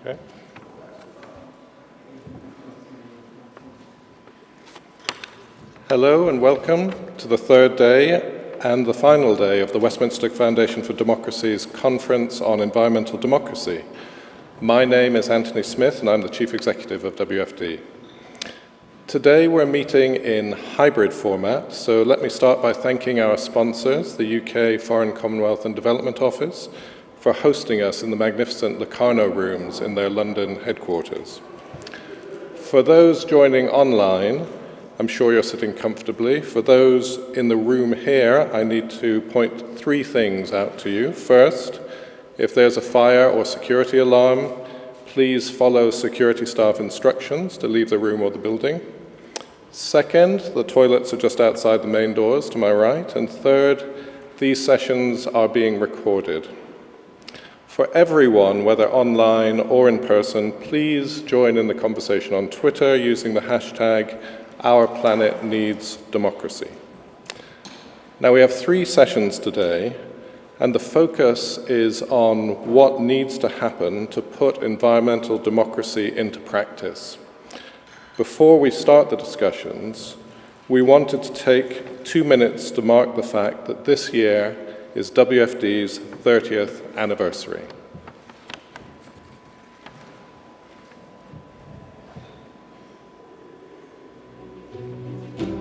Okay. Hello and welcome to the third day and the final day of the Westminster Foundation for Democracy's Conference on Environmental Democracy. My name is Anthony Smith and I'm the Chief Executive of WFD. Today we're meeting in hybrid format, so let me start by thanking our sponsors, the UK Foreign, Commonwealth and Development Office, for hosting us in the magnificent Locarno rooms in their London headquarters. For those joining online, I'm sure you're sitting comfortably. For those in the room here, I need to point three things out to you. First, if there's a fire or security alarm, please follow security staff instructions to leave the room or the building. Second, the toilets are just outside the main doors to my right. And third, these sessions are being recorded. For everyone, whether online or in person, please join in the conversation on Twitter using the hashtag #OurPlanetNeedsDemocracy. Now, we have three sessions today, and the focus is on what needs to happen to put environmental democracy into practice. Before we start the discussions, we wanted to take 2 minutes to mark the fact that this year is WFD's 30th anniversary.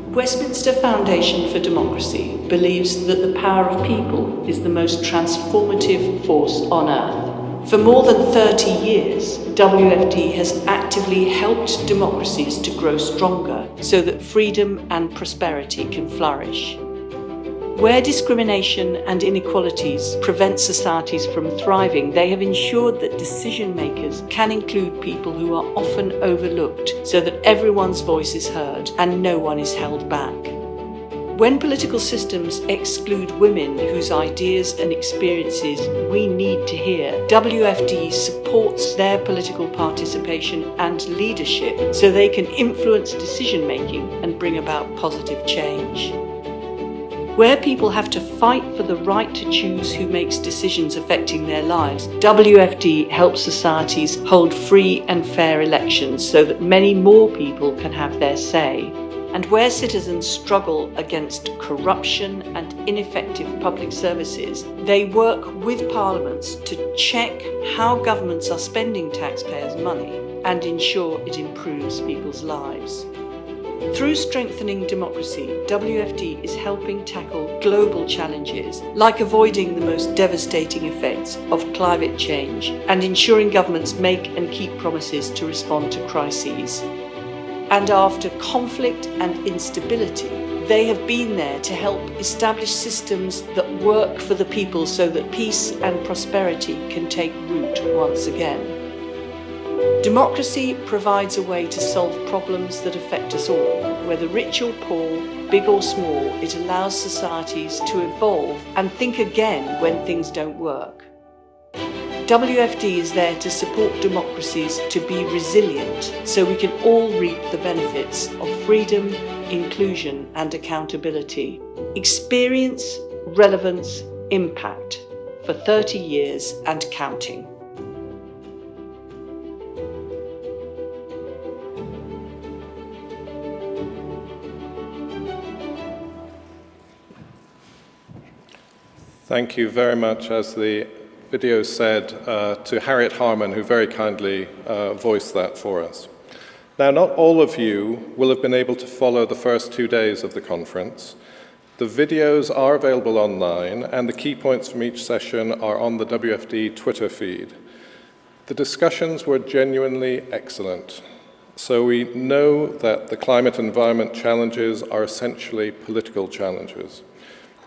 Westminster Foundation for Democracy believes that the power of people is the most transformative force on earth. For more than 30 years, WFD has actively helped democracies to grow stronger so that freedom and prosperity can flourish. Where discrimination and inequalities prevent societies from thriving, they have ensured that decision makers can include people who are often overlooked so that everyone's voice is heard and no one is held back. When political systems exclude women whose ideas and experiences we need to hear, WFD supports their political participation and leadership so they can influence decision making and bring about positive change. Where people have to fight for the right to choose who makes decisions affecting their lives, WFD helps societies hold free and fair elections so that many more people can have their say. And where citizens struggle against corruption and ineffective public services, they work with parliaments to check how governments are spending taxpayers' money and ensure it improves people's lives. Through strengthening democracy, WFD is helping tackle global challenges like avoiding the most devastating effects of climate change and ensuring governments make and keep promises to respond to crises. And after conflict and instability, they have been there to help establish systems that work for the people so that peace and prosperity can take root once again. Democracy provides a way to solve problems that affect us all, whether rich or poor, big or small. It allows societies to evolve and think again when things don't work. WFD is there to support democracies to be resilient so we can all reap the benefits of freedom, inclusion and accountability. Experience, relevance, impact for 30 years and counting. Thank you very much, as the video said, to Harriet Harman, who very kindly voiced that for us. Now, not all of you will have been able to follow the first 2 days of the conference. The videos are available online, and the key points from each session are on the WFD Twitter feed. The discussions were genuinely excellent. So we know that the climate and environment challenges are essentially political challenges.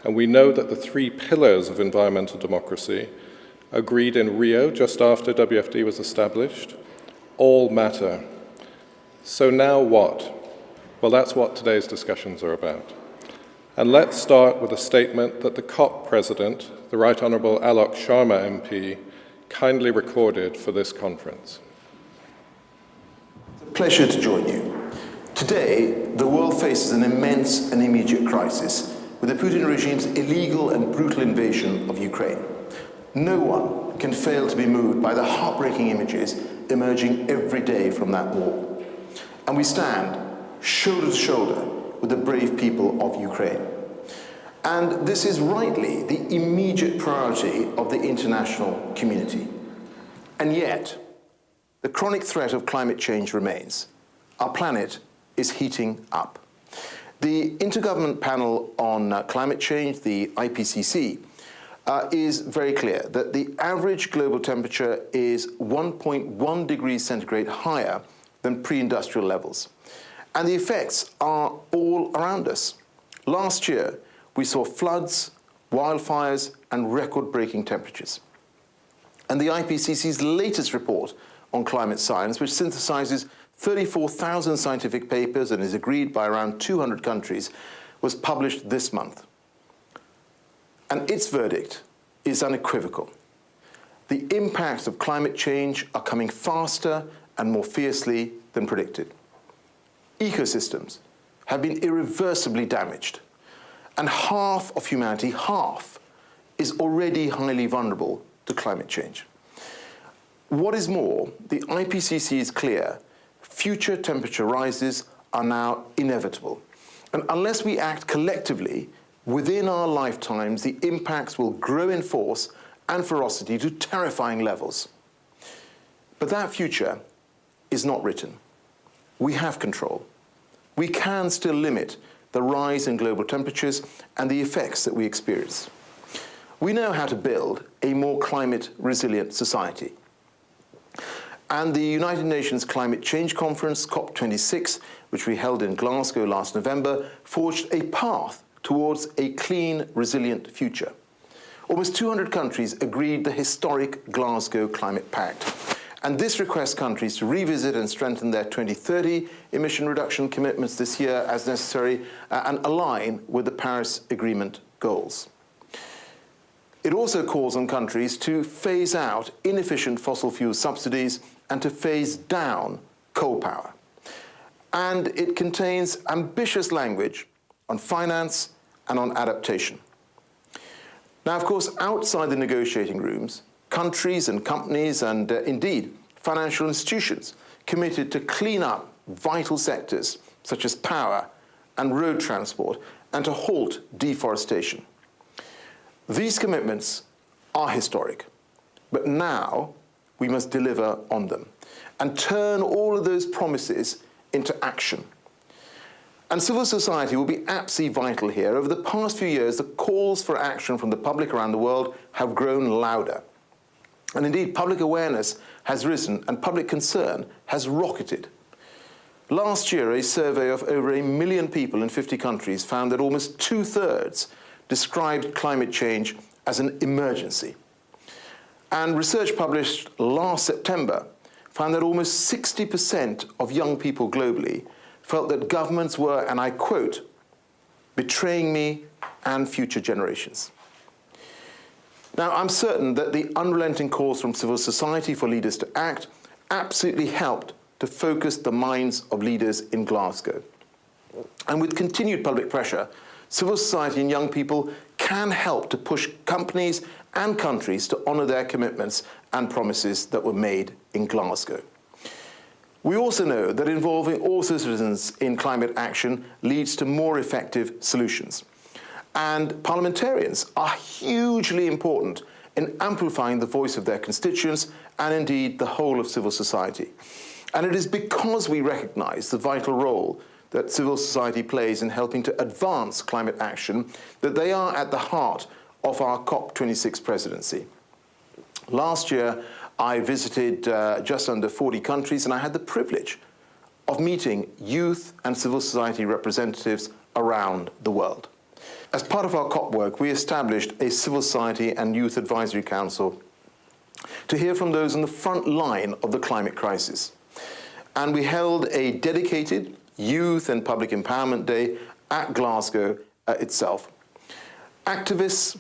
And we know that the three pillars of environmental democracy, agreed in Rio just after WFD was established, all matter. So now what? Well, that's what today's discussions are about. And let's start with a statement that the COP president, the Right Honourable Alok Sharma MP, kindly recorded for this conference. It's a pleasure to join you. Today, the world faces an immense and immediate crisis with the Putin regime's illegal and brutal invasion of Ukraine. No one can fail to be moved by the heartbreaking images emerging every day from that war. And we stand shoulder to shoulder with the brave people of Ukraine. And this is rightly the immediate priority of the international community. And yet, the chronic threat of climate change remains. Our planet is heating up. The Intergovernmental Panel on Climate Change, the Ipcc, is very clear that the average global temperature is 1.1 degrees centigrade higher than pre-industrial levels. And the effects are all around us. Last year, we saw floods, wildfires, and record-breaking temperatures. And the IPCC's latest report on climate science, which synthesizes 34,000 scientific papers and is agreed by around 200 countries, was published this month. And its verdict is unequivocal. The impacts of climate change are coming faster and more fiercely than predicted. Ecosystems have been irreversibly damaged, and half of humanity, half, is already highly vulnerable to climate change. What is more, the IPCC is clear: future temperature rises are now inevitable. And unless we act collectively, within our lifetimes, the impacts will grow in force and ferocity to terrifying levels. But that future is not written. We have control. We can still limit the rise in global temperatures and the effects that we experience. We know how to build a more climate-resilient society. And the United Nations Climate Change Conference, COP26, which we held in Glasgow last November, forged a path towards a clean, resilient future. Almost 200 countries agreed the historic Glasgow Climate Pact. And this requests countries to revisit and strengthen their 2030 emission reduction commitments this year as necessary and align with the Paris Agreement goals. It also calls on countries to phase out inefficient fossil fuel subsidies and to phase down coal power. And it contains ambitious language on finance and on adaptation. Now, of course, outside the negotiating rooms, countries and companies and indeed financial institutions committed to clean up vital sectors such as power and road transport and to halt deforestation. These commitments are historic, but now we must deliver on them and turn all of those promises into action. And civil society will be absolutely vital here. Over the past few years, the calls for action from the public around the world have grown louder. And indeed, public awareness has risen and public concern has rocketed. Last year, a survey of over 1 million people in 50 countries found that almost 2/3 described climate change as an emergency. And research published last September found that almost 60% of young people globally felt that governments were, and I quote, betraying me and future generations. Now, I'm certain that the unrelenting calls from civil society for leaders to act absolutely helped to focus the minds of leaders in Glasgow. And with continued public pressure, civil society and young people can help to push companies and countries to honour their commitments and promises that were made in Glasgow. We also know that involving all citizens in climate action leads to more effective solutions. And parliamentarians are hugely important in amplifying the voice of their constituents and indeed the whole of civil society. And it is because we recognise the vital role that civil society plays in helping to advance climate action that they are at the heart of our COP26 presidency. Last year, I visited just under 40 countries, and I had the privilege of meeting youth and civil society representatives around the world. As part of our COP work, we established a Civil Society and Youth Advisory Council to hear from those on the front line of the climate crisis. And we held a dedicated Youth and Public Empowerment Day at Glasgow itself. Activists,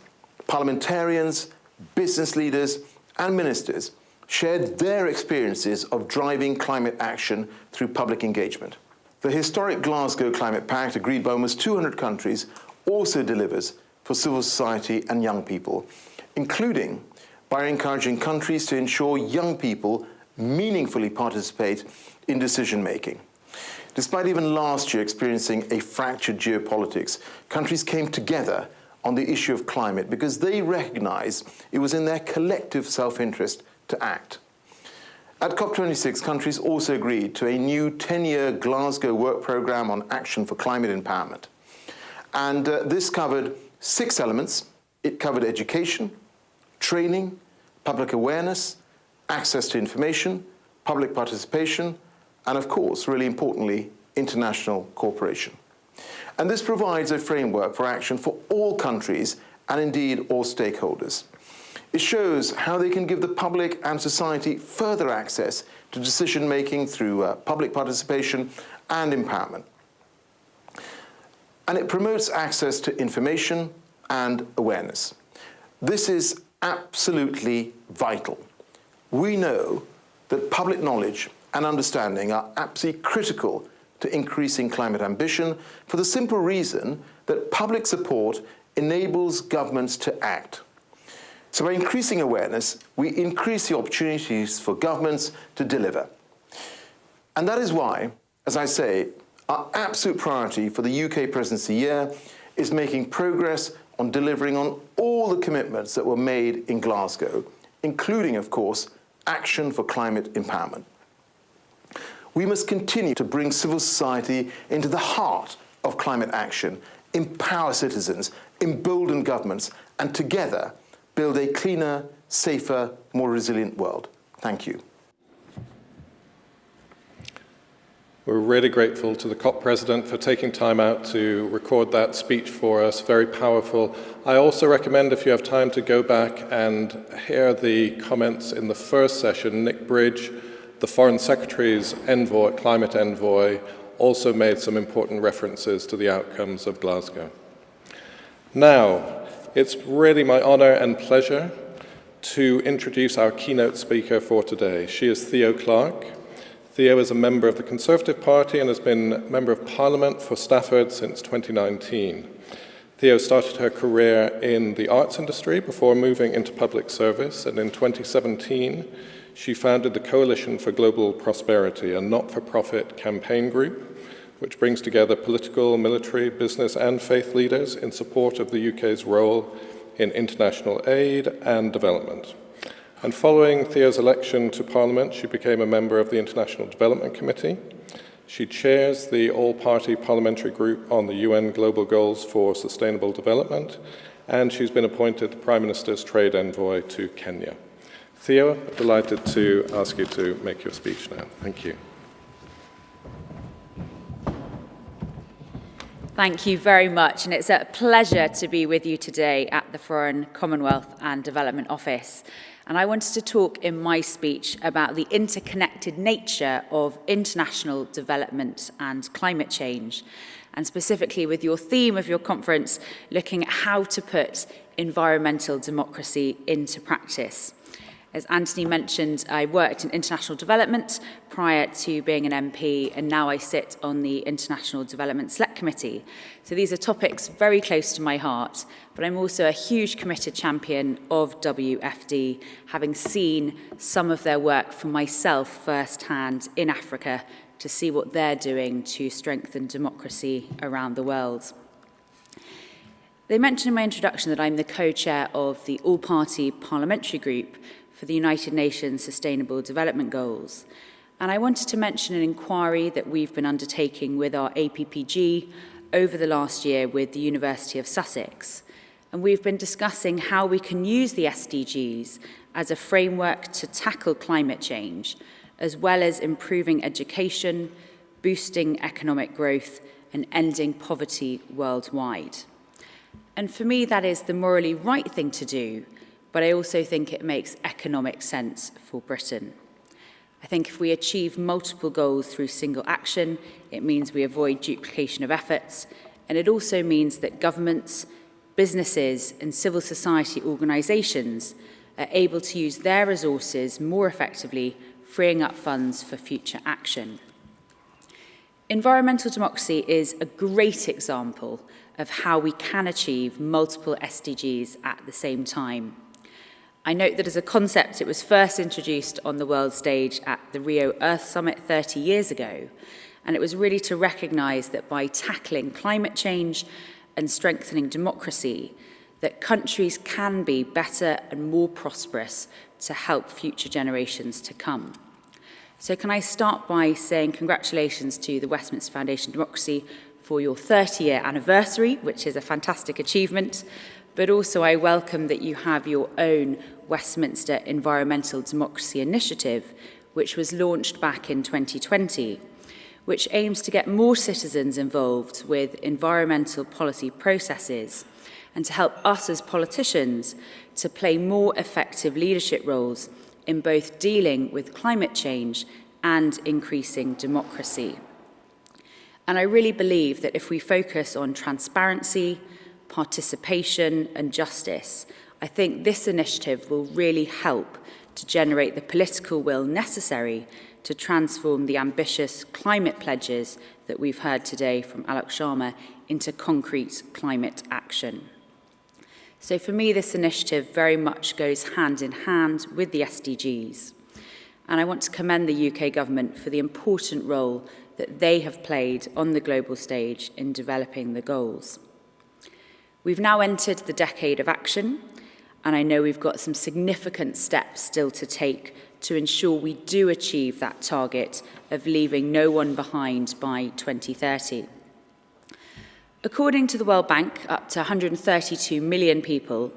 parliamentarians, business leaders, and ministers shared their experiences of driving climate action through public engagement. The historic Glasgow Climate Pact, agreed by almost 200 countries, also delivers for civil society and young people, including by encouraging countries to ensure young people meaningfully participate in decision-making. Despite even last year experiencing a fractured geopolitics, countries came together on the issue of climate because they recognized it was in their collective self-interest to act. At COP26, countries also agreed to a new 10-year Glasgow work programme on action for climate empowerment. And this covered 6 elements. It covered education, training, public awareness, access to information, public participation, and of course, really importantly, international cooperation. And this provides a framework for action for all countries and indeed all stakeholders. It shows how they can give the public and society further access to decision-making through public participation and empowerment. And it promotes access to information and awareness. This is absolutely vital. We know that public knowledge and understanding are absolutely critical to increasing climate ambition for the simple reason that public support enables governments to act. So by increasing awareness, we increase the opportunities for governments to deliver. And that is why, as I say, our absolute priority for the UK presidency year is making progress on delivering on all the commitments that were made in Glasgow, including, of course, action for climate empowerment. We must continue to bring civil society into the heart of climate action, empower citizens, embolden governments, and together build a cleaner, safer, more resilient world. Thank you. We're really grateful to the COP President for taking time out to record that speech for us, very powerful. I also recommend, if you have time, to go back and hear the comments in the first session. Nick Bridge, the Foreign Secretary's envoy, climate envoy, also made some important references to the outcomes of Glasgow. Now, it's really my honour and pleasure to introduce our keynote speaker for today. She is Theo Clark. Theo is a member of the Conservative Party and has been Member of Parliament for Stafford since 2019. Theo started her career in the arts industry before moving into public service, and in 2017 she founded the Coalition for Global Prosperity, a not-for-profit campaign group which brings together political, military, business and faith leaders in support of the UK's role in international aid and development. And following Theo's election to Parliament, she became a member of the International Development Committee. She chairs the all-party parliamentary group on the UN Global Goals for Sustainable Development, and she's been appointed the Prime Minister's Trade Envoy to Kenya. Theo, I'm delighted to ask you to make your speech now. Thank you. Thank you very much, and it's a pleasure to be with you today at the Foreign, Commonwealth and Development Office. And I wanted to talk in my speech about the interconnected nature of international development and climate change, and specifically with your theme of your conference, looking at how to put environmental democracy into practice. As Anthony mentioned, I worked in international development prior to being an MP, and now I sit on the International Development Select Committee. So these are topics very close to my heart, but I'm also a huge committed champion of WFD, having seen some of their work for myself firsthand in Africa to see what they're doing to strengthen democracy around the world. They mentioned in my introduction that I'm the co-chair of the all-party parliamentary group for the United Nations Sustainable Development Goals. And I wanted to mention an inquiry that we've been undertaking with our APPG over the last year with the University of Sussex. And we've been discussing how we can use the SDGs as a framework to tackle climate change, as well as improving education, boosting economic growth, and ending poverty worldwide. And for me, that is the morally right thing to do, but I also think it makes economic sense for Britain. I think if we achieve multiple goals through single action, it means we avoid duplication of efforts, and it also means that governments, businesses, and civil society organisations are able to use their resources more effectively, freeing up funds for future action. Environmental democracy is a great example of how we can achieve multiple SDGs at the same time. I note that as a concept, it was first introduced on the world stage at the Rio Earth Summit 30 years ago, and it was really to recognise that by tackling climate change and strengthening democracy, that countries can be better and more prosperous to help future generations to come. So can I start by saying congratulations to the Westminster Foundation Democracy for your 30-year anniversary, which is a fantastic achievement, but also I welcome that you have your own Westminster Environmental Democracy Initiative, which was launched back in 2020, which aims to get more citizens involved with environmental policy processes and to help us as politicians to play more effective leadership roles in both dealing with climate change and increasing democracy. And I really believe that if we focus on transparency, participation and justice, I think this initiative will really help to generate the political will necessary to transform the ambitious climate pledges that we've heard today from Alok Sharma into concrete climate action. So for me, this initiative very much goes hand in hand with the SDGs. And I want to commend the UK government for the important role that they have played on the global stage in developing the goals. We've now entered the decade of action, and I know we've got some significant steps still to take to ensure we do achieve that target of leaving no one behind by 2030. According to the World Bank, up to 132 million people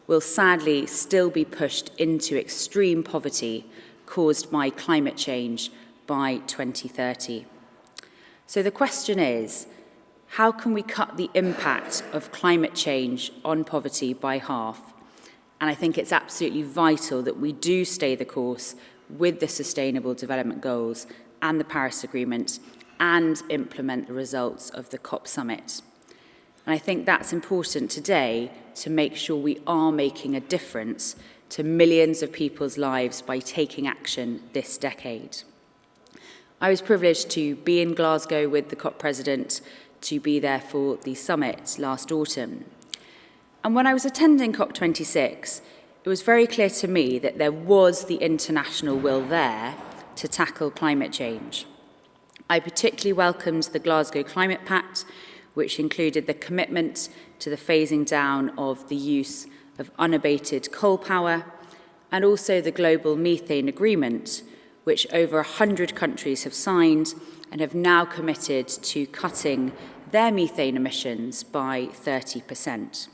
will sadly still be pushed into extreme poverty caused by climate change by 2030. So the question is, how can we cut the impact of climate change on poverty by half? And I think it's absolutely vital that we do stay the course with the Sustainable Development Goals and the Paris Agreement and implement the results of the COP summit. And I think that's important today to make sure we are making a difference to millions of people's lives by taking action this decade. I was privileged to be in Glasgow with the COP president, to be there for the summit last autumn. And when I was attending COP26, it was very clear to me that there was the international will there to tackle climate change. I particularly welcomed the Glasgow Climate Pact, which included the commitment to the phasing down of the use of unabated coal power, and also the Global Methane Agreement, which over 100 countries have signed and have now committed to cutting their methane emissions by 30%.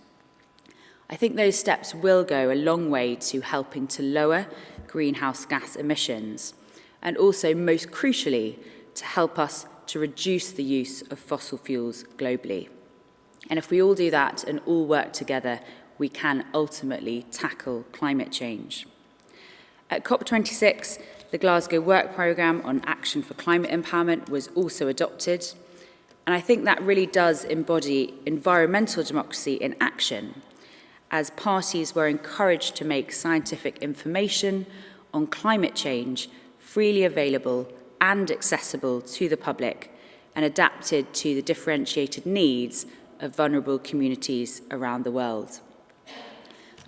I think those steps will go a long way to helping to lower greenhouse gas emissions, and also, most crucially, to help us to reduce the use of fossil fuels globally. And if we all do that and all work together, we can ultimately tackle climate change. At COP26, the Glasgow Work Programme on Action for Climate Empowerment was also adopted, and I think that really does embody environmental democracy in action, as parties were encouraged to make scientific information on climate change freely available and accessible to the public and adapted to the differentiated needs of vulnerable communities around the world.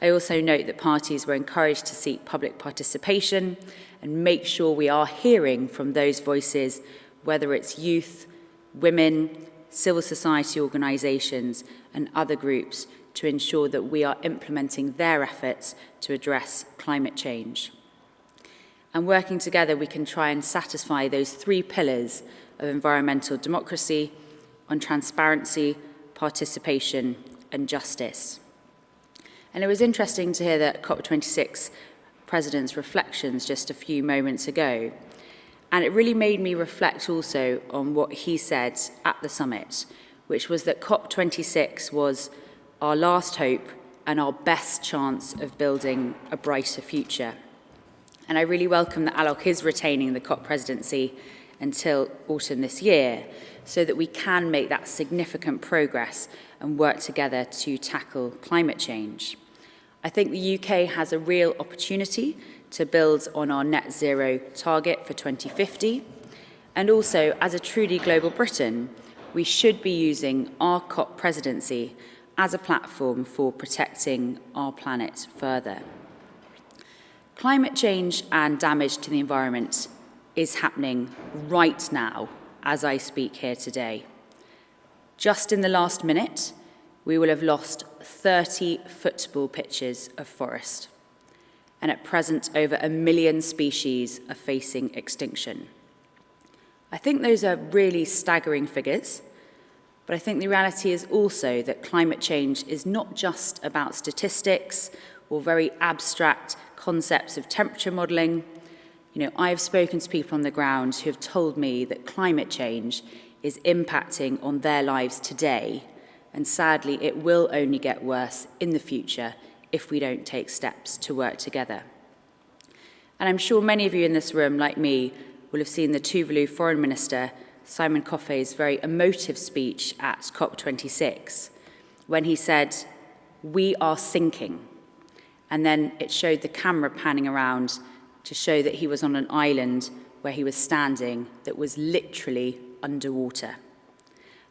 I also note that parties were encouraged to seek public participation and make sure we are hearing from those voices, whether it's youth, women, civil society organisations and other groups, to ensure that we are implementing their efforts to address climate change. And working together, we can try and satisfy those three pillars of environmental democracy on transparency, participation and justice. And it was interesting to hear that COP26 President's reflections just a few moments ago. And it really made me reflect also on what he said at the summit, which was that COP26 was our last hope and our best chance of building a brighter future. And I really welcome that Alok is retaining the COP presidency until autumn this year, so that we can make that significant progress and work together to tackle climate change. I think the UK has a real opportunity to build on our net zero target for 2050. And also, as a truly global Britain, we should be using our COP presidency as a platform for protecting our planet further. Climate change and damage to the environment is happening right now as I speak here today. Just in the last minute, we will have lost 30 football pitches of forest. And at present, over 1 million species are facing extinction. I think those are really staggering figures, but I think the reality is also that climate change is not just about statistics or very abstract concepts of temperature modelling. I've spoken to people on the ground who have told me that climate change is impacting on their lives today, and sadly it will only get worse in the future if we don't take steps to work together. And I'm sure many of you in this room, like me, will have seen the Tuvalu Foreign Minister Simon Koffe's very emotive speech at COP26, when he said, "We are sinking." And then it showed the camera panning around to show that he was on an island where he was standing that was literally underwater.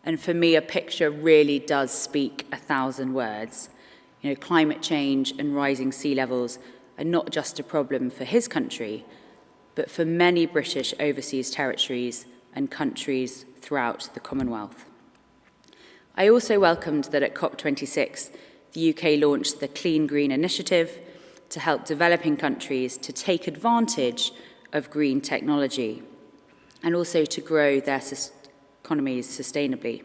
And for me, a picture really does speak 1,000 words. Climate change and rising sea levels are not just a problem for his country, but for many British overseas territories and countries throughout the Commonwealth. I also welcomed that at COP26, the UK launched the Clean Green Initiative to help developing countries to take advantage of green technology and also to grow their economies sustainably.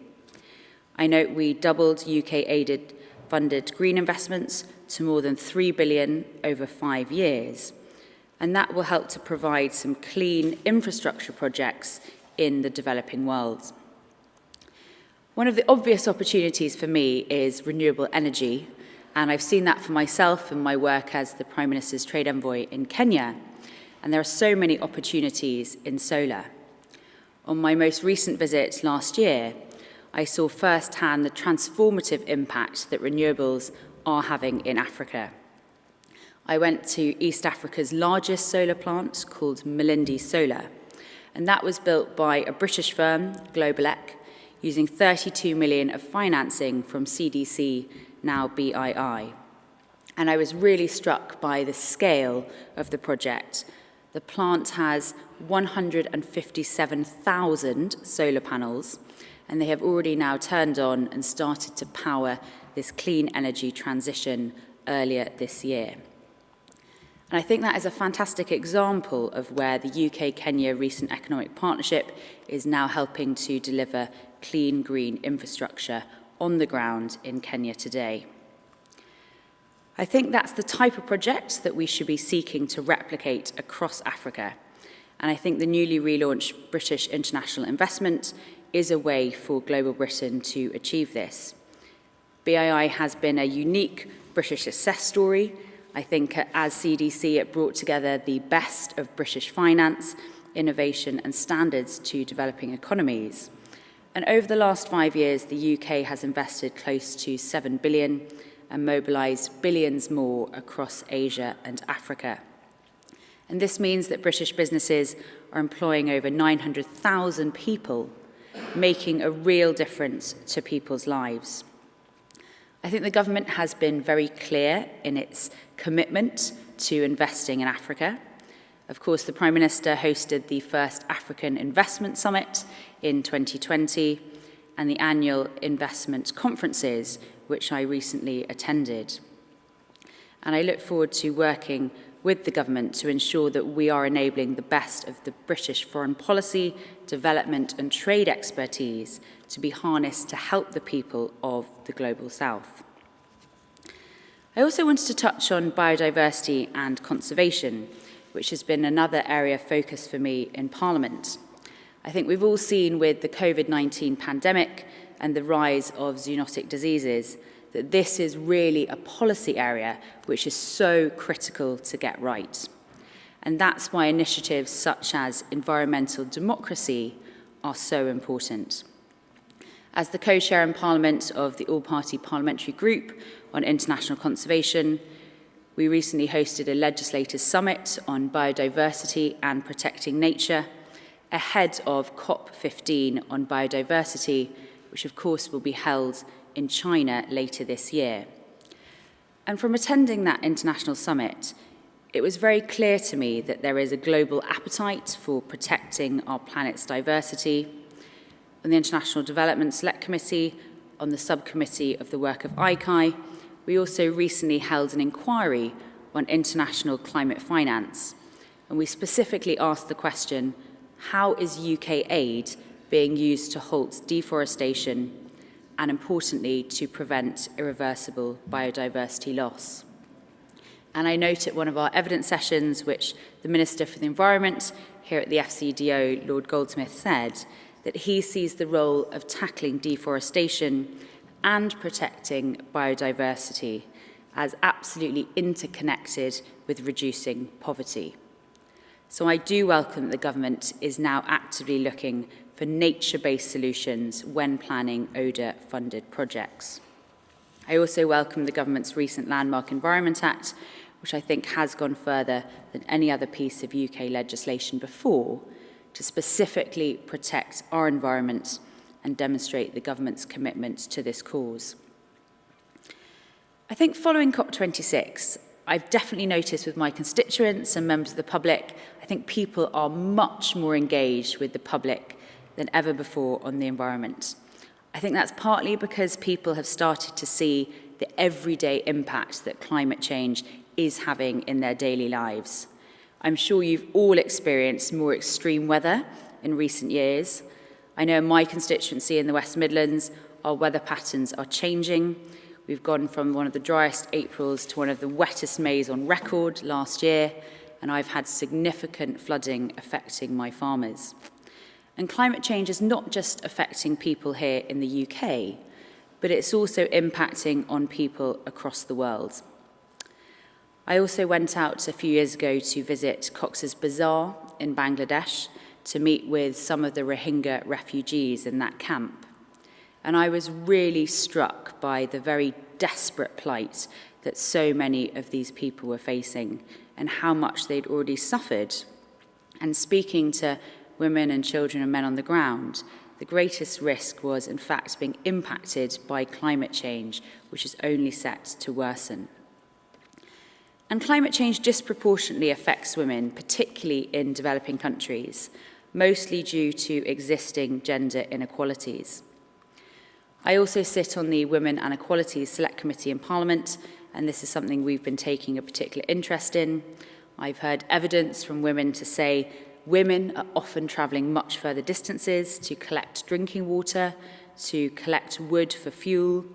I note we doubled UK-aided funded green investments to more than $3 billion over 5 years, and that will help to provide some clean infrastructure projects in the developing world. One of the obvious opportunities for me is renewable energy, and I've seen that for myself in my work as the Prime Minister's Trade Envoy in Kenya, and there are so many opportunities in solar. On my most recent visit last year, I saw firsthand the transformative impact that renewables are having in Africa. I went to East Africa's largest solar plant called Malindi Solar, and that was built by a British firm, Globelec, using 32 million of financing from CDC, now BII. And I was really struck by the scale of the project. The plant has 157,000 solar panels, and they have already now turned on and started to power this clean energy transition earlier this year. And I think that is a fantastic example of where the UK-Kenya recent economic partnership is now helping to deliver clean green infrastructure on the ground in Kenya today. I think that's the type of project that we should be seeking to replicate across Africa. And I think the newly relaunched British International Investment is a way for Global Britain to achieve this. BII has been a unique British success story. I think as CDC, it brought together the best of British finance, innovation and standards to developing economies. And over the last 5 years, the UK has invested close to $7 billion and mobilised billions more across Asia and Africa. And this means that British businesses are employing over 900,000 people, making a real difference to people's lives. I think the government has been very clear in its commitment to investing in Africa. Of course, the Prime Minister hosted the first African Investment Summit in 2020 and the annual investment conferences, which I recently attended. And I look forward to working with the government to ensure that we are enabling the best of the British foreign policy, development and trade expertise to be harnessed to help the people of the Global South. I also wanted to touch on biodiversity and conservation, which has been another area of focus for me in Parliament. I think we've all seen with the COVID-19 pandemic and the rise of zoonotic diseases that this is really a policy area which is so critical to get right. And that's why initiatives such as environmental democracy are so important. As the co-chair in Parliament of the all-party parliamentary group on international conservation, we recently hosted a legislators' summit on biodiversity and protecting nature ahead of COP15 on biodiversity, which of course will be held in China later this year. And from attending that international summit, It was very clear to me that there is a global appetite for protecting our planet's diversity. On the International Development Select Committee, on the subcommittee of the work of ICAI, we also recently held an inquiry on international climate finance, and we specifically asked the question, how is UK aid being used to halt deforestation and, importantly, to prevent irreversible biodiversity loss? And I note at one of our evidence sessions, which the Minister for the Environment here at the FCDO, Lord Goldsmith, said that he sees the role of tackling deforestation and protecting biodiversity as absolutely interconnected with reducing poverty. So I do welcome that the government is now actively looking for nature-based solutions when planning ODA-funded projects. I also welcome the government's recent Landmark Environment Act, which I think has gone further than any other piece of UK legislation before, to specifically protect our environment and demonstrate the government's commitment to this cause. I think following COP26, I've definitely noticed with my constituents and members of the public, I think people are much more engaged with the public than ever before on the environment. I think that's partly because people have started to see the everyday impact that climate change is having in their daily lives. I'm sure you've all experienced more extreme weather in recent years. I know in my constituency in the West Midlands, our weather patterns are changing. We've gone from one of the driest Aprils to one of the wettest Mays on record last year, and I've had significant flooding affecting my farmers. And climate change is not just affecting people here in the UK, but it's also impacting on people across the world. I also went out a few years ago to visit Cox's Bazaar in Bangladesh to meet with some of the Rohingya refugees in that camp. And I was really struck by the very desperate plight that so many of these people were facing and how much they'd already suffered. And speaking to women and children and men on the ground, the greatest risk was, in fact, being impacted by climate change, which is only set to worsen. And climate change disproportionately affects women, particularly in developing countries, mostly due to existing gender inequalities. I also sit on the Women and Equalities Select Committee in Parliament, and this is something we've been taking a particular interest in. I've heard evidence from women to say women are often travelling much further distances to collect drinking water, to collect wood for fuel.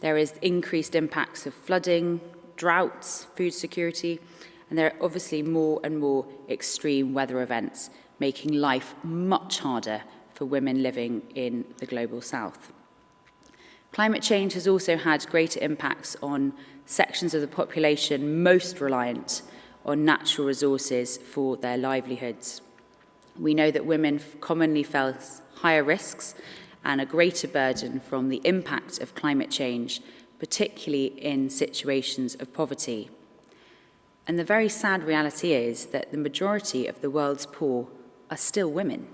There is increased impacts of flooding, droughts, food security, and there are obviously more and more extreme weather events, making life much harder for women living in the global south. Climate change has also had greater impacts on sections of the population most reliant on natural resources for their livelihoods. We know that women commonly face higher risks and a greater burden from the impact of climate change, particularly in situations of poverty. And the very sad reality is that the majority of the world's poor are still women.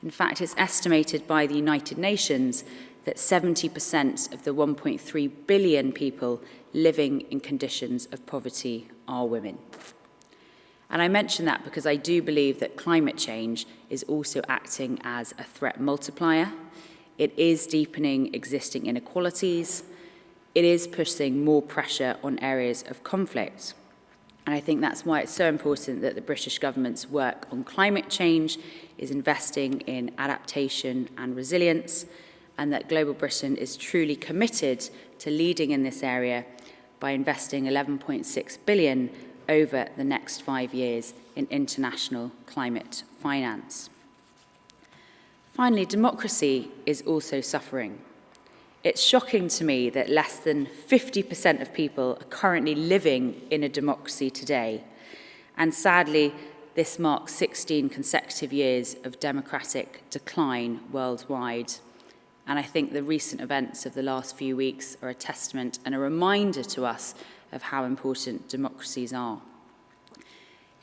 In fact, it's estimated by the United Nations that 70% of the 1.3 billion people living in conditions of poverty are women. And I mention that because I do believe that climate change is also acting as a threat multiplier. It is deepening existing inequalities. It is putting more pressure on areas of conflict. And I think that's why it's so important that the British government's work on climate change is investing in adaptation and resilience, and that Global Britain is truly committed to leading in this area by investing 11.6 billion over the next 5 years in international climate finance. Finally, democracy is also suffering. It's shocking to me that less than 50% of people are currently living in a democracy today. And sadly, this marks 16 consecutive years of democratic decline worldwide. And I think the recent events of the last few weeks are a testament and a reminder to us of how important democracies are.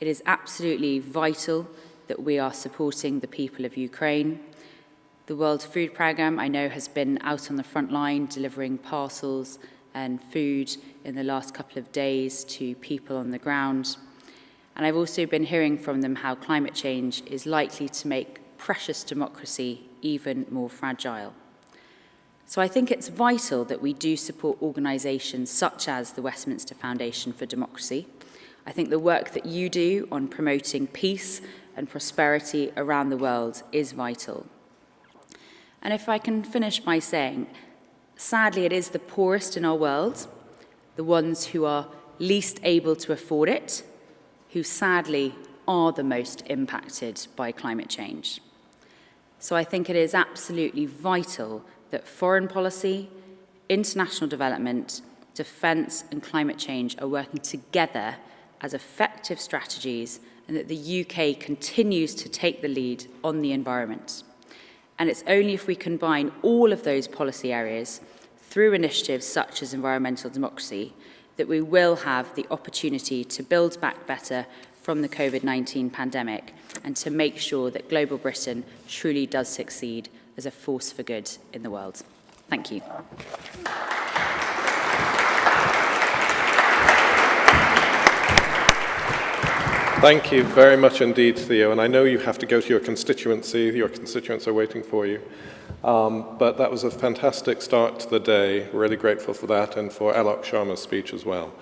It is absolutely vital that we are supporting the people of Ukraine. The World Food Programme, I know, has been out on the front line delivering parcels and food in the last couple of days to people on the ground. And I've also been hearing from them how climate change is likely to make precious democracy even more fragile. So I think it's vital that we do support organisations such as the Westminster Foundation for Democracy. I think the work that you do on promoting peace and prosperity around the world is vital. And if I can finish by saying, sadly, it is the poorest in our world, the ones who are least able to afford it, who sadly are the most impacted by climate change. So I think it is absolutely vital that foreign policy, international development, defence and climate change are working together as effective strategies, and that the UK continues to take the lead on the environment. And it's only if we combine all of those policy areas through initiatives such as environmental democracy that we will have the opportunity to build back better from the COVID-19 pandemic and to make sure that global Britain truly does succeed as a force for good in the world. Thank you. Thank you very much indeed, Theo. And I know you have to go to your constituency. Your constituents are waiting for you. But that was a fantastic start to the day. Really grateful for that and for Alok Sharma's speech as well.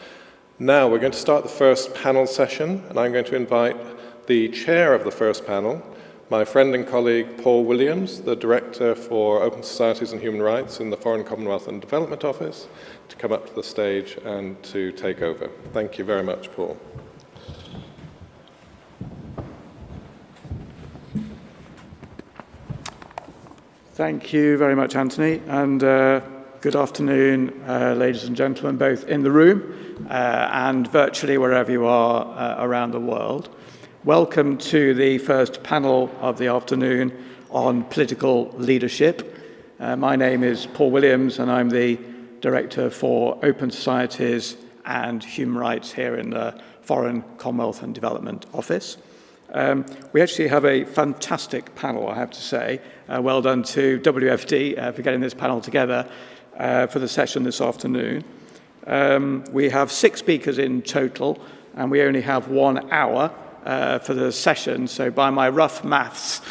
Now we're going to start the first panel session, and I'm going to invite the chair of the first panel, my friend and colleague Paul Williams, the Director for Open Societies and Human Rights in the Foreign, Commonwealth and Development Office, to come up to the stage and to take over. Thank you very much, Paul. Thank you very much, Anthony, and good afternoon, ladies and gentlemen, both in the room and virtually wherever you are around the world. Welcome to the first panel of the afternoon on political leadership. My name is Paul Williams, and I'm the Director for Open Societies and Human Rights here in the Foreign, Commonwealth and Development Office. We actually have a fantastic panel, I have to say. Well done to WFD for getting this panel together for the session this afternoon. We have 6 speakers in total, and we only have 1 hour for the session. So by my rough maths,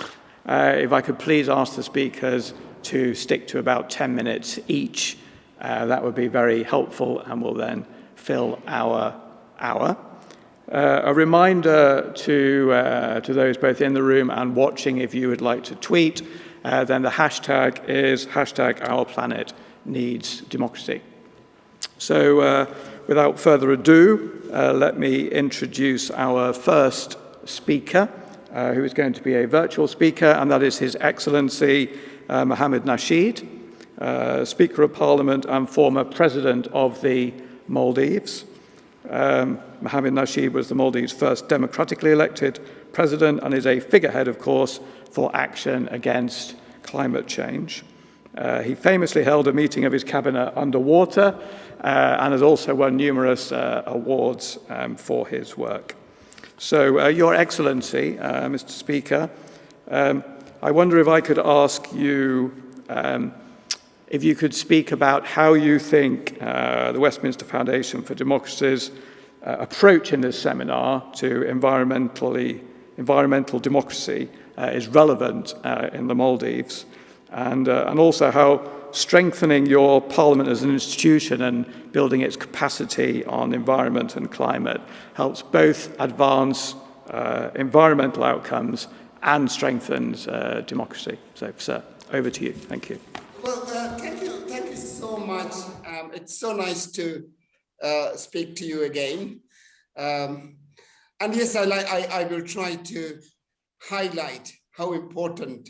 if I could please ask the speakers to stick to about 10 minutes each, that would be very helpful and will then fill our hour. A reminder to those both in the room and watching, if you would like to tweet, then the hashtag is #OurPlanetNeedsDemocracy. So without further ado, let me introduce our first speaker, who is going to be a virtual speaker, and that is His Excellency Mohamed Nasheed, Speaker of Parliament and former President of the Maldives. Mohamed Nasheed was the Maldives' first democratically elected president and is a figurehead, of course, for action against climate change. He famously held a meeting of his cabinet underwater and has also won numerous awards for his work. So, Your Excellency, Mr. Speaker, I wonder if I could ask you if you could speak about how you think the Westminster Foundation for Democracy's approach in this seminar to environmental democracy is relevant in the Maldives, and also how strengthening your parliament as an institution and building its capacity on environment and climate helps both advance environmental outcomes and strengthens democracy. So, sir, over to you. Thank you. Well, thank you so much. It's so nice to speak to you again. And yes, I will try to highlight how important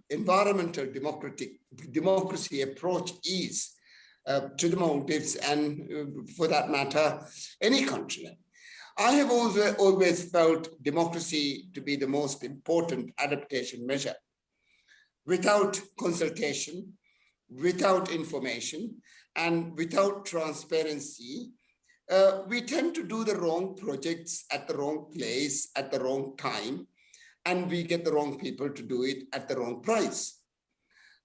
environmental democracy approach is to the Maldives and, for that matter, any continent. I have always felt democracy to be the most important adaptation measure. Without consultation, without information, and without transparency, we tend to do the wrong projects at the wrong place at the wrong time, and we get the wrong people to do it at the wrong price.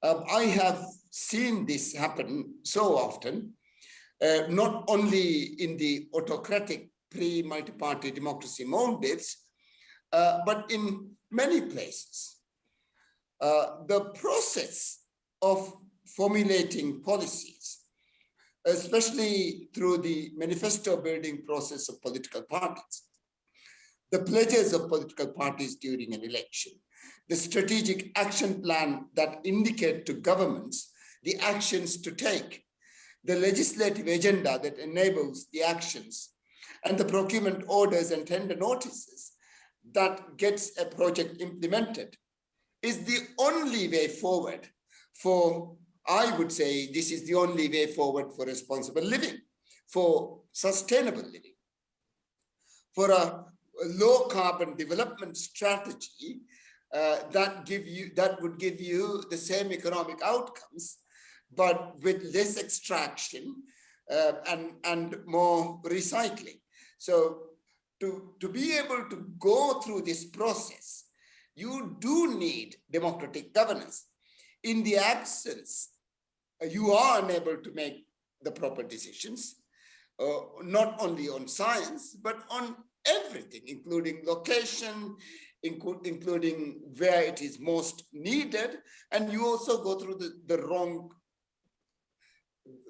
I have seen this happen so often, not only in the autocratic pre-multi-party democracy Maldives, but in many places. The process of formulating policies, especially through the manifesto building process of political parties, the pledges of political parties during an election, the strategic action plan that indicate to governments the actions to take, the legislative agenda that enables the actions, and the procurement orders and tender notices that gets a project implemented is the only way forward for, I would say, this is the only way forward for responsible living, for sustainable living, for a low carbon development strategy that would give you the same economic outcomes, but with less extraction and more recycling. So to be able to go through this process, you do need democratic governance. In the absence, you are unable to make the proper decisions, not only on science, but on everything, including location, including where it is most needed. And you also go through the wrong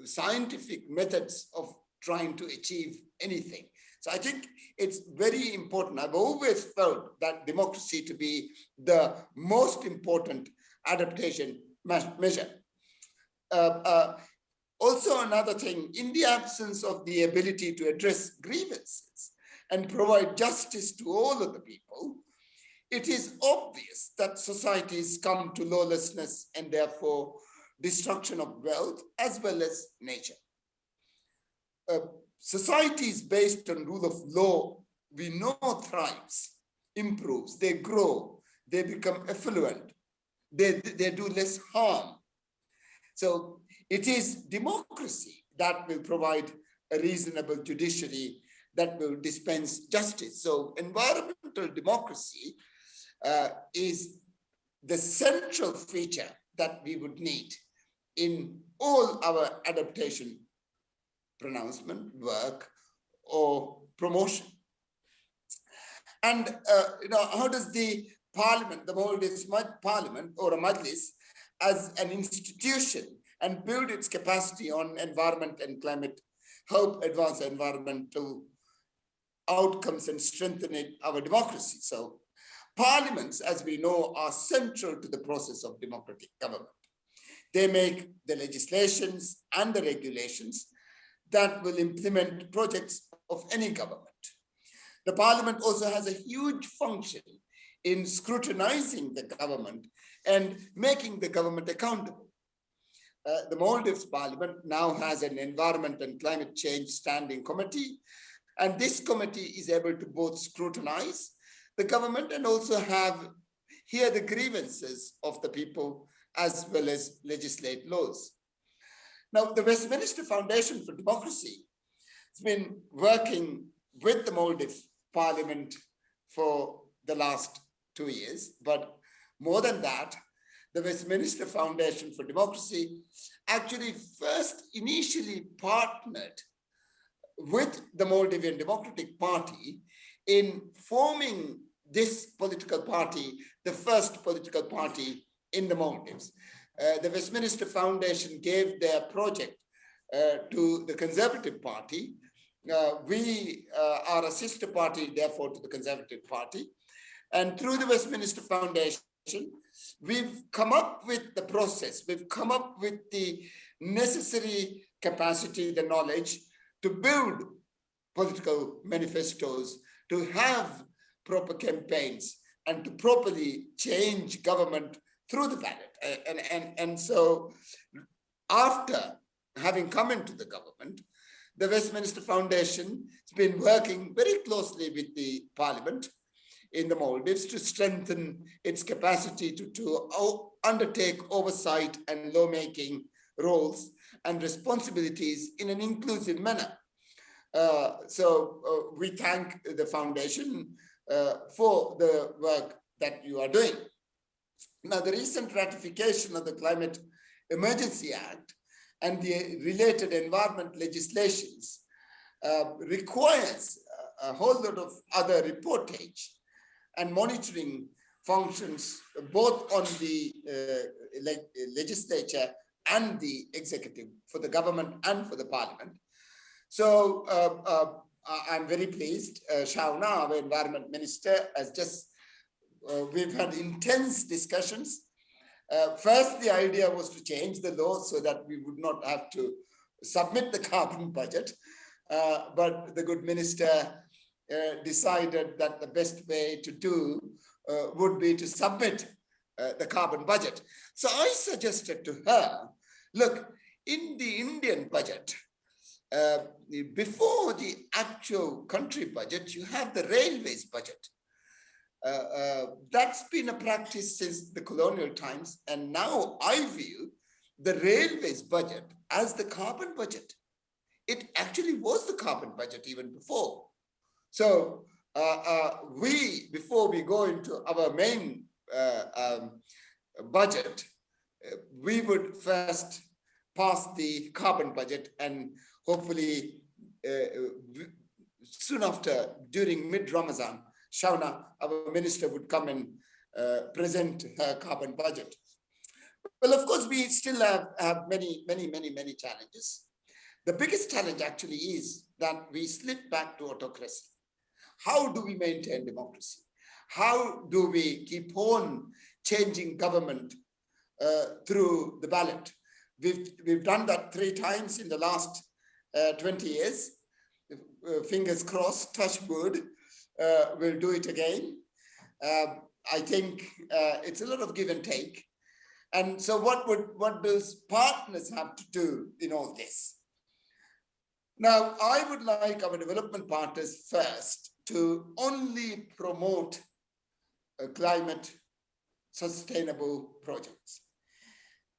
scientific methods of trying to achieve anything. So I think it's very important. I've always felt that democracy to be the most important adaptation measure. Also, another thing, in the absence of the ability to address grievances and provide justice to all of the people, it is obvious that societies come to lawlessness and therefore destruction of wealth as well as nature. Societies based on rule of law, we know thrives, improves, they grow, they become affluent, they do less harm. So it is democracy that will provide a reasonable judiciary that will dispense justice. So environmental democracy is the central feature that we would need in all our adaptation pronouncement, work, or promotion. And how does the parliament, the Maldives parliament or a majlis as an institution and build its capacity on environment and climate, help advance environmental outcomes and strengthen our democracy? So parliaments, as we know, are central to the process of democratic government. They make the legislations and the regulations that will implement projects of any government. The parliament also has a huge function in scrutinizing the government and making the government accountable. The Maldives parliament now has an environment and climate change standing committee, and this committee is able to both scrutinize the government and also hear the grievances of the people as well as legislate laws. Now, the Westminster Foundation for Democracy has been working with the Maldives Parliament for the last 2 years, but more than that, the Westminster Foundation for Democracy actually first initially partnered with the Maldivian Democratic Party in forming this political party, the first political party in the Maldives. The Westminster Foundation gave their project to the Conservative Party. We are a sister party, therefore, to the Conservative Party. And through the Westminster Foundation, we've come up with the process, we've come up with the necessary capacity, the knowledge to build political manifestos, to have proper campaigns, and to properly change government through the ballot. And so after having come into the government, the Westminster Foundation has been working very closely with the parliament in the Maldives to strengthen its capacity to undertake oversight and lawmaking roles and responsibilities in an inclusive manner. So we thank the foundation for the work that you are doing. Now, the recent ratification of the Climate Emergency Act and the related environment legislations requires a whole lot of other reportage and monitoring functions both on the legislature and the executive, for the government and for the parliament. So I'm very pleased. Shauna, our environment minister, has just, we've had intense discussions. First, the idea was to change the law so that we would not have to submit the carbon budget. But the good minister decided that the best way to do would be to submit the carbon budget. So I suggested to her, look, in the Indian budget, before the actual country budget, you have the railways budget. That's been a practice since the colonial times. And now I view the railways budget as the carbon budget. It actually was the carbon budget even before. So before we go into our main budget, we would first pass the carbon budget, and hopefully soon after, during mid-Ramadan, Shauna, our minister, would come and present her carbon budget. Well, of course, we still have many challenges. The biggest challenge actually is that we slip back to autocracy. How do we maintain democracy? How do we keep on changing government through the ballot? We've done that 3 times in the last 20 years. Fingers crossed, touch wood, we'll do it again. I think it's a lot of give and take. And so what does partners have to do in all this? Now, I would like our development partners first to only promote climate sustainable projects.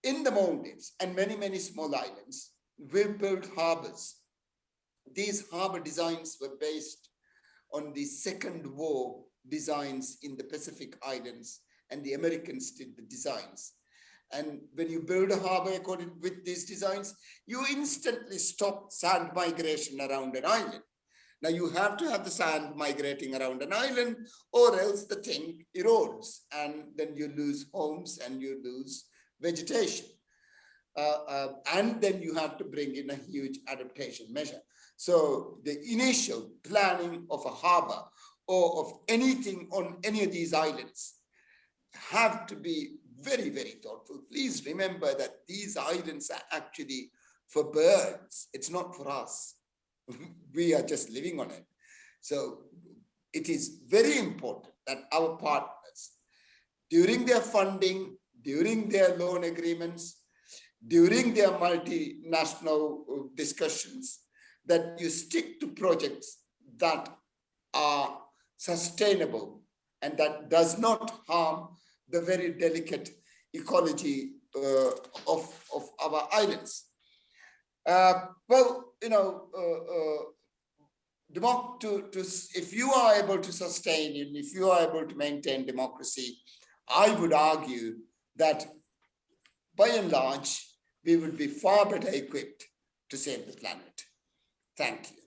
In the Maldives and many small islands, we've built harbors. These harbor designs were based on the Second War designs in the Pacific Islands, and the Americans did the designs. And when you build a harbor according with these designs, you instantly stop sand migration around an island. Now you have to have the sand migrating around an island, or else the thing erodes, and then you lose homes and you lose vegetation. And then you have to bring in a huge adaptation measure. So the initial planning of a harbor or of anything on any of these islands have to be very thoughtful. Please remember that these islands are actually for birds. It's not for us. We are just living on it. So it is very important that our partners, during their funding, during their loan agreements, during their multinational discussions, that you stick to projects that are sustainable and that does not harm the very delicate ecology of our islands. Well, you know, if you are able to sustain and if you are able to maintain democracy, I would argue that by and large, we would be far better equipped to save the planet. Thank you.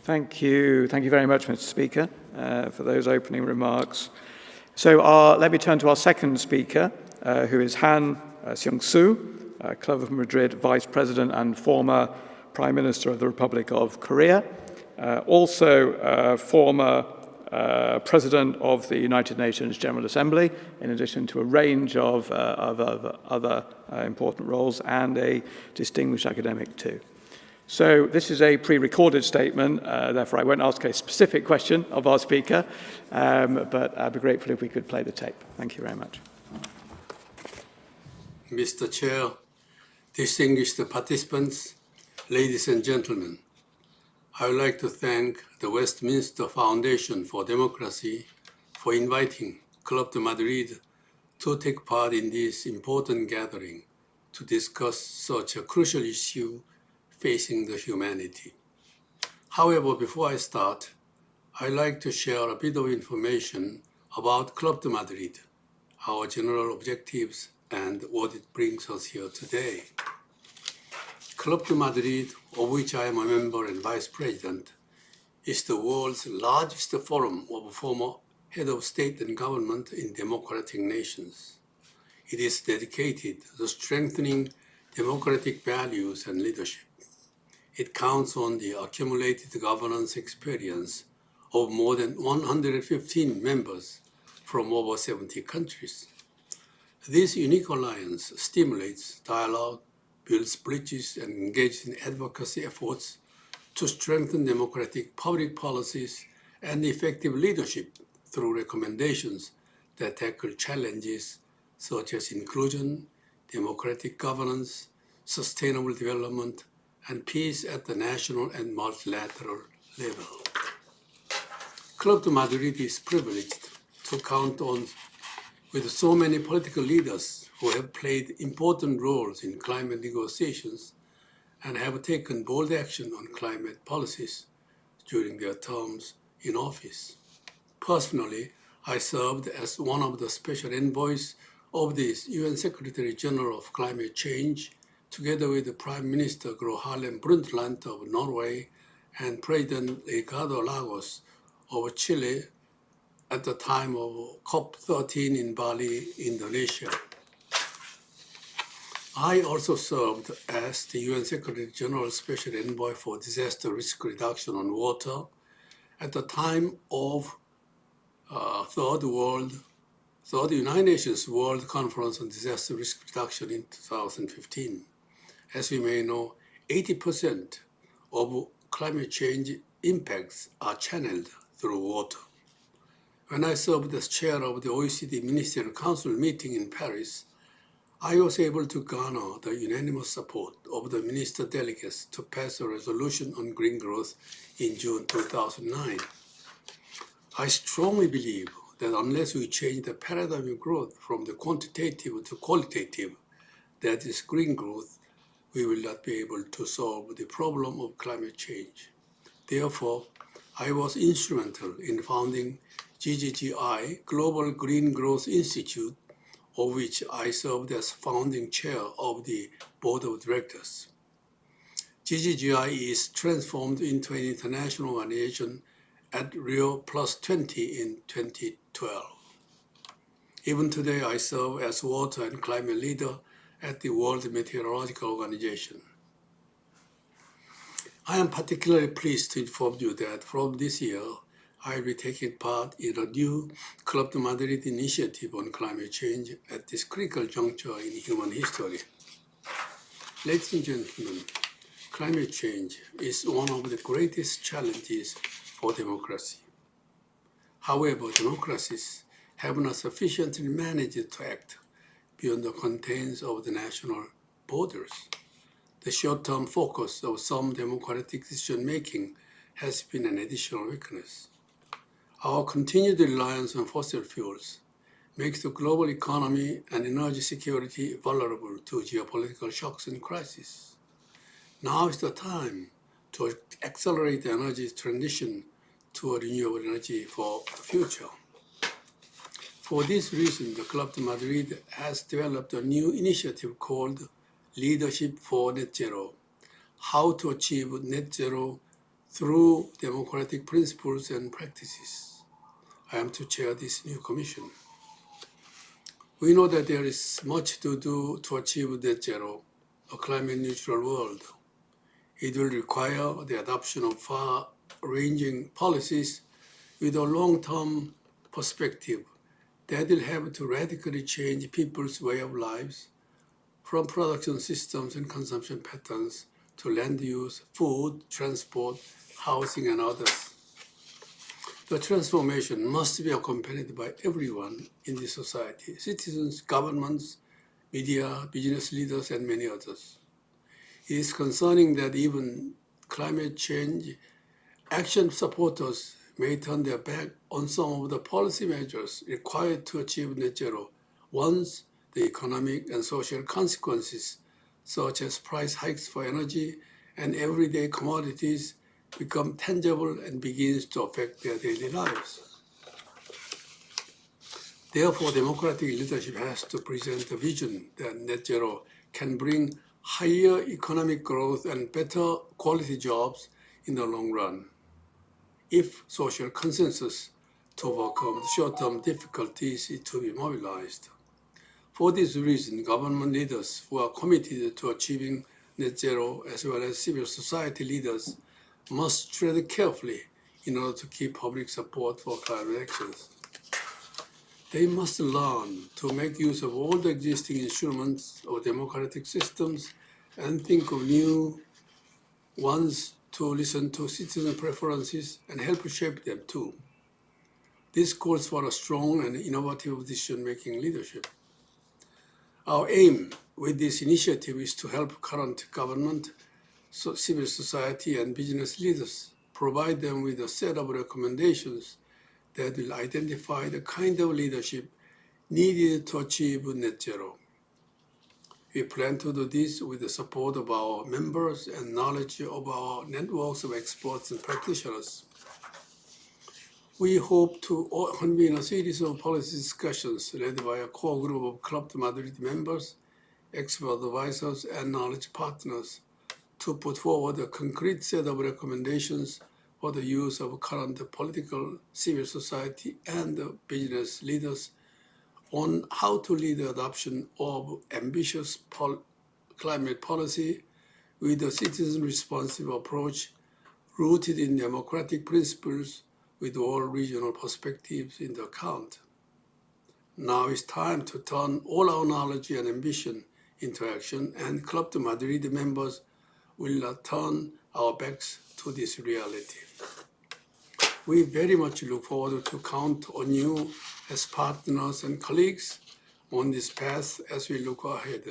Thank you very much, Mr. Speaker, for those opening remarks. So let me turn to our second speaker, who is Han Seung-soo, Club of Madrid Vice President and former Prime Minister of the Republic of Korea, also former President of the United Nations General Assembly, in addition to a range of other important roles, and a distinguished academic too. So this is a pre-recorded statement, therefore I won't ask a specific question of our speaker, but I'd be grateful if we could play the tape. Thank you very much. Mr. Chair, distinguished participants, ladies and gentlemen, I would like to thank the Westminster Foundation for Democracy for inviting Club de Madrid to take part in this important gathering to discuss such a crucial issue facing the humanity. However, before I start, I'd like to share a bit of information about Club de Madrid, our general objectives and what it brings us here today. Club de Madrid, of which I am a member and vice president, is the world's largest forum of former head of state and government in democratic nations. It is dedicated to strengthening democratic values and leadership. It counts on the accumulated governance experience of more than 115 members from over 70 countries. This unique alliance stimulates dialogue, builds bridges, and engages in advocacy efforts to strengthen democratic public policies and effective leadership through recommendations that tackle challenges such as inclusion, democratic governance, sustainable development, and peace at the national and multilateral level. Club de Madrid is privileged to count on with so many political leaders who have played important roles in climate negotiations and have taken bold action on climate policies during their terms in office. Personally, I served as one of the special envoys of the UN Secretary General of Climate Change, together with the Prime Minister Gro Harlem Brundtland of Norway and President Ricardo Lagos of Chile at the time of COP13 in Bali, Indonesia. I also served as the UN Secretary General Special Envoy for Disaster Risk Reduction on Water at the time of Third United Nations World Conference on Disaster Risk Reduction in 2015. As we may know, 80% of climate change impacts are channeled through water. When I served as chair of the OECD Ministerial Council meeting in Paris, I was able to garner the unanimous support of the minister delegates to pass a resolution on green growth in June 2009. I strongly believe that unless we change the paradigm of growth from the quantitative to qualitative, that is green growth, we will not be able to solve the problem of climate change. Therefore, I was instrumental in founding GGGI, Global Green Growth Institute, of which I served as founding chair of the board of directors. GGGI is transformed into an international organization at Rio +20 in 2012. Even today, I serve as water and climate leader at the World Meteorological Organization. I am particularly pleased to inform you that from this year, I will be taking part in a new Club de Madrid initiative on climate change at this critical juncture in human history. Ladies and gentlemen, climate change is one of the greatest challenges for democracy. However, democracies have not sufficiently managed to act beyond the confines of the national borders. The short-term focus of some democratic decision-making has been an additional weakness. Our continued reliance on fossil fuels makes the global economy and energy security vulnerable to geopolitical shocks and crises. Now is the time to accelerate the energy transition to renewable energy for the future. For this reason, the Club de Madrid has developed a new initiative called Leadership for Net Zero, how to achieve net zero through democratic principles and practices. I am to chair this new commission. We know that there is much to do to achieve net zero, a climate-neutral world. It will require the adoption of far-ranging policies with a long-term perspective that will have to radically change people's way of lives, from production systems and consumption patterns to land use, food, transport, housing, and others. The transformation must be accompanied by everyone in the society, citizens, governments, media, business leaders, and many others. It is concerning that even climate change action supporters may turn their back on some of the policy measures required to achieve net zero once the economic and social consequences, such as price hikes for energy and everyday commodities, become tangible and begins to affect their daily lives. Therefore, democratic leadership has to present a vision that net zero can bring higher economic growth and better quality jobs in the long run. If social consensus to overcome short-term difficulties is to be mobilized. For this reason, government leaders who are committed to achieving net zero, as well as civil society leaders, must tread carefully in order to keep public support for climate actions. They must learn to make use of all the existing instruments of democratic systems and think of new ones to listen to citizen preferences and help shape them too. This calls for a strong and innovative decision-making leadership. Our aim with this initiative is to help current government, civil society, and business leaders, provide them with a set of recommendations that will identify the kind of leadership needed to achieve net zero. We plan to do this with the support of our members and knowledge of our networks of experts and practitioners. We hope to convene a series of policy discussions led by a core group of Club de Madrid members, expert advisors, and knowledge partners to put forward a concrete set of recommendations for the use of current political, civil society, and business leaders on how to lead the adoption of ambitious climate policy with a citizen-responsive approach rooted in democratic principles with all regional perspectives into account. Now it's time to turn all our knowledge and ambition into action, and Club de Madrid members will not turn our backs to this reality. We very much look forward to count on you as partners and colleagues on this path as we look ahead.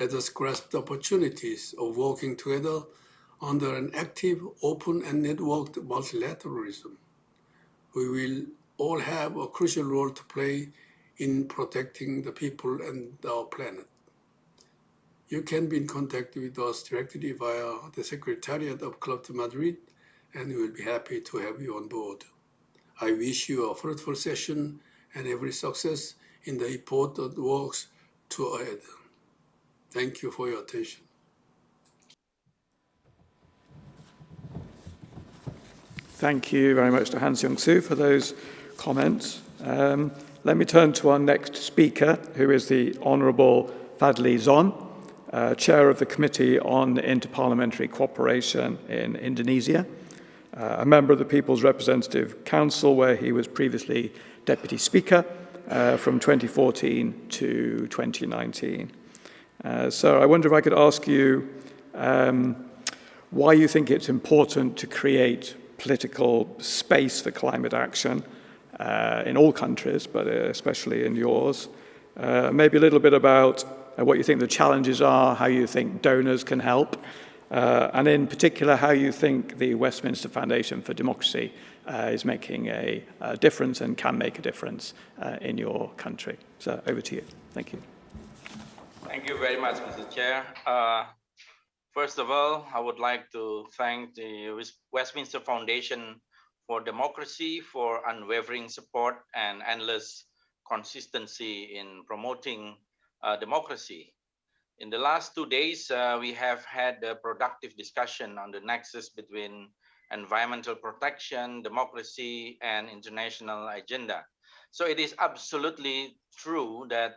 Let us grasp the opportunities of working together under an active, open, and networked multilateralism. We will all have a crucial role to play in protecting the people and our planet. You can be in contact with us directly via the Secretariat of Club de Madrid, and we will be happy to have you on board. I wish you a fruitful session and every success in the important works to ahead. Thank you for your attention. Thank you very much to Han Seong-soo for those comments. Let me turn to our next speaker, who is the Honourable Fadli Zon, Chair of the Committee on Interparliamentary Cooperation in Indonesia, a member of the People's Representative Council, where he was previously Deputy Speaker from 2014 to 2019. So I wonder if I could ask you why you think it's important to create political space for climate action in all countries, but especially in yours. Maybe a little bit about what you think the challenges are, how you think donors can help, and in particular, how you think the Westminster Foundation for Democracy is making a difference and can make a difference in your country. So over to you. Thank you. Thank you very much, Mr. Chair. First of all, I would like to thank the Westminster Foundation for Democracy for unwavering support and endless consistency in promoting democracy. In the last 2 days, we have had a productive discussion on the nexus between environmental protection, democracy, and international agenda. So it is absolutely true that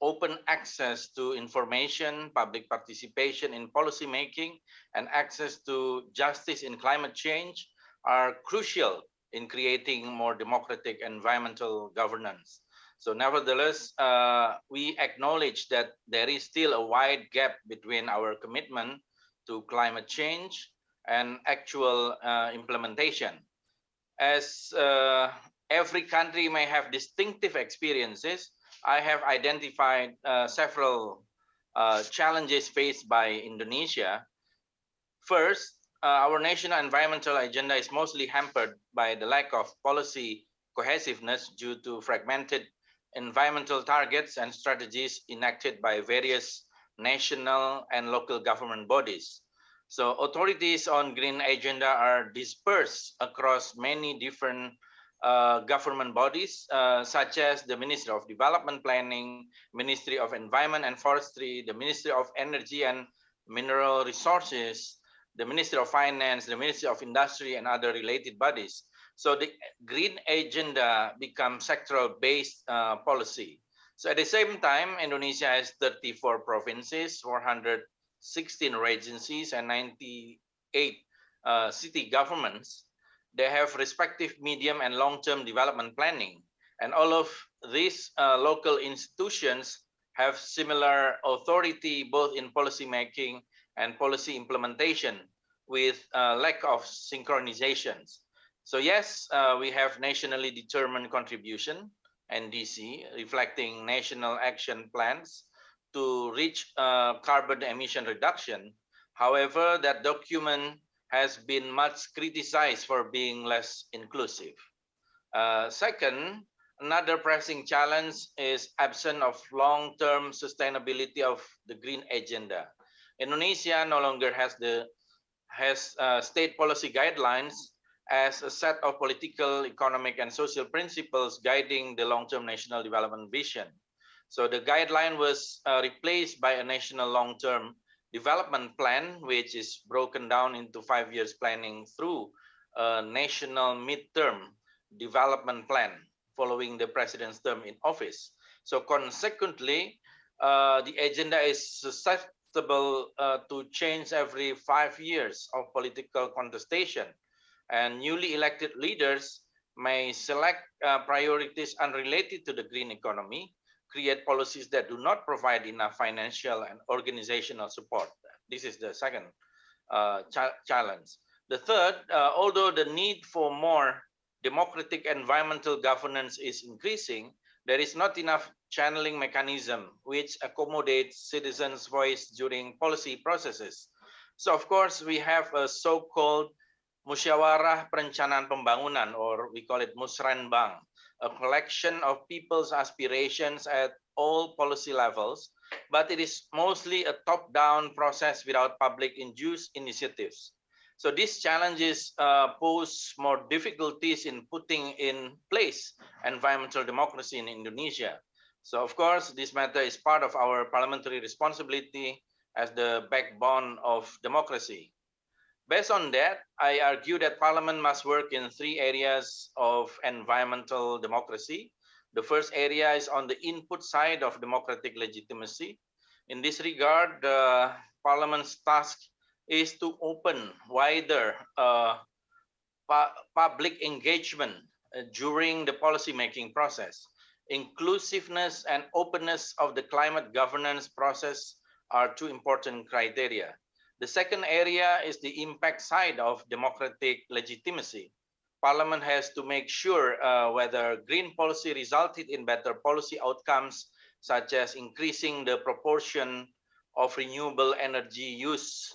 open access to information, public participation in policy making, and access to justice in climate change are crucial in creating more democratic environmental governance. So nevertheless, we acknowledge that there is still a wide gap between our commitment to climate change and actual implementation. As every country may have distinctive experiences, I have identified several challenges faced by Indonesia. First, our national environmental agenda is mostly hampered by the lack of policy cohesiveness due to fragmented environmental targets and strategies enacted by various national and local government bodies. So authorities on green agenda are dispersed across many different government bodies such as the Ministry of Development Planning, Ministry of Environment and Forestry, the Ministry of Energy and Mineral Resources, the Ministry of Finance, the Ministry of Industry, and other related bodies. So the green agenda becomes sectoral-based policy. So at the same time, Indonesia has 34 provinces, 416 regencies, and 98 city governments. They have respective medium and long-term development planning. And all of these local institutions have similar authority both in policy making and policy implementation with lack of synchronizations. So yes, we have nationally determined contribution, NDC, reflecting national action plans to reach carbon emission reduction. However, that document has been much criticized for being less inclusive. Second, another pressing challenge is absence of long-term sustainability of the green agenda. Indonesia no longer has state policy guidelines as a set of political, economic, and social principles guiding the long-term national development vision. So the guideline was replaced by a national long-term development plan, which is broken down into 5 years planning through a national midterm development plan following the president's term in office. So consequently, the agenda is susceptible to change every 5 years of political contestation, and newly elected leaders may select priorities unrelated to the green economy, create policies that do not provide enough financial and organizational support. This is the second challenge. The third, although the need for more democratic environmental governance is increasing, there is not enough channeling mechanism which accommodates citizens' voice during policy processes. So of course, we have a so-called Musyawarah Perencanaan Pembangunan, or we call it Musrenbang, a collection of people's aspirations at all policy levels, but it is mostly a top-down process without public-induced initiatives. So these challenges pose more difficulties in putting in place environmental democracy in Indonesia. So of course, this matter is part of our parliamentary responsibility as the backbone of democracy. Based on that, I argue that Parliament must work in 3 areas of environmental democracy. The first area is on the input side of democratic legitimacy. In this regard, the Parliament's task is to open wider public engagement during the policy-making process. Inclusiveness and openness of the climate governance process are 2 important criteria. The second area is the impact side of democratic legitimacy. Parliament has to make sure whether green policy resulted in better policy outcomes, such as increasing the proportion of renewable energy use,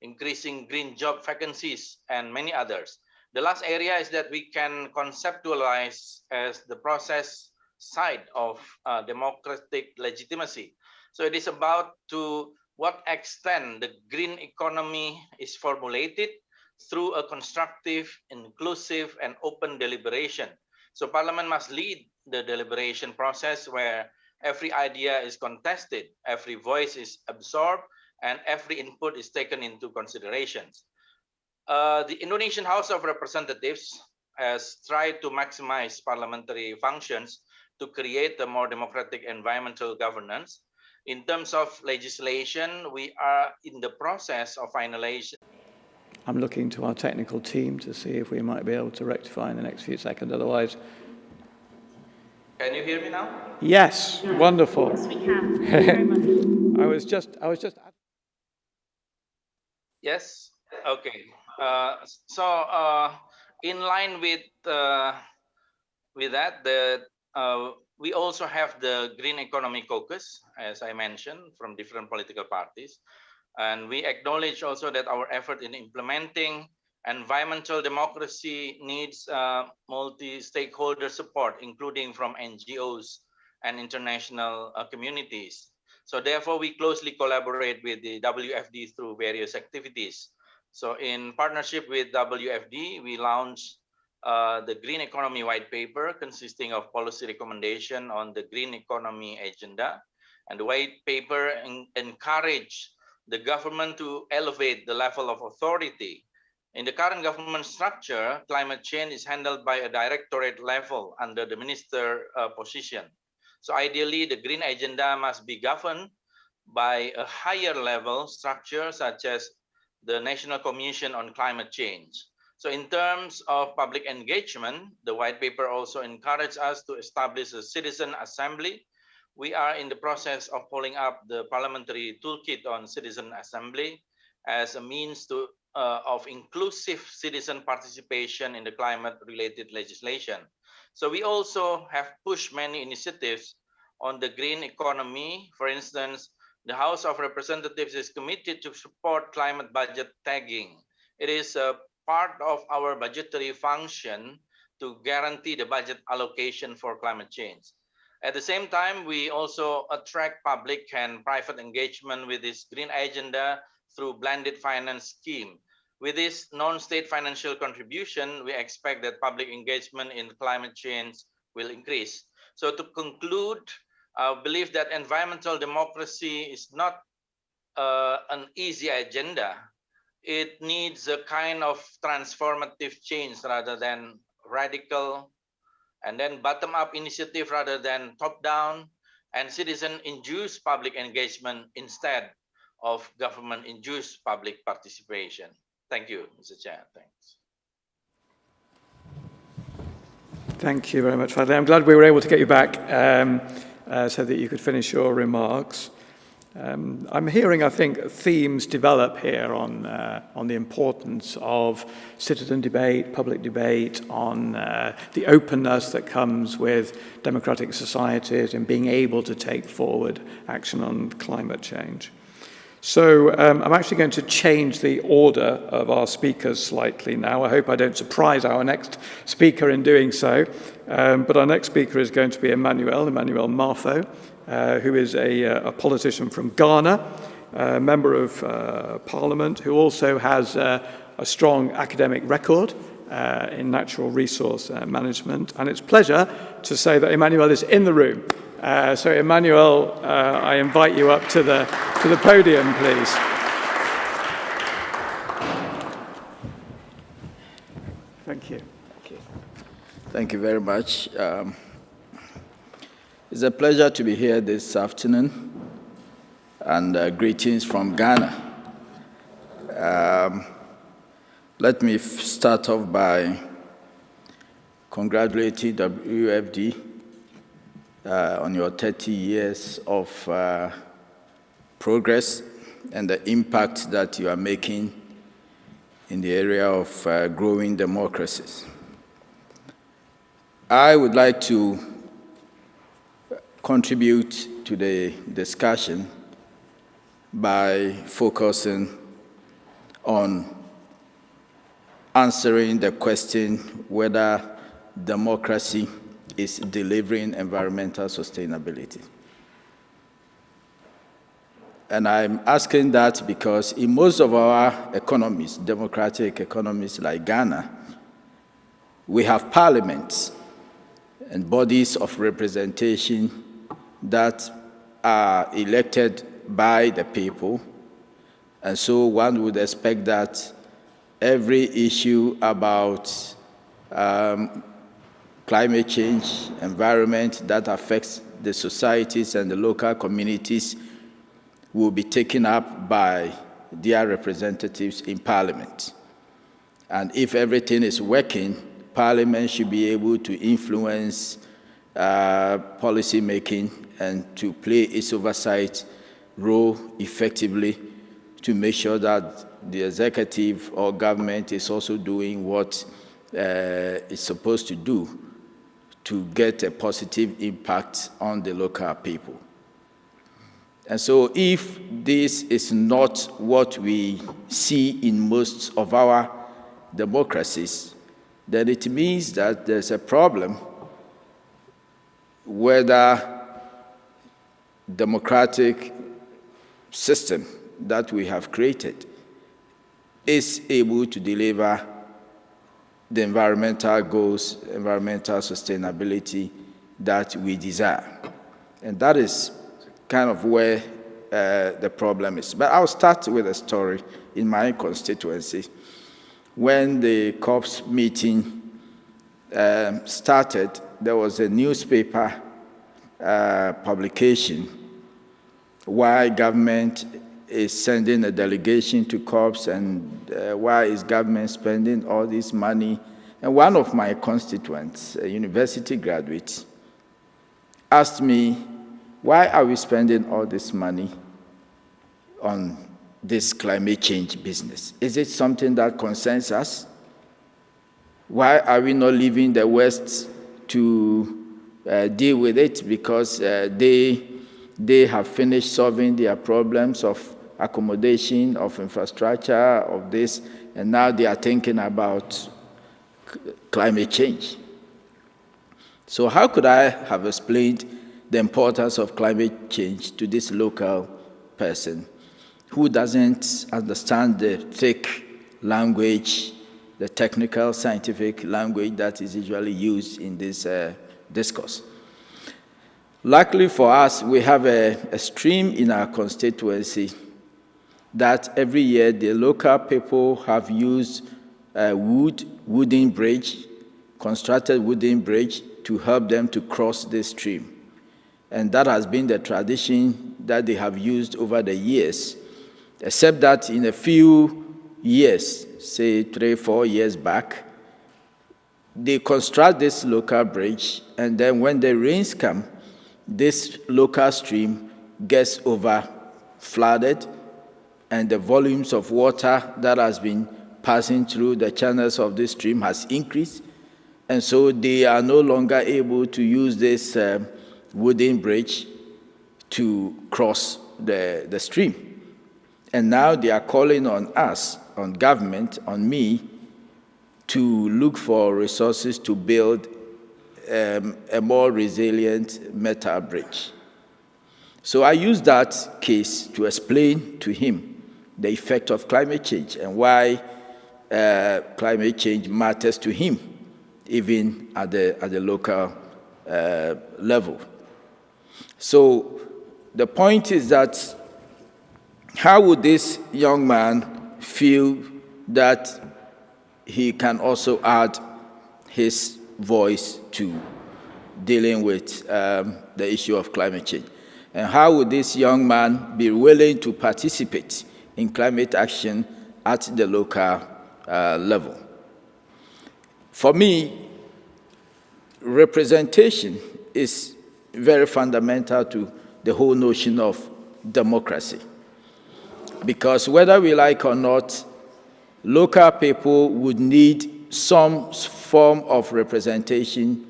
increasing green job vacancies, and many others. The last area is that we can conceptualize as the process side of democratic legitimacy. So it is about to what extent the green economy is formulated through a constructive, inclusive, and open deliberation. So Parliament must lead the deliberation process where every idea is contested, every voice is absorbed, and every input is taken into considerations. The Indonesian House of Representatives has tried to maximize parliamentary functions to create a more democratic environmental governance. In terms of legislation, we are in the process of finalization. I'm looking to our technical team to see if we might be able to rectify in the next few seconds. Otherwise, can you hear me now? yes, wonderful. Yes, we can. Thank you very much. I was just. Yes. Okay. In line with that, we also have the Green Economy Caucus, as I mentioned, from different political parties. And we acknowledge also that our effort in implementing environmental democracy needs multi-stakeholder support, including from NGOs and international communities. So therefore, we closely collaborate with the WFD through various activities. So in partnership with WFD, we launched the Green Economy White Paper, consisting of policy recommendation on the Green Economy agenda. And the White Paper encouraged the government to elevate the level of authority. In the current government structure, climate change is handled by a directorate level under the minister position. So ideally, the Green Agenda must be governed by a higher level structure, such as the National Commission on Climate Change. So in terms of public engagement, the white paper also encouraged us to establish a citizen assembly. We are in the process of pulling up the parliamentary toolkit on citizen assembly as a means of inclusive citizen participation in the climate-related legislation. So we also have pushed many initiatives on the green economy. For instance, the House of Representatives is committed to support climate budget tagging. It is a part of our budgetary function to guarantee the budget allocation for climate change. At the same time, we also attract public and private engagement with this green agenda through blended finance scheme. With this non-state financial contribution, we expect that public engagement in climate change will increase. So to conclude, I believe that environmental democracy is not an easy agenda. It needs a kind of transformative change rather than radical, and then bottom-up initiative rather than top-down, and citizen-induced public engagement instead of government-induced public participation. Thank you, Mr. Chair. Thanks. Thank you very much, Fadli. I'm glad we were able to get you back so that you could finish your remarks. I'm hearing, I think, themes develop here on the importance of citizen debate, public debate, on the openness that comes with democratic societies and being able to take forward action on climate change. So I'm actually going to change the order of our speakers slightly now. I hope I don't surprise our next speaker in doing so. But our next speaker is going to be Emmanuel Martho, who is a politician from Ghana, a member of Parliament, who also has a strong academic record in natural resource management. And it's a pleasure to say that Emmanuel is in the room. So Emmanuel, I invite you up to the podium, please. Thank you. Thank you very much. It's a pleasure to be here this afternoon, and greetings from Ghana. Let me start off by congratulating WFD on your 30 years of progress and the impact that you are making in the area of growing democracies. I would like to contribute to the discussion by focusing on answering the question whether democracy is delivering environmental sustainability. And I'm asking that because in most of our economies, democratic economies like Ghana, we have parliaments and bodies of representation that are elected by the people. And so one would expect that every issue about climate change, environment that affects the societies and the local communities will be taken up by their representatives in Parliament. And if everything is working, Parliament should be able to influence policy making and to play its oversight role effectively to make sure that the executive or government is also doing what it's supposed to do to get a positive impact on the local people. And so if this is not what we see in most of our democracies, then it means that there's a problem whether democratic system that we have created is able to deliver the environmental goals, environmental sustainability that we desire. And that is kind of where the problem is. But I'll start with a story in my constituency. When the COPS meeting started, there was a newspaper publication why government is sending a delegation to COPS and why is government spending all this money. And one of my constituents, a university graduate, asked me, why are we spending all this money on this climate change business? Is it something that concerns us? Why are we not leaving the West to deal with it? Because they have finished solving their problems of accommodation, of infrastructure, of this, and now they are thinking about climate change. So how could I have explained the importance of climate change to this local person who doesn't understand the thick language, the technical, scientific language that is usually used in this discourse? Luckily for us, we have a stream in our constituency that every year the local people have used a wooden bridge, constructed wooden bridge to help them to cross this stream. And that has been the tradition that they have used over the years, except that in a few years, say 3-4 years back, they construct this local bridge, and then when the rains come, this local stream gets over flooded, and the volumes of water that has been passing through the channels of this stream has increased, and so they are no longer able to use this wooden bridge to cross the stream. And now they are calling on us, on government, on me, to look for resources to build a more resilient metal bridge. So I used that case to explain to him the effect of climate change and why climate change matters to him, even at the local level. So the point is that how would this young man feel that he can also add his voice to dealing with the issue of climate change? And how would this young man be willing to participate in climate action at the local level? For me, representation is very fundamental to the whole notion of democracy. Because whether we like or not, local people would need some form of representation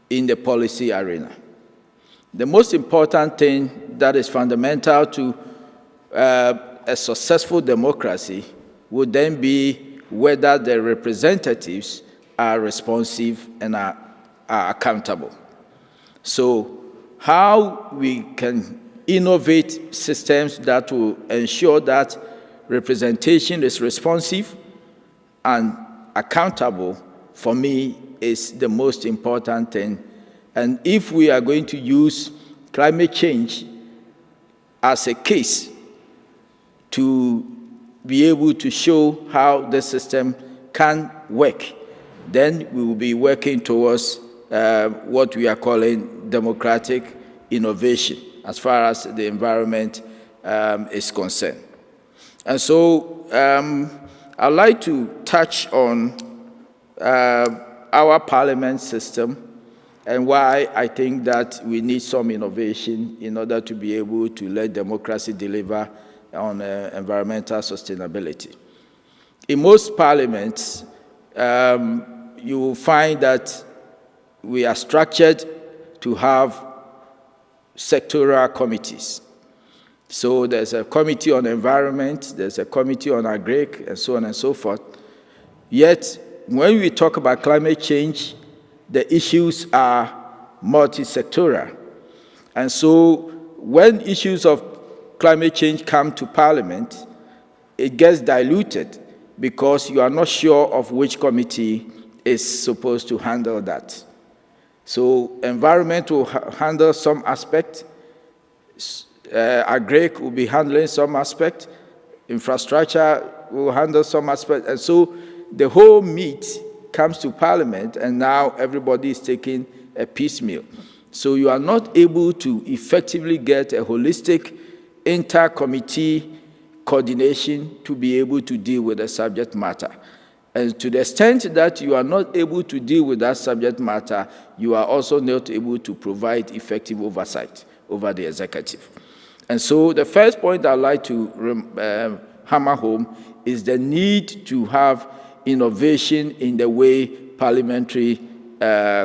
in the policy arena. The most important thing that is fundamental to a successful democracy would then be whether the representatives are responsive and are accountable. So how we can innovate systems that will ensure that representation is responsive and accountable, for me, is the most important thing. And if we are going to use climate change as a case to be able to show how the system can work, then we will be working towards what we are calling democratic innovation as far as the environment is concerned. And so I'd like to touch on our parliament system and why I think that we need some innovation in order to be able to let democracy deliver on environmental sustainability. In most parliaments, you will find that we are structured to have sectoral committees. So there's a committee on environment, there's a committee on agri, and so on and so forth. Yet, when we talk about climate change, the issues are multi-sectoral. And so when issues of climate change come to Parliament, it gets diluted because you are not sure of which committee is supposed to handle that. So environment will handle some aspect, agric will be handling some aspect, infrastructure will handle some aspect, and so the whole meat comes to Parliament, and now everybody is taking a piecemeal. So you are not able to effectively get a holistic inter-committee coordination to be able to deal with the subject matter. And to the extent that you are not able to deal with that subject matter, you are also not able to provide effective oversight over the executive. And so the first point I'd like to hammer home is the need to have innovation in the way parliamentary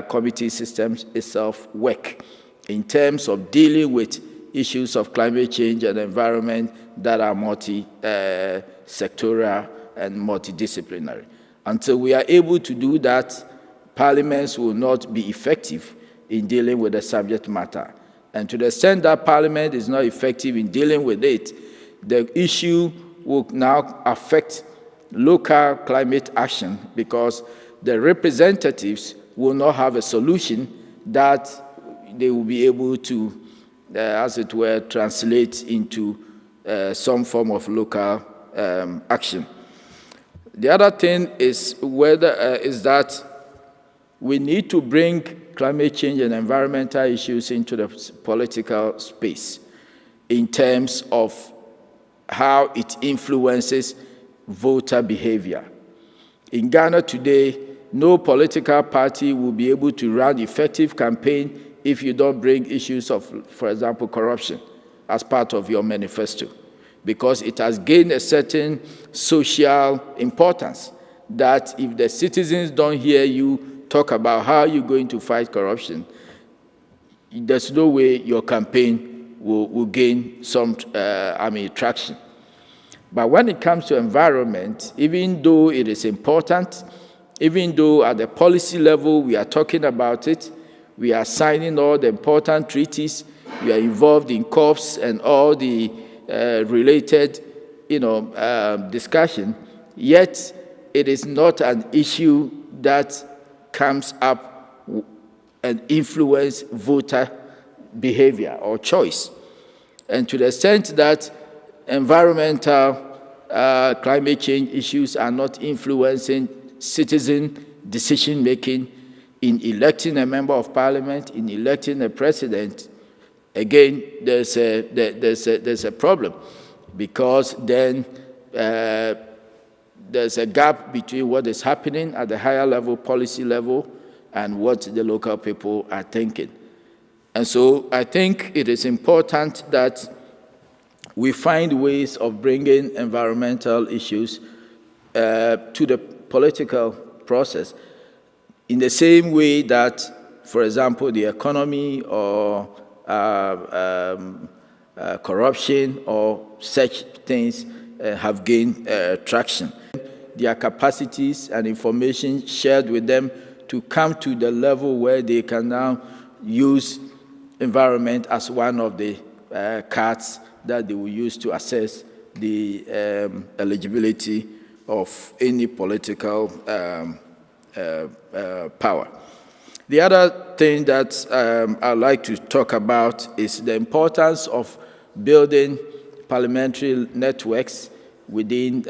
committee systems itself work in terms of dealing with issues of climate change and environment that are multi-sectorial and multidisciplinary. Until we are able to do that, parliaments will not be effective in dealing with the subject matter. And to the extent that Parliament is not effective in dealing with it, the issue will now affect local climate action because the representatives will not have a solution that they will be able to, as it were, translate into some form of local action. The other thing is that we need to bring climate change and environmental issues into the political space in terms of how it influences voter behavior. In Ghana today, no political party will be able to run effective campaign if you don't bring issues of, for example, corruption as part of your manifesto, because it has gained a certain social importance that if the citizens don't hear you talk about how you're going to fight corruption, there's no way your campaign will gain some traction. But when it comes to environment, even though it is important, even though at the policy level we are talking about it, we are signing all the important treaties, we are involved in COPs and all the related discussion, yet it is not an issue that comes up and influence voter behavior or choice. And to the extent that environmental climate change issues are not influencing citizen decision-making in electing a member of parliament, in electing a president, again, there's a problem, because then there's a gap between what is happening at the higher level, policy level, and what the local people are thinking. And so I think it is important that we find ways of bringing environmental issues to the political process in the same way that, for example, the economy or corruption or such things have gained traction. Their capacities and information shared with them to come to the level where they can now use environment as one of the cards that they will use to assess the eligibility of any political power. The other thing that I'd like to talk about is the importance of building parliamentary networks within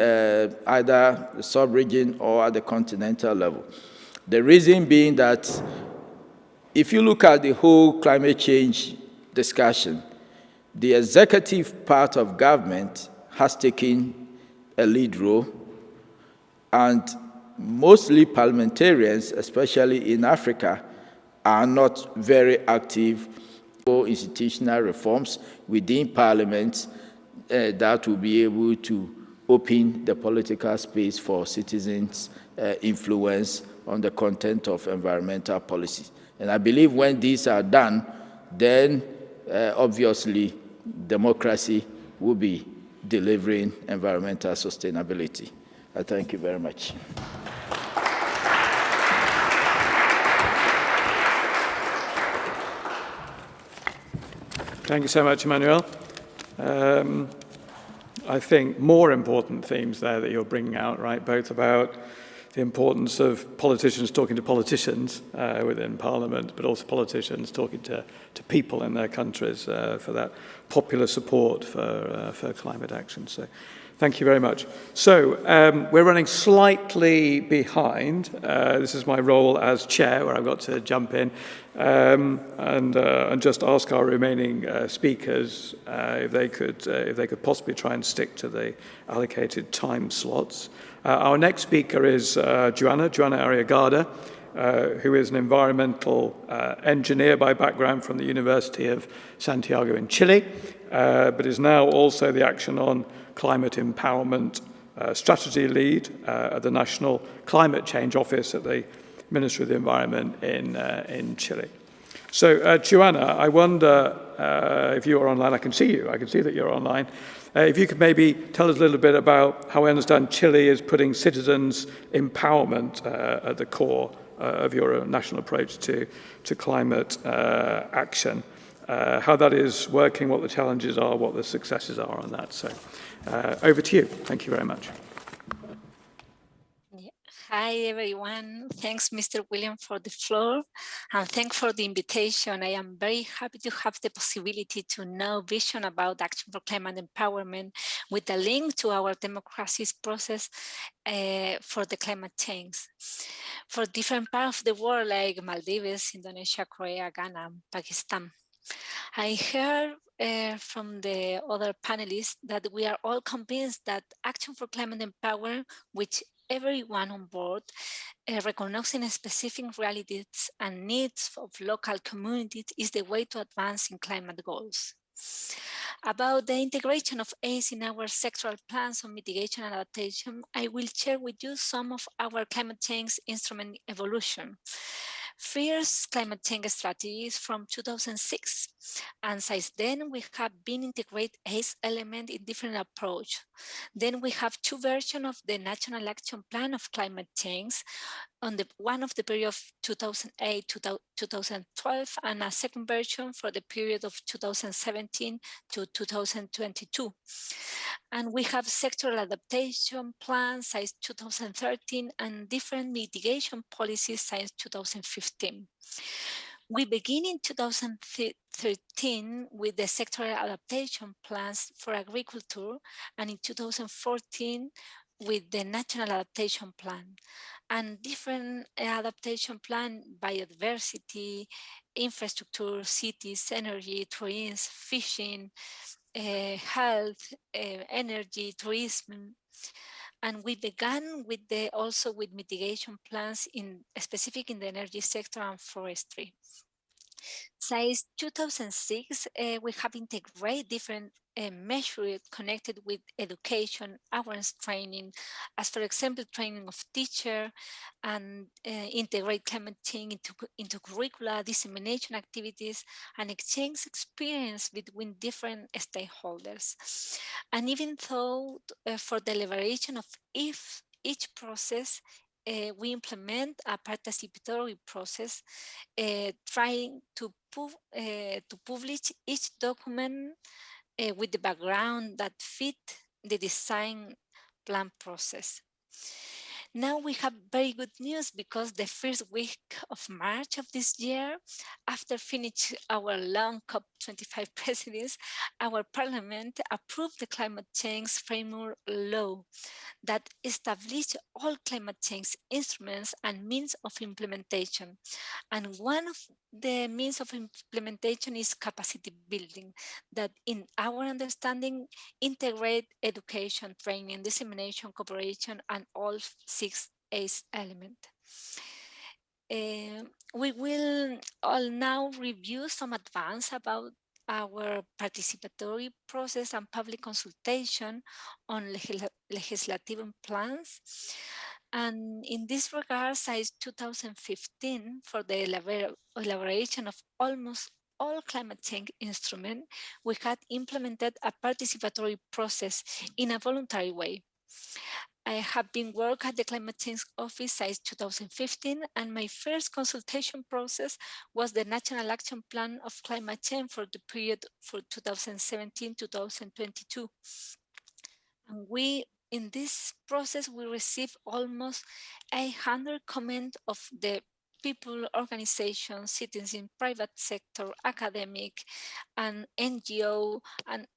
either the sub-region or at the continental level. The reason being that if you look at the whole climate change discussion, the executive part of government has taken a lead role, and mostly parliamentarians, especially in Africa, are not very active for institutional reforms within parliament that will be able to open the political space for citizens' influence on the content of environmental policy. And I believe when these are done, then obviously democracy will be delivering environmental sustainability. I thank you very much. Thank you so much, Emmanuel. I think, more important themes there that you're bringing out, right? Both about the importance of politicians talking to politicians within Parliament, but also politicians talking to people in their countries for that popular support for climate action. So thank you very much. So we're running slightly behind. This is my role as chair, where I've got to jump in and just ask our remaining speakers if they could possibly try and stick to the allocated time slots. Our next speaker is Joana Arriagada, who is an environmental engineer by background from the University of Santiago in Chile, but is now also the Action on Climate Empowerment strategy lead at the National Climate Change Office at the Ministry of the Environment in Chile. So, Joana, I wonder if you are online. I can see you. I can see that you're online. If you could maybe tell us a little bit about how I understand Chile is putting citizens' empowerment at the core of your national approach to climate action, how that is working, what the challenges are, what the successes are on that. So over to you. Thank you very much. Hi, everyone. Thanks, Mr. William, for the floor, and thanks for the invitation. I am very happy to have the possibility to know vision about Action for Climate Empowerment with a link to our democracy's process for the climate change. For different parts of the world, like Maldives, Indonesia, Korea, Ghana, Pakistan. I heard from the other panelists that we are all convinced that Action for Climate Empowerment, which everyone on board, recognizing specific realities and needs of local communities is the way to advance in climate goals. About the integration of ACE in our sectoral plans on mitigation and adaptation, I will share with you some of our climate change instrument evolution. First, climate change strategies from 2006. And since then, we have been integrate ACE element in different approach. Then we have two versions of the National Action Plan of Climate Change, on the one of the period of 2008 to 2012, and a second version for the period of 2017 to 2022. And we have sectoral adaptation plans since 2013 and different mitigation policies since 2015. We begin in 2013 with the sectoral adaptation plans for agriculture, and in 2014 with the National Adaptation Plan, and different adaptation plan, biodiversity, infrastructure, cities, energy, tourism, fishing, health, energy, tourism. And we began with also with mitigation plans specific in the energy sector and forestry. Since 2006, we have integrated different measures connected with education, awareness training, as for example, training of teachers, and integrate climate change into curricula, dissemination activities, and exchange experience between different stakeholders. And even though for the elaboration of each process, we implement a participatory process, trying to publish each document with the background that fit the design plan process. Now we have very good news, because the first week of March of this year, after finishing our long COP25 presidency, our parliament approved the climate change framework law that established all climate change instruments and means of implementation. And one of the means of implementation is capacity building, that in our understanding integrate education, training, dissemination, cooperation, and all 6 ACE elements. We will all now review some advance about our participatory process and public consultation on legislative plans. And in this regard, since 2015, for the elaboration of almost all climate change instruments, we had implemented a participatory process in a voluntary way. I have been working at the Climate Change Office since 2015, and my first consultation process was the National Action Plan of Climate Change for the period for 2017-2022. And in this process, we received almost 800 comments of the people, organizations, citizens, private sector, academic, and NGO, and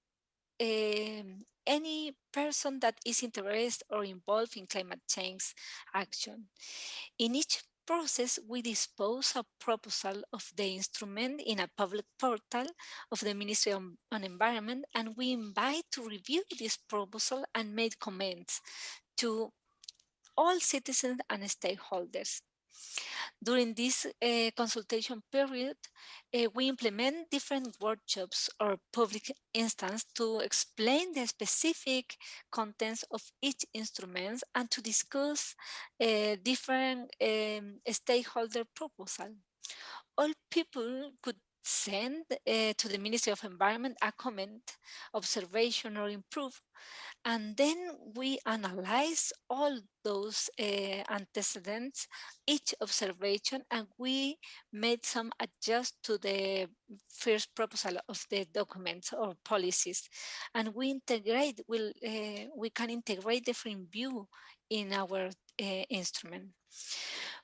any person that is interested or involved in climate change action. In each process, we dispose a proposal of the instrument in a public portal of the Ministry on Environment, and we invite to review this proposal and make comments to all citizens and stakeholders. During this consultation period, we implement different workshops or public instance to explain the specific contents of each instrument and to discuss different stakeholder proposal. All people could send to the Ministry of Environment a comment, observation, or improve. And then we analyze all those antecedents, each observation, and we made some adjust to the first proposal of the documents or policies. And we can integrate different view in our instrument.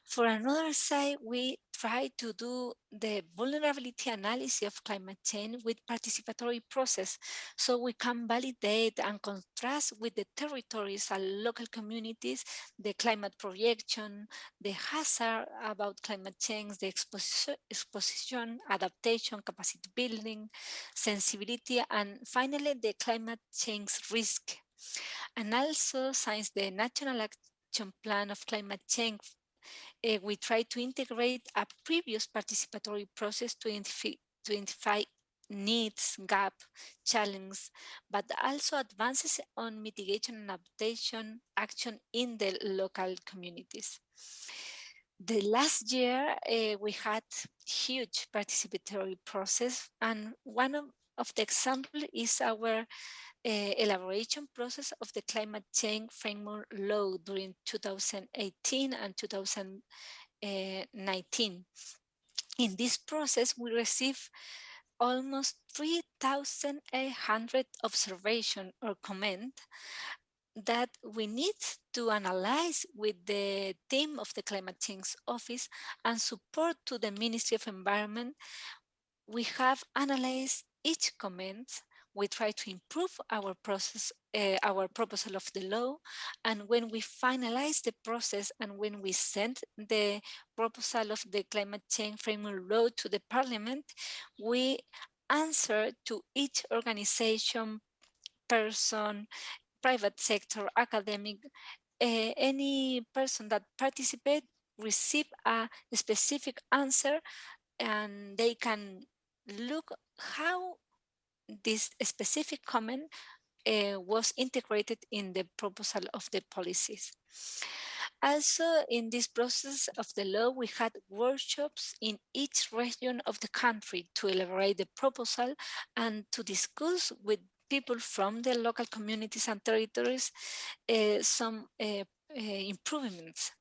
For another side, we try to do the vulnerability analysis of climate change with participatory process, so we can validate and contrast with the territories and local communities the climate projection, the hazard about climate change, the exposition, adaptation, capacity building, sensibility, and finally the climate change risk. And also, since the National Action Plan of Climate Change, we try to integrate a previous participatory process to identify needs, gap, challenge, but also advances on mitigation and adaptation action in the local communities. The last year, we had huge participatory process, and one of the examples is our elaboration process of the climate change framework law during 2018 and 2019. In this process, we received almost 3,800 observations or comments that we need to analyze with the team of the Climate Change Office and support to the Ministry of Environment. We have analyzed each comment. We try to improve our process, our proposal of the law. And when we finalize the process and when we send the proposal of the climate change framework law to the parliament, we answer to each organization, person, private sector, academic, any person that participate receive a specific answer, and they can look how this specific comment was integrated in the proposal of the policies. Also, in this process of the law, we had workshops in each region of the country to elaborate the proposal and to discuss with people from the local communities and territories some improvements.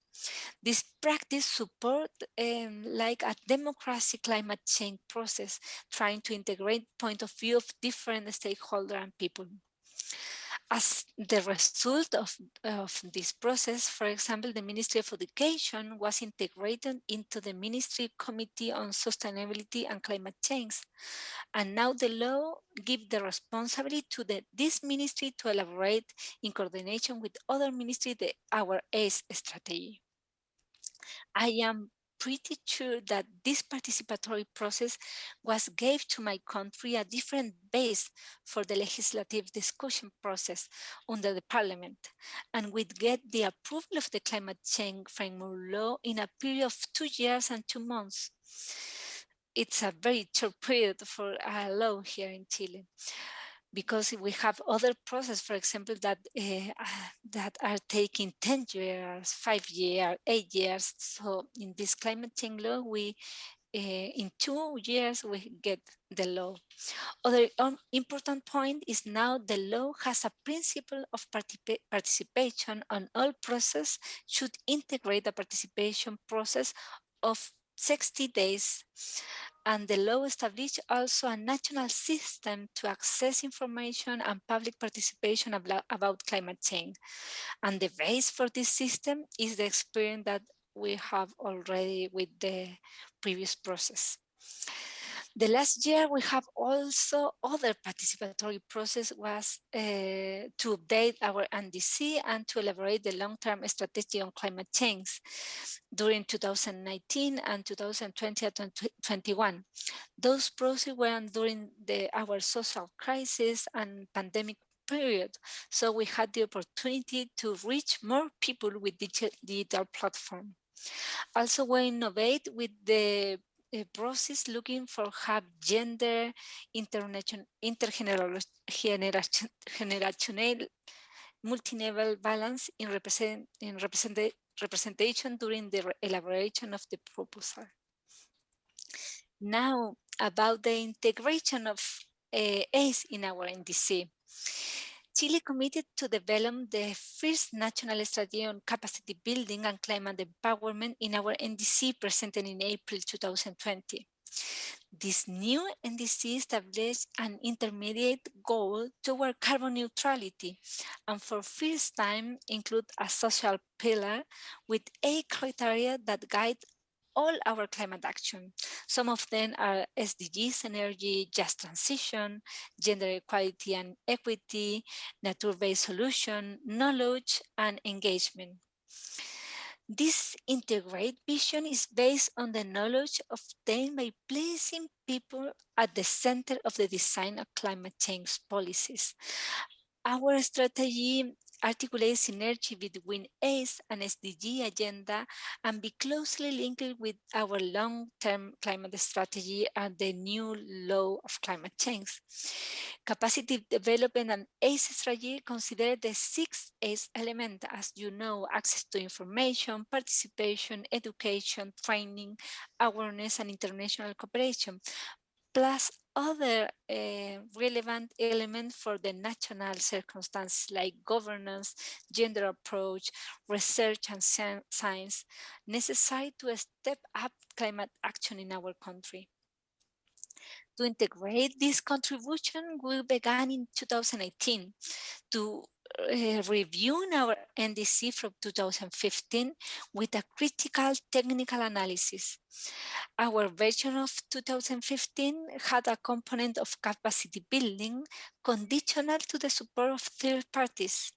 This practice support like a democracy climate change process, trying to integrate point of view of different stakeholders and people. As the result of this process, for example, the Ministry of Education was integrated into the Ministry Committee on Sustainability and Climate Change. And now the law gives the responsibility to this ministry to elaborate in coordination with other ministries our ACE strategy. I am pretty sure that this participatory process gave to my country a different base for the legislative discussion process under the parliament, and would get the approval of the climate change framework law in a period of 2 years and 2 months. It's a very short period for a law here in Chile, because we have other processes, for example, that are taking 10 years, 5 years, 8 years. So in this climate change law, we in 2 years, we get the law. Other important point is now the law has a principle of participation on all process should integrate the participation process of 60 days. And the law established also a national system to access information and public participation about climate change. And the base for this system is the experience that we have already with the previous process. The last year, we have also other participatory process was to update our NDC and to elaborate the long-term strategy on climate change during 2019 and 2020 and 2021. Those processes were during our social crisis and pandemic period. So we had the opportunity to reach more people with digital platform. Also, we innovate with the process looking for have gender, intergenerational, multi-level balance in representation during the elaboration of the proposal. Now, about the integration of ACE in our NDC. Chile committed to develop the first national strategy on capacity building and climate empowerment in our NDC presented in April 2020. This new NDC established an intermediate goal toward carbon neutrality and for first time include a social pillar with 8 criteria that guide all our climate action. Some of them are SDGs, energy, just transition, gender equality and equity, nature-based solution, knowledge, and engagement. This integrated vision is based on the knowledge obtained by placing people at the center of the design of climate change policies. Our strategy articulates synergy between ACE and SDG agenda and be closely linked with our long-term climate strategy and the new law of climate change. Capacity development and ACE strategy consider the 6 ACE elements, as you know, access to information, participation, education, training, awareness, and international cooperation, plus other relevant elements for the national circumstances like governance, gender approach, research and science necessary to step up climate action in our country. To integrate this contribution, we began in 2018 to review our NDC from 2015 with a critical technical analysis. Our version of 2015 had a component of capacity building conditional to the support of third parties.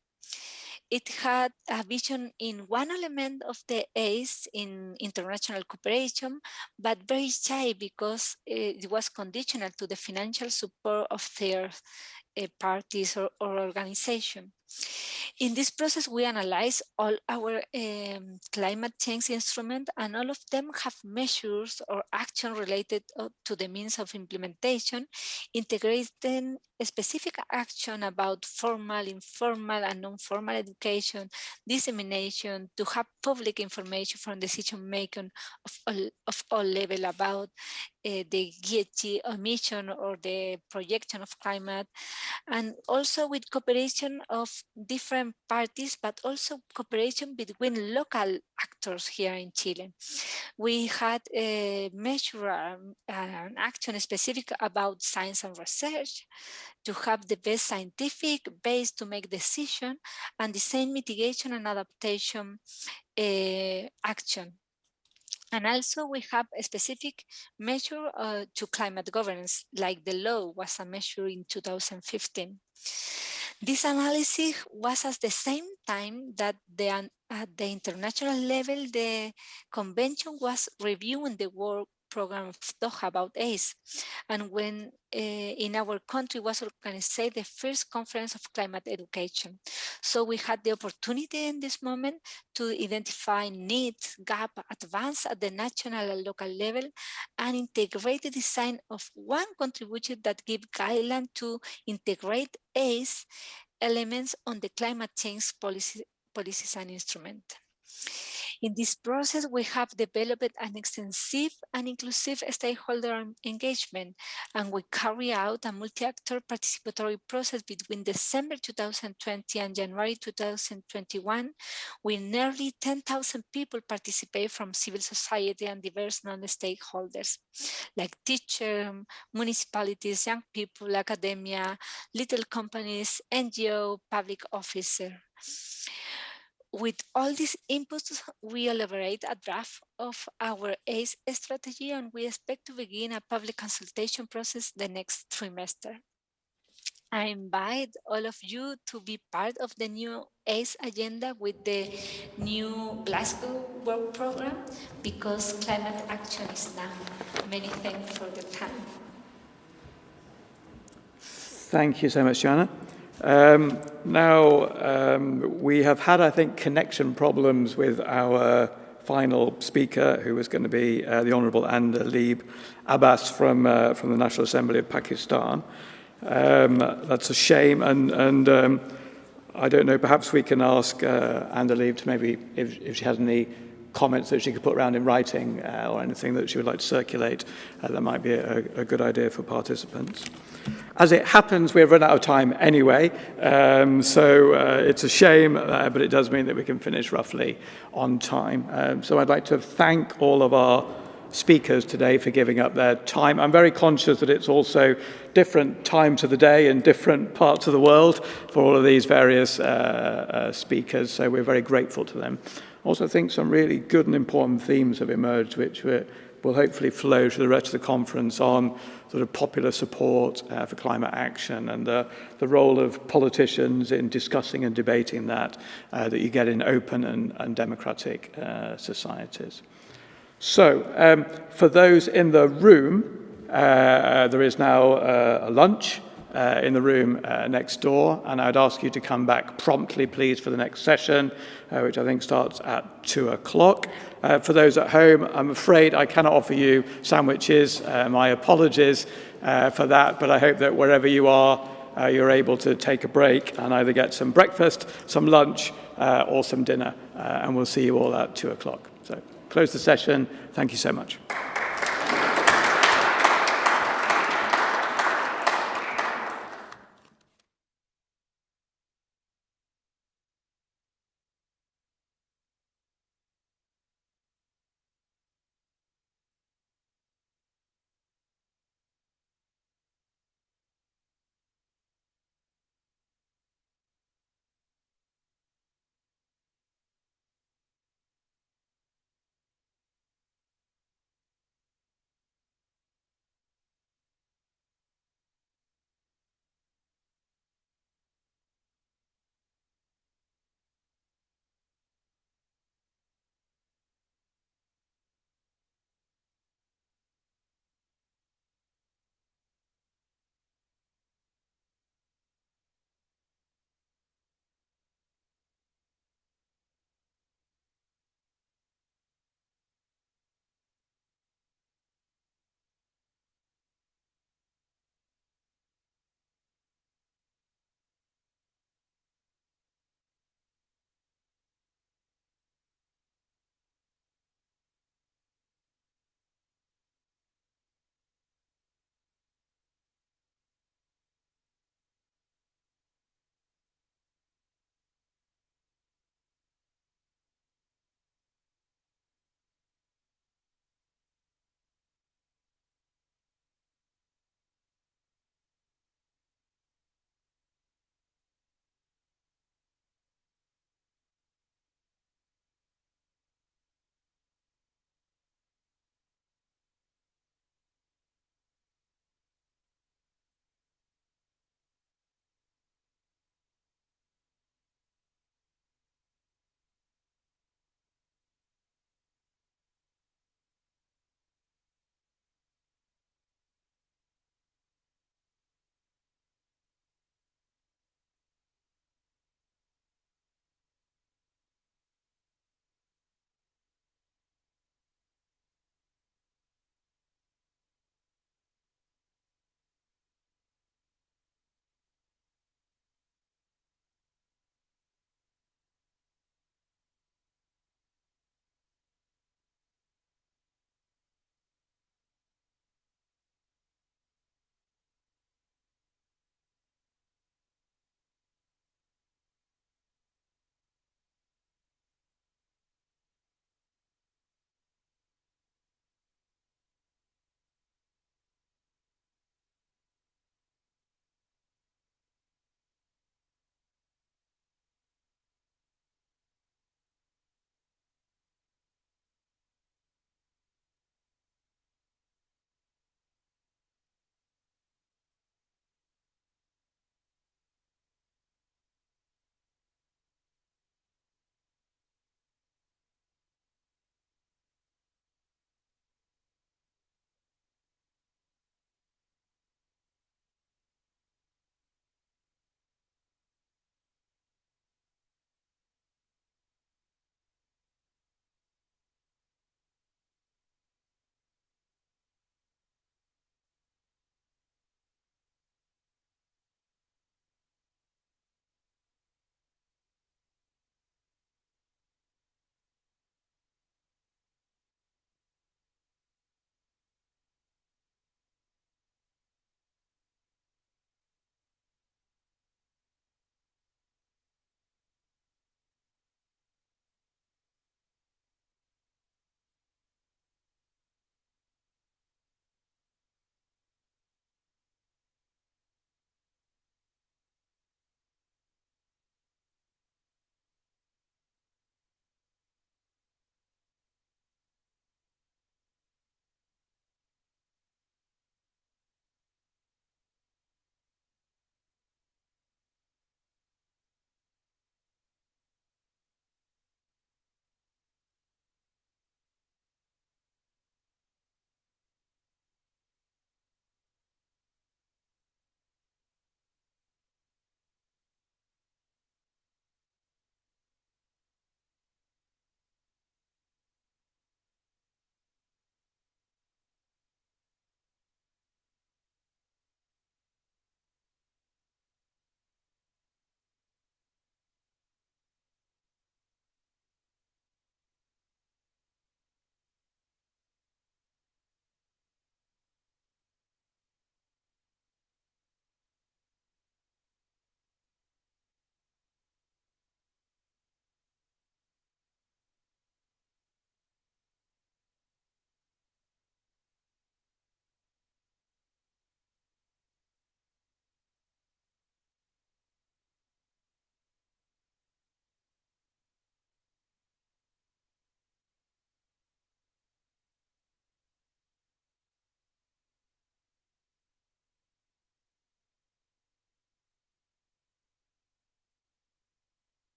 It had a vision in one element of the ACE in international cooperation, but very shy because it was conditional to the financial support of third parties or organizations. In this process, we analyze all our climate change instruments, and all of them have measures or action related to the means of implementation, integrating a specific action about formal, informal, and non-formal education, dissemination, to have public information from decision making of all levels about the GHG emission or the projection of climate, and also with cooperation of different parties, but also cooperation between local actors here in Chile. We had a measure an action specific about science and research to have the best scientific base to make decision, and design mitigation and adaptation action. And also we have a specific measure to climate governance, like the law was a measure in 2015. This analysis was at the same time that at the international level, the convention was reviewing the work program of Doha about ACE. And when in our country was organized the first conference of climate education. So we had the opportunity in this moment to identify needs, gap, advance at the national and local level, and integrate the design of one contribution that give guidelines to integrate ACE elements on the climate change policies and instruments. In this process, we have developed an extensive and inclusive stakeholder engagement, and we carry out a multi-actor participatory process between December 2020 and January 2021, with nearly 10,000 people participate from civil society and diverse non-stakeholders, like teachers, municipalities, young people, academia, little companies, NGO, public officers. With all these inputs, we elaborate a draft of our ACE strategy, and we expect to begin a public consultation process the next trimester. I invite all of you to be part of the new ACE agenda with the new Glasgow work program, because climate action is now. Many thanks for the time. Thank you so much, Joanna. We have had, I think, connection problems with our final speaker, who was going to be the Honourable Andalib Abbas from the National Assembly of Pakistan. That's a shame, and I don't know, perhaps we can ask Andalib to maybe, if she has any comments that she could put around in writing or anything that she would like to circulate, that might be a good idea for participants. As it happens, we have run out of time anyway, so it's a shame, but it does mean that we can finish roughly on time. So I'd like to thank all of our speakers today for giving up their time. I'm very conscious that it's also different times of the day in different parts of the world for all of these various speakers, so we're very grateful to them. Also, I think some really good and important themes have emerged, which will hopefully flow to the rest of the conference on sort of popular support for climate action and the role of politicians in discussing and debating that you get in open and democratic societies. So, for those in the room, there is now a lunch in the room next door, and I'd ask you to come back promptly, please, for the next session, which I think starts at 2 o'clock. For those at home, I'm afraid I cannot offer you sandwiches. My apologies for that, but I hope that wherever you are, you're able to take a break and either get some breakfast, some lunch, or some dinner, and we'll see you all at 2 o'clock. So, close the session. Thank you so much.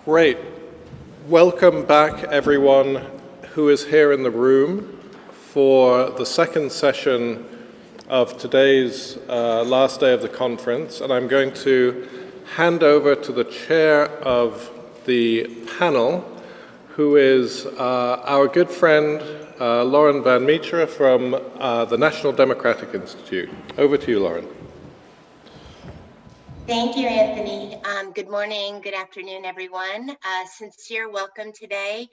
Great. Welcome back, everyone who is here in the room for the second session of today's last day of the conference. And I'm going to hand over to the chair of the panel, who is our good friend, Lauren Vanmitra from the National Democratic Institute. Over to you, Lauren. Thank you, Anthony. Good morning, good afternoon, everyone. Sincere welcome today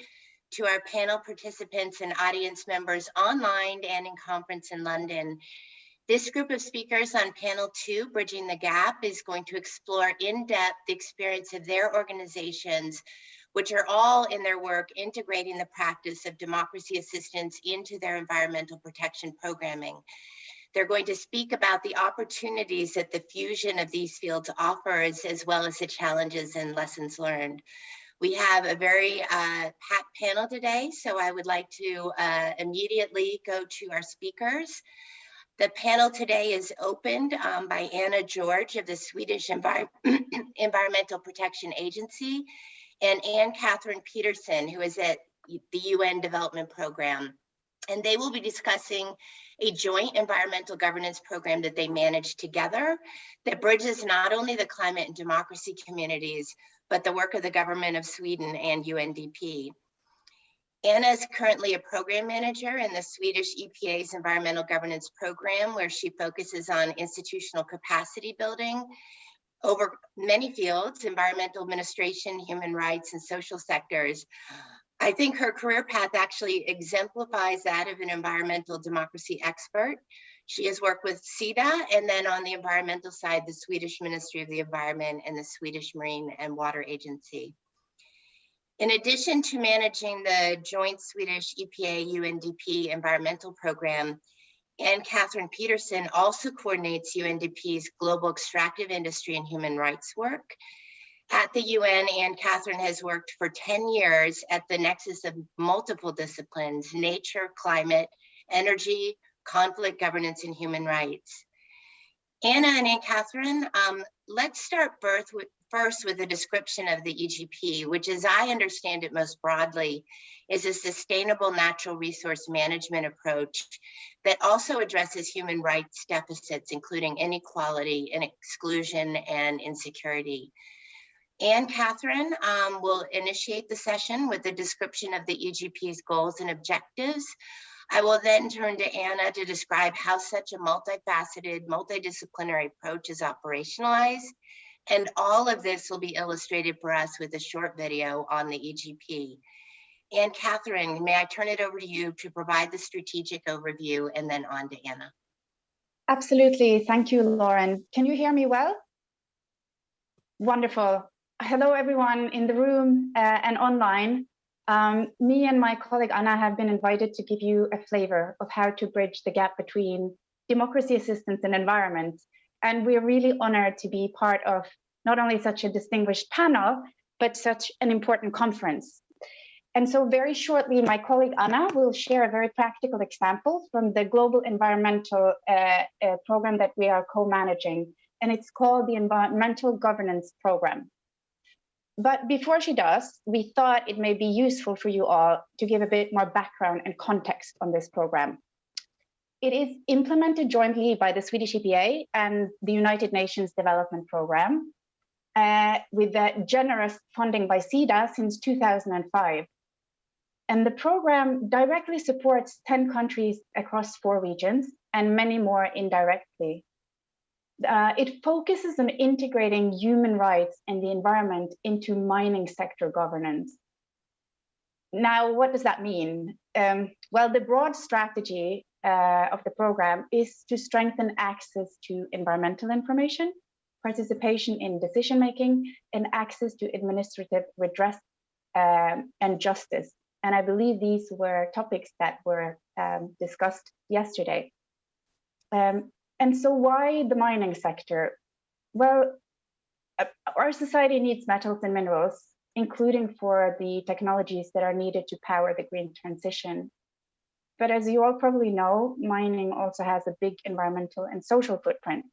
to our panel participants and audience members online and in conference in London. This group of speakers on panel 2, Bridging the Gap, is going to explore in depth the experience of their organizations, which are all in their work integrating the practice of democracy assistance into their environmental protection programming. They're going to speak about the opportunities that the fusion of these fields offers, as well as the challenges and lessons learned. We have a very packed panel today, so I would like to immediately go to our speakers. The panel today is opened by Anna George of the Swedish Environmental Protection Agency and Anne Catherine Peterson, who is at the UN Development Program. And they will be discussing a joint environmental governance program that they manage together that bridges not only the climate and democracy communities, but the work of the government of Sweden and UNDP. Anna is currently a program manager in the Swedish EPA's environmental governance program, where she focuses on institutional capacity building over many fields, environmental administration, human rights, and social sectors. I think her career path actually exemplifies that of an environmental democracy expert. She has worked with SIDA, and then on the environmental side, the Swedish Ministry of the Environment and the Swedish Marine and Water Agency. In addition to managing the joint Swedish EPA-UNDP environmental program, Anne Catherine Peterson also coordinates UNDP's global extractive industry and human rights work. At the UN, Anne Catherine has worked for 10 years at the nexus of multiple disciplines: nature, climate, energy, conflict governance, and human rights. Anna and Anne Catherine, let's start first with a description of the EGP, which, as I understand it most broadly, is a sustainable natural resource management approach that also addresses human rights deficits, including inequality and exclusion and insecurity. Anne Catherine will initiate the session with a description of the EGP's goals and objectives. I will then turn to Anna to describe how such a multifaceted, multidisciplinary approach is operationalized. And all of this will be illustrated for us with a short video on the EGP. Anne Catherine, may I turn it over to you to provide the strategic overview and then on to Anna. Absolutely, thank you, Lauren. Can you hear me well? Wonderful. Hello, everyone in the room and online. Me and my colleague Anna have been invited to give you a flavor of how to bridge the gap between democracy assistance and environment. And we're really honored to be part of not only such a distinguished panel, but such an important conference. And so very shortly, my colleague Anna will share a very practical example from the global environmental program that we are co-managing. And it's called the Environmental Governance Program. But before she does, we thought it may be useful for you all to give a bit more background and context on this program. It is implemented jointly by the Swedish EPA and the United Nations Development Program, with generous funding by SIDA since 2005. And the program directly supports 10 countries across 4 regions and many more indirectly. It focuses on integrating human rights and the environment into mining sector governance. Now, what does that mean? Well, the broad strategy of the program is to strengthen access to environmental information, participation in decision-making, and access to administrative redress and justice. And I believe these were topics that were discussed yesterday. And so why the mining sector? Well, our society needs metals and minerals, including for the technologies that are needed to power the green transition. But as you all probably know, mining also has a big environmental and social footprint.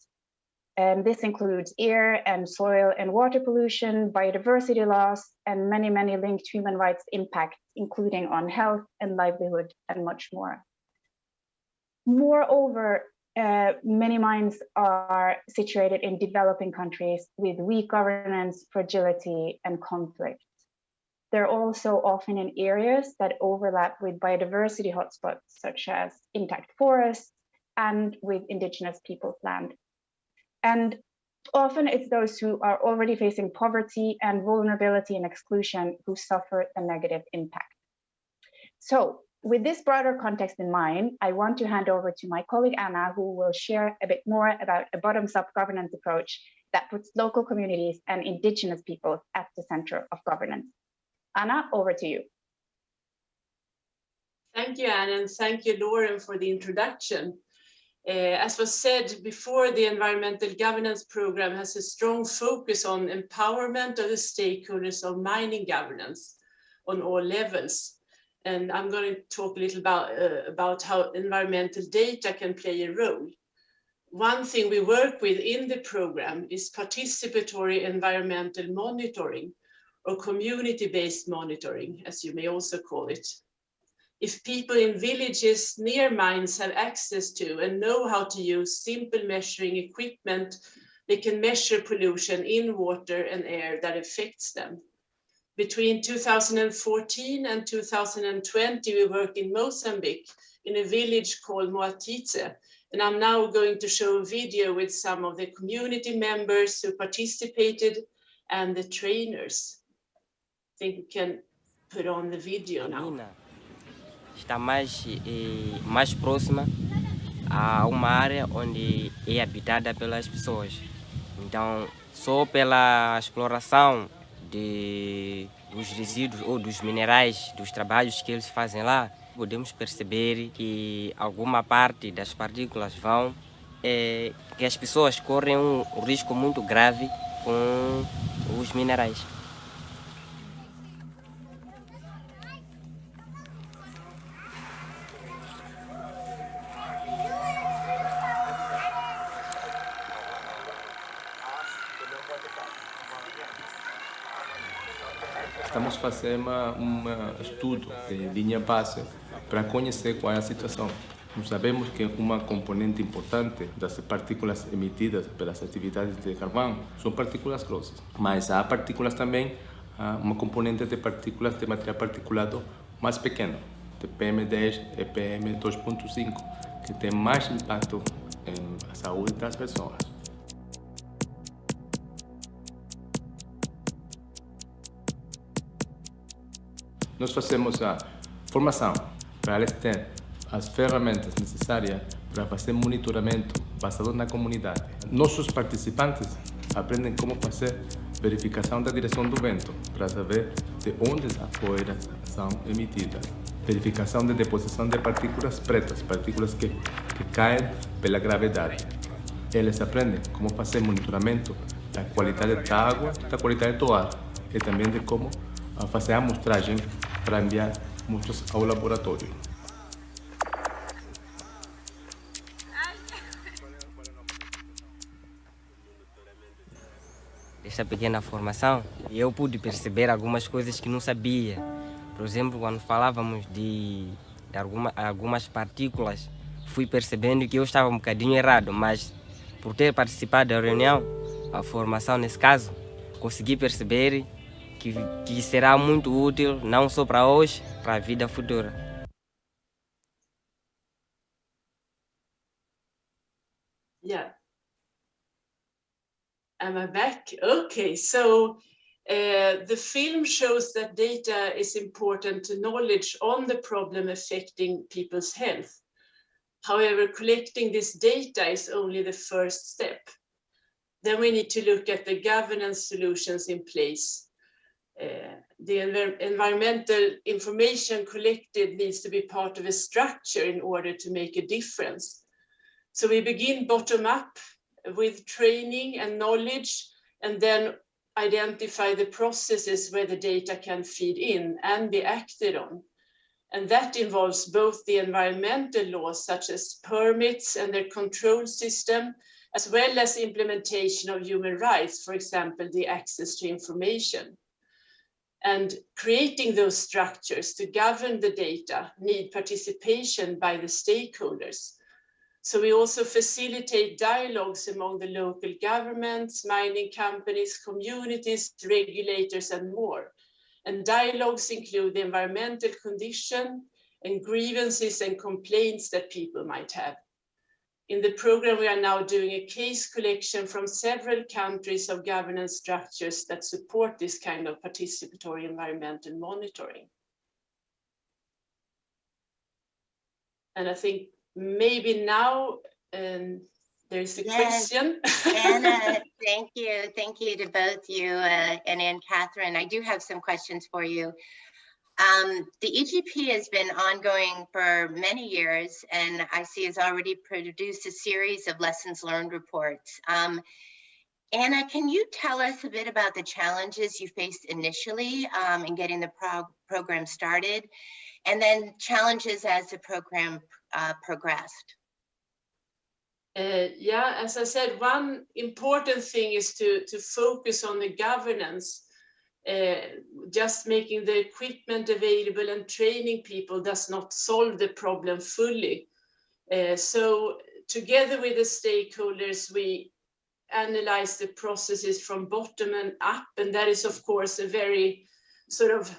And this includes air and soil and water pollution, biodiversity loss, and many, many linked human rights impacts, including on health and livelihood and much more. Moreover, many mines are situated in developing countries with weak governance, fragility, and conflict. They're also often in areas that overlap with biodiversity hotspots, such as intact forests and with indigenous peoples' land. And often it's those who are already facing poverty and vulnerability and exclusion who suffer the negative impact. So, with this broader context in mind, I want to hand over to my colleague Anna, who will share a bit more about a bottoms-up governance approach that puts local communities and indigenous peoples at the center of governance. Anna, over to you. Thank you, Anna, and thank you, Lauren, for the introduction. As was said before, the Environmental Governance Program has a strong focus on empowerment of the stakeholders of mining governance on all levels. And I'm going to talk a little about how environmental data can play a role. One thing we work with in the program is participatory environmental monitoring, or community-based monitoring, as you may also call it. If people in villages near mines have access to and know how to use simple measuring equipment, they can measure pollution in water and air that affects them. Between 2014 and 2020, we worked in Mozambique in a village called Moatize. And I'm now going to show a video with some of the community members who participated and the trainers. I think we can put on the video now. Está mais próxima a uma área onde é habitada pelas pessoas. Então, só pela exploração dos resíduos ou dos minerais, dos trabalhos que eles fazem lá, podemos perceber que alguma parte das partículas vão, que as pessoas correm um risco muito grave com os minerais. Estamos fazendo um estudo de linha base para conhecer qual é a situação. Nós sabemos que uma componente importante das partículas emitidas pelas atividades de carvão são partículas grossas, mas há partículas também, uma componente de partículas de material particulado mais pequeno, de PM10 e PM2.5, que tem mais impacto na saúde das pessoas. Nós fazemos a formação para eles terem as ferramentas necessárias para fazer monitoramento baseado na comunidade. Nossos participantes aprendem como fazer verificação da direção do vento para saber de onde as poeiras são emitidas. Verificação de deposição de partículas pretas, partículas que caem pela gravidade. Eles aprendem como fazer monitoramento da qualidade da água, da qualidade do ar e também de como fazer a amostragem para enviar muitos ao laboratório. Desta pequena formação, eu pude perceber algumas coisas que não sabia. Por exemplo, quando falávamos de algumas partículas, fui percebendo que eu estava um bocadinho errado, mas por ter participado da reunião, a formação nesse caso, consegui perceber que será muito útil, não só para hoje, para a vida futura. Yeah. Am I back? Okay, so the film shows that data is important to knowledge on the problem affecting people's health. However, collecting this data is only the first step. Then we need to look at the governance solutions in place. The environmental information collected needs to be part of a structure in order to make a difference. So we begin bottom up with training and knowledge, and then identify the processes where the data can feed in and be acted on. And that involves both the environmental laws, such as permits and their control system, as well as implementation of human rights, for example, the access to information. And creating those structures to govern the data need participation by the stakeholders. So we also facilitate dialogues among the local governments, mining companies, communities, regulators, and more. And dialogues include the environmental condition and grievances and complaints that people might have. In the program, we are now doing a case collection from several countries of governance structures that support this kind of participatory environmental monitoring. And I think maybe now there's a question. Anna, thank you. Thank you to both you and Catherine. I do have some questions for you. The EGP has been ongoing for many years, and I see has already produced a series of lessons learned reports. Anna, can you tell us a bit about the challenges you faced initially in getting the program started, and then challenges as the program progressed? Yeah, as I said, one important thing is to focus on the governance. Just making the equipment available and training people does not solve the problem fully. So together with the stakeholders, we analyze the processes from bottom and up, and that is of course a very sort of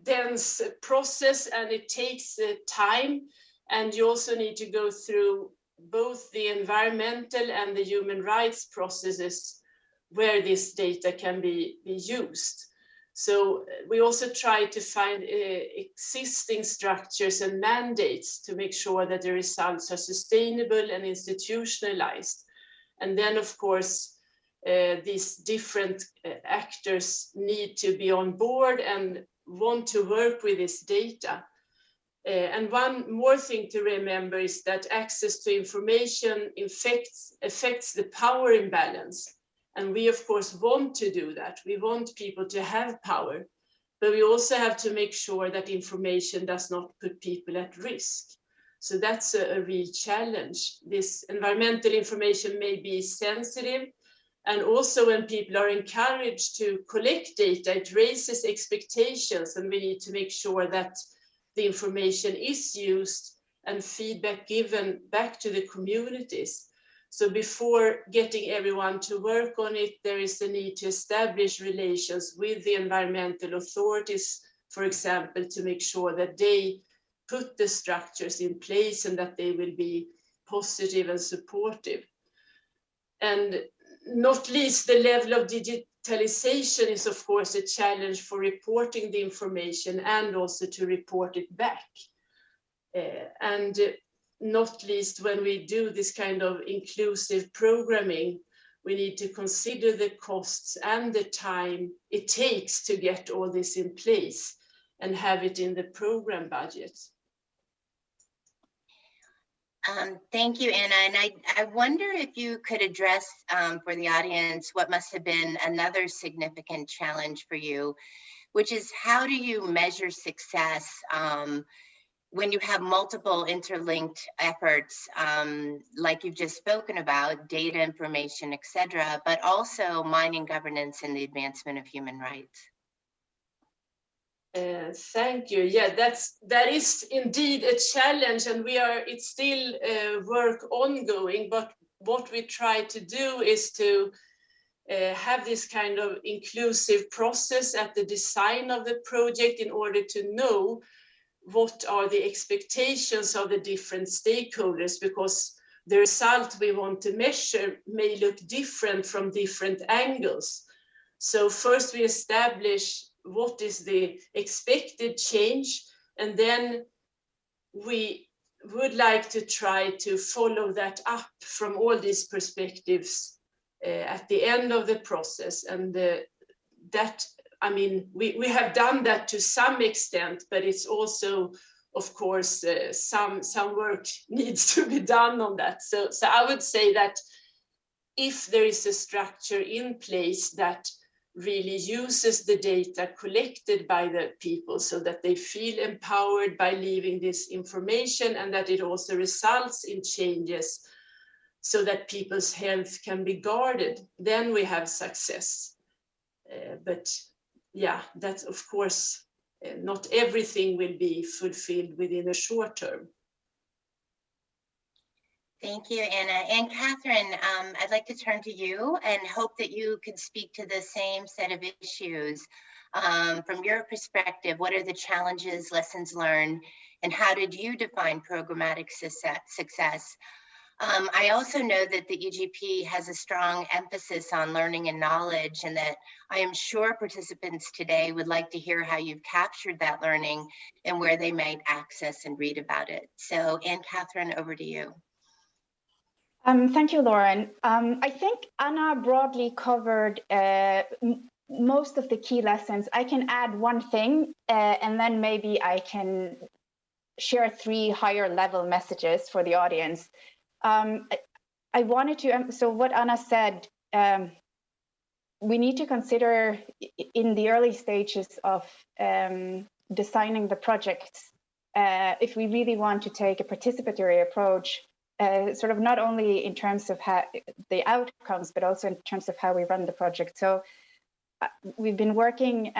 dense process, and it takes time, and you also need to go through both the environmental and the human rights processes where this data can be used. So we also try to find existing structures and mandates to make sure that the results are sustainable and institutionalized. And then, of course, these different actors need to be on board and want to work with this data. And one more thing to remember is that access to information affects the power imbalance. And we, of course, want to do that. We want people to have power, but we also have to make sure that information does not put people at risk. So that's a real challenge. This environmental information may be sensitive, and also when people are encouraged to collect data, it raises expectations, and we need to make sure that the information is used and feedback given back to the communities. So before getting everyone to work on it, there is the need to establish relations with the environmental authorities, for example, to make sure that they put the structures in place and that they will be positive and supportive. And not least, the level of digitalization is, of course, a challenge for reporting the information and also to report it back. And not least, when we do this kind of inclusive programming, we need to consider the costs and the time it takes to get all this in place and have it in the program budget. Thank you, Anna. And I wonder if you could address for the audience what must have been another significant challenge for you, which is how do you measure success when you have multiple interlinked efforts, like you've just spoken about, data, information, etc., but also mining governance and the advancement of human rights? Thank you. Yeah, that is indeed a challenge, and it's still work ongoing, but what we try to do is to have this kind of inclusive process at the design of the project in order to know what are the expectations of the different stakeholders, because the result we want to measure may look different from different angles. So first we establish what is the expected change, and then we would like to try to follow that up from all these perspectives at the end of the process. And we have done that to some extent, but it's also of course, some work needs to be done on that. So I would say that if there is a structure in place that really uses the data collected by the people so that they feel empowered by leaving this information, and that it also results in changes so that people's health can be guarded, then we have success. But yeah, that's of course, not everything will be fulfilled within a short term. Thank you, Anna. And Catherine, I'd like to turn to you and hope that you can speak to the same set of issues. From your perspective, what are the challenges, lessons learned, and how did you define programmatic success? I also know that the EGP has a strong emphasis on learning and knowledge, and that I am sure participants today would like to hear how you've captured that learning and where they might access and read about it. So, Anne Catherine, over to you. Thank you, Lauren. I think Anna broadly covered most of the key lessons. I can add one thing, and then maybe I can share 3 higher level messages for the audience. I wanted to, so what Anna said, we need to consider in the early stages of designing the projects, if we really want to take a participatory approach, sort of not only in terms of how the outcomes, but also in terms of how we run the project. So we've been working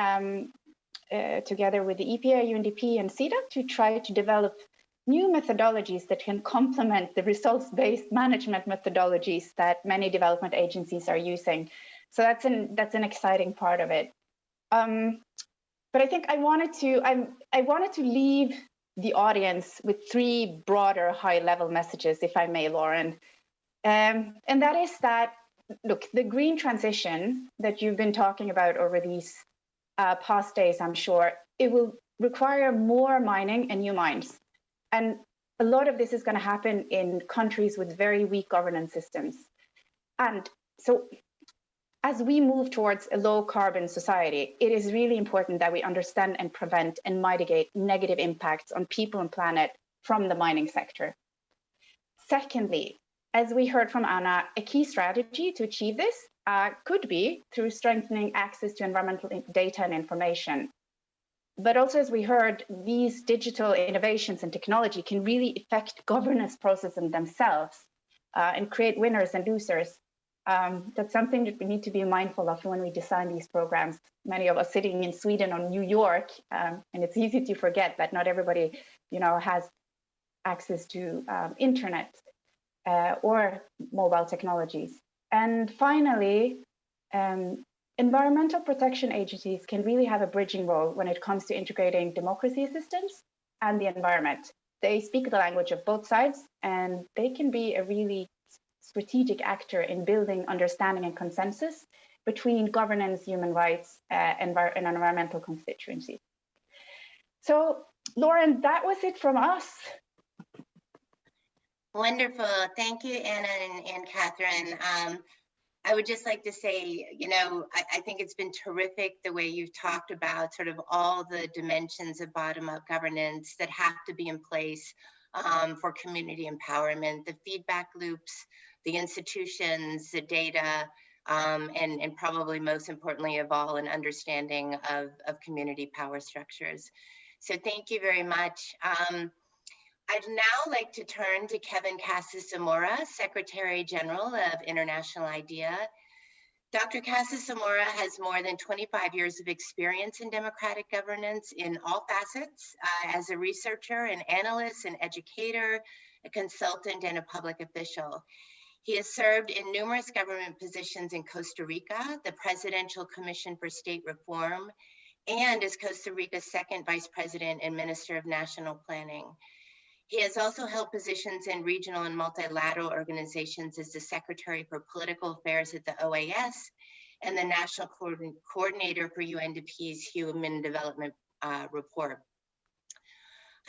together with the EPA, UNDP, and CEDA to try to develop new methodologies that can complement the results-based management methodologies that many development agencies are using. So that's an exciting part of it. But I think I wanted to leave the audience with 3 broader high-level messages, if I may, Lauren. And that is that, look, the green transition that you've been talking about over these past days, I'm sure, it will require more mining and new mines. And a lot of this is going to happen in countries with very weak governance systems. And so as we move towards a low carbon society, it is really important that we understand and prevent and mitigate negative impacts on people and planet from the mining sector. Secondly, as we heard from Anna, a key strategy to achieve this could be through strengthening access to environmental data and information. But also, as we heard, these digital innovations and technology can really affect governance processes themselves and create winners and losers. That's something that we need to be mindful of when we design these programs. Many of us sitting in Sweden or New York, and it's easy to forget that not everybody, has access to internet or mobile technologies. And finally, environmental protection agencies can really have a bridging role when it comes to integrating democracy assistance and the environment. They speak the language of both sides, and they can be a really strategic actor in building understanding and consensus between governance, human rights, and environmental constituencies. So, Lauren, that was it from us. Wonderful. Thank you, Anna and Catherine. I would just like to say, I think it's been terrific the way you've talked about sort of all the dimensions of bottom-up governance that have to be in place for community empowerment, the feedback loops, the institutions, the data, and probably most importantly of all, an understanding of community power structures. So thank you very much. I'd now like to turn to Kevin Casa-Zamora, Secretary General of International IDEA. Dr. Casa-Zamora has more than 25 years of experience in democratic governance in all facets, as a researcher, an analyst, an educator, a consultant, and a public official. He has served in numerous government positions in Costa Rica, the Presidential Commission for State Reform, and as Costa Rica's second Vice President and Minister of National Planning. He has also held positions in regional and multilateral organizations as the Secretary for Political Affairs at the OAS and the National Coordinator for UNDP's Human Development Report.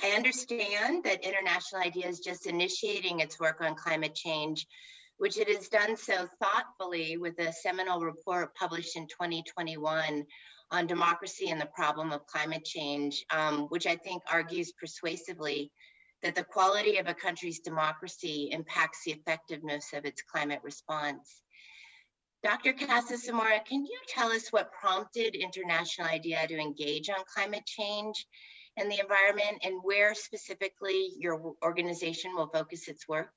I understand that International IDEA is just initiating its work on climate change, which it has done so thoughtfully with a seminal report published in 2021 on democracy and the problem of climate change, which I think argues persuasively that the quality of a country's democracy impacts the effectiveness of its climate response. Dr. Casa Zamora, can you tell us what prompted International IDEA to engage on climate change and the environment, and where specifically your organization will focus its work?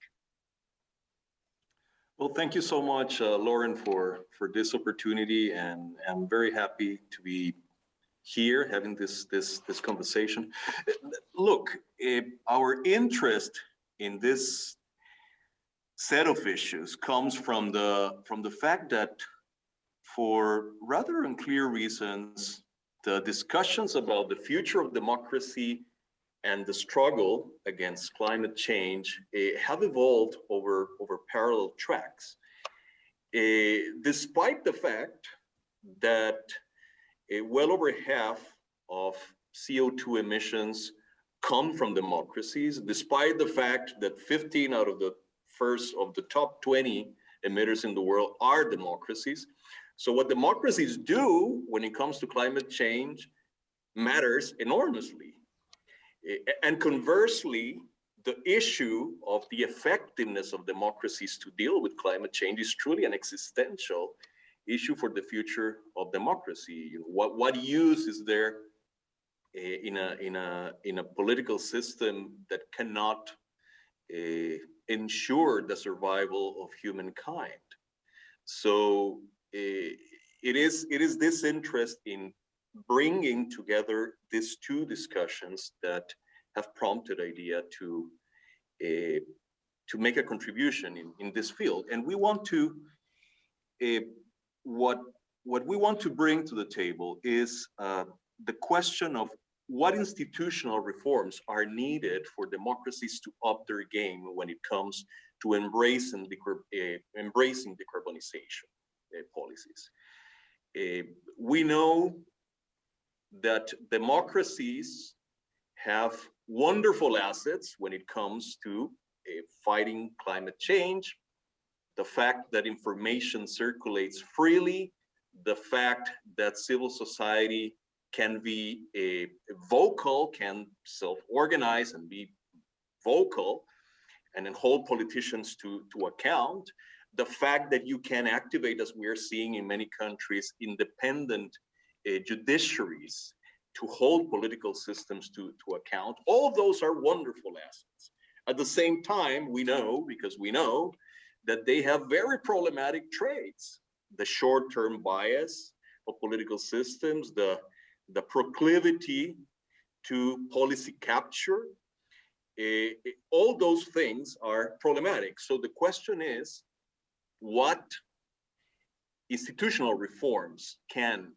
Well, thank you so much, Lauren, for this opportunity, and I'm very happy to be here having this conversation. Look, our interest in this set of issues comes from the fact that, for rather unclear reasons, the discussions about the future of democracy and the struggle against climate change have evolved over parallel tracks. Despite the fact that well over half of CO2 emissions come from democracies, despite the fact that 15 out of the top 20 emitters in the world are democracies. So what democracies do when it comes to climate change matters enormously. And conversely, the issue of the effectiveness of democracies to deal with climate change is truly an existential issue for the future of democracy. What use is there in a political system that cannot ensure the survival of humankind? So it is this interest in bringing together these two discussions that have prompted IDEA to make a contribution in this field. And we want to, what we want to bring to the table is the question of what institutional reforms are needed for democracies to up their game when it comes to embracing decarbonization policies. We know that democracies have wonderful assets when it comes to fighting climate change, the fact that information circulates freely, the fact that civil society can be vocal, can self-organize and be vocal, and then hold politicians to account, the fact that you can activate, as we are seeing in many countries, independent judiciaries to hold political systems to account. All those are wonderful assets. At the same time, we know, because we know, that they have very problematic traits. The short-term bias of political systems, the proclivity to policy capture, all those things are problematic. So the question is, what institutional reforms can,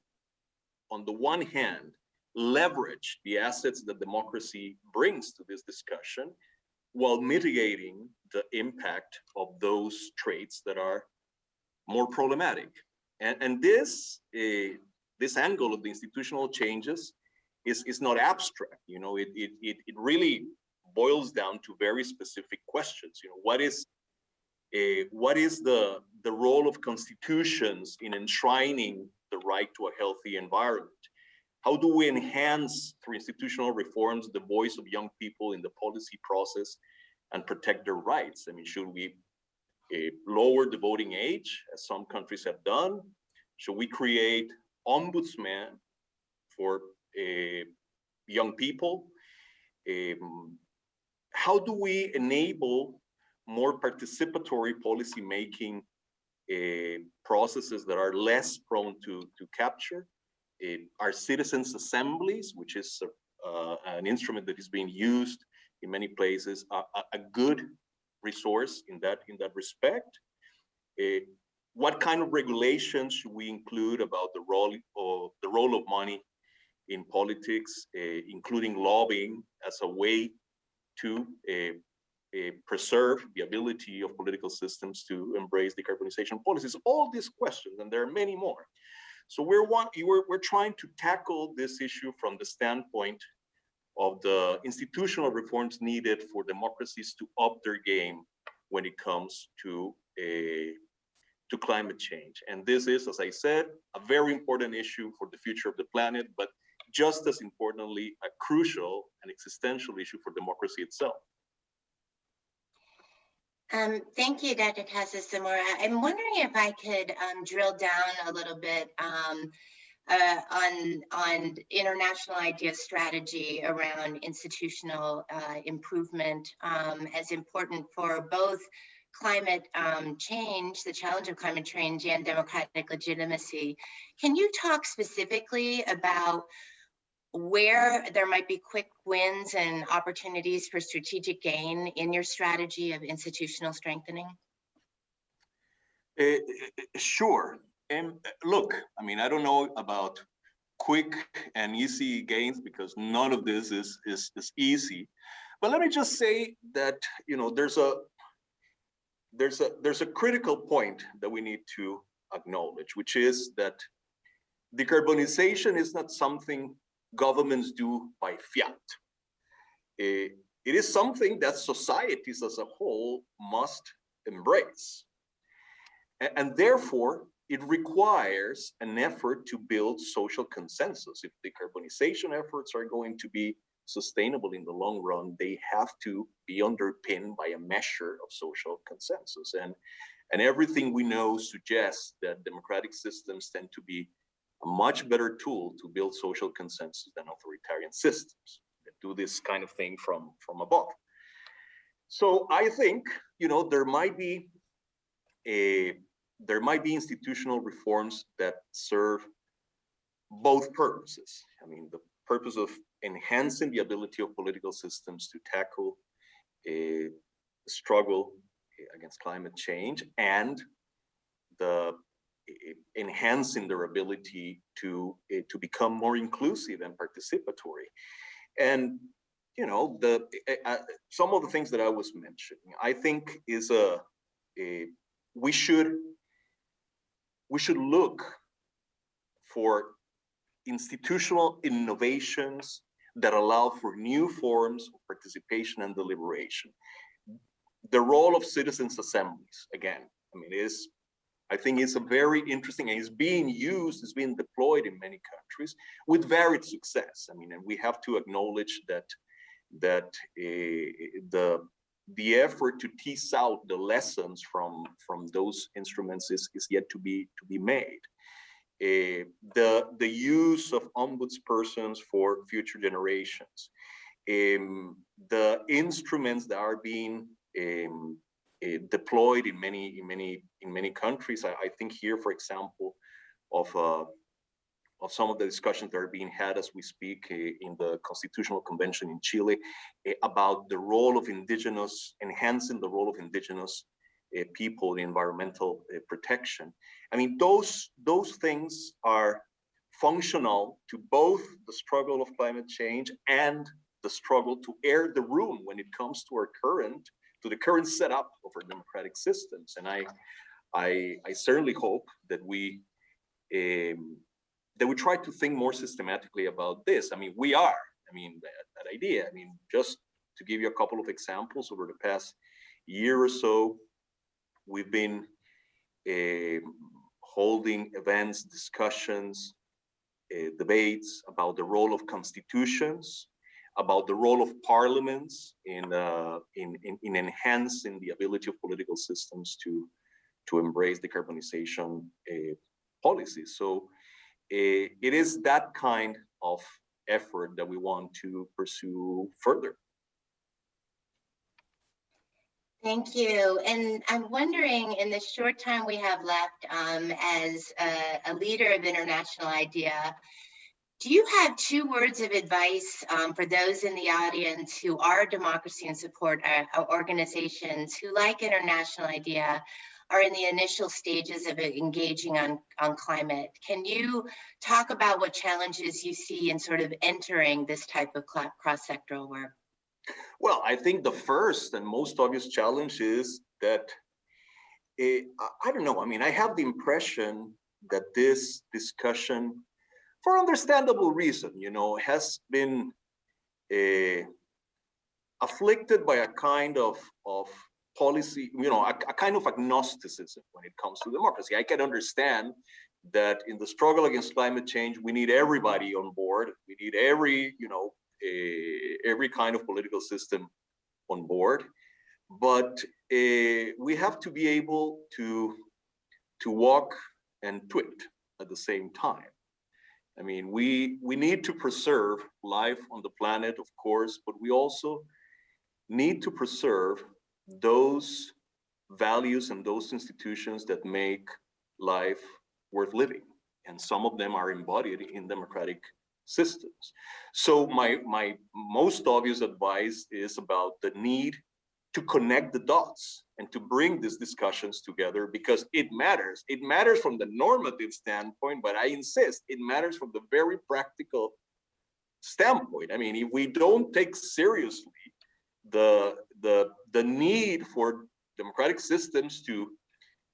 on the one hand, leverage the assets that democracy brings to this discussion, while mitigating the impact of those traits that are more problematic. And this angle of the institutional changes is not abstract. You know, it really boils down to very specific questions. You know, what is the role of constitutions in enshrining the right to a healthy environment? How do we enhance, through institutional reforms, the voice of young people in the policy process and protect their rights? I mean, should we lower the voting age, as some countries have done? Should we create ombudsman for young people? How do we enable more participatory policy-making processes that are less prone to capture? Our citizens' assemblies, which is an instrument that is being used in many places, a good resource in that respect. What kind of regulations should we include about the role of money in politics, including lobbying as a way to preserve the ability of political systems to embrace decarbonization policies? All these questions, and there are many more. So we're trying to tackle this issue from the standpoint of the institutional reforms needed for democracies to up their game when it comes to to climate change. And this is, as I said, a very important issue for the future of the planet, but just as importantly, a crucial and existential issue for democracy itself. Thank you, Dr. Casa Zamora. I'm wondering if I could drill down a little bit on international idea strategy around institutional improvement as important for both climate change, the challenge of climate change, and democratic legitimacy. Can you talk specifically about where there might be quick wins and opportunities for strategic gain in your strategy of institutional strengthening? Sure. And look, I mean, I don't know about quick and easy gains because none of this is easy. But let me just say that, you know, there's a critical point that we need to acknowledge, which is that decarbonization is not something governments do by fiat. It is something that societies as a whole must embrace. And therefore, it requires an effort to build social consensus. If decarbonization efforts are going to be sustainable in the long run, they have to be underpinned by a measure of social consensus. And everything we know suggests that democratic systems tend to be a much better tool to build social consensus than authoritarian systems that do this kind of thing from above. So I think, you know, there might be institutional reforms that serve both purposes. I mean, the purpose of enhancing the ability of political systems to tackle a struggle against climate change and the enhancing their ability to become more inclusive and participatory. And, you know, some of the things that I was mentioning, I think is we should look for institutional innovations that allow for new forms of participation and deliberation. The role of citizens' assemblies, again, I mean, I think it's a very interesting, and it's being used, it's being deployed in many countries with varied success. I mean, and we have to acknowledge that the effort to tease out the lessons from those instruments is yet to be made. The use of ombudspersons for future generations, the instruments that are being deployed in many countries. I think here, for example, of some of the discussions that are being had as we speak in the Constitutional Convention in Chile about the role of enhancing the role of indigenous people in environmental protection. I mean, those things are functional to both the struggle of climate change and the struggle to air the room when it comes to the current setup of our democratic systems. And I certainly hope that we try to think more systematically about this. I mean, that idea. I mean, just to give you a couple of examples, over the past year or so, we've been holding events, discussions, debates about the role of constitutions, about the role of parliaments in enhancing the ability of political systems to embrace decarbonization policies. So it is that kind of effort that we want to pursue further. Thank you. And I'm wondering, in the short time we have left as a leader of International IDEA, do you have 2 words of advice for those in the audience who are democracy and support organizations who, like International IDEA, are in the initial stages of engaging on climate? Can you talk about what challenges you see in sort of entering this type of cross-sectoral work? Well, I think the first and most obvious challenge is that, I don't know, I mean, I have the impression that this discussion, for understandable reason, you know, has been afflicted by a kind of policy, a kind of agnosticism when it comes to democracy. I can understand that in the struggle against climate change, we need everybody on board. We need every kind of political system on board. But we have to be able to walk and twit at the same time. I mean, we need to preserve life on the planet, of course, but we also need to preserve those values and those institutions that make life worth living. And some of them are embodied in democratic systems. So my most obvious advice is about the need to connect the dots and to bring these discussions together, because it matters. It matters from the normative standpoint, but I insist, it matters from the very practical standpoint. I mean, if we don't take seriously the need for democratic systems to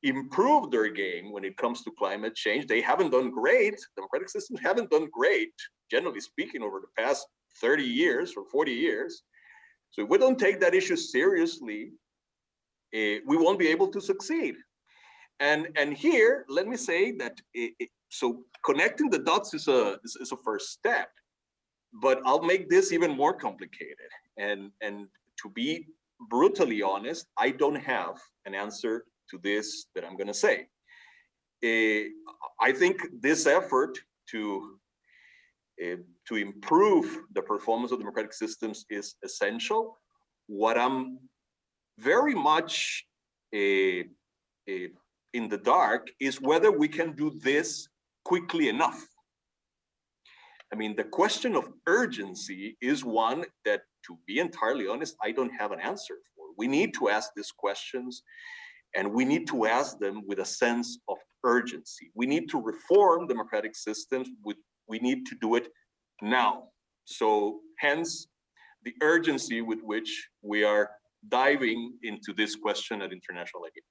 improve their game when it comes to climate change, they haven't done great. Democratic systems haven't done great, generally speaking, over the past 30 years or 40 years. So if we don't take that issue seriously, we won't be able to succeed. And here, let me say that, so connecting the dots is a first step, but I'll make this even more complicated. And to be brutally honest, I don't have an answer to this that I'm gonna say. I think this effort to improve the performance of democratic systems is essential. What I'm very much in the dark is whether we can do this quickly enough. I mean, the question of urgency is one that, to be entirely honest, I don't have an answer for. We need to ask these questions, and we need to ask them with a sense of urgency. We need to reform democratic systems. We need to do it now. So hence the urgency with which we are diving into this question at international level.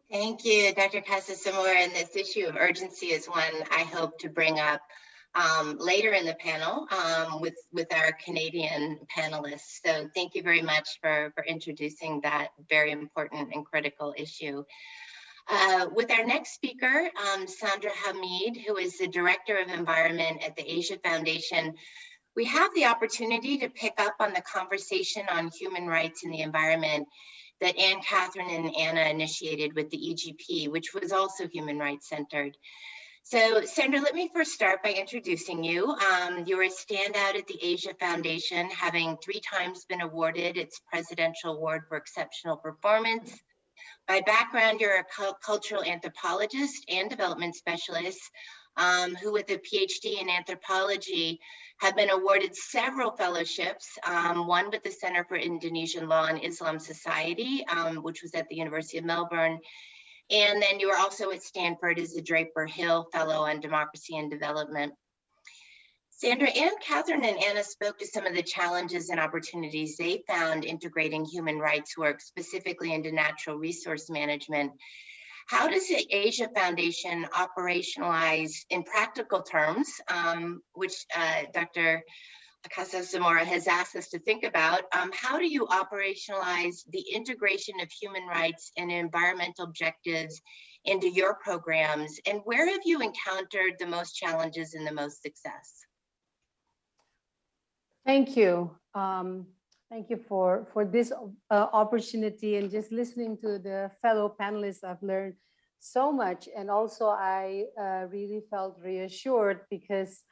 Thank you, Dr. Casa Zamora. And this issue of urgency is one I hope to bring up later in the panel with our Canadian panelists. So thank you very much for introducing that very important and critical issue. With our next speaker, Sandra Hameed, who is the Director of Environment at the Asia Foundation, we have the opportunity to pick up on the conversation on human rights and the environment that Anne, Catherine, and Anna initiated with the EGP, which was also human rights centered. So Sandra, let me first start by introducing you. You're a standout at the Asia Foundation, having 3 times been awarded its Presidential Award for Exceptional Performance. By background, you're a cultural anthropologist and development specialist who, with a PhD in anthropology, have been awarded several fellowships, one with the Center for Indonesian Law and Islam Society, which was at the University of Melbourne. And then you were also at Stanford as the Draper Hill Fellow on Democracy and Development. Sandra, Anne, Catherine, and Anna spoke to some of the challenges and opportunities they found integrating human rights work, specifically into natural resource management. How does the Asia Foundation operationalize, in practical terms, which Dr. Casa Zamora has asked us to think about, how do you operationalize the integration of human rights and environmental objectives into your programs? And where have you encountered the most challenges and the most success? Thank you. Thank you for this opportunity, and just listening to the fellow panelists, I've learned so much. And also I really felt reassured because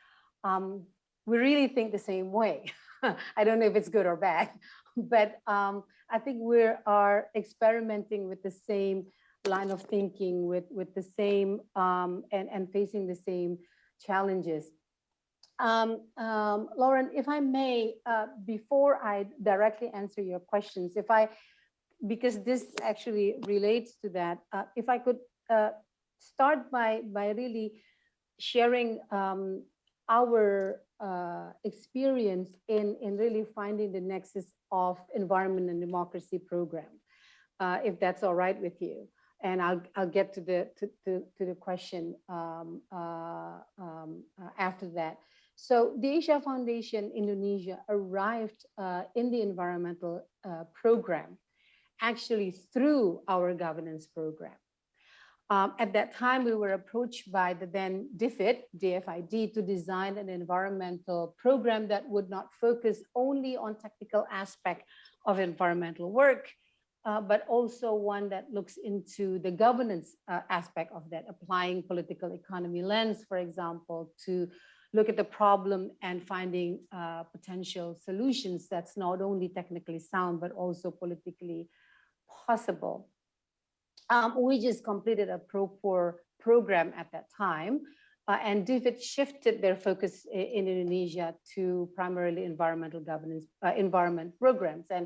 we really think the same way. I don't know if it's good or bad, but I think we are experimenting with the same line of thinking, with the same and facing the same challenges. Lauren, if I may, before I directly answer your questions, because this actually relates to that, if I could start by really sharing our experience in really finding the nexus of environment and democracy program, if that's all right with you. And I'll get to the question after that. So the Asia Foundation Indonesia arrived in the environmental program actually through our governance program. At that time, we were approached by the then DFID, to design an environmental program that would not focus only on technical aspect of environmental work, but also one that looks into the governance aspect of that, applying political economy lens, for example, to look at the problem and finding potential solutions that's not only technically sound, but also politically possible. We just completed a Pro-Poor program at that time, and DFID shifted their focus in Indonesia to primarily environmental governance, environment programs. And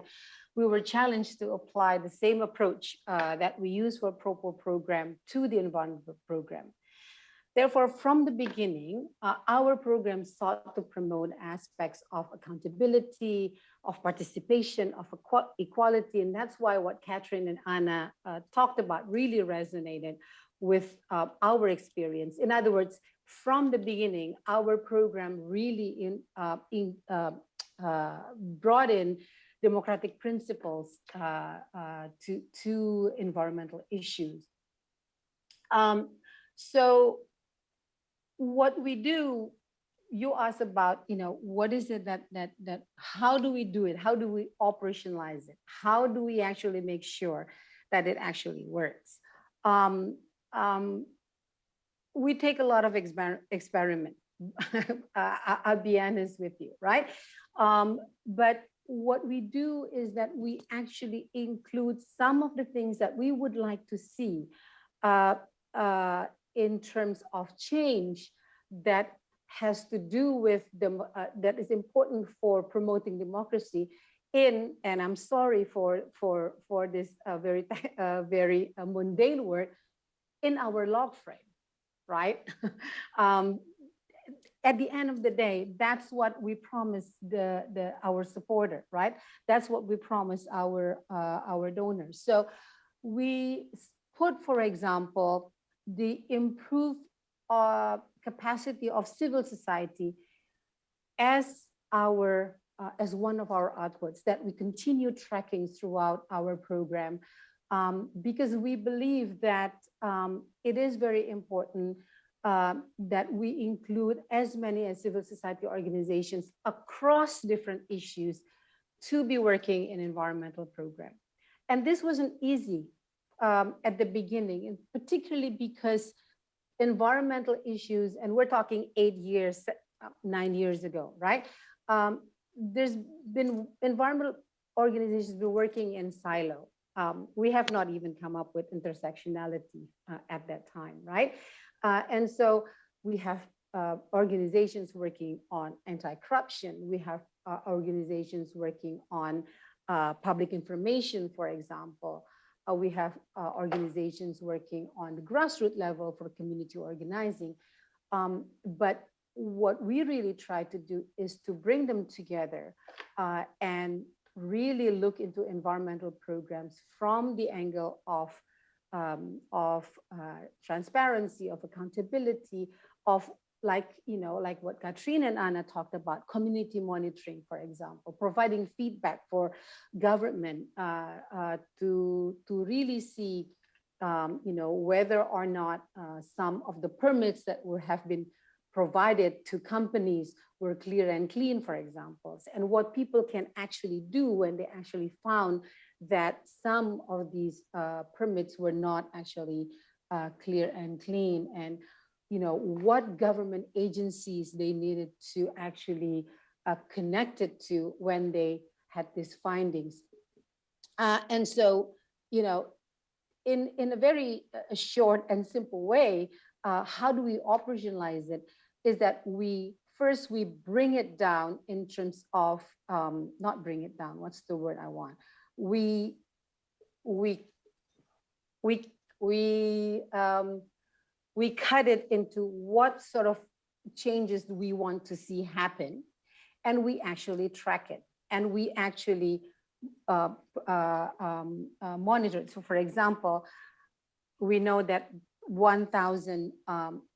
we were challenged to apply the same approach that we use for Pro-Poor program to the environmental program. Therefore, from the beginning, our program sought to promote aspects of accountability, of participation, of equality. And that's why what Catherine and Anna talked about really resonated with our experience. In other words, from the beginning, our program really brought in democratic principles to environmental issues. So what we do, you asked about, what is it that how do we do it? How do we operationalize it? How do we actually make sure that it actually works? We take a lot of experiment. I'll be honest with you, right? But what we do is that we actually include some of the things that we would like to see in terms of change that has to do with that is important for promoting democracy in, and I'm sorry for this very mundane word, in our log frame, right? At the end of the day, that's what we promise our supporter, right? That's what we promise our donors. So we put, for example, the improved capacity of civil society as one of our outputs that we continue tracking throughout our program, because we believe that it is very important that we include as many as civil society organizations across different issues to be working in environmental program. And this wasn't easy at the beginning, and particularly because environmental issues, and we're talking 9 years ago, right? There's been environmental organizations been working in silo. We have not even come up with intersectionality at that time, right? And so we have organizations working on anti-corruption. We have organizations working on public information, for example. We have organizations working on the grassroots level for community organizing. But what we really try to do is to bring them together and really look into environmental programs from the angle of transparency, of accountability, of like what Katrina and Anna talked about, community monitoring, for example, providing feedback for government to really see, whether or not some of the permits that have been provided to companies were clear and clean, for example, and what people can actually do when they actually found that some of these permits were not actually clear and clean, and what government agencies they needed to actually connect it to when they had these findings. And so, in a very short and simple way, how do we operationalize it? Is that we bring it down in terms of, not bring it down, what's the word I want? We cut it into what sort of changes do we want to see happen, and we actually track it, and we actually monitor it. So for example, we know that 1,000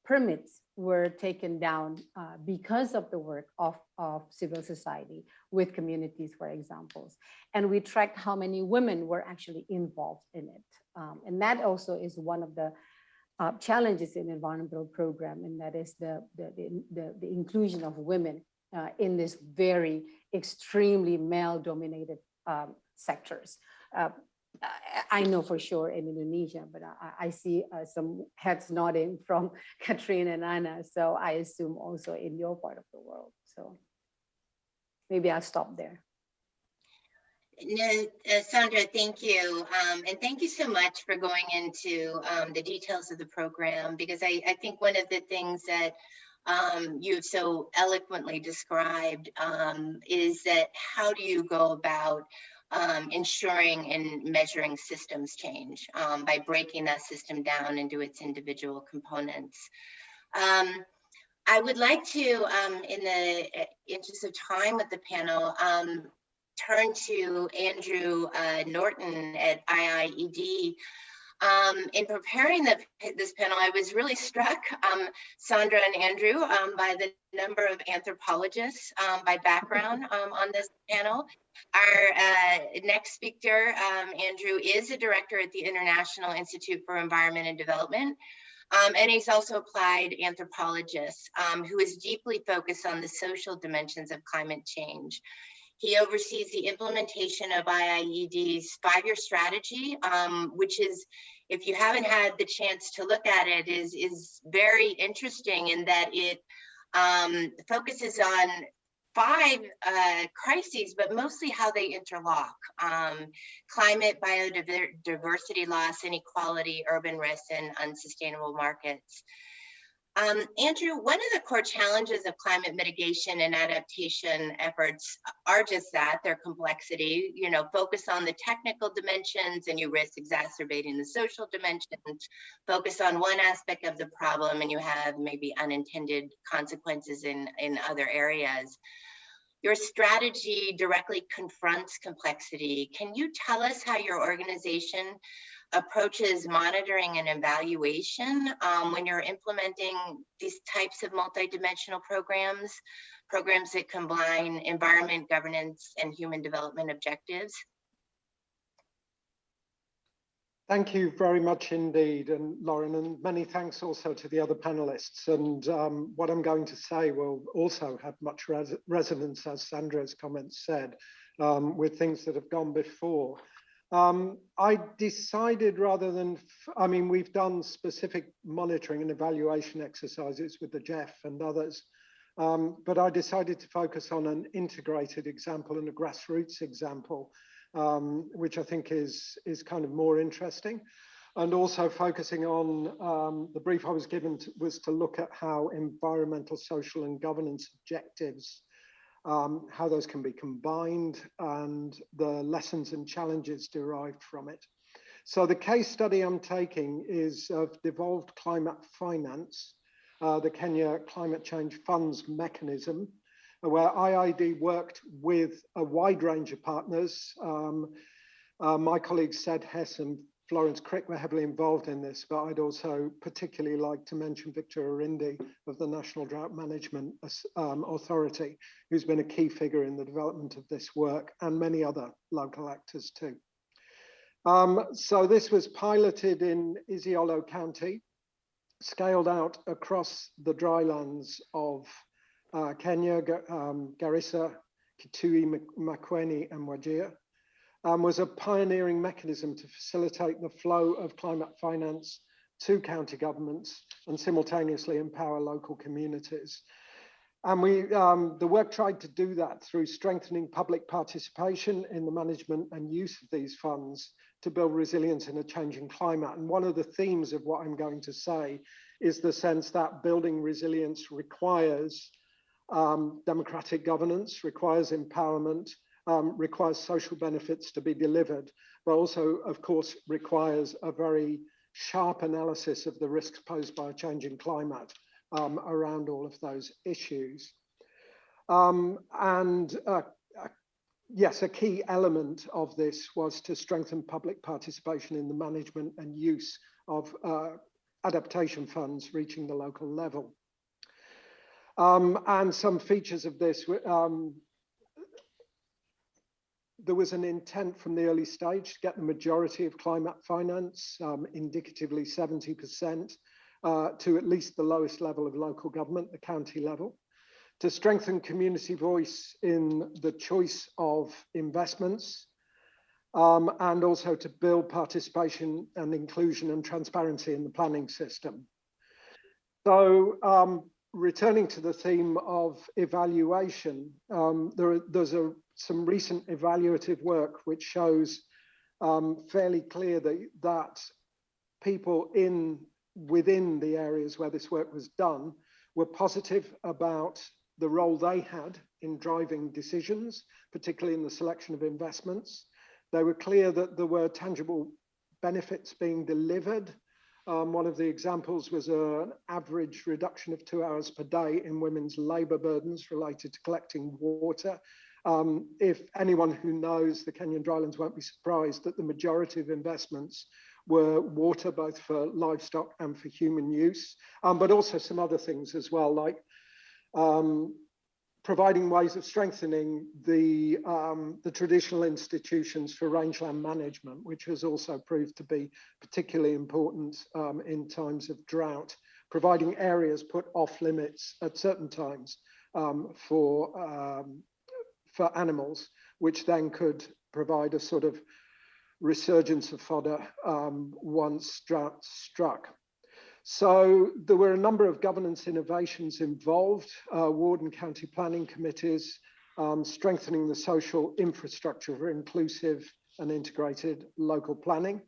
permits were taken down because of the work of civil society with communities, for examples. And we tracked how many women were actually involved in it. And that also is one of the challenges in environmental program, and that is the inclusion of women in this very extremely male-dominated sectors. I know for sure in Indonesia, but I see some heads nodding from Katrina and Anna, so I assume also in your part of the world. So maybe I'll stop there. No, Sandra, thank you. And thank you so much for going into the details of the program, because I think one of the things that you've so eloquently described is that how do you go about ensuring and measuring systems change by breaking that system down into its individual components. I would like to, in the interest of time with the panel, turn to Andrew Norton at IIED. In preparing this panel, I was really struck, Sandra and Andrew, by the number of anthropologists by background on this panel. Our next speaker, Andrew, is a director at the International Institute for Environment and Development. And he's also applied anthropologist who is deeply focused on the social dimensions of climate change. He oversees the implementation of IIED's 5-year strategy, which is, if you haven't had the chance to look at it, is very interesting in that it focuses on 5 crises, but mostly how they interlock: climate, biodiversity loss, inequality, urban risks, and unsustainable markets. Andrew, one of the core challenges of climate mitigation and adaptation efforts are just that, their complexity. You know, focus on the technical dimensions and you risk exacerbating the social dimensions. Focus on one aspect of the problem and you have maybe unintended consequences in other areas. Your strategy directly confronts complexity. Can you tell us how your organization approaches monitoring and evaluation when you're implementing these types of multidimensional programs that combine environment, governance, and human development objectives? Thank you very much indeed, and Lauren, and many thanks also to the other panelists. And what I'm going to say will also have much resonance, as Sandra's comments said, with things that have gone before. I decided rather than, we've done specific monitoring and evaluation exercises with the Jeff and others, but I decided to focus on an integrated example and a grassroots example, which I think is kind of more interesting. And also focusing on, the brief I was given was to look at how environmental, social, and governance objectives, how those can be combined and the lessons and challenges derived from it. So the case study I'm taking is of devolved climate finance, the Kenya Climate Change Funds mechanism, where IIED worked with a wide range of partners. My colleagues Sed Hess and Florence Crick were heavily involved in this, but I'd also particularly like to mention Victor Orindi of the National Drought Management Authority, who's been a key figure in the development of this work, and many other local actors too. So this was piloted in Isiolo County, scaled out across the drylands of Kenya, Garissa, Kitui, Makueni, and Wajir. Was a pioneering mechanism to facilitate the flow of climate finance to county governments and simultaneously empower local communities. And the work tried to do that through strengthening public participation in the management and use of these funds to build resilience in a changing climate. And one of the themes of what I'm going to say is the sense that building resilience requires democratic governance, requires empowerment, requires social benefits to be delivered, but also, of course, requires a very sharp analysis of the risks posed by a changing climate around all of those issues. Yes, a key element of this was to strengthen public participation in the management and use of adaptation funds reaching the local level. And some features of this, there was an intent from the early stage to get the majority of climate finance, indicatively 70%, to at least the lowest level of local government, the county level, to strengthen community voice in the choice of investments, and also to build participation and inclusion and transparency in the planning system. So returning to the theme of evaluation, there's some recent evaluative work which shows fairly clear that people within the areas where this work was done were positive about the role they had in driving decisions, particularly in the selection of investments. They were clear that there were tangible benefits being delivered. One of the examples was an average reduction of 2 hours per day in women's labour burdens related to collecting water. If anyone who knows the Kenyan drylands won't be surprised that the majority of investments were water, both for livestock and for human use, but also some other things as well, like providing ways of strengthening the traditional institutions for rangeland management, which has also proved to be particularly important in times of drought, providing areas put off limits at certain times for animals, which then could provide a sort of resurgence of fodder once drought struck. So there were a number of governance innovations involved, ward and county planning committees, strengthening the social infrastructure for inclusive and integrated local planning.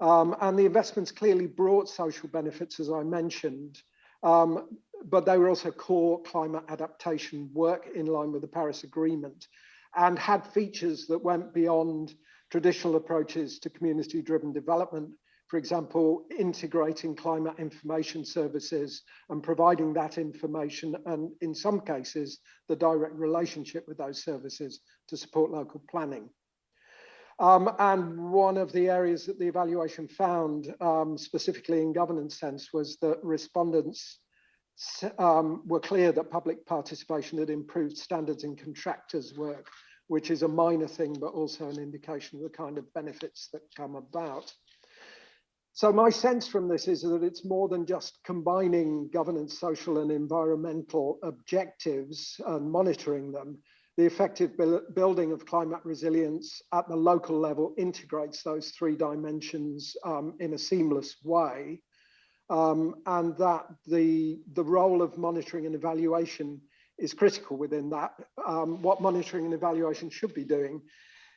And the investments clearly brought social benefits, as I mentioned, but they were also core climate adaptation work in line with the Paris Agreement and had features that went beyond traditional approaches to community-driven development. For example, integrating climate information services and providing that information, and in some cases, the direct relationship with those services to support local planning. And one of the areas that the evaluation found, specifically in governance sense, was that respondents were clear that public participation had improved standards in contractors' work, which is a minor thing, but also an indication of the kind of benefits that come about. So my sense from this is that it's more than just combining governance, social and environmental objectives and monitoring them. The effective building of climate resilience at the local level integrates those three dimensions in a seamless way. And that the role of monitoring and evaluation is critical within that. What monitoring and evaluation should be doing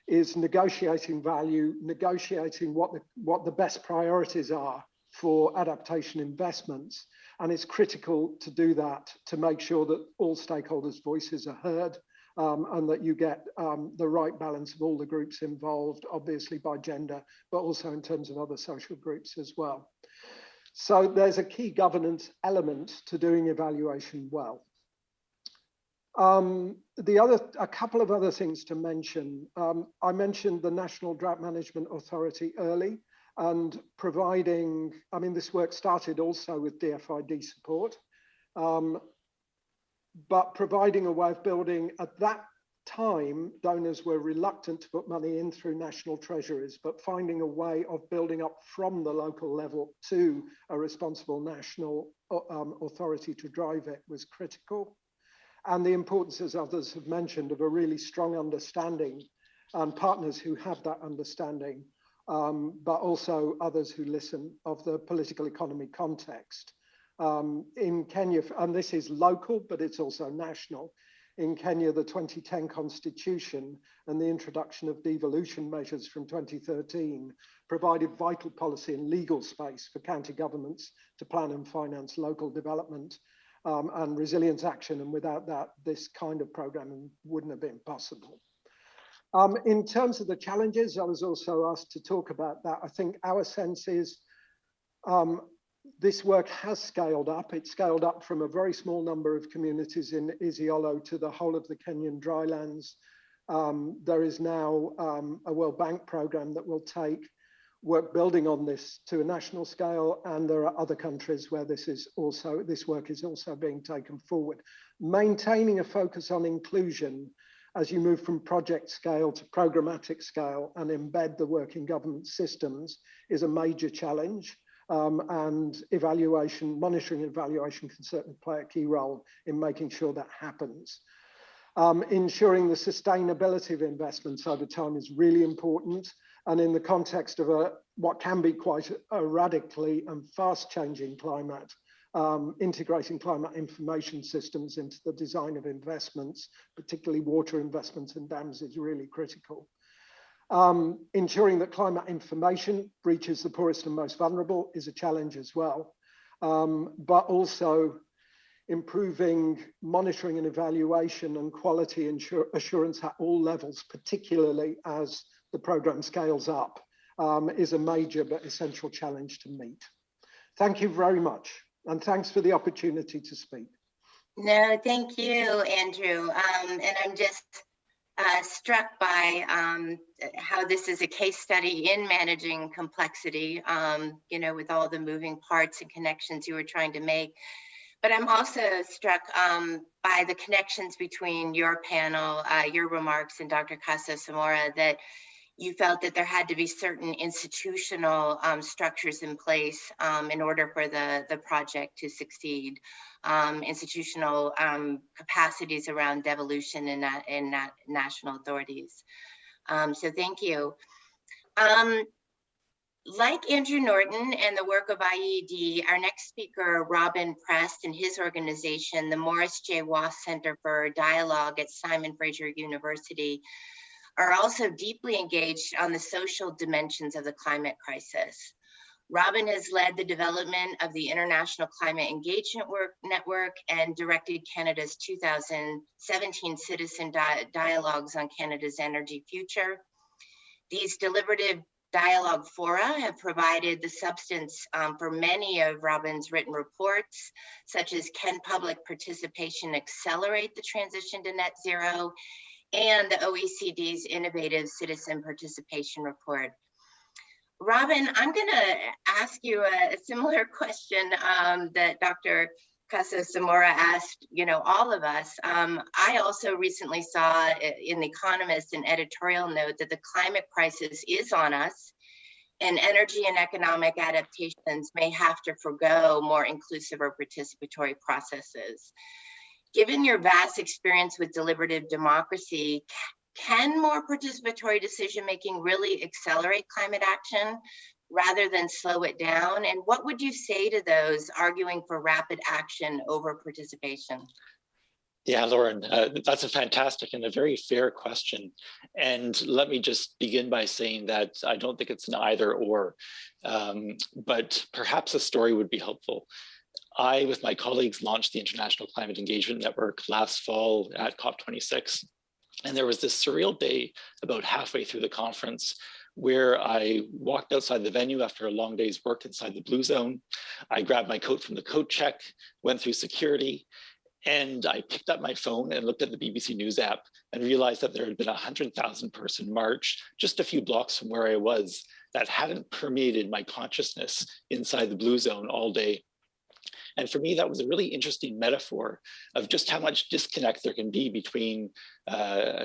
is negotiating value, negotiating what the best priorities are for adaptation investments. And it's critical to do that to make sure that all stakeholders' voices are heard and that you get the right balance of all the groups involved, obviously by gender, but also in terms of other social groups as well. So there's a key governance element to doing evaluation well. A couple of other things to mention. I mentioned the National Drought Management Authority early and providing, I mean, this work started also with DFID support, but providing a way of building at that time, donors were reluctant to put money in through national treasuries, but finding a way of building up from the local level to a responsible national authority to drive it was critical. And the importance, as others have mentioned, of a really strong understanding and partners who have that understanding, but also others who listen, of the political economy context. In Kenya, and this is local, but it's also national. In Kenya, the 2010 constitution and the introduction of devolution measures from 2013 provided vital policy and legal space for county governments to plan and finance local development and resilience action, and without that, this kind of programming wouldn't have been possible. In terms of the challenges, I was also asked to talk about that. I think our sense is this work has scaled up. It's scaled up from a very small number of communities in Isiolo to the whole of the Kenyan drylands. There is now a World Bank program that will take work building on this to a national scale, and there are other countries where this work is also being taken forward. Maintaining a focus on inclusion as you move from project scale to programmatic scale and embed the work in government systems is a major challenge. And monitoring and evaluation can certainly play a key role in making sure that happens. Ensuring the sustainability of investments over time is really important. And in the context of what can be quite a radically and fast changing climate, integrating climate information systems into the design of investments, particularly water investments and dams, is really critical. Ensuring that climate information reaches the poorest and most vulnerable is a challenge as well. But also improving monitoring and evaluation and quality assurance at all levels, particularly as the program scales up, is a major but essential challenge to meet. Thank you very much. And thanks for the opportunity to speak. No, thank you, Andrew. And I'm just struck by how this is a case study in managing complexity, you know, with all the moving parts and connections you were trying to make. But I'm also struck by the connections between your panel, your remarks, and Dr. Casa Zamora, that you felt that there had to be certain institutional structures in place in order for the project to succeed. Institutional capacities around devolution in national authorities. So thank you. Like Andrew Norton and the work of IED, our next speaker, Robin Prest, and his organization, the Morris J. Wass Center for Dialogue at Simon Fraser University, are also deeply engaged on the social dimensions of the climate crisis. Robin has led the development of the International Climate Engagement Network and directed Canada's 2017 Citizen Dialogues on Canada's Energy Future. These deliberative dialogue fora have provided the substance for many of Robin's written reports, such as Can Public Participation Accelerate the Transition to Net Zero, and the OECD's Innovative Citizen Participation Report. Robin, I'm gonna ask you a similar question that Dr. Casa Zamora asked, you know, all of us. I also recently saw in The Economist an editorial note that the climate crisis is on us, and energy and economic adaptations may have to forgo more inclusive or participatory processes. Given your vast experience with deliberative democracy, can more participatory decision-making really accelerate climate action rather than slow it down? And what would you say to those arguing for rapid action over participation? Yeah, Lauren, that's a fantastic and a very fair question. And let me just begin by saying that I don't think it's an either or, but perhaps a story would be helpful. I, with my colleagues, launched the International Climate Engagement Network last fall at COP26. And there was this surreal day about halfway through the conference where I walked outside the venue after a long day's work inside the Blue Zone. I grabbed my coat from the coat check, went through security, and I picked up my phone and looked at the BBC News app and realized that there had been a 100,000 person march just a few blocks from where I was that hadn't permeated my consciousness inside the Blue Zone all day. And for me, that was a really interesting metaphor of just how much disconnect there can be between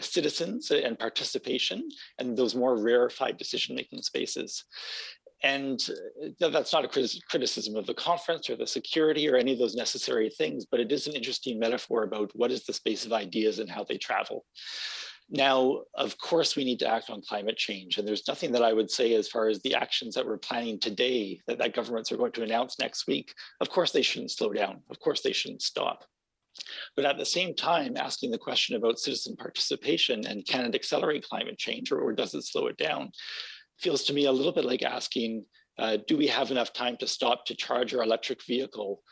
citizens and participation and those more rarefied decision-making spaces. And that's not a criticism of the conference or the security or any of those necessary things, but it is an interesting metaphor about what is the space of ideas and how they travel. Now, of course, we need to act on climate change. And there's nothing that I would say as far as the actions that we're planning today that governments are going to announce next week. Of course, they shouldn't slow down. Of course, they shouldn't stop. But at the same time, asking the question about citizen participation and can it accelerate climate change or does it slow it down feels to me a little bit like asking, do we have enough time to stop to charge our electric vehicle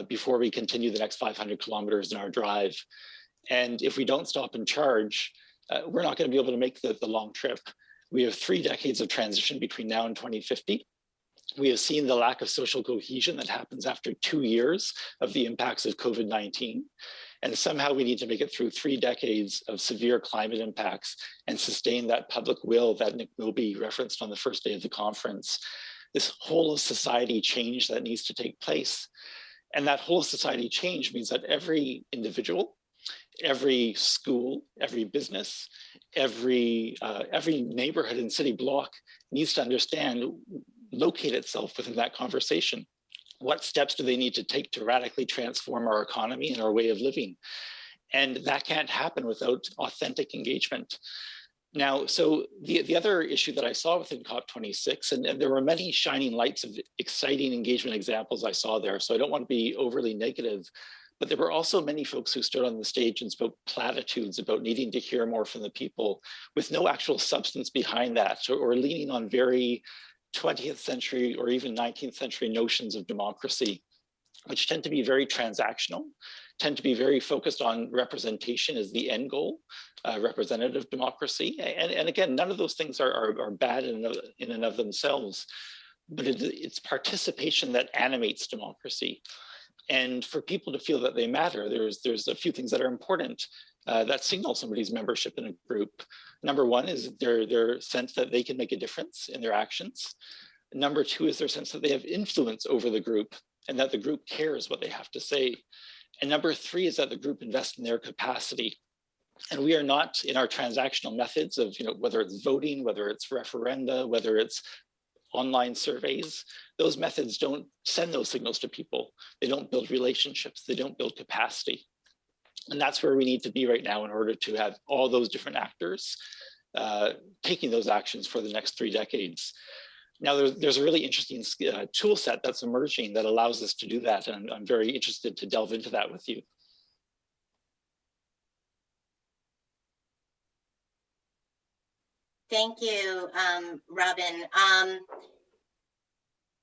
before we continue the next 500 kilometers in our drive? And if we don't stop and charge, we're not going to be able to make the long trip. We have 3 decades of transition between now and 2050. We have seen the lack of social cohesion that happens after 2 years of the impacts of COVID-19. And somehow we need to make it through 3 decades of severe climate impacts and sustain that public will that Nick Moby referenced on the first day of the conference. This whole of society change that needs to take place. And that whole of society change means that every individual, every school, every business, every neighborhood and city block needs to understand, locate itself within that conversation. What steps do they need to take to radically transform our economy and our way of living? And that can't happen without authentic engagement. Now, so the other issue that I saw within COP26, and there were many shining lights of exciting engagement examples I saw there, so I don't want to be overly negative, but there were also many folks who stood on the stage and spoke platitudes about needing to hear more from the people with no actual substance behind that, or leaning on very 20th century or even 19th century notions of democracy, which tend to be very transactional, tend to be very focused on representation as the end goal, representative democracy. And again, none of those things are bad in and of themselves, but it's participation that animates democracy. And for people to feel that they matter, there's a few things that are important that signal somebody's membership in a group. Number one is their sense that they can make a difference in their actions. Number two is their sense that they have influence over the group and that the group cares what they have to say. And number three is that the group invests in their capacity. And we are not in our transactional methods of, whether it's voting, whether it's referenda, whether it's online surveys, those methods don't send those signals to people. They don't build relationships, they don't build capacity. And that's where we need to be right now in order to have all those different actors taking those actions for the next 3 decades. Now, there's a really interesting tool set that's emerging that allows us to do that. And I'm very interested to delve into that with you. Thank you, Robin.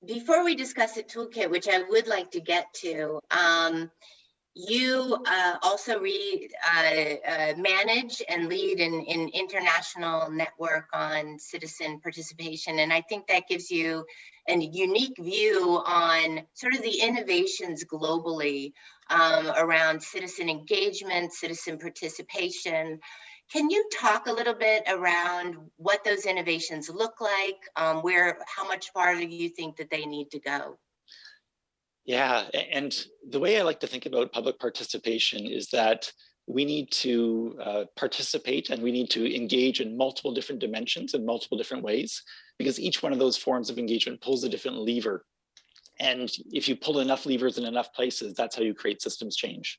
Before we discuss the toolkit, which I would like to get to, you also manage and lead an international network on citizen participation. And I think that gives you a unique view on sort of the innovations globally around citizen engagement, citizen participation. Can you talk a little bit around what those innovations look like? How much farther do you think that they need to go? Yeah, and the way I like to think about public participation is that we need to participate and we need to engage in multiple different dimensions in multiple different ways, because each one of those forms of engagement pulls a different lever. And if you pull enough levers in enough places, that's how you create systems change.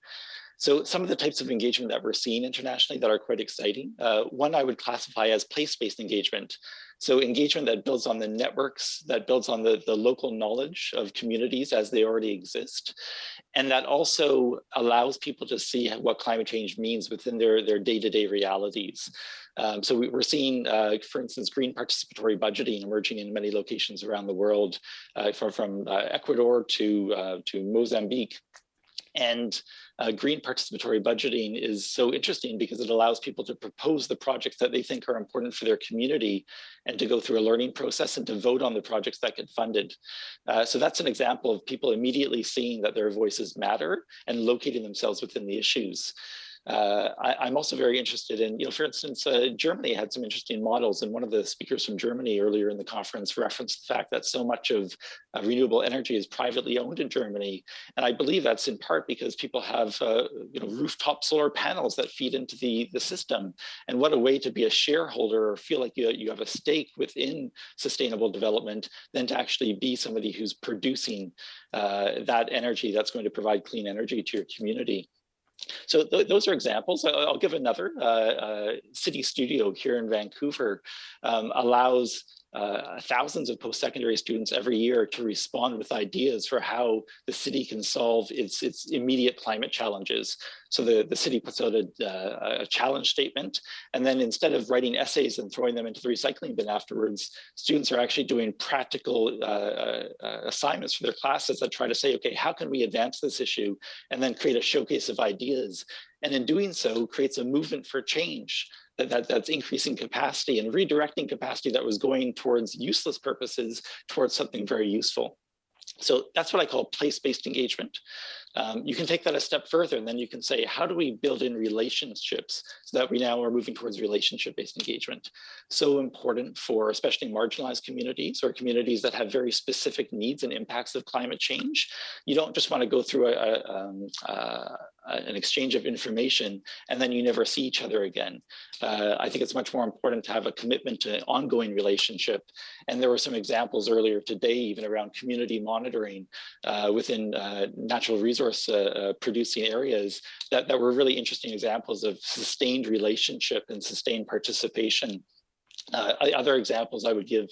So some of the types of engagement that we're seeing internationally that are quite exciting, one I would classify as place-based engagement. So engagement that builds on the networks, that builds on the local knowledge of communities as they already exist, and that also allows people to see what climate change means within their day-to-day realities. So we're seeing, for instance, green participatory budgeting emerging in many locations around the world, from Ecuador to Mozambique. And green participatory budgeting is so interesting because it allows people to propose the projects that they think are important for their community and to go through a learning process and to vote on the projects that get funded. So that's an example of people immediately seeing that their voices matter and locating themselves within the issues. I'm also very interested in, for instance, Germany had some interesting models, and one of the speakers from Germany earlier in the conference referenced the fact that so much of renewable energy is privately owned in Germany. And I believe that's in part because people have rooftop solar panels that feed into the system. And what a way to be a shareholder or feel like you have a stake within sustainable development than to actually be somebody who's producing that energy that's going to provide clean energy to your community. So those are examples. I'll give another. City Studio here in Vancouver allows thousands of post-secondary students every year to respond with ideas for how the city can solve its immediate climate challenges. So the city puts out a challenge statement, and then instead of writing essays and throwing them into the recycling bin afterwards, students are actually doing practical assignments for their classes that try to say, okay, how can we advance this issue, and then create a showcase of ideas. And in doing so, creates a movement for change that's increasing capacity and redirecting capacity that was going towards useless purposes towards something very useful. So that's what I call place-based engagement. You can take that a step further, and then you can say, how do we build in relationships so that we now are moving towards relationship-based engagement? So important for especially marginalized communities or communities that have very specific needs and impacts of climate change. You don't just want to go through an exchange of information and then you never see each other again. I think it's much more important to have a commitment to ongoing relationship. And there were some examples earlier today, even around community monitoring within natural resource producing areas that were really interesting examples of sustained relationship and sustained participation. Other examples I would give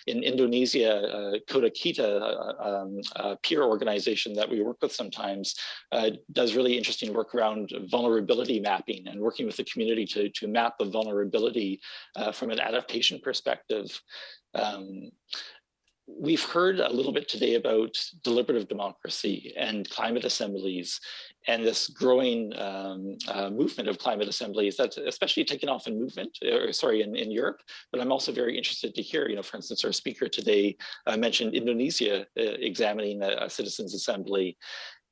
in Indonesia, Kota Kita, a peer organization that we work with sometimes, does really interesting work around vulnerability mapping and working with the community to map the vulnerability from an adaptation perspective. We've heard a little bit today about deliberative democracy and climate assemblies and this growing movement of climate assemblies that's especially taken off in in Europe. But I'm also very interested to hear, for instance, our speaker today mentioned Indonesia examining a citizens' assembly.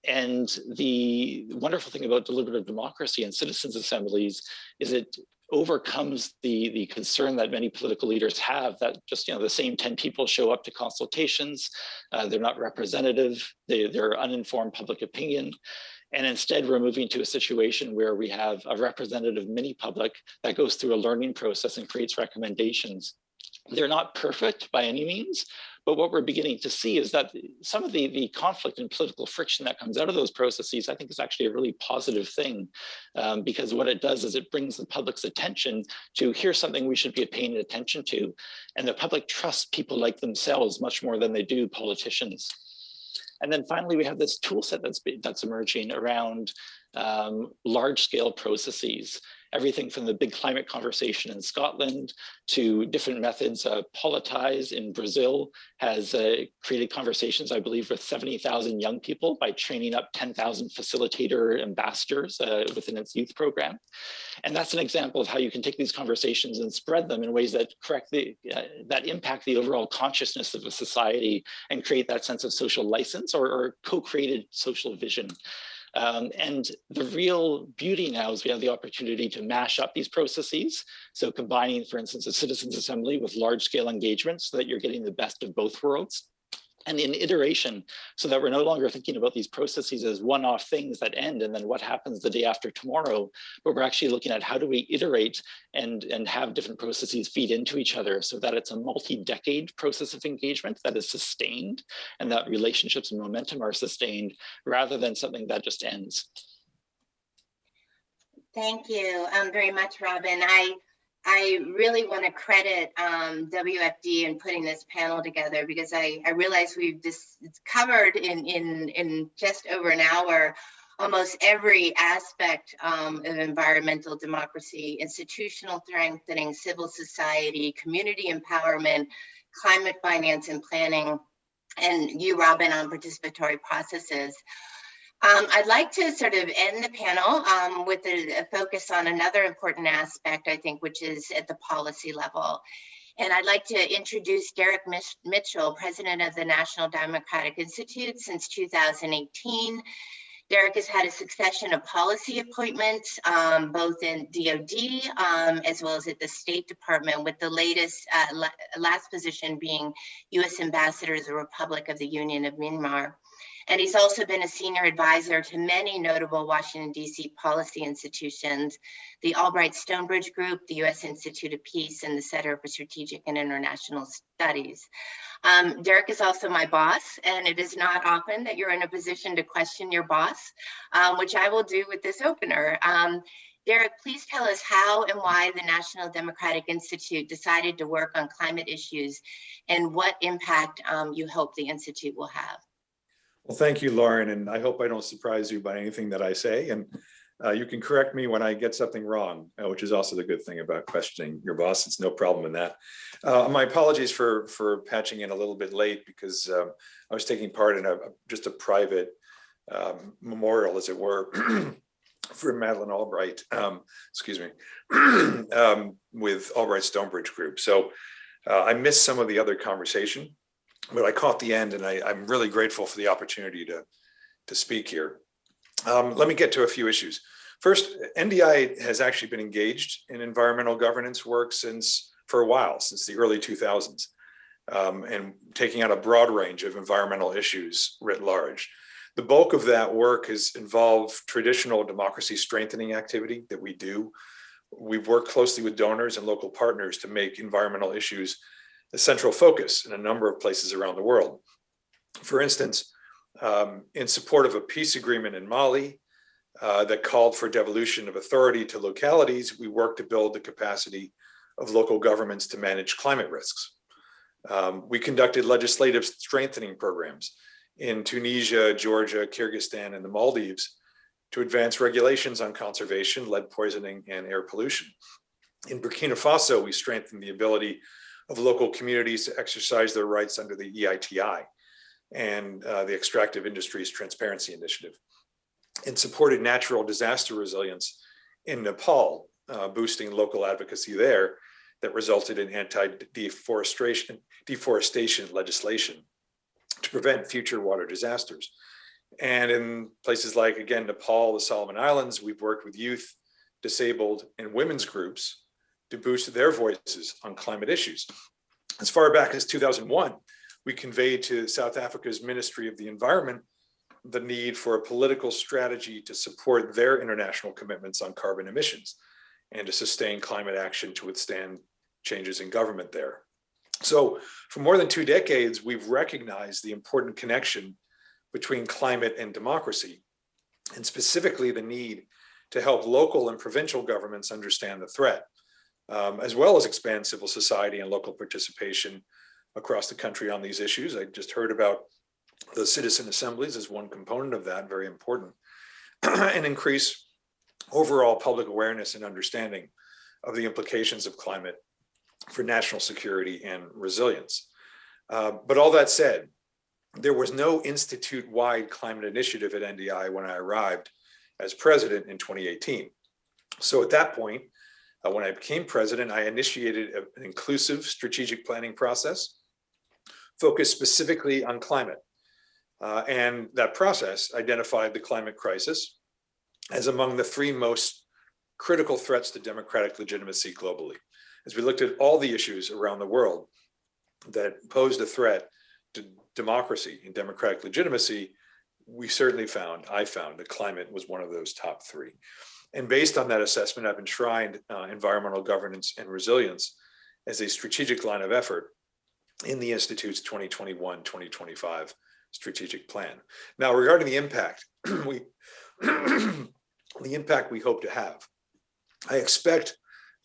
And the wonderful thing about deliberative democracy and citizens' assemblies is it overcomes the concern that many political leaders have that just the same 10 people show up to consultations, they're not representative, they're uninformed public opinion. And instead, we're moving to a situation where we have a representative mini public that goes through a learning process and creates recommendations. They're not perfect by any means, but what we're beginning to see is that some of the conflict and political friction that comes out of those processes, I think is actually a really positive thing, because what it does is it brings the public's attention to here's something we should be paying attention to. And the public trusts people like themselves much more than they do politicians. And then finally, we have this tool set that's emerging around large-scale processes. Everything from the big climate conversation in Scotland to different methods. Politize in Brazil has created conversations, I believe, with 70,000 young people by training up 10,000 facilitator ambassadors within its youth program. And that's an example of how you can take these conversations and spread them in ways that that impact the overall consciousness of a society and create that sense of social license or co-created social vision. And the real beauty now is we have the opportunity to mash up these processes. So combining, for instance, a citizens' assembly with large-scale engagement so that you're getting the best of both worlds. And in iteration, so that we're no longer thinking about these processes as one-off things that end and then what happens the day after tomorrow, but we're actually looking at how do we iterate and have different processes feed into each other so that it's a multi-decade process of engagement that is sustained and that relationships and momentum are sustained rather than something that just ends. Thank you very much, Robin. I really want to credit WFD in putting this panel together because I realize we've covered in just over an hour almost every aspect of environmental democracy, institutional strengthening, civil society, community empowerment, climate finance and planning, and you, Robin, on participatory processes. I'd like to sort of end the panel with a focus on another important aspect, I think, which is at the policy level. And I'd like to introduce Derek Mitchell, president of the National Democratic Institute since 2018. Derek has had a succession of policy appointments, both in DOD as well as at the State Department, with the latest, last position being U.S. Ambassador to the Republic of the Union of Myanmar. And he's also been a senior advisor to many notable Washington, D.C. policy institutions, the Albright Stonebridge Group, the U.S. Institute of Peace, and the Center for Strategic and International Studies. Derek is also my boss, and it is not often that you're in a position to question your boss, which I will do with this opener. Derek, please tell us how and why the National Democratic Institute decided to work on climate issues and what impact you hope the Institute will have. Well, thank you, Lauren, and I hope I don't surprise you by anything that I say. And you can correct me when I get something wrong, which is also the good thing about questioning your boss. It's no problem in that. My apologies for patching in a little bit late because I was taking part in just a private memorial, as it were, for Madeleine Albright, with Albright Stonebridge Group. So I missed some of the other conversation, but I caught the end, and I'm really grateful for the opportunity to to speak here. Let me get to a few issues. First, NDI has actually been engaged in environmental governance work for a while, since the early 2000s, and taking out a broad range of environmental issues writ large. The bulk of that work has involved traditional democracy strengthening activity that we do. We've worked closely with donors and local partners to make environmental issues a central focus in a number of places around the world. For instance, in support of a peace agreement in Mali that called for devolution of authority to localities, we worked to build the capacity of local governments to manage climate risks. We conducted legislative strengthening programs in Tunisia, Georgia, Kyrgyzstan, and the Maldives to advance regulations on conservation, lead poisoning, and air pollution. In Burkina Faso, we strengthened the ability of local communities to exercise their rights under the EITI and the Extractive Industries Transparency Initiative, and supported natural disaster resilience in Nepal, boosting local advocacy there that resulted in anti-deforestation legislation to prevent future water disasters. And in places like, again, Nepal, the Solomon Islands, we've worked with youth, disabled, and women's groups to boost their voices on climate issues. As far back as 2001, we conveyed to South Africa's Ministry of the Environment the need for a political strategy to support their international commitments on carbon emissions and to sustain climate action to withstand changes in government there. So for more than 2 decades, we've recognized the important connection between climate and democracy, and specifically the need to help local and provincial governments understand the threat, as well as expand civil society and local participation across the country on these issues. I just heard about the citizen assemblies as one component of that, very important, and increase overall public awareness and understanding of the implications of climate for national security and resilience. But all that said, there was no institute-wide climate initiative at NDI when I arrived as president in 2018. So at that point, when I became president, I initiated an inclusive strategic planning process focused specifically on climate. And that process identified the climate crisis as among the 3 most critical threats to democratic legitimacy globally. As we looked at all the issues around the world that posed a threat to democracy and democratic legitimacy, I found that climate was one of those top 3. And based on that assessment, I've enshrined environmental governance and resilience as a strategic line of effort in the Institute's 2021-2025 strategic plan. Now, regarding the impact, the impact we hope to have, I expect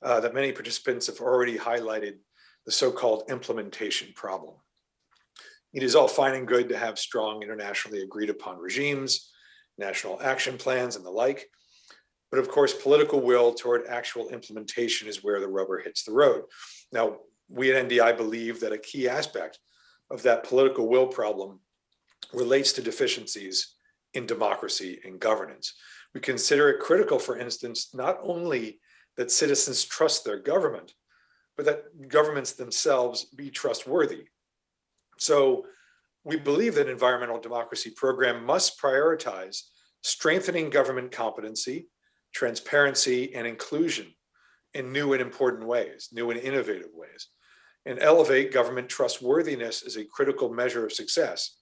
that many participants have already highlighted the so-called implementation problem. It is all fine and good to have strong internationally agreed upon regimes, national action plans, and the like. But of course, political will toward actual implementation is where the rubber hits the road. Now, we at NDI believe that a key aspect of that political will problem relates to deficiencies in democracy and governance. We consider it critical, for instance, not only that citizens trust their government, but that governments themselves be trustworthy. So we believe that environmental democracy program must prioritize strengthening government competency, transparency, and inclusion in new and important ways, new and innovative ways, and elevate government trustworthiness as a critical measure of success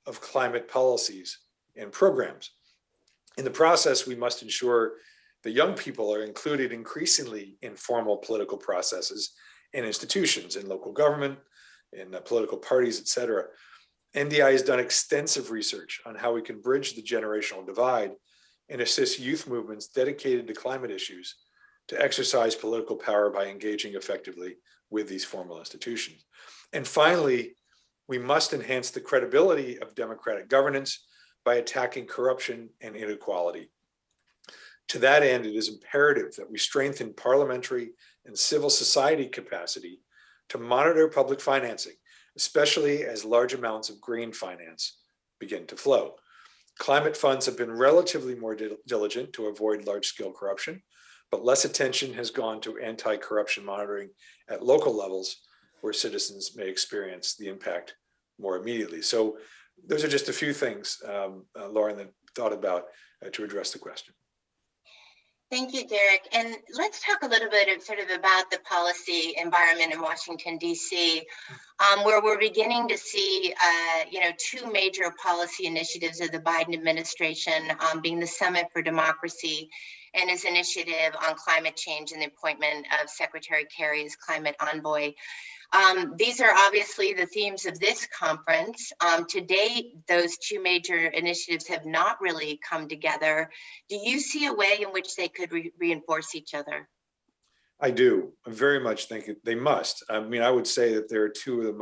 of climate policies and programs. In the process, we must ensure that young people are included increasingly in formal political processes and institutions, in local government, in political parties, et cetera. NDI has done extensive research on how we can bridge the generational divide and assist youth movements dedicated to climate issues to exercise political power by engaging effectively with these formal institutions. And finally, we must enhance the credibility of democratic governance by attacking corruption and inequality. To that end, it is imperative that we strengthen parliamentary and civil society capacity to monitor public financing, especially as large amounts of green finance begin to flow. Climate funds have been relatively more diligent to avoid large-scale corruption, but less attention has gone to anti-corruption monitoring at local levels where citizens may experience the impact more immediately. So those are just a few things, Lauren, that thought about to address the question. Thank you, Derek. And let's talk a little bit about the policy environment in Washington, D.C., where we're beginning to see, two major policy initiatives of the Biden administration, being the Summit for Democracy and his initiative on climate change and the appointment of Secretary Kerry as climate envoy. These are obviously the themes of this conference. To date, those two major initiatives have not really come together. Do you see a way in which they could reinforce each other? I do. I very much think they must. I mean, I would say that there are two of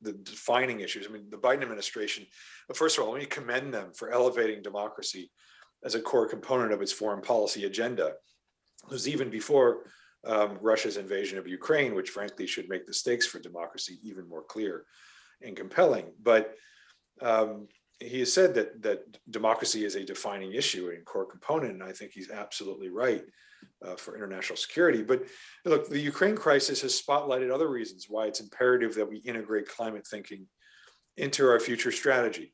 the defining issues. I mean, the Biden administration, first of all, let me commend them for elevating democracy as a core component of its foreign policy agenda. It was even before Russia's invasion of Ukraine, which frankly should make the stakes for democracy even more clear and compelling. But he has said that democracy is a defining issue and core component, and I think he's absolutely right for international security. But look, the Ukraine crisis has spotlighted other reasons why it's imperative that we integrate climate thinking into our future strategy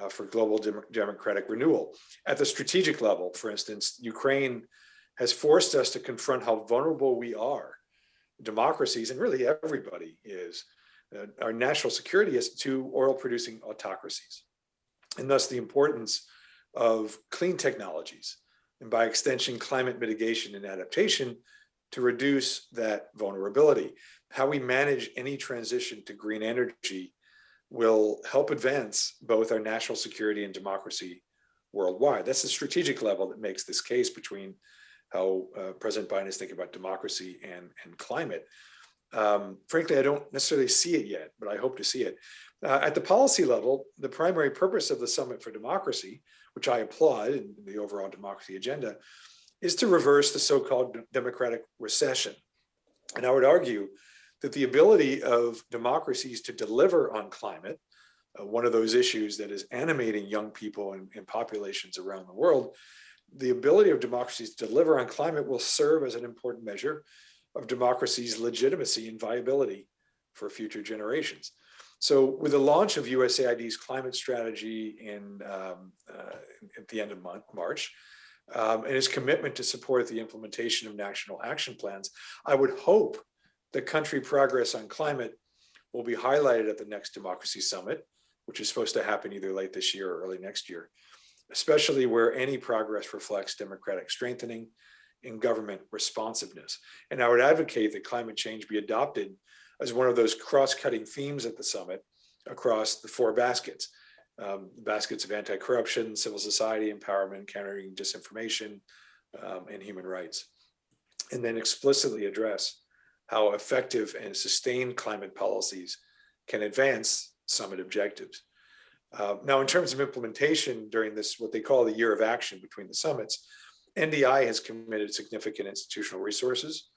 for global democratic renewal. At the strategic level, for instance, Ukraine has forced us to confront how vulnerable we are, democracies, and really everybody is, our national security is to oil-producing autocracies, and thus the importance of clean technologies, and by extension, climate mitigation and adaptation to reduce that vulnerability. How we manage any transition to green energy will help advance both our national security and democracy worldwide. That's the strategic level that makes this case between how President Biden is thinking about democracy and climate. Frankly, I don't necessarily see it yet, but I hope to see it. At the policy level, the primary purpose of the Summit for Democracy, which I applaud in the overall democracy agenda, is to reverse the so-called democratic recession. And I would argue that the ability of democracies to deliver on climate, one of those issues that is animating young people and populations around the world, the ability of democracies to deliver on climate will serve as an important measure of democracy's legitimacy and viability for future generations. So with the launch of USAID's climate strategy at the end of March, and its commitment to support the implementation of national action plans, I would hope that country progress on climate will be highlighted at the next Democracy Summit, which is supposed to happen either late this year or early next year, especially where any progress reflects democratic strengthening and government responsiveness. And I would advocate that climate change be adopted as one of those cross-cutting themes at the summit across the four baskets. Baskets of anti-corruption, civil society empowerment, countering disinformation, and human rights. And then explicitly address how effective and sustained climate policies can advance summit objectives. Now, in terms of implementation during this, what they call the year of action between the summits, NDI has committed significant institutional resources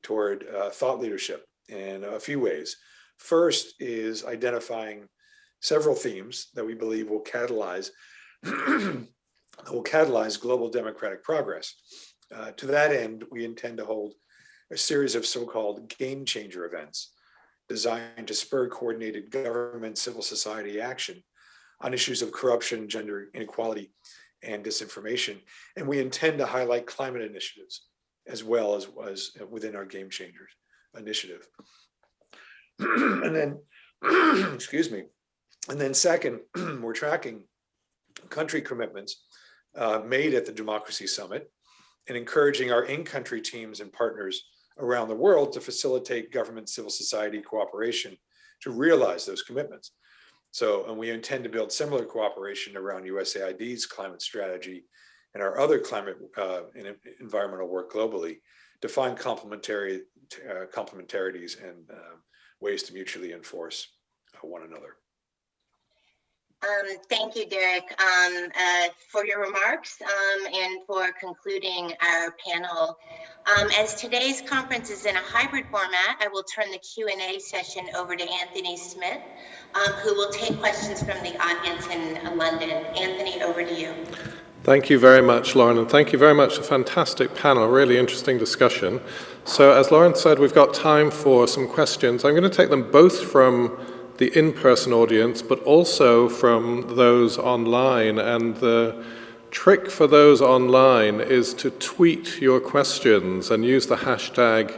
toward thought leadership in a few ways. First is identifying several themes that we believe will catalyze global democratic progress. To that end, we intend to hold a series of so-called game changer events designed to spur coordinated government, civil society action on issues of corruption, gender inequality, and disinformation. And we intend to highlight climate initiatives as well as within our Game Changers initiative. And then, excuse me. And then second, we're tracking country commitments made at the Democracy Summit and encouraging our in-country teams and partners around the world to facilitate government civil society cooperation to realize those commitments. So, and we intend to build similar cooperation around USAID's climate strategy and our other climate and environmental work globally to find complementarities and ways to mutually enforce one another. Thank you, Derek, for your remarks and for concluding our panel. As today's conference is in a hybrid format, I will turn the Q&A session over to Anthony Smith, who will take questions from the audience in London. Anthony, over to you. Thank you very much, Lauren, and thank you very much. A fantastic panel, really interesting discussion. So as Lauren said, we've got time for some questions. I'm going to take them both from the in-person audience, but also from those online. And the trick for those online is to tweet your questions and use the hashtag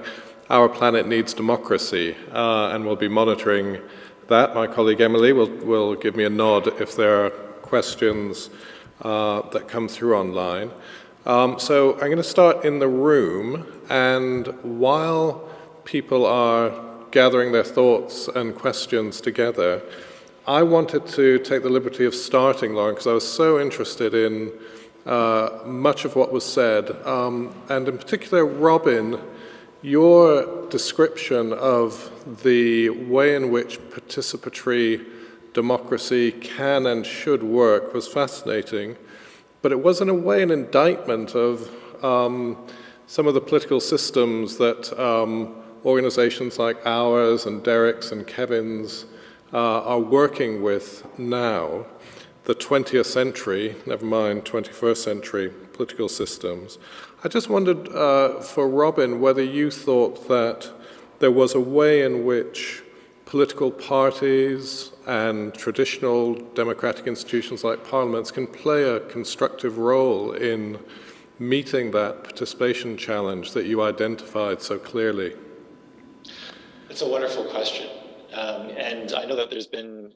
#OurPlanetNeedsDemocracy, and we'll be monitoring that. My colleague Emily will give me a nod if there are questions that come through online. So I'm going to start in the room, and while people are gathering their thoughts and questions together, I wanted to take the liberty of starting, Lauren, because I was so interested in much of what was said, and in particular, Robin, your description of the way in which participatory democracy can and should work was fascinating, but it was in a way an indictment of some of the political systems that organizations like ours and Derek's and Kevin's are working with now, the 20th century, never mind 21st century political systems. I just wondered for Robin whether you thought that there was a way in which political parties and traditional democratic institutions like parliaments can play a constructive role in meeting that participation challenge that you identified so clearly. It's a wonderful question. And I know that there's been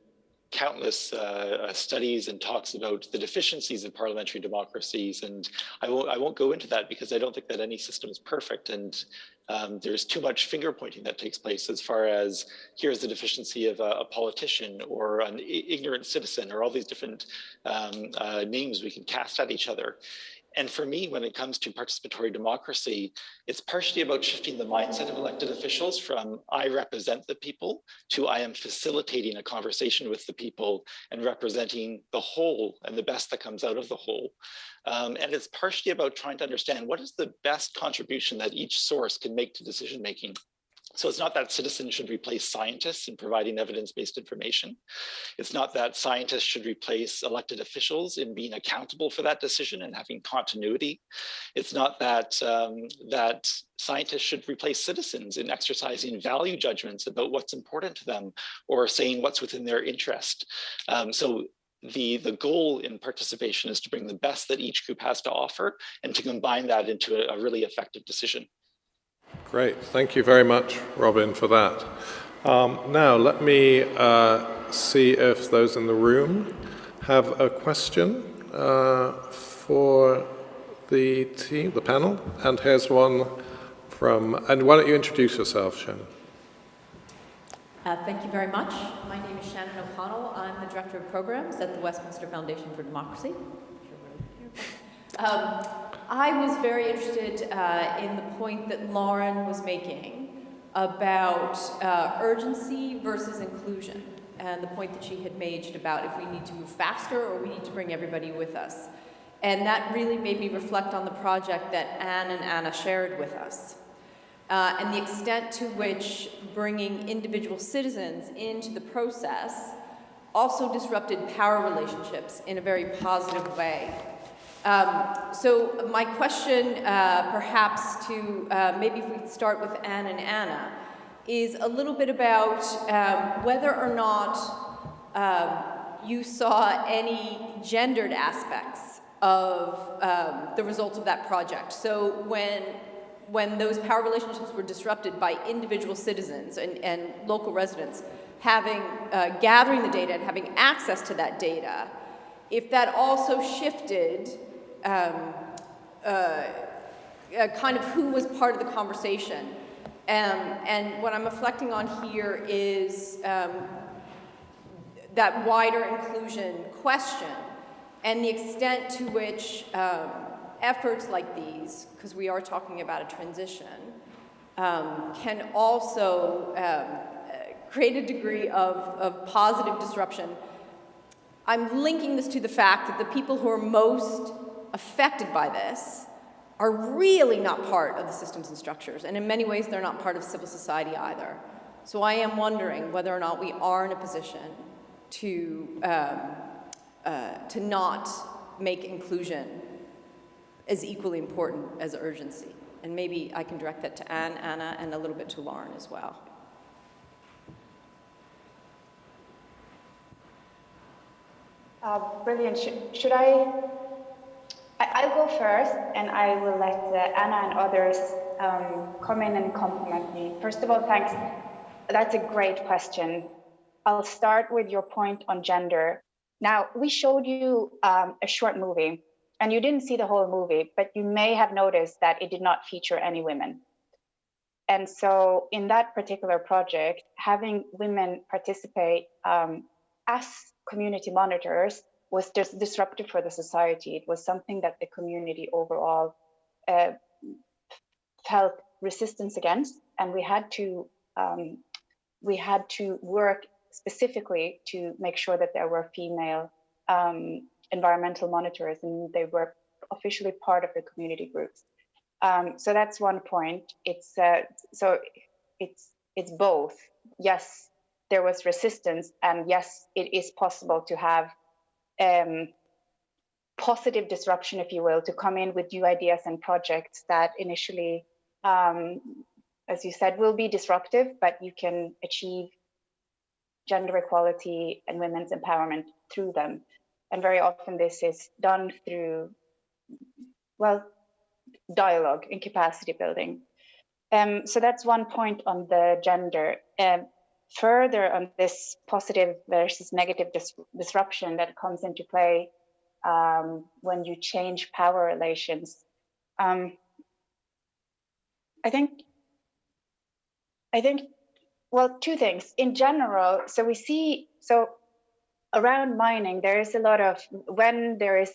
countless studies and talks about the deficiencies of parliamentary democracies, and I won't go into that because I don't think that any system is perfect, and there's too much finger pointing that takes place as far as here's the deficiency of a politician or an ignorant citizen or all these different names we can cast at each other. And for me, when it comes to participatory democracy, it's partially about shifting the mindset of elected officials from I represent the people to I am facilitating a conversation with the people and representing the whole and the best that comes out of the whole. And it's partially about trying to understand what is the best contribution that each source can make to decision making. So it's not that citizens should replace scientists in providing evidence-based information. It's not that scientists should replace elected officials in being accountable for that decision and having continuity. It's not that that scientists should replace citizens in exercising value judgments about what's important to them or saying what's within their interest. So the goal in participation is to bring the best that each group has to offer and to combine that into a really effective decision. Great, thank you very much, Robin, for that. Now, let me see if those in the room have a question for the team, the panel. And here's one from, and why don't you introduce yourself, Shannon? Thank you very much. My name is Shannon O'Connell. I'm the Director of Programs at the Westminster Foundation for Democracy. I was very interested in the point that Lauren was making about urgency versus inclusion, and the point that she had made about if we need to move faster or we need to bring everybody with us. And that really made me reflect on the project that Anne and Anna shared with us, and the extent to which bringing individual citizens into the process also disrupted power relationships in a very positive way. So my question, perhaps to maybe if we start with Anne and Anna, is a little bit about whether or not you saw any gendered aspects of the results of that project. So when those power relationships were disrupted by individual citizens and local residents having gathering the data and having access to that data, if that also shifted kind of who was part of the conversation. And what I'm reflecting on here is that wider inclusion question and the extent to which efforts like these, because we are talking about a transition, can also create a degree of positive disruption. I'm linking this to the fact that the people who are most affected by this are really not part of the systems and structures, and in many ways they're not part of civil society either. So I am wondering whether or not we are in a position to not make inclusion as equally important as urgency. And maybe I can direct that to Anne, Anna, and a little bit to Lauren as well. Brilliant. Should I'll go first, and I will let Anna and others come in and compliment me. First of all, thanks. That's a great question. I'll start with your point on gender. Now, we showed you a short movie, and you didn't see the whole movie, but you may have noticed that it did not feature any women. And so in that particular project, having women participate as community monitors was just disruptive for the society. It was something that the community overall felt resistance against, and we had to work specifically to make sure that there were female environmental monitors, and they were officially part of the community groups. So that's one point. It's both. Yes, there was resistance, and yes, it is possible to have positive disruption, if you will, to come in with new ideas and projects that initially, as you said, will be disruptive, but you can achieve gender equality and women's empowerment through them. And very often this is done through, well, dialogue and capacity building. So that's one point on the gender. Further on this positive versus negative disruption that comes into play when you change power relations. I think, well, two things. In general, so we see, so around mining, there is a lot of, when there is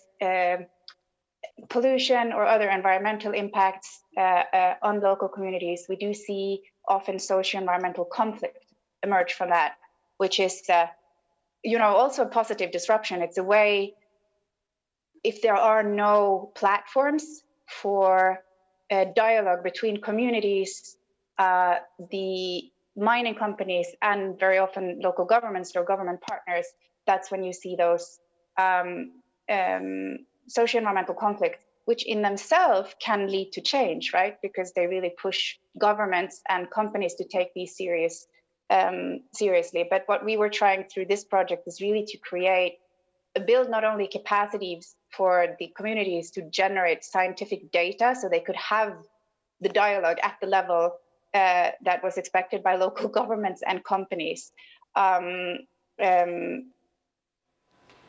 pollution or other environmental impacts on local communities, we do see often socio-environmental conflict emerge from that, which is, also a positive disruption. It's a way, if there are no platforms for dialogue between communities, the mining companies, and very often local governments or government partners, that's when you see those socio-environmental conflicts, which in themselves can lead to change, right? Because they really push governments and companies to take these seriously. But what we were trying through this project is really to build not only capacities for the communities to generate scientific data so they could have the dialogue at the level that was expected by local governments and companies.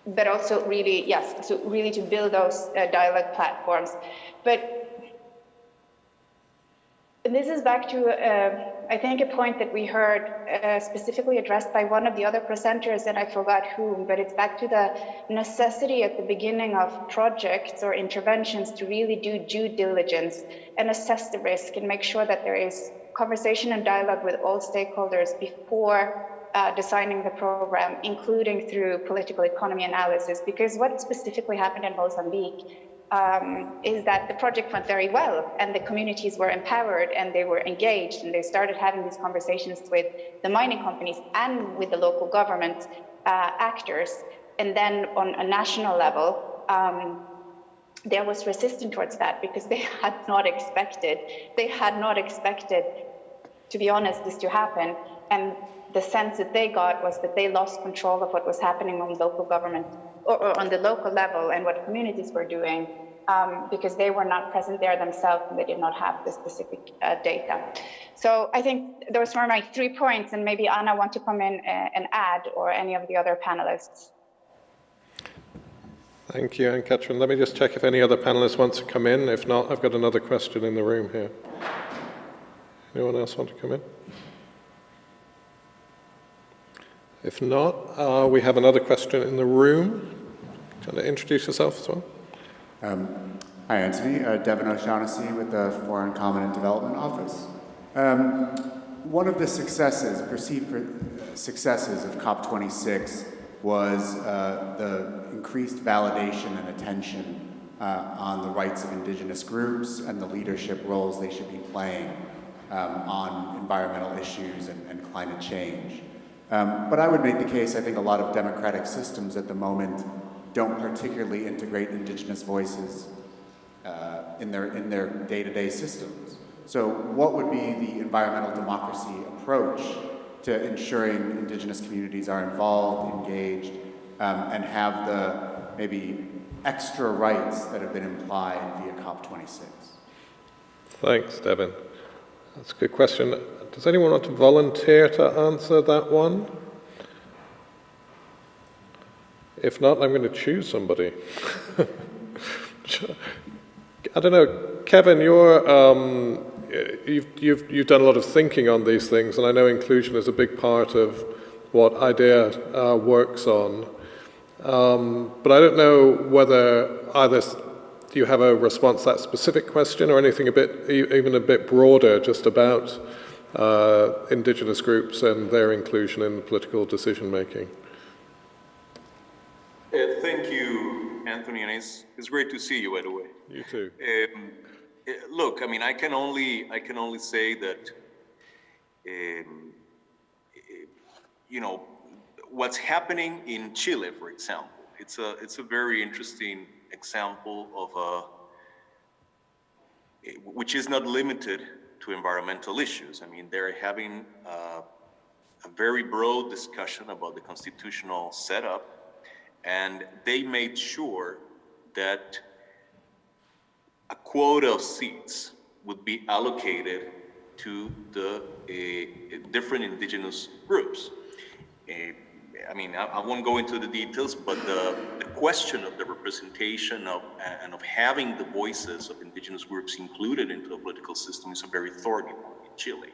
But also really, yes, so really to build those dialogue platforms. And this is back to, I think, a point that we heard specifically addressed by one of the other presenters, and I forgot whom, but it's back to the necessity at the beginning of projects or interventions to really do due diligence and assess the risk and make sure that there is conversation and dialogue with all stakeholders before designing the program, including through political economy analysis. Because what specifically happened in Mozambique is that the project went very well, and the communities were empowered, and they were engaged, and they started having these conversations with the mining companies and with the local government actors. And then on a national level, there was resistance towards that because they had not expected, to be honest, this to happen. And the sense that they got was that they lost control of what was happening on local government or on the local level and what communities were doing because they were not present there themselves and they did not have the specific data. So I think those were my 3 points, and maybe Anna want to come in and add, or any of the other panelists. Thank you, and Katrin. Let me just check if any other panelists want to come in. If not, I've got another question in the room here. Anyone else want to come in? If not, we have another question in the room. Do you want to introduce yourself as well? Hi, Anthony. Devin O'Shaughnessy with the Foreign Common and Development Office. One of the perceived successes of COP26 was the increased validation and attention on the rights of indigenous groups and the leadership roles they should be playing on environmental issues and climate change. But I would make the case, I think a lot of democratic systems at the moment don't particularly integrate indigenous voices in their day-to-day systems. So what would be the environmental democracy approach to ensuring indigenous communities are involved, engaged, and have the maybe extra rights that have been implied via COP26? Thanks, Devin. That's a good question. Does anyone want to volunteer to answer that one? If not, I'm going to choose somebody. I don't know, Kevin, you've done a lot of thinking on these things, and I know inclusion is a big part of what IDEA works on. But I don't know whether either you have a response to that specific question or anything even a bit broader, just about Indigenous groups and their inclusion in political decision making. Thank you, Anthony, and it's great to see you, by the way. You too. Look, I mean, I can only say that, you know, what's happening in Chile, for example, it's a very interesting example of which is not limited to environmental issues. I mean, they're having a very broad discussion about the constitutional setup, and they made sure that a quota of seats would be allocated to the different indigenous groups. I mean, I won't go into the details, but the question of the representation and of having the voices of indigenous groups included into the political system is a very thorny one in Chile.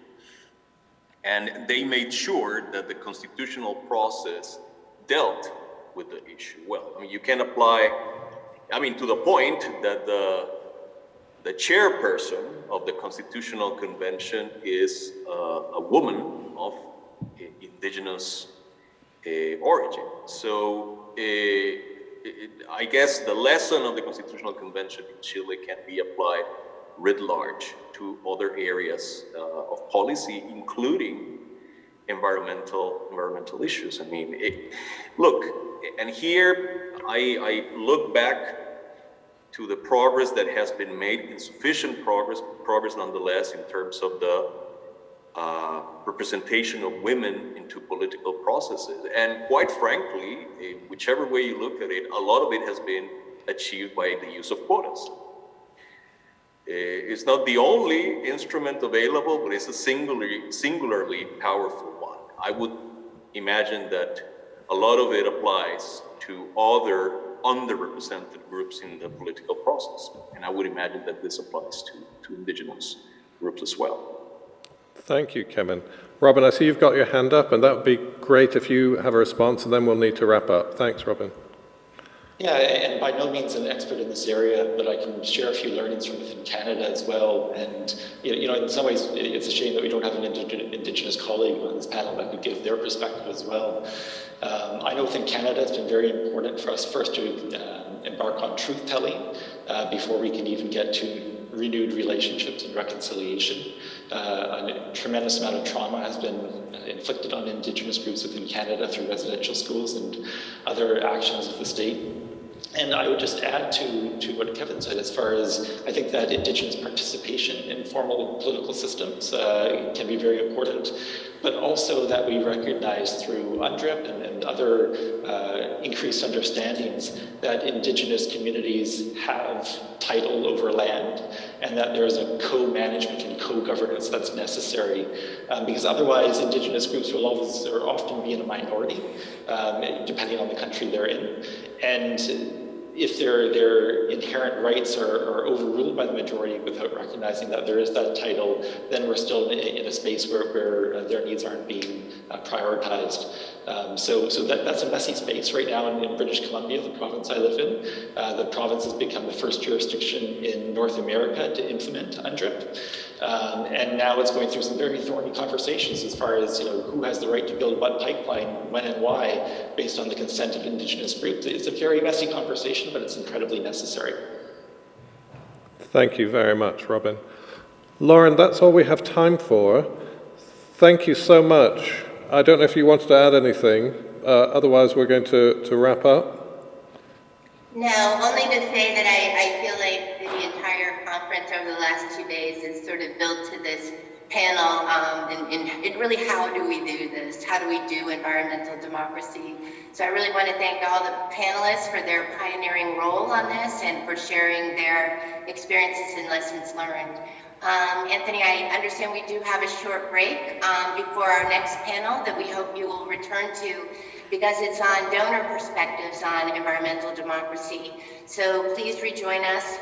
And they made sure that the constitutional process dealt with the issue well. I mean, you can apply, I mean, to the point that the chairperson of the Constitutional Convention is a woman of indigenous origin. So I guess the lesson of the Constitutional Convention in Chile can be applied writ large to other areas of policy, including environmental issues. I mean, look, and here I look back to the progress that has been made, insufficient progress nonetheless, in terms of the representation of women into political processes. And quite frankly, whichever way you look at it, a lot of it has been achieved by the use of quotas. It's not the only instrument available, but it's a singularly powerful one. I would imagine that a lot of it applies to other underrepresented groups in the political process. And I would imagine that this applies to indigenous groups as well. Thank you, Kevin. Robin, I see you've got your hand up, and that would be great if you have a response, and then we'll need to wrap up. Thanks, Robin. Yeah, and by no means an expert in this area, but I can share a few learnings from within Canada as well. And, you know, in some ways, it's a shame that we don't have an Indigenous colleague on this panel that could give their perspective as well. I know within Canada, it's been very important for us first to embark on truth-telling before we can even get to renewed relationships and reconciliation. A tremendous amount of trauma has been inflicted on Indigenous groups within Canada through residential schools and other actions of the state. And I would just add to what Kevin said, as far as I think that Indigenous participation in formal political systems can be very important, but also that we recognize through UNDRIP and other increased understandings that Indigenous communities have title over land, and that there is a co-management and co-governance that's necessary, because otherwise Indigenous groups will always or often be in a minority, depending on the country they're in. And if their inherent rights are overruled by the majority without recognizing that there is that title, then we're still in a space where their needs aren't being prioritized. So that's a messy space right now in British Columbia, the province I live in. The province has become the first jurisdiction in North America to implement UNDRIP. And now it's going through some very thorny conversations as far as, you know, who has the right to build what pipeline, when and why, based on the consent of Indigenous groups. It's a very messy conversation, but it's incredibly necessary. Thank you very much, Robin. Lauren, that's all we have time for. Thank you so much. I don't know if you wanted to add anything. Otherwise, we're going to wrap up. No, only to say that I feel like the entire conference over the last 2 days is sort of built to this panel, and really how do we do this? How do we do environmental democracy? So I really want to thank all the panelists for their pioneering role on this and for sharing their experiences and lessons learned. Anthony, I understand we do have a short break before our next panel that we hope you will return to, because it's on donor perspectives on environmental democracy. So please rejoin us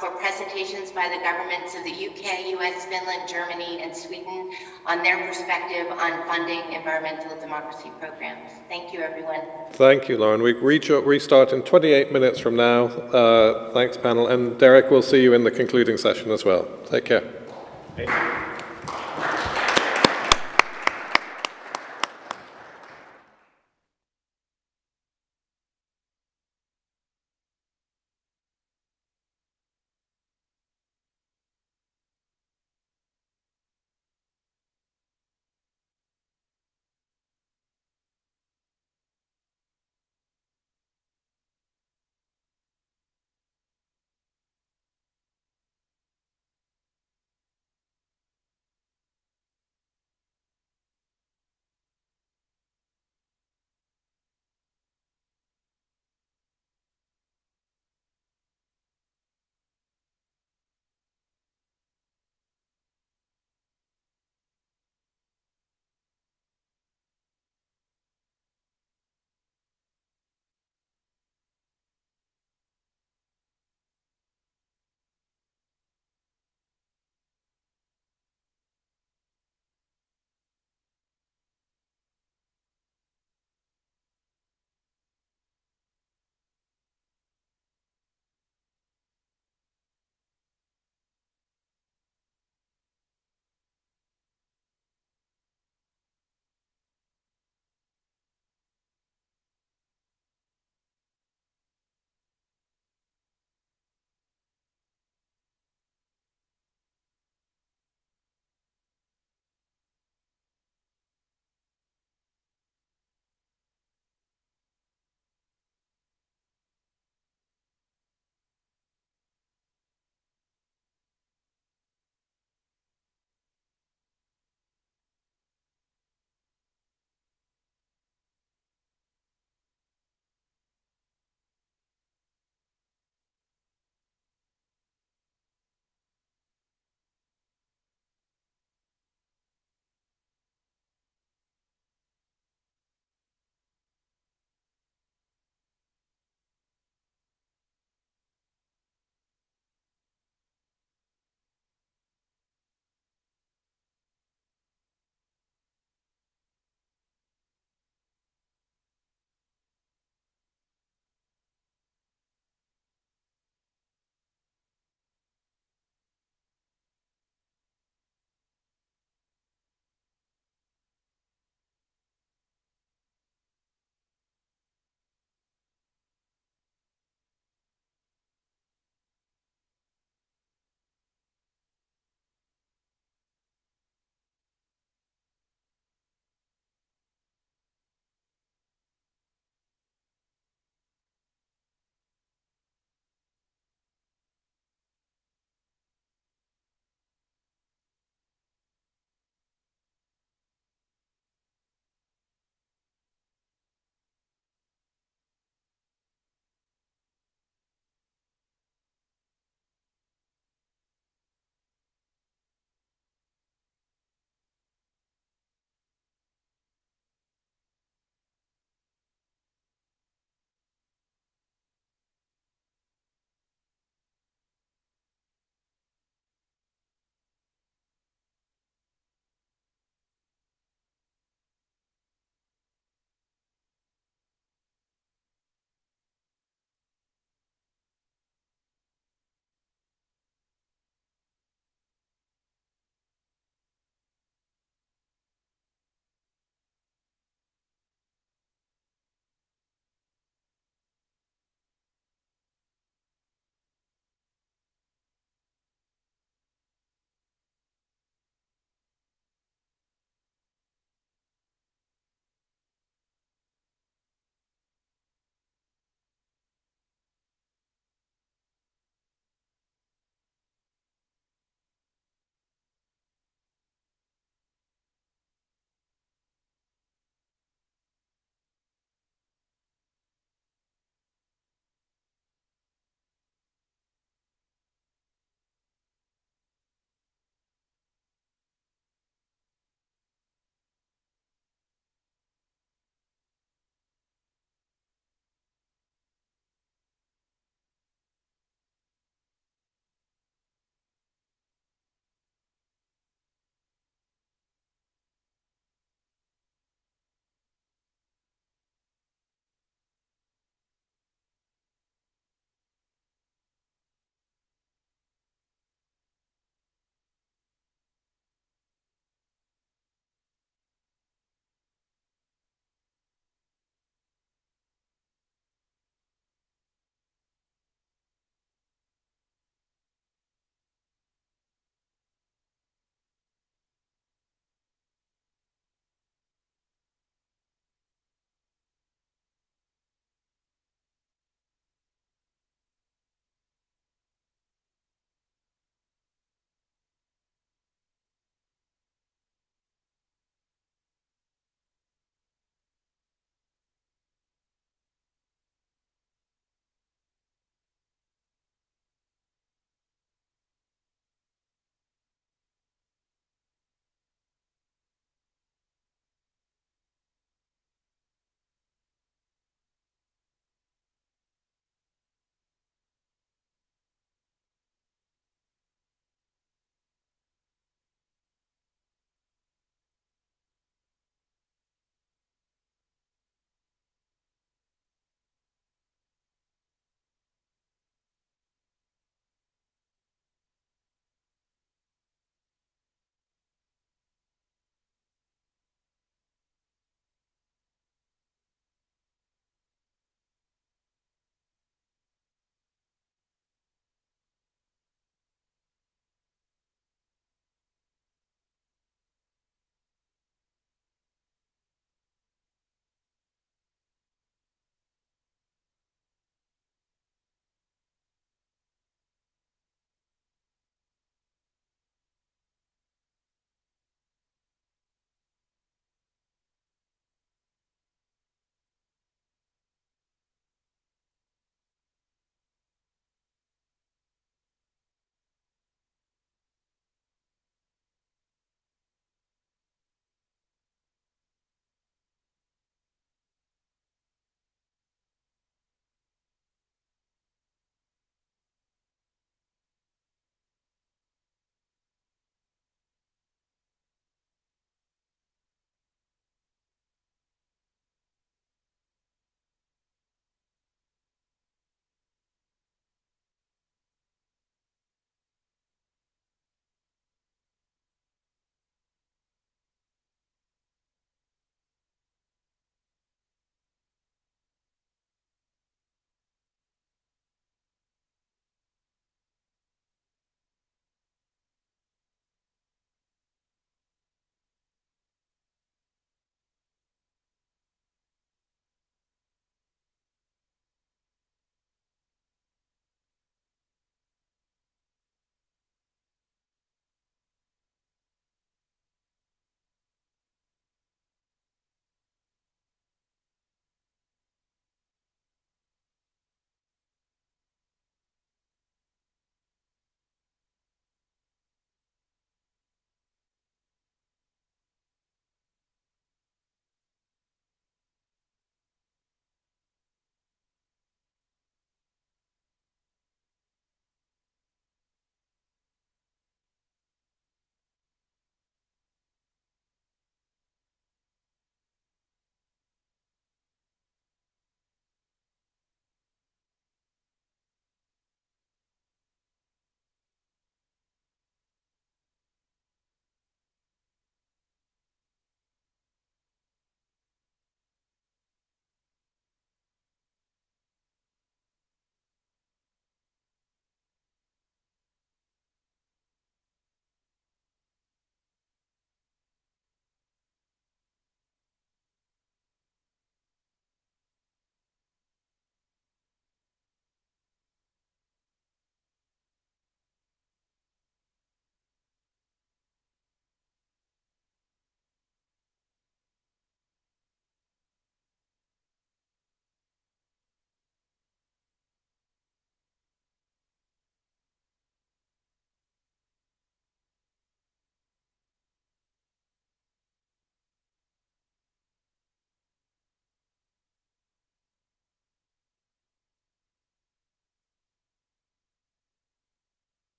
for presentations by the governments of the UK, US, Finland, Germany, and Sweden on their perspective on funding environmental democracy programs. Thank you, everyone. Thank you, Lauren. We restart in 28 minutes from now. Thanks, panel. And Derek, we'll see you in the concluding session as well. Take care.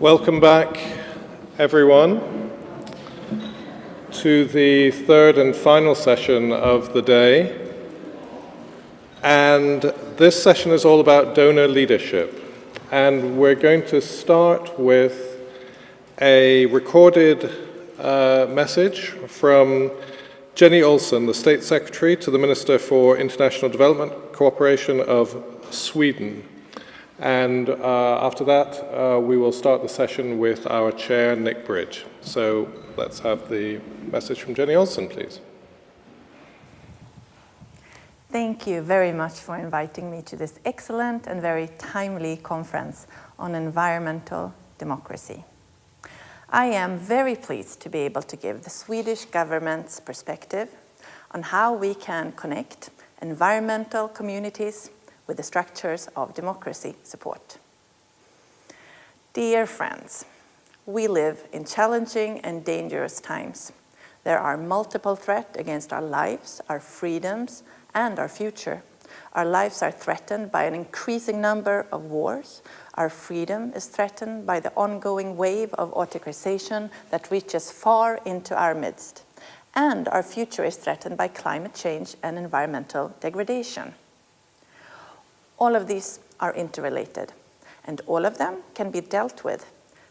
Welcome back, everyone, to the third and final session of the day. And this session is all about donor leadership. And we're going to start with a recorded message from Jenny Olsen, the State Secretary to the Minister for International Development Cooperation of Sweden. And after that, we will start the session with our chair, Nick Bridge. So let's have the message from Jenny Olsen, please. Thank you very much for inviting me to this excellent and very timely conference on environmental democracy. I am very pleased to be able to give the Swedish government's perspective on how we can connect environmental communities with the structures of democracy support. Dear friends, we live in challenging and dangerous times. There are multiple threats against our lives, our freedoms, and our future. Our lives are threatened by an increasing number of wars. Our freedom is threatened by the ongoing wave of autocratization that reaches far into our midst. And our future is threatened by climate change and environmental degradation. All of these are interrelated, and all of them can be dealt with.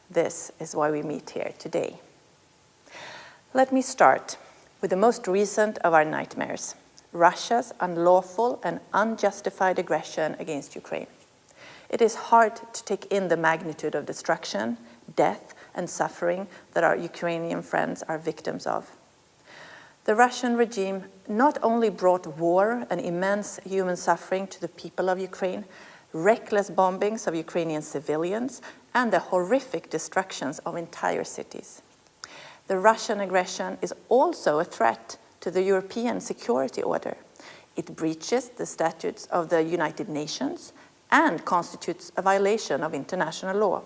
This is why we meet here today. Let me start with the most recent of our nightmares, Russia's unlawful and unjustified aggression against Ukraine. It is hard to take in the magnitude of destruction, death, and suffering that our Ukrainian friends are victims of. The Russian regime not only brought war and immense human suffering to the people of Ukraine, reckless bombings of Ukrainian civilians, and the horrific destructions of entire cities. The Russian aggression is also a threat to the European security order. It breaches the statutes of the United Nations and constitutes a violation of international law.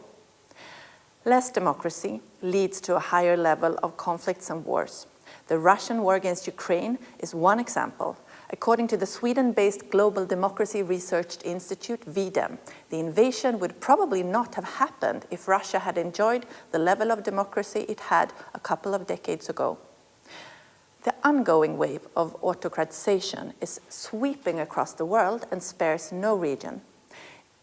Less democracy leads to a higher level of conflicts and wars. The Russian war against Ukraine is one example. According to the Sweden-based Global Democracy Research Institute, VDEM, the invasion would probably not have happened if Russia had enjoyed the level of democracy it had a couple of decades ago. The ongoing wave of autocratization is sweeping across the world and spares no region.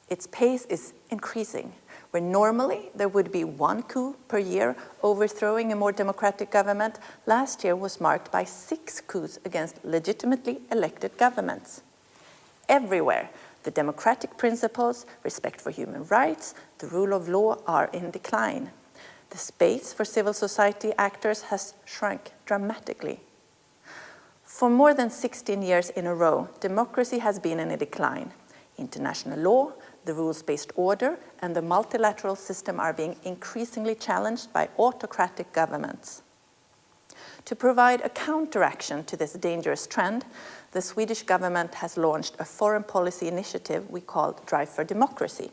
Its pace is increasing. Where normally there would be one coup per year overthrowing a more democratic government, last year was marked by 6 coups against legitimately elected governments. Everywhere, the democratic principles, respect for human rights, the rule of law are in decline. The space for civil society actors has shrunk dramatically. For more than 16 years in a row, democracy has been in a decline. International law, the rules-based order, and the multilateral system are being increasingly challenged by autocratic governments. To provide a counteraction to this dangerous trend, the Swedish government has launched a foreign policy initiative we call Drive for Democracy,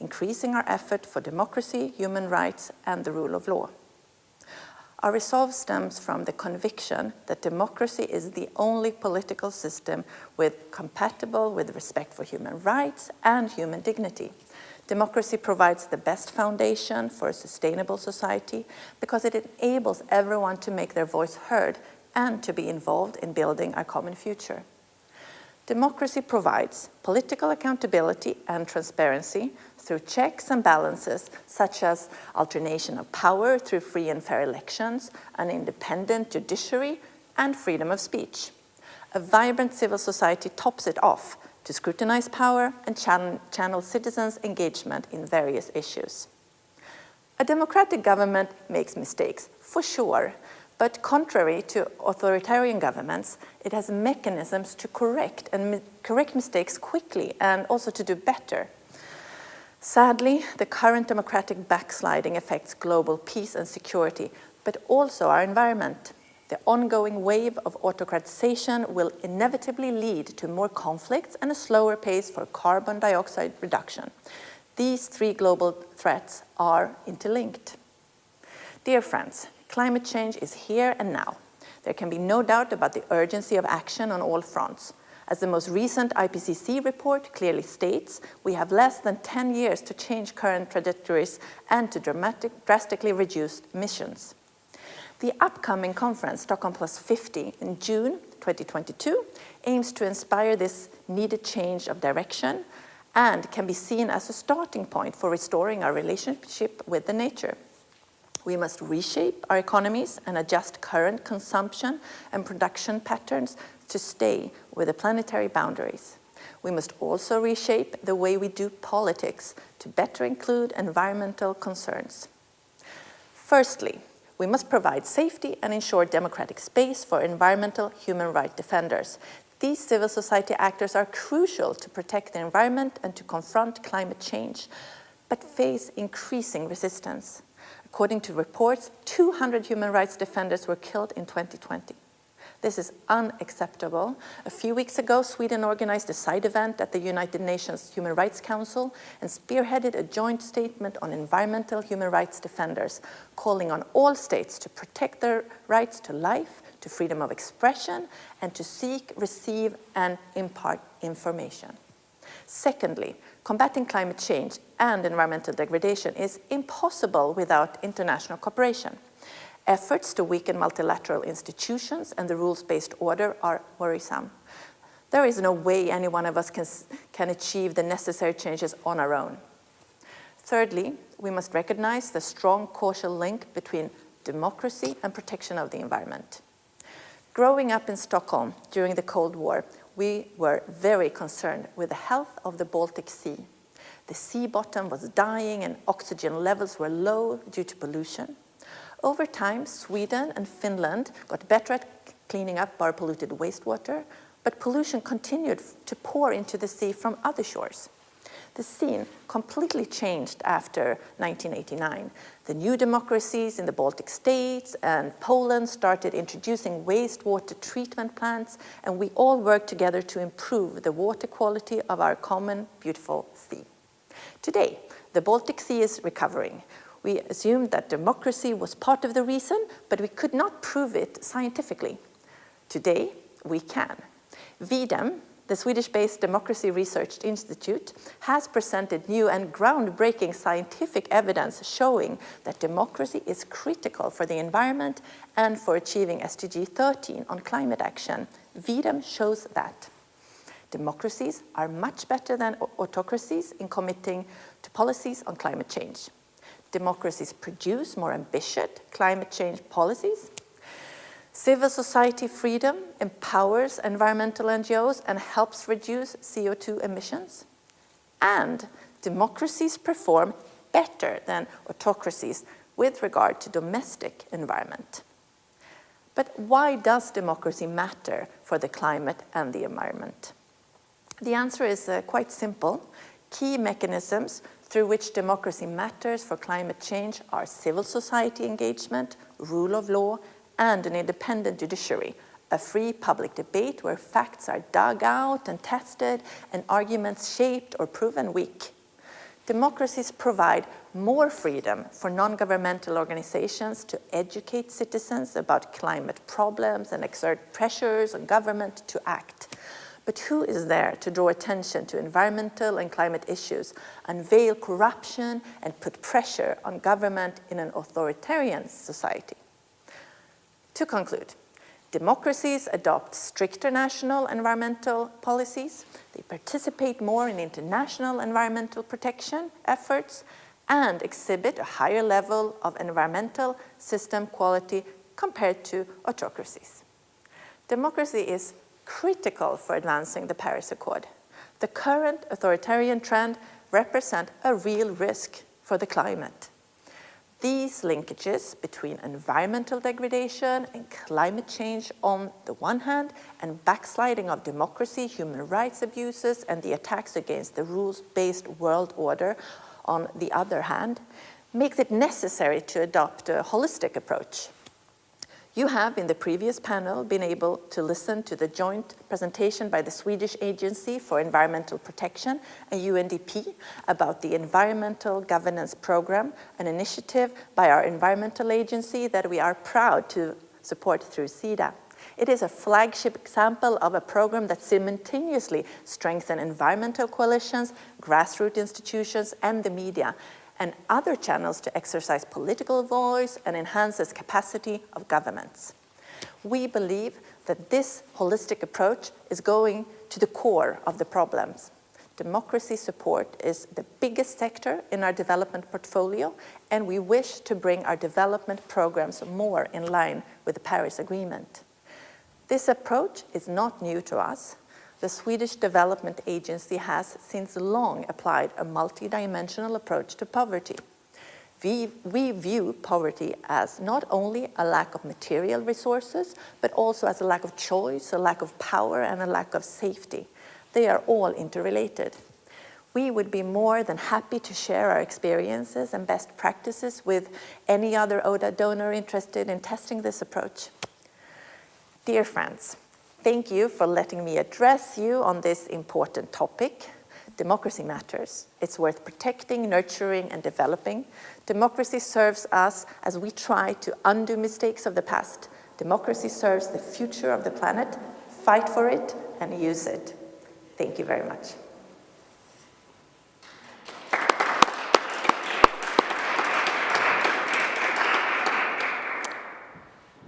increasing our effort for democracy, human rights, and the rule of law. Our resolve stems from the conviction that democracy is the only political system compatible with respect for human rights and human dignity. Democracy provides the best foundation for a sustainable society because it enables everyone to make their voice heard and to be involved in building our common future. Democracy provides political accountability and transparency through checks and balances, such as alternation of power through free and fair elections, an independent judiciary, and freedom of speech. A vibrant civil society tops it off to scrutinize power and channel citizens' engagement in various issues. A democratic government makes mistakes, for sure, but contrary to authoritarian governments, it has mechanisms to correct mistakes quickly and also to do better. Sadly, the current democratic backsliding affects global peace and security, but also our environment. The ongoing wave of autocratization will inevitably lead to more conflicts and a slower pace for carbon dioxide reduction. These 3 global threats are interlinked. Dear friends, climate change is here and now. There can be no doubt about the urgency of action on all fronts. As the most recent Ipcc report clearly states, we have less than 10 years to change current trajectories and to drastically reduce emissions. The upcoming conference, Stockholm Plus 50, in June 2022, aims to inspire this needed change of direction and can be seen as a starting point for restoring our relationship with the nature. We must reshape our economies and adjust current consumption and production patterns to stay with the planetary boundaries. We must also reshape the way we do politics to better include environmental concerns. Firstly, we must provide safety and ensure democratic space for environmental human rights defenders. These civil society actors are crucial to protect the environment and to confront climate change, but face increasing resistance. According to reports, 200 human rights defenders were killed in 2020. This is unacceptable. A few weeks ago, Sweden organized a side event at the United Nations Human Rights Council and spearheaded a joint statement on environmental human rights defenders, calling on all states to protect their rights to life, to freedom of expression, and to seek, receive, and impart information. Secondly, combating climate change and environmental degradation is impossible without international cooperation. Efforts to weaken multilateral institutions and the rules-based order are worrisome. There is no way any one of us can achieve the necessary changes on our own. Thirdly, we must recognize the strong causal link between democracy and protection of the environment. Growing up in Stockholm during the Cold War, we were very concerned with the health of the Baltic Sea. The sea bottom was dying and oxygen levels were low due to pollution. Over time, Sweden and Finland got better at cleaning up our polluted wastewater, but pollution continued to pour into the sea from other shores. The scene completely changed after 1989. The new democracies in the Baltic states and Poland started introducing wastewater treatment plants, and we all worked together to improve the water quality of our common, beautiful sea. Today, the Baltic Sea is recovering. We assumed that democracy was part of the reason, but we could not prove it scientifically. Today, we can. VDEM, the Swedish-based Democracy Research Institute, has presented new and groundbreaking scientific evidence showing that democracy is critical for the environment and for achieving SDG 13 on climate action. VDEM shows that. Democracies are much better than autocracies in committing to policies on climate change. Democracies produce more ambitious climate change policies. Civil society freedom empowers environmental NGOs and helps reduce CO2 emissions. And democracies perform better than autocracies with regard to domestic environment. But why does democracy matter for the climate and the environment? The answer is quite simple. Key mechanisms through which democracy matters for climate change are civil society engagement, rule of law, and an independent judiciary, a free public debate where facts are dug out and tested and arguments shaped or proven weak. Democracies provide more freedom for non-governmental organizations to educate citizens about climate problems and exert pressures on government to act. But who is there to draw attention to environmental and climate issues, unveil corruption, and put pressure on government in an authoritarian society? To conclude, democracies adopt stricter national environmental policies, they participate more in international environmental protection efforts, and exhibit a higher level of environmental system quality compared to autocracies. Democracy is critical for advancing the Paris Accord. The current authoritarian trend represents a real risk for the climate. These linkages between environmental degradation and climate change on the one hand, and backsliding of democracy, human rights abuses, and the attacks against the rules-based world order on the other hand, makes it necessary to adopt a holistic approach. You have, in the previous panel, been able to listen to the joint presentation by the Swedish Agency for Environmental Protection and UNDP about the Environmental Governance Program, an initiative by our environmental agency that we are proud to support through SIDA. It is a flagship example of a program that simultaneously strengthens environmental coalitions, grassroots institutions, and the media, and other channels to exercise political voice and enhances capacity of governments. We believe that this holistic approach is going to the core of the problems. Democracy support is the biggest sector in our development portfolio, and we wish to bring our development programs more in line with the Paris Agreement. This approach is not new to us. The Swedish Development Agency has since long applied a multidimensional approach to poverty. We view poverty as not only a lack of material resources, but also as a lack of choice, a lack of power, and a lack of safety. They are all interrelated. We would be more than happy to share our experiences and best practices with any other ODA donor interested in testing this approach. Dear friends, thank you for letting me address you on this important topic. Democracy matters. It's worth protecting, nurturing, and developing. Democracy serves us as we try to undo mistakes of the past. Democracy serves the future of the planet. Fight for it and use it. Thank you very much.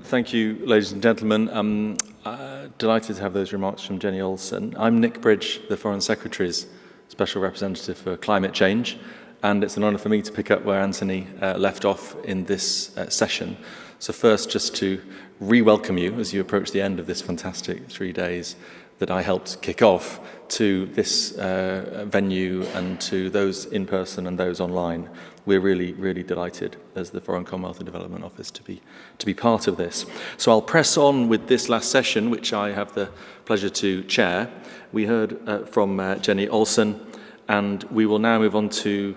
Thank you, ladies and gentlemen. I'm delighted to have those remarks from Jenny Olsen. I'm Nick Bridge, the Foreign Secretary's Special Representative for Climate Change, and it's an honour for me to pick up where Anthony left off in this session. So first, just to re-welcome you as you approach the end of this fantastic 3 days that I helped kick off, to this venue and to those in person and those online. We're really, really delighted as the Foreign Commonwealth and Development Office to be part of this. So I'll press on with this last session, which I have the pleasure to chair. We heard from Jenny Olsen, and we will now move on to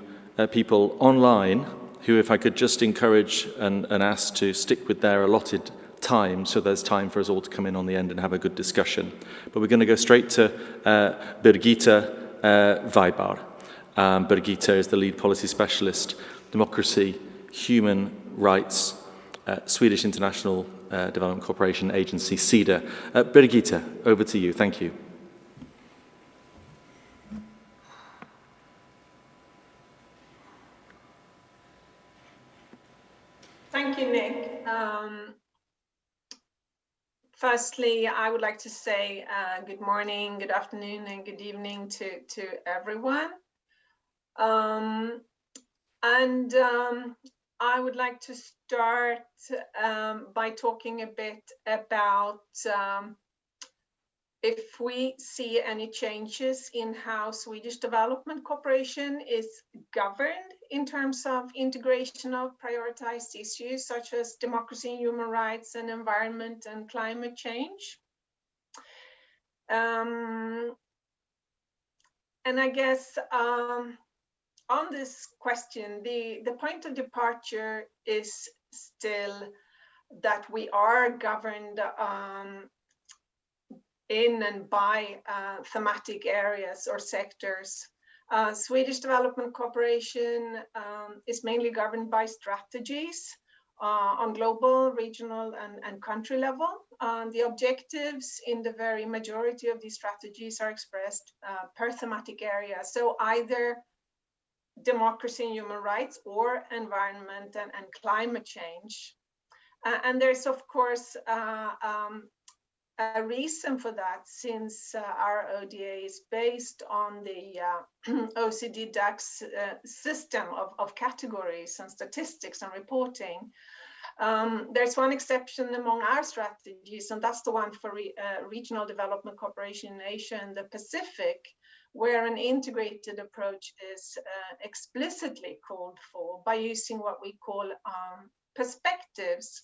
people online who, if I could just encourage and ask to stick with their allotted time, so there's time for us all to come in on the end and have a good discussion. But we're going to go straight to Birgitta Weibar. Birgitta is the lead policy specialist, democracy, human rights, Swedish International Development Cooperation Agency, SIDA. Birgitta, over to you. Thank you. Thank you, Nick. Firstly, I would like to say good morning, good afternoon, and good evening to everyone. I would like to start by talking a bit about if we see any changes in how Swedish development cooperation is governed in terms of integration of prioritized issues such as democracy and human rights and environment and climate change. And I guess on this question, the point of departure is still that we are governed in and by thematic areas or sectors. Swedish development cooperation is mainly governed by strategies on global, regional, and country level. The objectives in the very majority of these strategies are expressed per thematic area. So either democracy and human rights or environment and climate change. And there's, of course, a reason for that, since our ODA is based on the OECD DAC's system of categories and statistics and reporting. There's one exception among our strategies, and that's the one for regional development cooperation in Asia and the Pacific, where an integrated approach is explicitly called for by using what we call perspectives.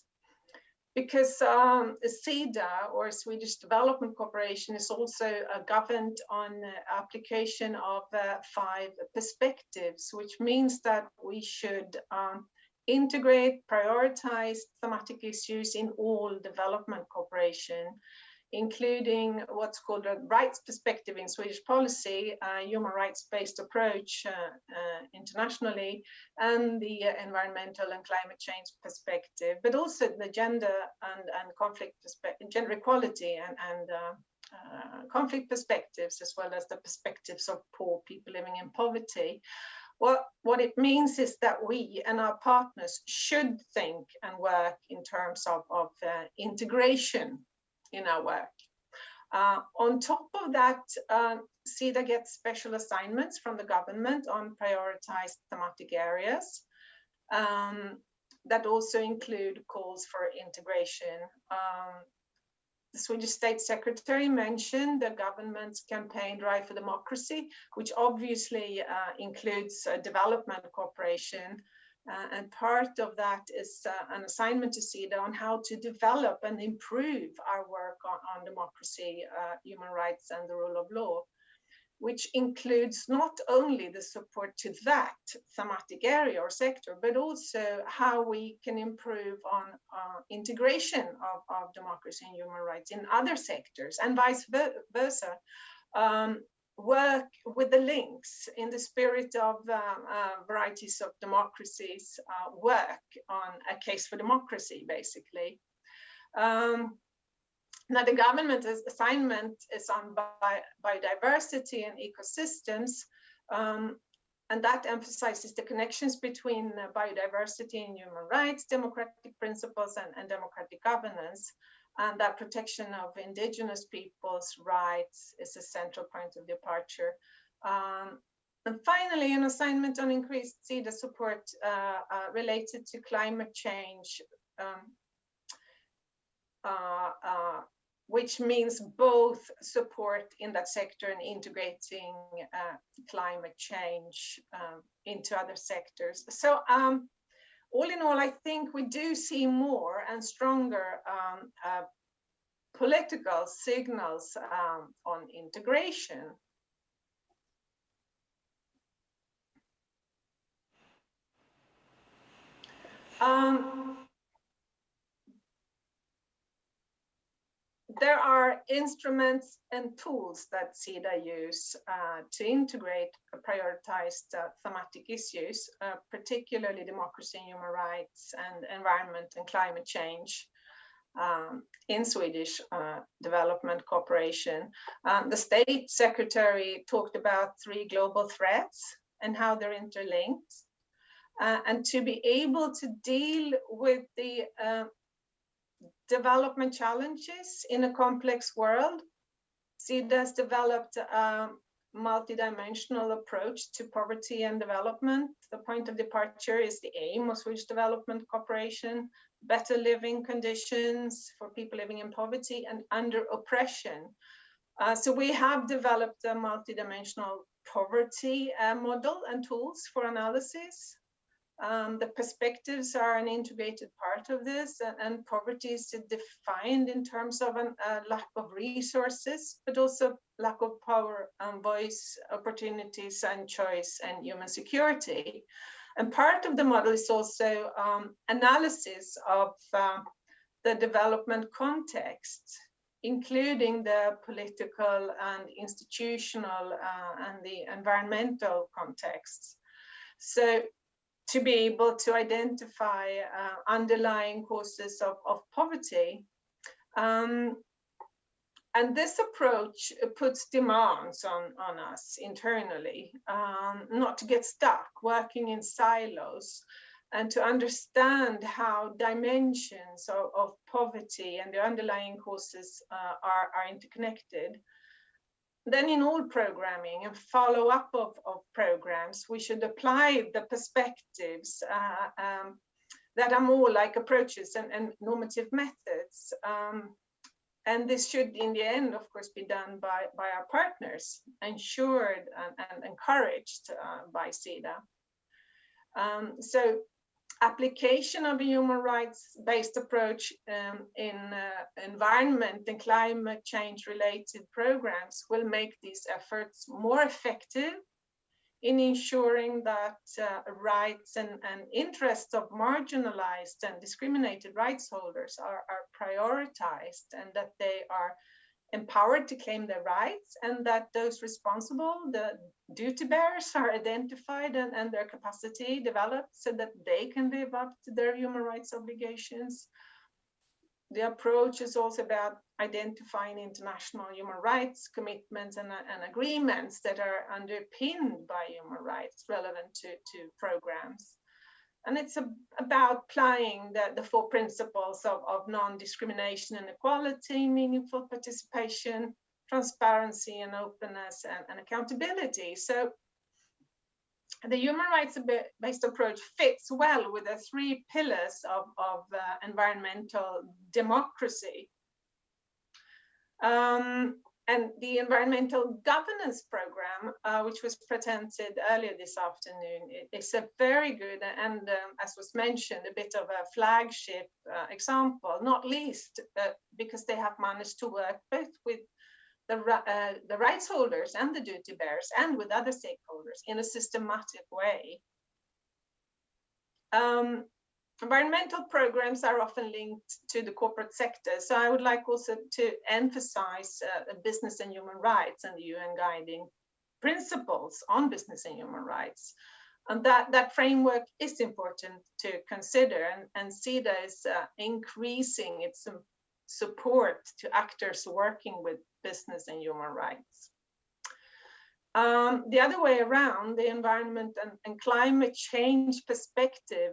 Because SIDA, or Swedish Development Cooperation, is also governed on application of 5 perspectives, which means that we should integrate, prioritize thematic issues in all development cooperation, including what's called a rights perspective in Swedish policy, a human rights-based approach internationally, and the environmental and climate change perspective, but also the gender and conflict perspective, gender equality and conflict perspectives, as well as the perspectives of poor people living in poverty. What it means is that we and our partners should think and work in terms of integration in our work. On top of that, SIDA gets special assignments from the government on prioritized thematic areas that also include calls for integration. The Swedish State Secretary mentioned the government's campaign Drive for Democracy, which obviously includes development cooperation. And part of that is an assignment to SIDA on how to develop and improve our work on democracy, human rights, and the rule of law, which includes not only the support to that thematic area or sector, but also how we can improve on integration of democracy and human rights in other sectors, and vice versa. Work with the links in the spirit of varieties of democracies, work on a case for democracy, basically. Now, the government assignment is on biodiversity and ecosystems, and that emphasizes the connections between biodiversity and human rights, democratic principles, and democratic governance. And that protection of indigenous people's rights is a central point of departure. And finally, an assignment on increased SIDA support related to climate change, which means both support in that sector and integrating climate change into other sectors. So all in all, I think we do see more and stronger political signals on integration. There are instruments and tools that SIDA use to integrate prioritized thematic issues, particularly democracy and human rights and environment and climate change in Swedish development cooperation. The State Secretary talked about 3 global threats and how they're interlinked. And to be able to deal with the development challenges in a complex world, SIDA has developed a multidimensional approach to poverty and development. The point of departure is the aim of Swedish development cooperation, better living conditions for people living in poverty and under oppression. So we have developed a multidimensional poverty model and tools for analysis. The perspectives are an integrated part of this, and poverty is defined in terms of a lack of resources, but also lack of power, voice, opportunities, and choice, and human security. And part of the model is also analysis of the development context, including the political and institutional and the environmental contexts. So to be able to identify underlying causes of poverty. And this approach puts demands on us internally, not to get stuck working in silos, and to understand how dimensions of poverty and the underlying causes are interconnected. Then in all programming and follow-up of programs, we should apply the perspectives that are more like approaches and normative methods. And this should, in the end, of course, be done by our partners, ensured and encouraged by SIDA. So application of a human rights-based approach in environment and climate change-related programs will make these efforts more effective in ensuring that rights and interests of marginalized and discriminated rights holders are prioritized, and that they are empowered to claim their rights, and that those responsible, the duty bearers, are identified and their capacity developed so that they can live up to their human rights obligations. The approach is also about identifying international human rights commitments and agreements that are underpinned by human rights relevant to programs. And it's about applying the 4 principles of non-discrimination and equality, meaningful participation, transparency and openness, and accountability. So the human rights-based approach fits well with the 3 pillars of environmental democracy. And the environmental governance program, which was presented earlier this afternoon, is a very good and, as was mentioned, a bit of a flagship example, not least because they have managed to work both with the rights holders and the duty bearers and with other stakeholders in a systematic way. Environmental programs are often linked to the corporate sector. So I would like also to emphasize business and human rights and the UN guiding principles on business and human rights. And that framework is important to consider, and SIDA is increasing its support to actors working with business and human rights. The other way around, the environment and climate change perspective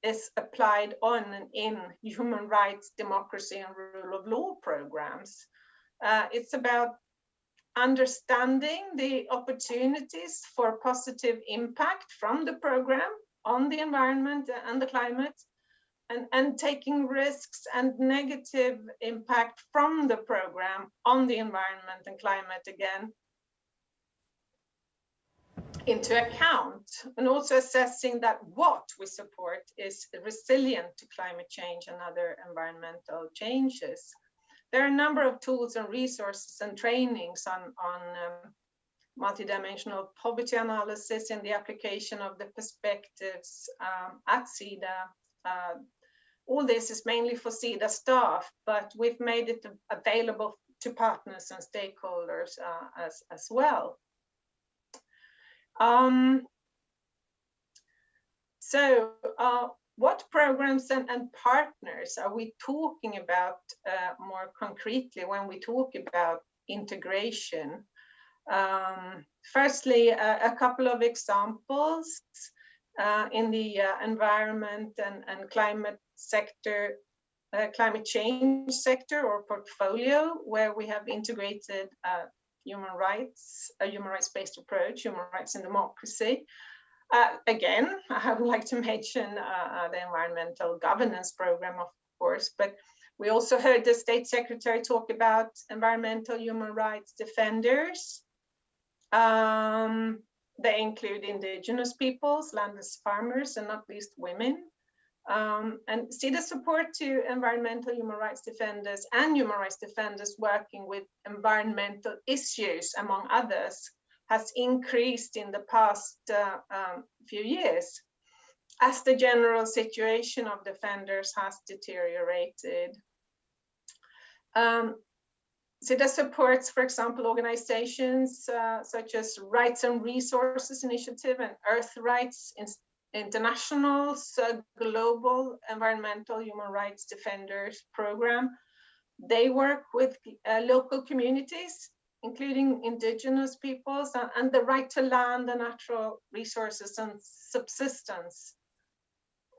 is applied on and in human rights, democracy, and rule of law programs. It's about understanding the opportunities for positive impact from the program on the environment and the climate, and taking risks and negative impact from the program on the environment and climate again into account, and also assessing that what we support is resilient to climate change and other environmental changes. There are a number of tools and resources and trainings on multidimensional poverty analysis and the application of the perspectives at SIDA. All this is mainly for SIDA staff, but we've made it available to partners and stakeholders as well. What programs and partners are we talking about more concretely when we talk about integration? Firstly, a couple of examples in the environment and climate sector, climate change sector or portfolio, where we have integrated human rights, a human rights-based approach, human rights and democracy. Again, I would like to mention the environmental governance program, of course, but we also heard the State Secretary talk about environmental human rights defenders. They include indigenous peoples, landless farmers, and not least women. And SIDA support to environmental human rights defenders and human rights defenders working with environmental issues, among others, has increased in the past few years as the general situation of defenders has deteriorated. SIDA supports, for example, organizations such as Rights and Resources Initiative and Earth Rights International's Global Environmental Human Rights Defenders Program. They work with local communities, including indigenous peoples, and the right to land and natural resources and subsistence.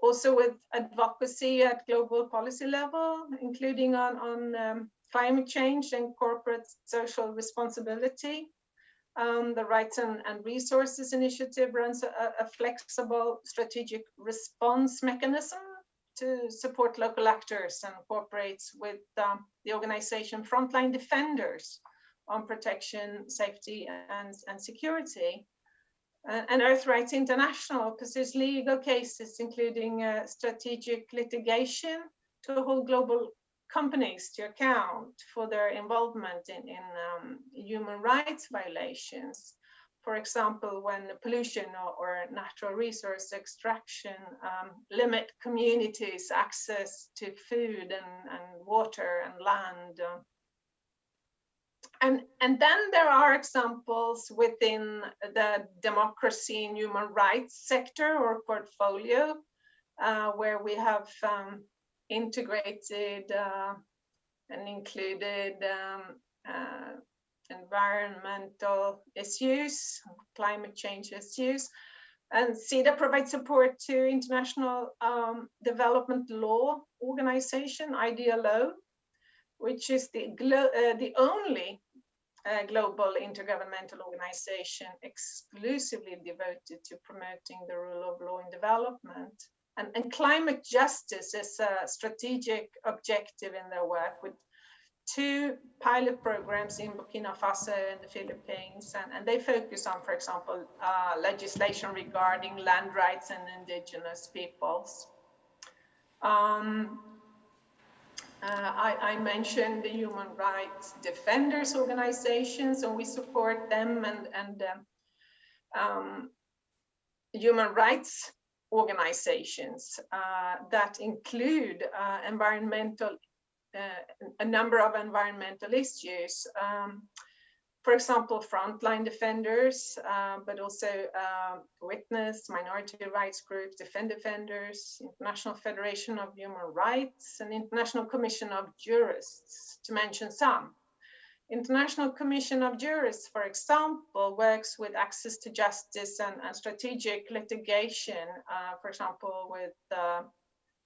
Also with advocacy at global policy level, including on climate change and corporate social responsibility. The Rights and Resources Initiative runs a flexible strategic response mechanism to support local actors and cooperates with the organization Frontline Defenders on protection, safety, and security. And Earth Rights International pursues legal cases, including strategic litigation to hold global companies to account for their involvement in human rights violations. For example, when pollution or natural resource extraction limit communities' access to food and water and land. And then there are examples within the democracy and human rights sector or portfolio where we have integrated and included environmental issues, climate change issues. And CEDA provides support to International Development Law Organization, IDLO, which is the only global intergovernmental organization exclusively devoted to promoting the rule of law in development. And climate justice is a strategic objective in their work, with 2 pilot programs in Burkina Faso and the Philippines. And they focus on, for example, legislation regarding land rights and indigenous peoples. I mentioned the human rights defenders organizations, and we support them and human rights organizations that include a number of environmental issues. For example, frontline defenders, but also witness, minority rights groups, defenders, International Federation of Human Rights, and International Commission of Jurists, to mention some. International Commission of Jurists, for example, works with access to justice and strategic litigation, for example, with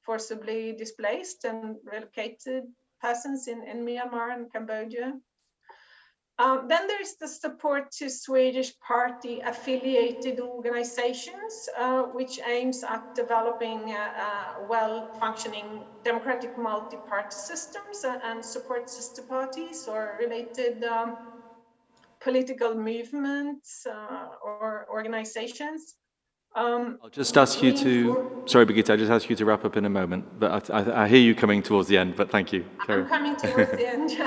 forcibly displaced and relocated persons in Myanmar and Cambodia. Then there's the support to Swedish party-affiliated organizations, which aims at developing well-functioning democratic multi-party systems and support sister parties or related political movements or organizations. I'll just ask you to, sorry, Birgitte, I just ask you to wrap up in a moment, but I hear you coming towards the end, but thank you. I'm coming towards the end.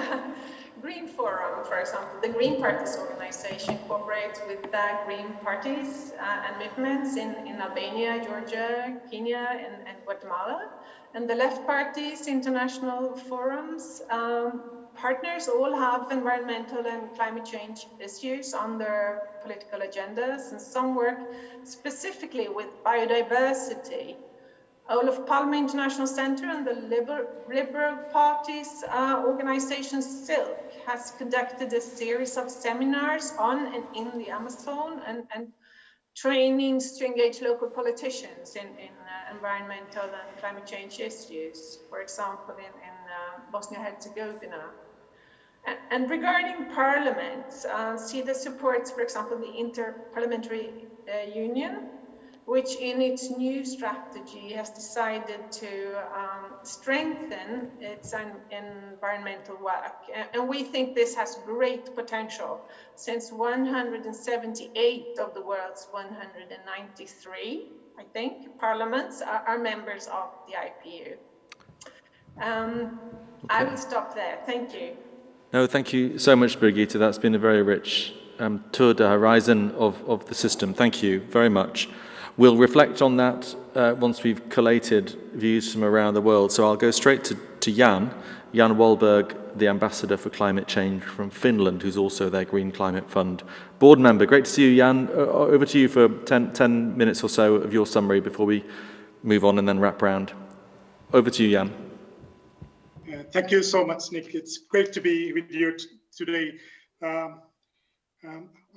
Green Forum, for example, the Green Parties organization cooperates with the Green Parties and movements in Albania, Georgia, Kenya, and Guatemala. And the Left Parties, international forums, partners all have environmental and climate change issues on their political agendas, and some work specifically with biodiversity. Olof Palme International Center and the Liberal Party's organization SILK has conducted a series of seminars on and in the Amazon and trainings to engage local politicians in environmental and climate change issues, for example, in Bosnia-Herzegovina. And regarding parliaments, CEDA supports, for example, the Inter-Parliamentary Union, which in its new strategy has decided to strengthen its environmental work. And we think this has great potential, since 178 of the world's 193, I think, parliaments are members of the IPU. I will stop there. Thank you. No, thank you so much, Birgitte. That's been a very rich tour de horizon of the system. Thank you very much. We'll reflect on that once we've collated views from around the world. So I'll go straight to Jan Wahlberg, the Ambassador for Climate Change from Finland, who's also their Green Climate Fund board member. Great to see you, Jan. Over to you for 10 minutes or so of your summary before we move on and then wrap round. Over to you, Jan. Thank you so much, Nick. It's great to be with you today. I'll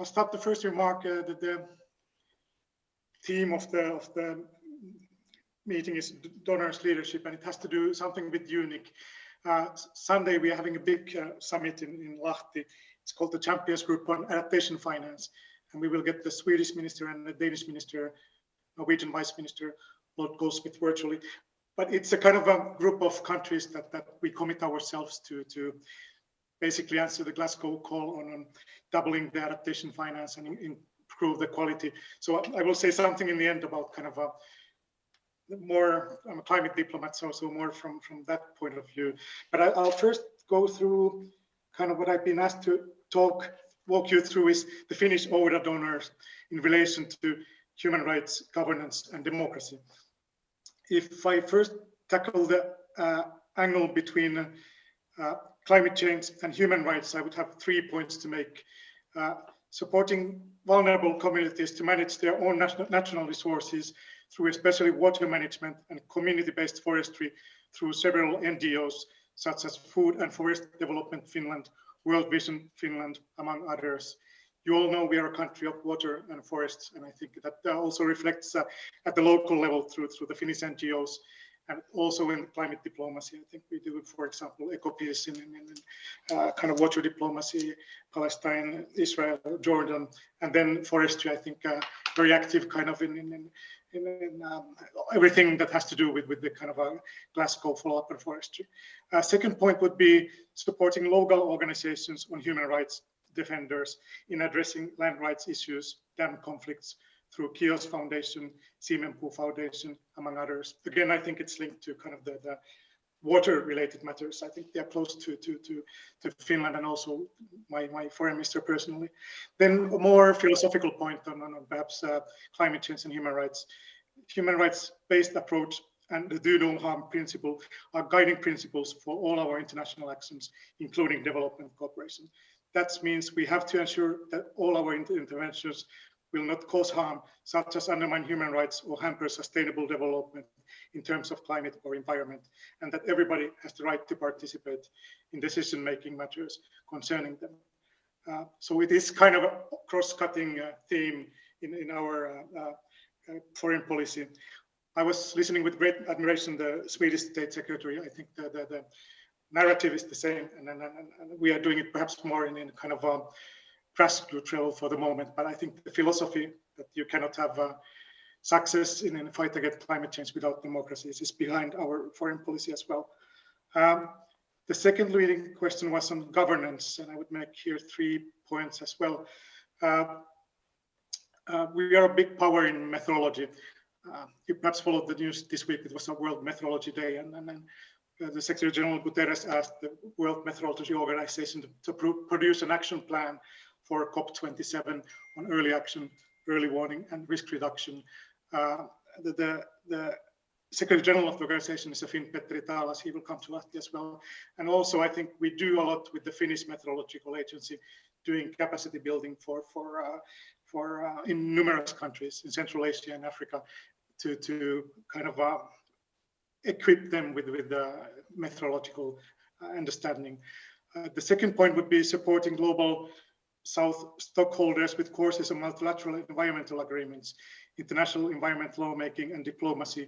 start the first remark that the theme of the meeting is donors' leadership, and it has to do something with UNIC. Sunday we are having a big summit in Lahti. It's called the Champions Group on Adaptation Finance, and we will get the Swedish minister and the Danish minister, Norwegian vice minister, Lord Goldsmith virtually. But it's a kind of a group of countries that we commit ourselves to basically answer the Glasgow call on doubling the adaptation finance and improve the quality. So I will say something in the end about kind of a more, I'm a climate diplomat, so more from that point of view. But I'll first go through kind of what I've been asked to walk you through is the Finnish ODA donors in relation to human rights, governance, and democracy. If I first tackle the angle between climate change and human rights, I would have 3 points to make. Supporting vulnerable communities to manage their own natural resources through especially water management and community-based forestry through several NGOs, such as Food and Forest Development Finland, World Vision Finland, among others. You all know we are a country of water and forests, and I think that also reflects at the local level through the Finnish NGOs, and also in climate diplomacy. I think we do, for example, eco-peace in kind of water diplomacy, Palestine, Israel, Jordan, and then forestry, I think very active kind of in everything that has to do with the kind of a Glasgow follow-up on forestry. Second point would be supporting local organizations on human rights defenders in addressing land rights issues, dam conflicts through Kios Foundation, Siimenpuu Foundation, among others. Again, I think it's linked to kind of the water-related matters. I think they are close to Finland and also my foreign minister personally. Then a more philosophical point on perhaps climate change and human rights. Human rights-based approach and the do no harm principle are guiding principles for all our international actions, including development cooperation. That means we have to ensure that all our interventions will not cause harm, such as undermine human rights or hamper sustainable development in terms of climate or environment, and that everybody has the right to participate in decision-making matters concerning them. So it is kind of a cross-cutting theme in our foreign policy. I was listening with great admiration to the Swedish State Secretary. I think the narrative is the same, and we are doing it perhaps more in kind of a grassroots level for the moment. But I think the philosophy that you cannot have success in a fight against climate change without democracies is behind our foreign policy as well. The second leading question was on governance, and I would make here 3 points as well. We are a big power in methodology. You perhaps followed the news this week. It was a World Methodology Day, and the Secretary General Guterres asked the World Methodology Organization to produce an action plan for COP27 on early action, early warning, and risk reduction. The Secretary General of the organization is a Finn Petteri Taalas. He will come to Lahti as well. And also, I think we do a lot with the Finnish Meteorological Agency, doing capacity building for in numerous countries in Central Asia and Africa to kind of equip them with methodological understanding. The second point would be supporting global South stockholders with courses on multilateral environmental agreements, international environmental lawmaking and diplomacy.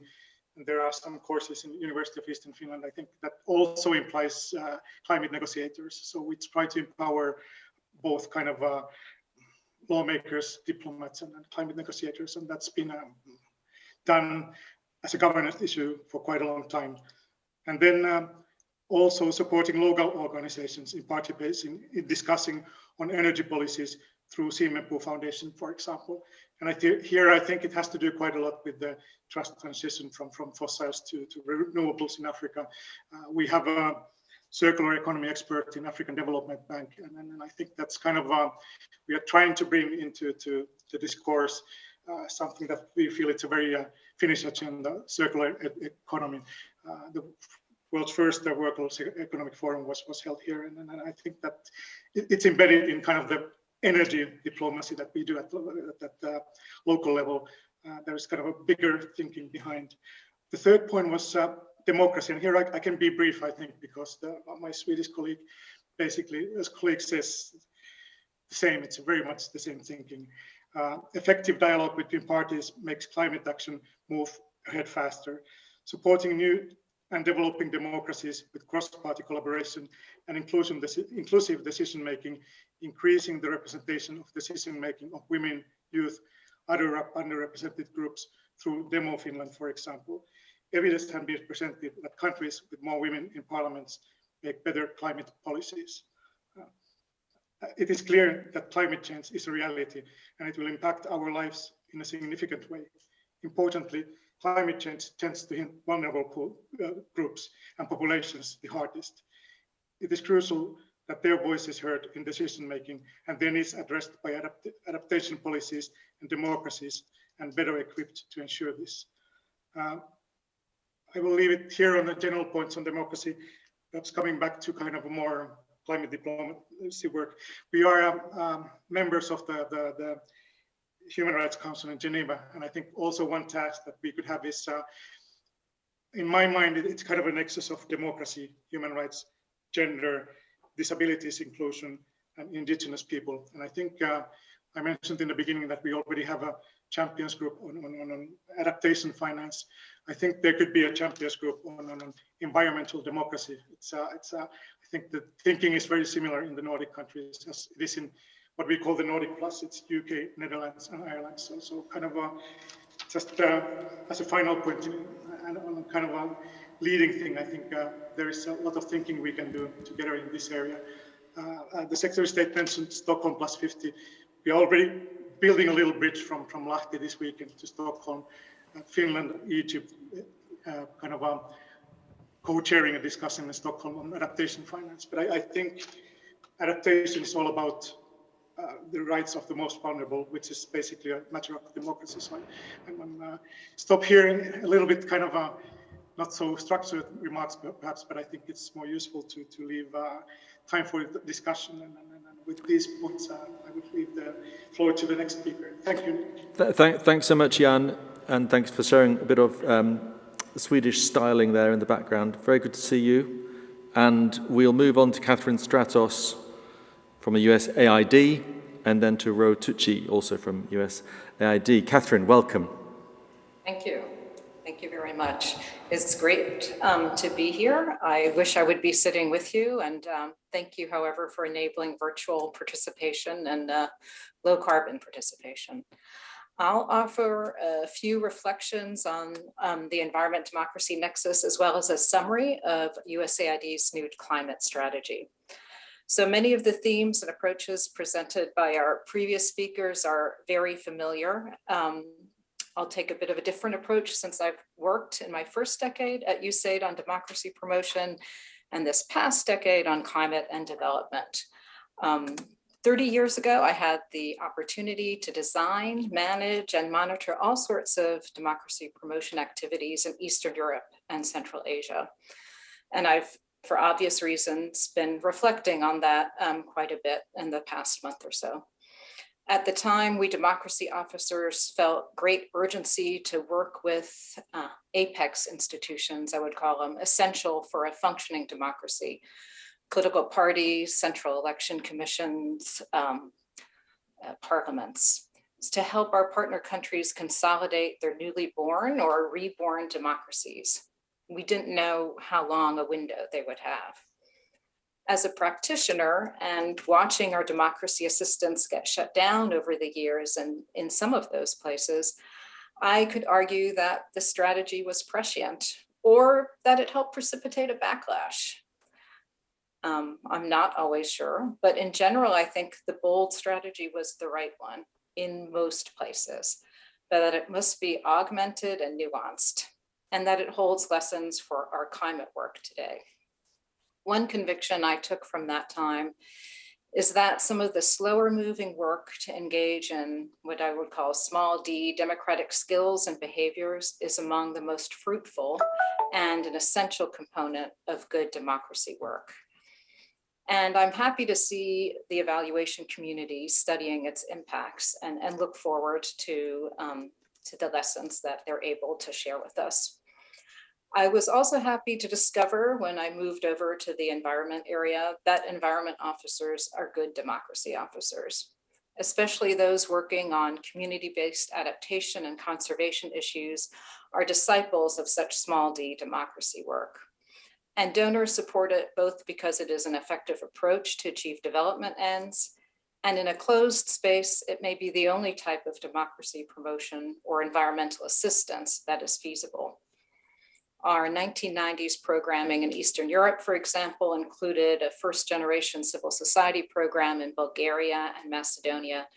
And there are some courses in the University of Eastern Finland. I think that also implies climate negotiators. So we try to empower both kind of lawmakers, diplomats, and climate negotiators. And that's been done as a governance issue for quite a long time. And then also supporting local organizations in participating in discussing on energy policies through Siimenpuu Foundation, for example. And here I think it has to do quite a lot with the just transition from fossils to renewables in Africa. We have a circular economy expert in African Development Bank, and I think that's kind of we are trying to bring into the discourse something that we feel it's a very Finnish agenda, circular economy. The world's first World Economic Forum was held here, and I think that it's embedded in kind of the energy diplomacy that we do at the local level. There's kind of a bigger thinking behind. The third point was democracy, and here I can be brief, I think, because my Swedish colleague basically, as colleague says, the same. It's very much the same thinking. Effective dialogue between parties makes climate action move ahead faster. Supporting new and developing democracies with cross-party collaboration and inclusive decision-making, increasing the representation of decision-making of women, youth, other underrepresented groups through Demo Finland, for example. Evidence can be presented that countries with more women in parliaments make better climate policies. It is clear that climate change is a reality and it will impact our lives in a significant way. Importantly, climate change tends to hit vulnerable groups and populations the hardest. It is crucial that their voice is heard in decision-making and then is addressed by adaptation policies and democracies and better equipped to ensure this. I will leave it here on the general points on democracy. perhaps coming back to kind of a more climate diplomacy work, we are members of the Human Rights Council in Geneva, and I think also one task that we could have is, in my mind, it's kind of a nexus of democracy, human rights, gender, disabilities, inclusion, and indigenous people. And I think I mentioned in the beginning that we already have a champions group on adaptation finance. I think there could be a champions group on environmental democracy. I think the thinking is very similar in the Nordic countries as it is in what we call the Nordic Plus. It's UK, Netherlands, and Ireland. So kind of just as a final point and on kind of a leading thing, I think there is a lot of thinking we can do together in this area. The Secretary of State mentioned Stockholm plus 50. We are already building a little bridge from Lahti this weekend to Stockholm. Finland, Egypt, kind of co-chairing a discussion in Stockholm on adaptation finance. But I think adaptation is all about the rights of the most vulnerable, which is basically a matter of democracy. So I'm stop here a little bit kind of not so structured remarks perhaps, but I think it's more useful to leave time for discussion. And with these points, I would leave the floor to the next speaker. Thank you. Thanks so much, Jan, and thanks for sharing a bit of Swedish styling there in the background. Very good to see you. And we'll move on to Catherine Stratos from the USAID, and then to Ro Tucci, also from USAID. Catherine, welcome. Thank you. Thank you very much. It's great to be here. I wish I would be sitting with you, and thank you, however, for enabling virtual participation and low carbon participation. I'll offer a few reflections on the environment democracy nexus, as well as a summary of USAID's new climate strategy. So many of the themes and approaches presented by our previous speakers are very familiar. I'll take a bit of a different approach since I've worked in my first decade at USAID on democracy promotion and this past decade on climate and development. 30 years ago, I had the opportunity to design, manage, and monitor all sorts of democracy promotion activities in Eastern Europe and Central Asia. And I've, for obvious reasons, been reflecting on that quite a bit in the past month or so. At the time, we democracy officers felt great urgency to work with apex institutions, I would call them, essential for a functioning democracy. Political parties, central election commissions, parliaments, to help our partner countries consolidate their newly born or reborn democracies. We didn't know how long a window they would have. As a practitioner and watching our democracy assistance get shut down over the years and in some of those places, I could argue that the strategy was prescient or that it helped precipitate a backlash. I'm not always sure, but in general, I think the bold strategy was the right one in most places, but that it must be augmented and nuanced, and that it holds lessons for our climate work today. One conviction I took from that time is that some of the slower moving work to engage in what I would call small d democratic skills and behaviors is among the most fruitful and an essential component of good democracy work. And I'm happy to see the evaluation community studying its impacts and look forward to the lessons that they're able to share with us. I was also happy to discover when I moved over to the environment area that environment officers are good democracy officers, especially those working on community-based adaptation and conservation issues are disciples of such small d democracy work. And donors support it both because it is an effective approach to achieve development ends, and in a closed space, it may be the only type of democracy promotion or environmental assistance that is feasible. Our 1990s programming in Eastern Europe, for example, included a first-generation civil society program in Bulgaria and Macedonia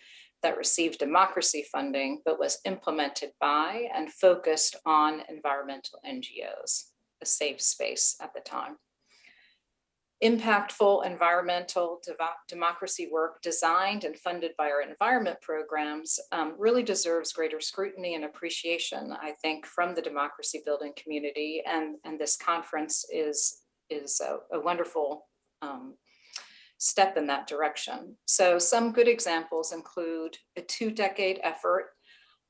that received democracy funding, but was implemented by and focused on environmental NGOs. A safe space at the time. Impactful environmental democracy work designed and funded by our environment programs really deserves greater scrutiny and appreciation, I think, from the democracy building community. And this conference is is a wonderful step in that direction. So some good examples include a 2-decade effort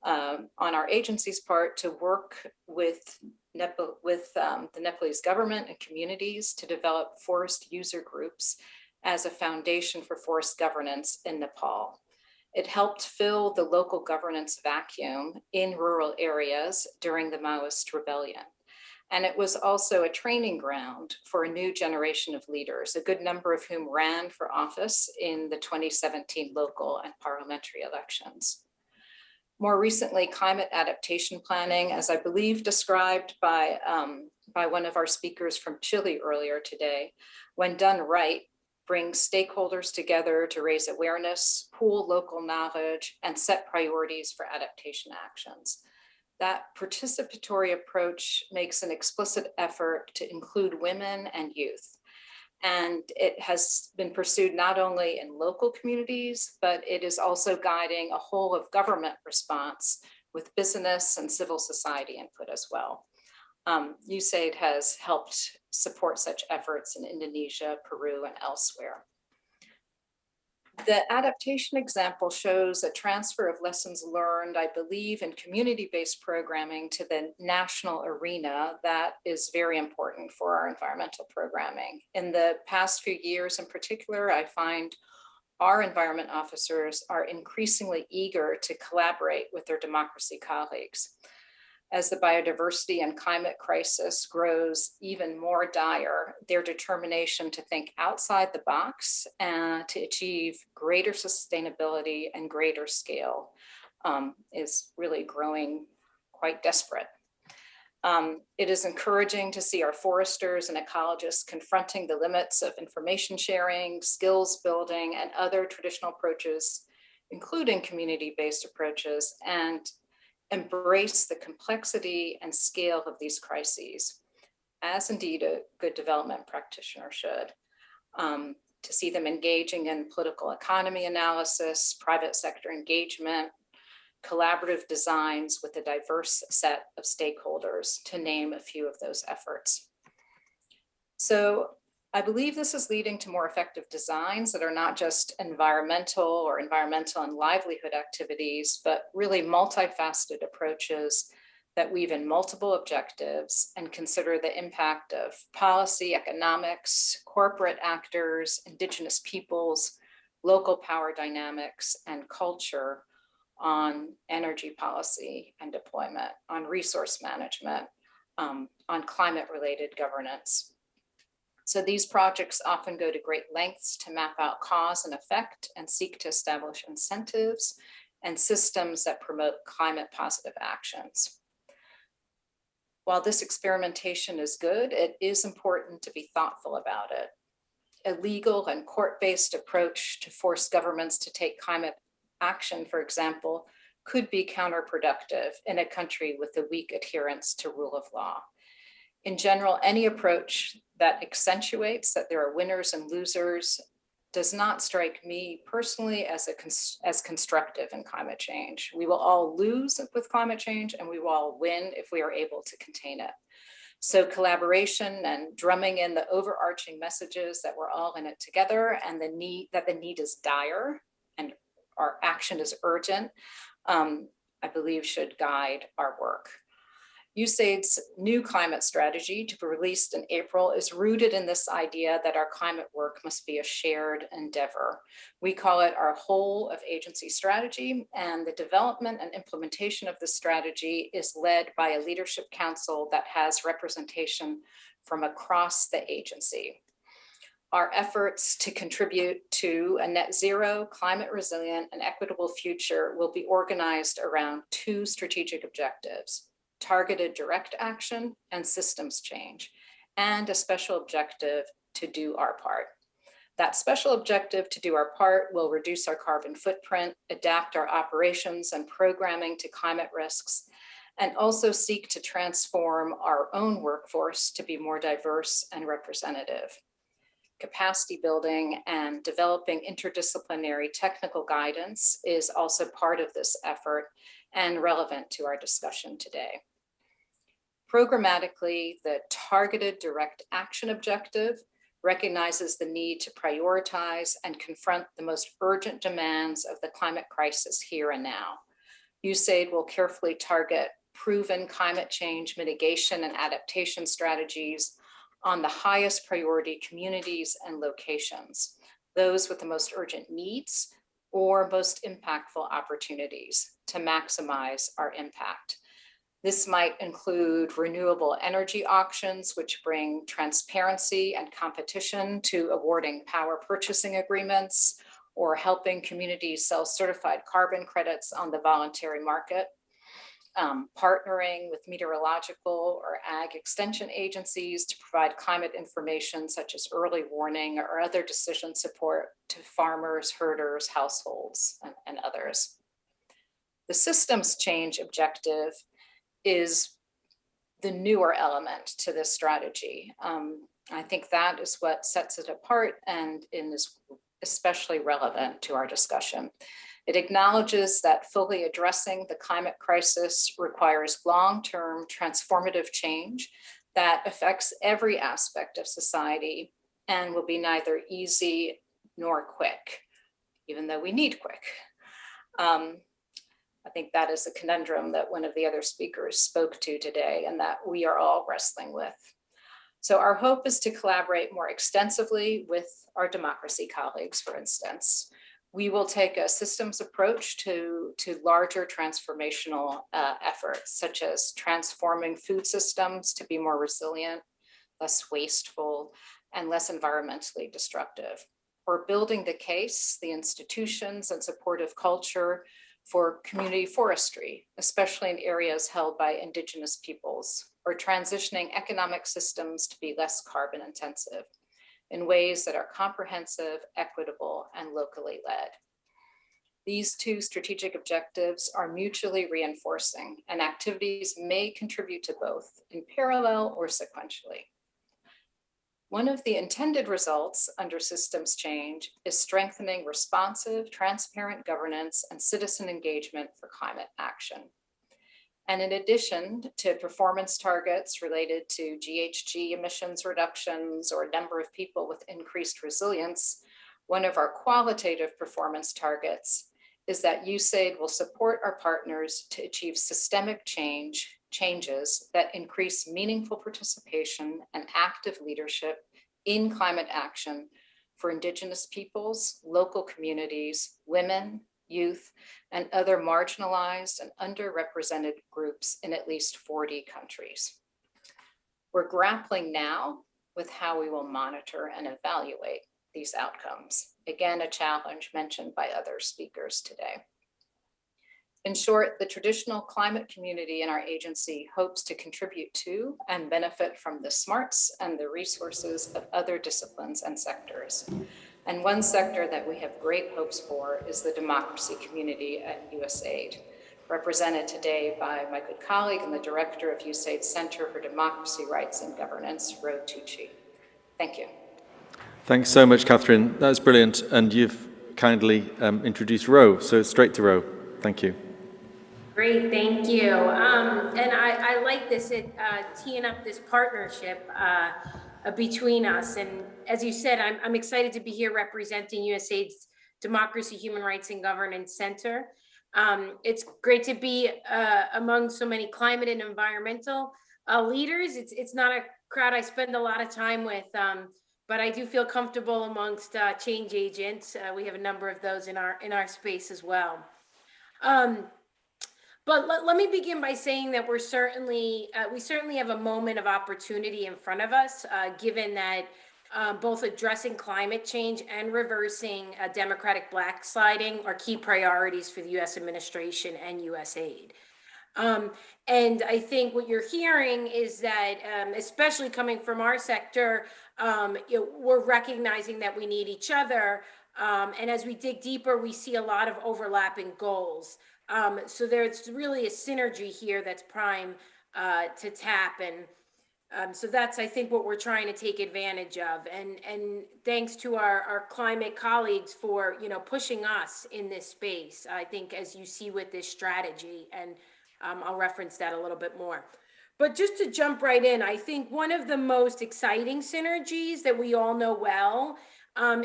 on our agency's part to work with the Nepalese government and communities to develop forest user groups as a foundation for forest governance in Nepal. It helped fill the local governance vacuum in rural areas during the Maoist rebellion. And it was also a training ground for a new generation of leaders, a good number of whom ran for office in the 2017 local and parliamentary elections. More recently, climate adaptation planning, as I believe described by one of our speakers from Chile earlier today, when done right, brings stakeholders together to raise awareness, pool local knowledge, and set priorities for adaptation actions. That participatory approach makes an explicit effort to include women and youth. And it has been pursued not only in local communities, but it is also guiding a whole of government response with business and civil society input as well. USAID has helped support such efforts in Indonesia, Peru, and elsewhere. The adaptation example shows a transfer of lessons learned, I believe, in community-based programming to the national arena that is very important for our environmental programming. In the past few years in particular, I find our environment officers are increasingly eager to collaborate with their democracy colleagues. As the biodiversity and climate crisis grows even more dire, their determination to think outside the box and to achieve greater sustainability and greater scale is really growing quite desperate. It is encouraging to see our foresters and ecologists confronting the limits of information sharing, skills building, and other traditional approaches, including community-based approaches, and embrace the complexity and scale of these crises, as indeed a good development practitioner should. To see them engaging in political economy analysis, private sector engagement, collaborative designs with a diverse set of stakeholders, to name a few of those efforts. So I believe this is leading to more effective designs that are not just environmental and livelihood activities, but really multifaceted approaches that weave in multiple objectives and consider the impact of policy, economics, corporate actors, indigenous peoples, local power dynamics, and culture on energy policy and deployment, on resource management, on climate-related governance. So these projects often go to great lengths to map out cause and effect and seek to establish incentives and systems that promote climate positive actions. While this experimentation is good, it is important to be thoughtful about it. A legal and court-based approach to force governments to take climate action, for example, could be counterproductive in a country with a weak adherence to rule of law. In general, any approach that accentuates that there are winners and losers does not strike me personally as constructive in climate change. We will all lose with climate change and we will all win if we are able to contain it. So collaboration and drumming in the overarching messages that we're all in it together and the need is dire and our action is urgent, I believe should guide our work. USAID's new climate strategy, to be released in April, is rooted in this idea that our climate work must be a shared endeavor. We call it our whole of agency strategy, and the development and implementation of this strategy is led by a leadership council that has representation from across the agency. Our efforts to contribute to a net zero, climate resilient, and equitable future will be organized around two strategic objectives: targeted direct action and systems change, and a special objective to do our part. That special objective to do our part will reduce our carbon footprint, adapt our operations and programming to climate risks, and also seek to transform our own workforce to be more diverse and representative. Capacity building and developing interdisciplinary technical guidance is also part of this effort and relevant to our discussion today. Programmatically, the targeted direct action objective recognizes the need to prioritize and confront the most urgent demands of the climate crisis here and now. USAID will carefully target proven climate change mitigation and adaptation strategies on the highest priority communities and locations, those with the most urgent needs or most impactful opportunities to maximize our impact. This might include renewable energy auctions, which bring transparency and competition to awarding power purchasing agreements, or helping communities sell certified carbon credits on the voluntary market, partnering with meteorological or ag extension agencies to provide climate information such as early warning or other decision support to farmers, herders, households, and others. The systems change objective is the newer element to this strategy. I think that is what sets it apart and is especially relevant to our discussion. It acknowledges that fully addressing the climate crisis requires long-term transformative change that affects every aspect of society and will be neither easy nor quick, even though we need quick. I think that is a conundrum that one of the other speakers spoke to today and that we are all wrestling with. So our hope is to collaborate more extensively with our democracy colleagues, for instance. We will take a systems approach to larger transformational efforts, such as transforming food systems to be more resilient, less wasteful, and less environmentally destructive, or building the case, the institutions and supportive culture for community forestry, especially in areas held by Indigenous peoples, or transitioning economic systems to be less carbon intensive in ways that are comprehensive, equitable, and locally led. These two strategic objectives are mutually reinforcing, and activities may contribute to both in parallel or sequentially. One of the intended results under systems change is strengthening responsive, transparent governance and citizen engagement for climate action. And in addition to performance targets related to GHG emissions reductions or number of people with increased resilience, one of our qualitative performance targets is that USAID will support our partners to achieve systemic changes that increase meaningful participation and active leadership in climate action for Indigenous peoples, local communities, women, youth, and other marginalized and underrepresented groups in at least 40 countries. We're grappling now with how we will monitor and evaluate these outcomes. Again, a challenge mentioned by other speakers today. In short, the traditional climate community in our agency hopes to contribute to and benefit from the smarts and the resources of other disciplines and sectors. And one sector that we have great hopes for is the democracy community at USAID, represented today by my good colleague and the director of USAID's Center for Democracy, Rights and Governance, Ro Tucci. Thank you. Thanks so much, Catherine. That's brilliant. And you've kindly introduced Ro, so straight to Ro. Thank you. Great, thank you. And I like this, teeing up this partnership between us. And as you said, I'm excited to be here representing USAID's Democracy, Human Rights and Governance Center. It's great to be among so many climate and environmental leaders. It's not a crowd I spend a lot of time with, but I do feel comfortable amongst change agents. We have a number of those in our space as well. But let me begin by saying that we certainly have a moment of opportunity in front of us, given that both addressing climate change and reversing democratic backsliding are key priorities for the U.S. administration and USAID. And I think what you're hearing is that, especially coming from our sector, we're recognizing that we need each other. And as we dig deeper, we see a lot of overlapping goals. So there's really a synergy here that's prime to tap. And so that's, I think, what we're trying to take advantage of. And thanks to our climate colleagues for, pushing us in this space, I think, as you see with this strategy. And I'll reference that a little bit more. But just to jump right in, I think one of the most exciting synergies that we all know well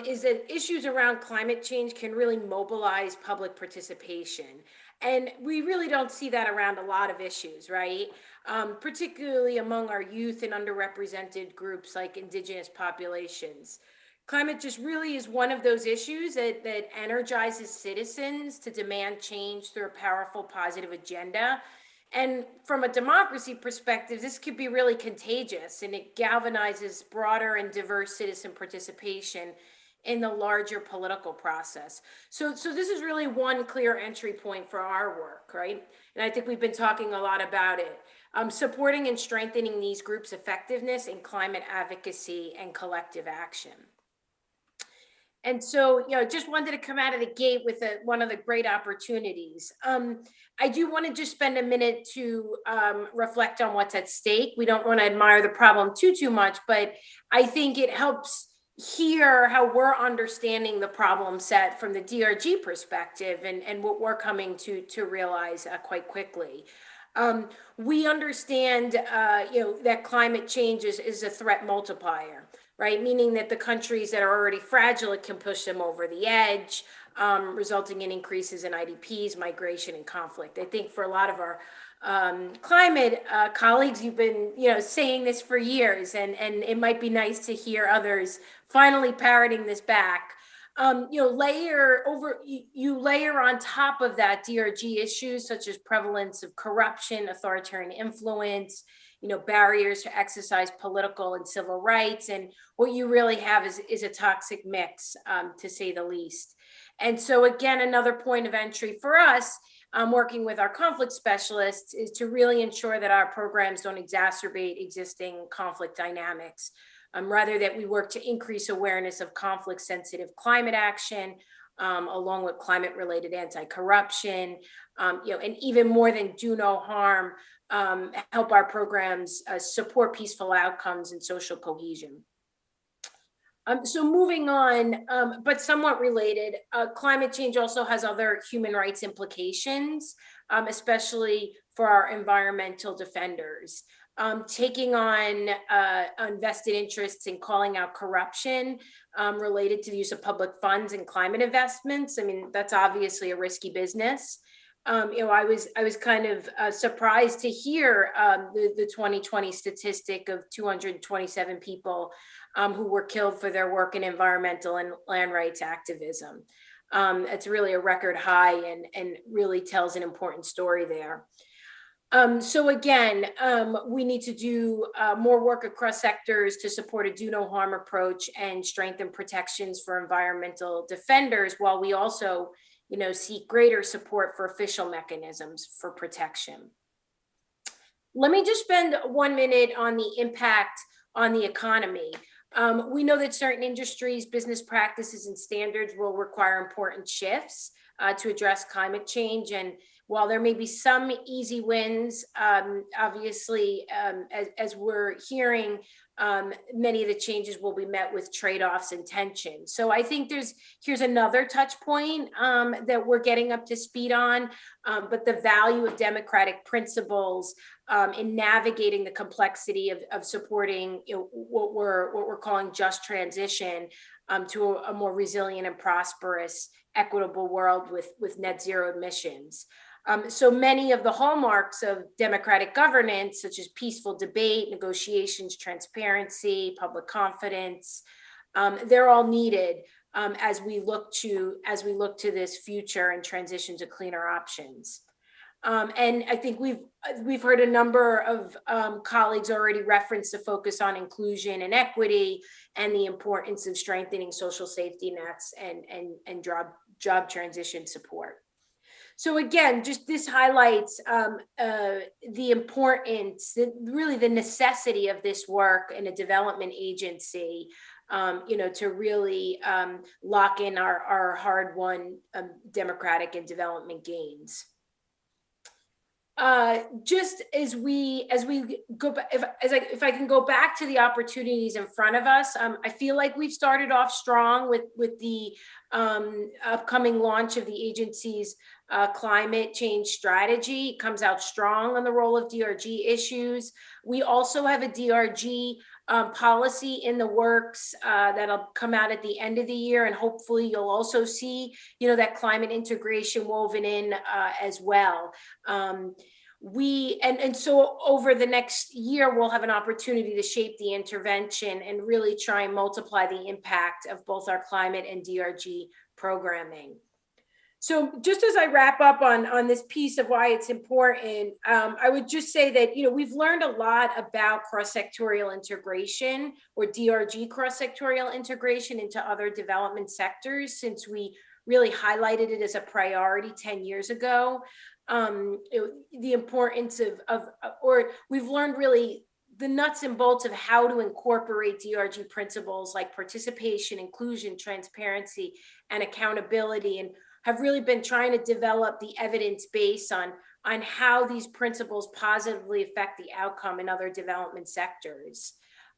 is that issues around climate change can really mobilize public participation. And we really don't see that around a lot of issues, right? Particularly among our youth and underrepresented groups like indigenous populations. Climate just really is one of those issues that energizes citizens to demand change through a powerful, positive agenda. And from a democracy perspective, this could be really contagious, and it galvanizes broader and diverse citizen participation in the larger political process. So this is really one clear entry point for our work, right? And I think we've been talking a lot about it. Supporting and strengthening these groups' effectiveness in climate advocacy and collective action. And so, just wanted to come out of the gate with one of the great opportunities. I do want to just spend a minute to reflect on what's at stake. We don't want to admire the problem too much, but I think it helps hear how we're understanding the problem set from the DRG perspective and what we're coming to realize quite quickly. We understand, that climate change is a threat multiplier, right? Meaning that the countries that are already fragile, it can push them over the edge, resulting in increases in IDPs, migration, and conflict. I think for a lot of our climate colleagues, you've been, saying this for years, and it might be nice to hear others finally parroting this back. You layer on top of that DRG issues such as prevalence of corruption, authoritarian influence, barriers to exercise political and civil rights. And what you really have is a toxic mix, to say the least. And so again, another point of entry for us, working with our conflict specialists, is to really ensure that our programs don't exacerbate existing conflict dynamics. Rather that we work to increase awareness of conflict-sensitive climate action, along with climate-related anti-corruption, and even more than do no harm, help our programs support peaceful outcomes and social cohesion. So moving on, but somewhat related, climate change also has other human rights implications, especially for our environmental defenders. Taking on vested interests and calling out corruption related to the use of public funds and climate investments. I mean, that's obviously a risky business. I was kind of surprised to hear the 2020 statistic of 227 people who were killed for their work in environmental and land rights activism. It's really a record high and really tells an important story there. So again, we need to do more work across sectors to support a do no harm approach and strengthen protections for environmental defenders, while we also, seek greater support for official mechanisms for protection. Let me just spend 1 minute on the impact on the economy. We know that certain industries, business practices, and standards will require important shifts to address climate change. And while there may be some easy wins, obviously, as we're hearing, many of the changes will be met with trade-offs and tension. So I think here's another touch point that we're getting up to speed on, but the value of democratic principles in navigating the complexity of supporting what we're calling just transition to a more resilient and prosperous, equitable world with net zero emissions. So many of the hallmarks of democratic governance, such as peaceful debate, negotiations, transparency, public confidence, they're all needed as we look to this future and transition to cleaner options. And I think we've heard a number of colleagues already reference the focus on inclusion and equity and the importance of strengthening social safety nets and job transition support. So again, just this highlights the importance, really the necessity of this work in a development agency, to really lock in our hard-won democratic and development gains. just as we go back, if I can go back to the opportunities in front of us, I feel like we've started off strong with the upcoming launch of the agency's climate change strategy. It comes out strong on the role of DRG issues. We also have a DRG policy in the works that'll come out at the end of the year, and hopefully you'll also see, that climate integration woven in as well. So over the next year, we'll have an opportunity to shape the intervention and really try and multiply the impact of both our climate and DRG programming. So just as I wrap up on this piece of why it's important, I would just say that, we've learned a lot about cross-sectorial integration, or DRG cross-sectorial integration, into other development sectors since we really highlighted it as a priority 10 years ago. The importance or we've learned really the nuts and bolts of how to incorporate DRG principles like participation, inclusion, transparency, and accountability, and have really been trying to develop the evidence base on how these principles positively affect the outcome in other development sectors.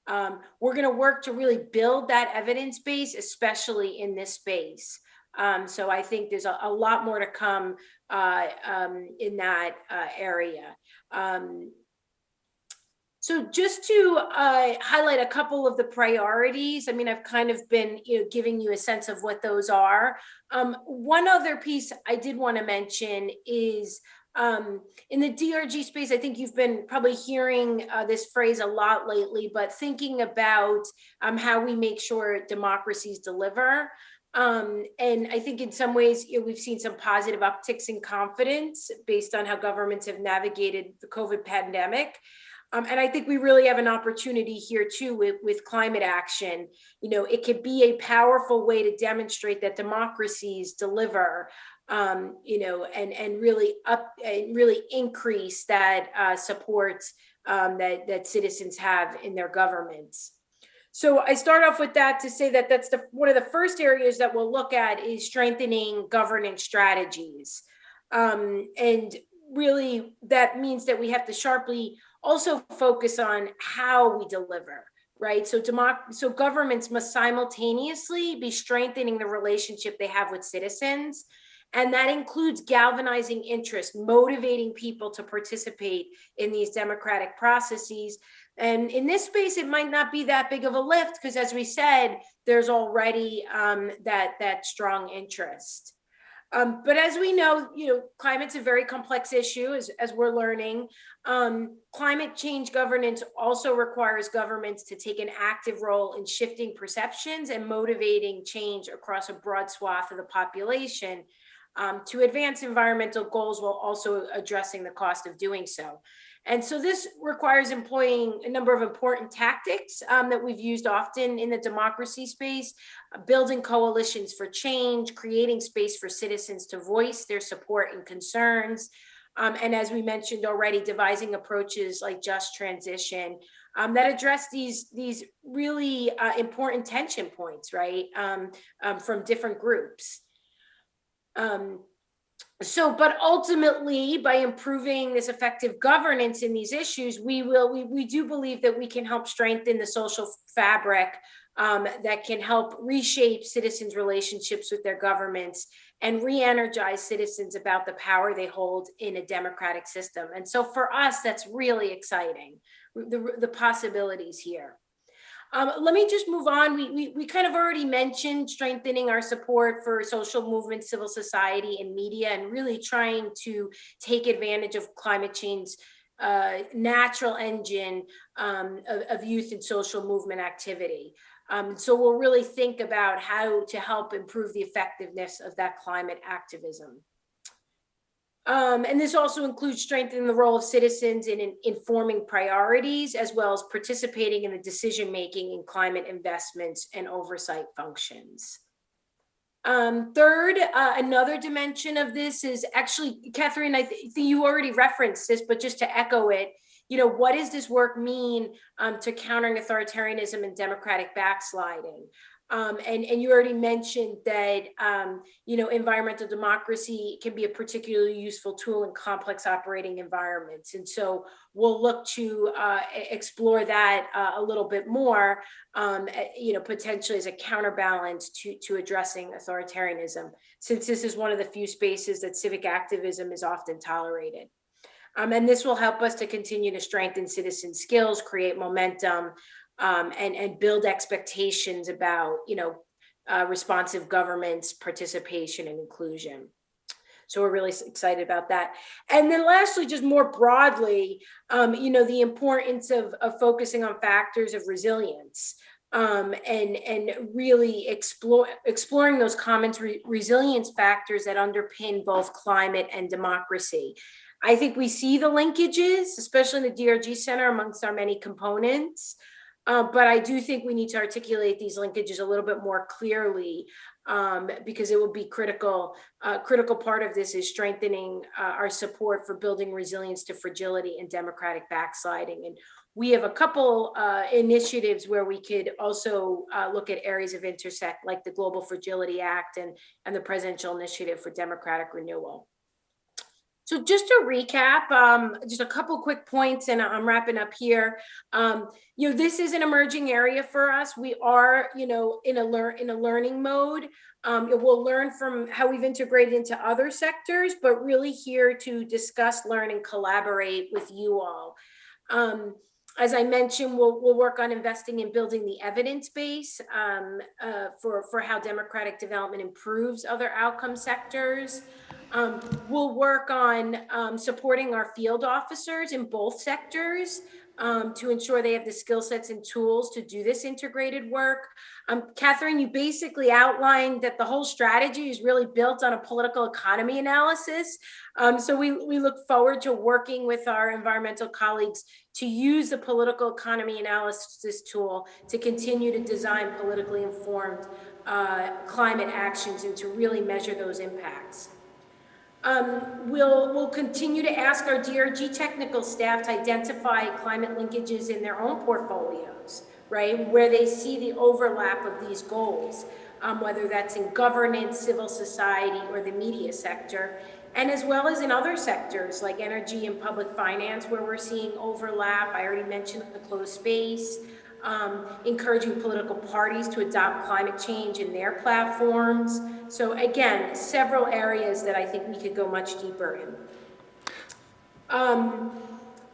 We're going to work to really build that evidence base, especially in this space. So I think there's a lot more to come in that area. So just to highlight a couple of the priorities, I've kind of been giving you a sense of what those are. One other piece I did want to mention is in the DRG space, I think you've been probably hearing this phrase a lot lately, but thinking about how we make sure democracies deliver. And I think in some ways, we've seen some positive upticks in confidence based on how governments have navigated the COVID pandemic. And I think we really have an opportunity here too with climate action. It could be a powerful way to demonstrate that democracies deliver, and really increase that support that citizens have in their governments. So I start off with that to say that that's one of the first areas that we'll look at is strengthening governance strategies. And really that means that we have to sharply also focus on how we deliver, right? So governments must simultaneously be strengthening the relationship they have with citizens. And that includes galvanizing interest, motivating people to participate in these democratic processes. And in this space, it might not be that big of a lift because, as we said, there's already that strong interest. But as we know, climate's a very complex issue, as we're learning. Climate change governance also requires governments to take an active role in shifting perceptions and motivating change across a broad swath of the population to advance environmental goals while also addressing the cost of doing so. And so this requires employing a number of important tactics that we've used often in the democracy space, building coalitions for change, creating space for citizens to voice their support and concerns. And as we mentioned already, devising approaches like just transition that address these really important tension points, right, from different groups. But ultimately, by improving this effective governance in these issues, we do believe that we can help strengthen the social fabric that can help reshape citizens' relationships with their governments and re-energize citizens about the power they hold in a democratic system. And so for us, that's really exciting, the possibilities here. Let me just move on. We kind of already mentioned strengthening our support for social movements, civil society, and media, and really trying to take advantage of climate change natural engine of youth and social movement activity. So we'll really think about how to help improve the effectiveness of that climate activism. And this also includes strengthening the role of citizens in informing priorities, as well as participating in the decision-making in climate investments and oversight functions. Third, another dimension of this is actually, Catherine, I think you already referenced this, but just to echo it, what does this work mean to countering authoritarianism and democratic backsliding? And you already mentioned that, environmental democracy can be a particularly useful tool in complex operating environments. And so we'll look to explore that a little bit more, potentially as a counterbalance to addressing authoritarianism, since this is one of the few spaces that civic activism is often tolerated. And this will help us to continue to strengthen citizen skills, create momentum, and build expectations about, responsive governments, participation, and inclusion. So we're really excited about that. And then lastly, just more broadly, the importance of focusing on factors of resilience, and really exploring those common resilience factors that underpin both climate and democracy. I think we see the linkages, especially in the DRG Center, amongst our many components. But I do think we need to articulate these linkages a little bit more clearly, because it will be critical. Critical part of this is strengthening our support for building resilience to fragility and democratic backsliding. And we have a couple initiatives where we could also look at areas of intersect, like the Global Fragility Act and the Presidential Initiative for Democratic Renewal. So just to recap, just a couple quick points, and I'm wrapping up here. This is an emerging area for us. We are, in a learning mode. We'll learn from how we've integrated into other sectors, but really here to discuss, learn, and collaborate with you all. As I mentioned, we'll work on investing in building the evidence base for how democratic development improves other outcome sectors. We'll work on supporting our field officers in both sectors to ensure they have the skill sets and tools to do this integrated work. Catherine, you basically outlined that the whole strategy is really built on a political economy analysis. So we look forward to working with our environmental colleagues to use the political economy analysis tool to continue to design politically informed climate actions and to really measure those impacts. We'll continue to ask our DRG technical staff to identify climate linkages in their own portfolios, right, where they see the overlap of these goals, whether that's in governance, civil society, or the media sector, and as well as in other sectors like energy and public finance, where we're seeing overlap. I already mentioned the closed space. Encouraging political parties to adopt climate change in their platforms. So again, several areas that I think we could go much deeper in.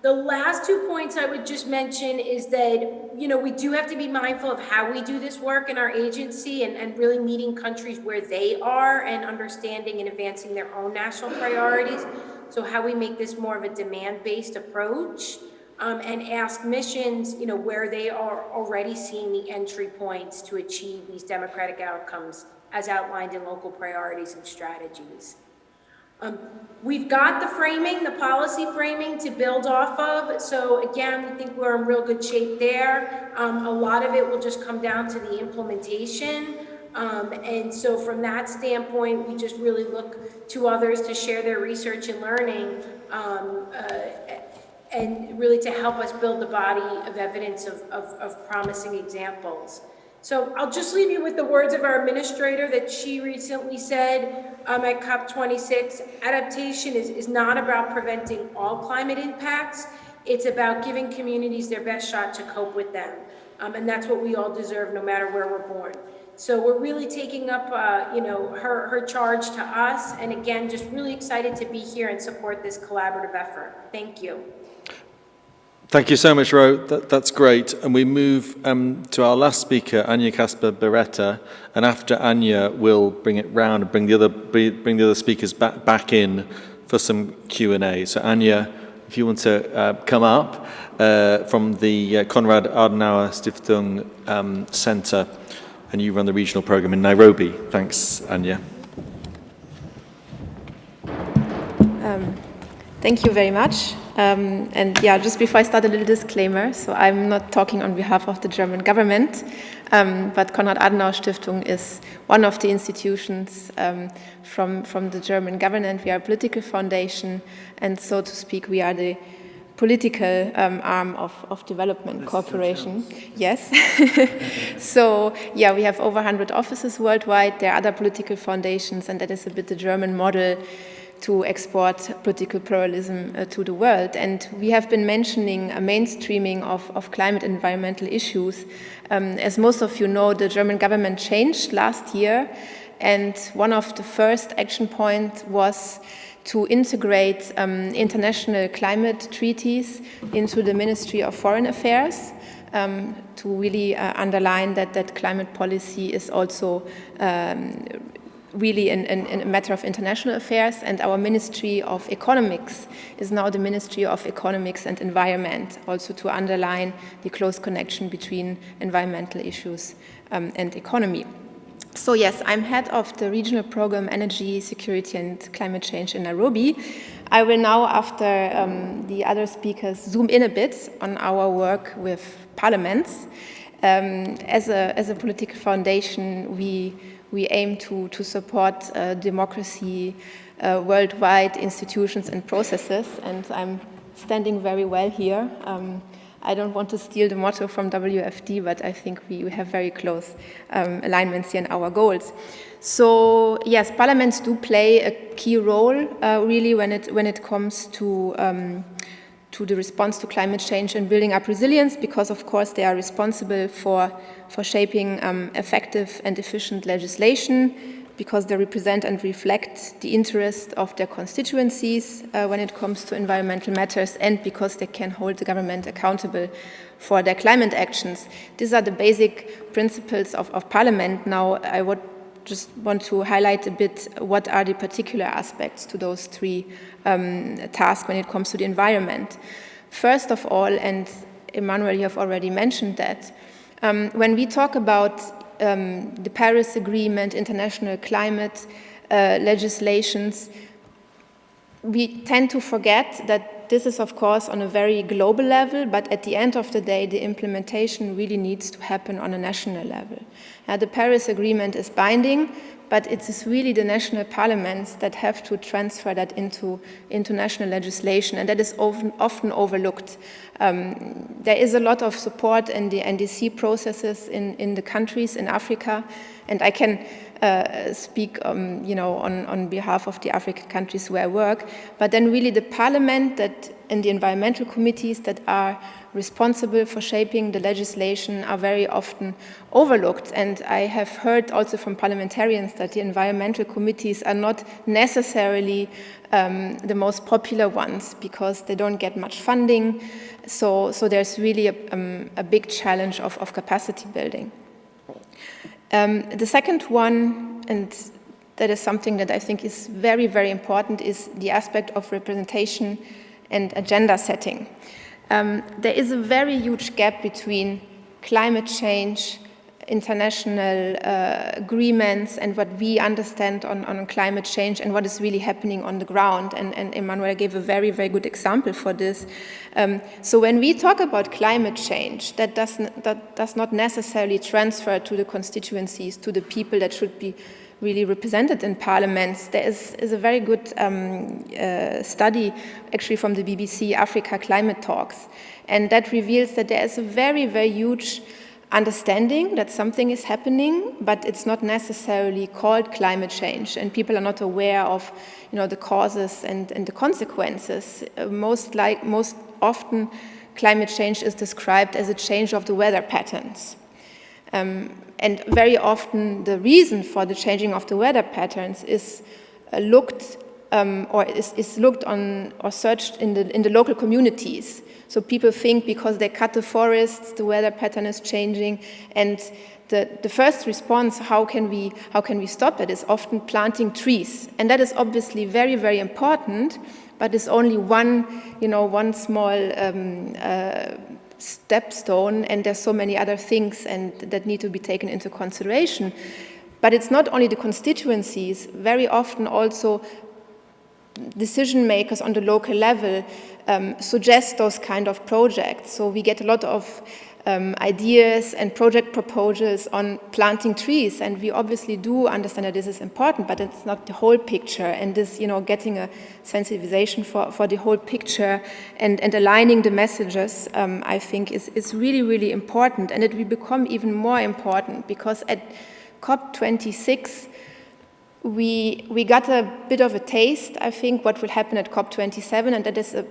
The last 2 points I would just mention is that, we do have to be mindful of how we do this work in our agency and really meeting countries where they are and understanding and advancing their own national priorities. So how we make this more of a demand-based approach. And ask missions, where they are already seeing the entry points to achieve these democratic outcomes as outlined in local priorities and strategies. We've got the framing, the policy framing to build off of. So again, we think we're in real good shape there. A lot of it will just come down to the implementation. And so from that standpoint, we just really look to others to share their research and learning, and really to help us build the body of evidence of promising examples. So I'll just leave you with the words of our administrator that she recently said at COP26. Adaptation is not about preventing all climate impacts. It's about giving communities their best shot to cope with them. And that's what we all deserve no matter where we're born. So we're really taking up, her charge to us. And again, just really excited to be here and support this collaborative effort. Thank you. Thank you so much, Ro. That's great. And we move to our last speaker, Anya Casper Beretta. And after Anya, we'll bring it round and bring the other speakers back in for some Q&A. So Anya, if you want to come up from the Konrad Adenauer Stiftung Center, and you run the regional program in Nairobi. Thanks, Anya. Thank you very much. Just before I start, a little disclaimer. So I'm not talking on behalf of the German government, but Konrad Adenauer Stiftung is one of the institutions from the German government. We are a political foundation, and so to speak, we are the political arm of development cooperation. Yes. So, yeah, we have over 100 offices worldwide. There are other political foundations, and that is a bit the German model to export political pluralism to the world. And we have been mentioning a mainstreaming of climate and environmental issues. As most of you know, the German government changed last year, and one of the first action points was to integrate international climate treaties into the Ministry of Foreign Affairs, to really underline that climate policy is also really a matter of international affairs, and our Ministry of Economics is now the Ministry of Economics and Environment, also to underline the close connection between environmental issues and economy. So yes, I'm head of the regional program Energy, Security and Climate Change in Nairobi. I will now, after the other speakers, zoom in a bit on our work with parliaments. As a political foundation, we aim to support democracy, worldwide institutions and processes, and I'm standing very well here. I don't want to steal the motto from WFD, but I think we have very close alignments here in our goals. So yes, parliaments do play a key role really when it comes to the response to climate change and building up resilience, because of course they are responsible for shaping effective and efficient legislation, because they represent and reflect the interest of their constituencies when it comes to environmental matters, and because they can hold the government accountable for their climate actions. These are the basic principles of Parliament. Now, I would just want to highlight a bit what are the particular aspects to those three tasks when it comes to the environment. First of all, and Emmanuel, you have already mentioned that, when we talk about the Paris Agreement, international climate legislations, we tend to forget that this is, of course, on a very global level, but at the end of the day, the implementation really needs to happen on a national level. The Paris Agreement is binding, but it is really the national parliaments that have to transfer that into national legislation, and that is often overlooked. There is a lot of support in the NDC processes in the countries in Africa, and I can speak on behalf of the African countries where I work, but then really the parliament and the environmental committees that are responsible for shaping the legislation are very often overlooked. And I have heard also from parliamentarians that the environmental committees are not necessarily the most popular ones because they don't get much funding. So there's really a big challenge of capacity building. The second one, and that is something that I think is very, very important, is the aspect of representation and agenda setting. There is a very huge gap between climate change, international agreements, and what we understand on climate change and what is really happening on the ground. And Emmanuel gave a very, very good example for this. So when we talk about climate change, that does not necessarily transfer to the constituencies, to the people that should be really represented in parliaments. There is a very good study actually from the BBC, Africa Climate Talks, and that reveals that there is a very, very huge understanding that something is happening, but it's not necessarily called climate change, and people are not aware of the causes and the consequences. Most often climate change is described as a change of the weather patterns. And very often the reason for the changing of the weather patterns is looked on or searched in the local communities. So people think because they cut the forests, the weather pattern is changing, and the first response, how can we stop it, is often planting trees, and that is obviously very, very important, but it's only one small stepstone, and there's so many other things and that need to be taken into consideration. But it's not only the constituencies, very often also decision makers on the local level suggest those kind of projects. So we get a lot of ideas and project proposals on planting trees, and we obviously do understand that this is important, but it's not the whole picture. And this, getting a sensitization for the whole picture and aligning the messages, I think is really, really important. And it will become even more important because at COP26, we got a bit of a taste, I think, what will happen at COP27, and that is a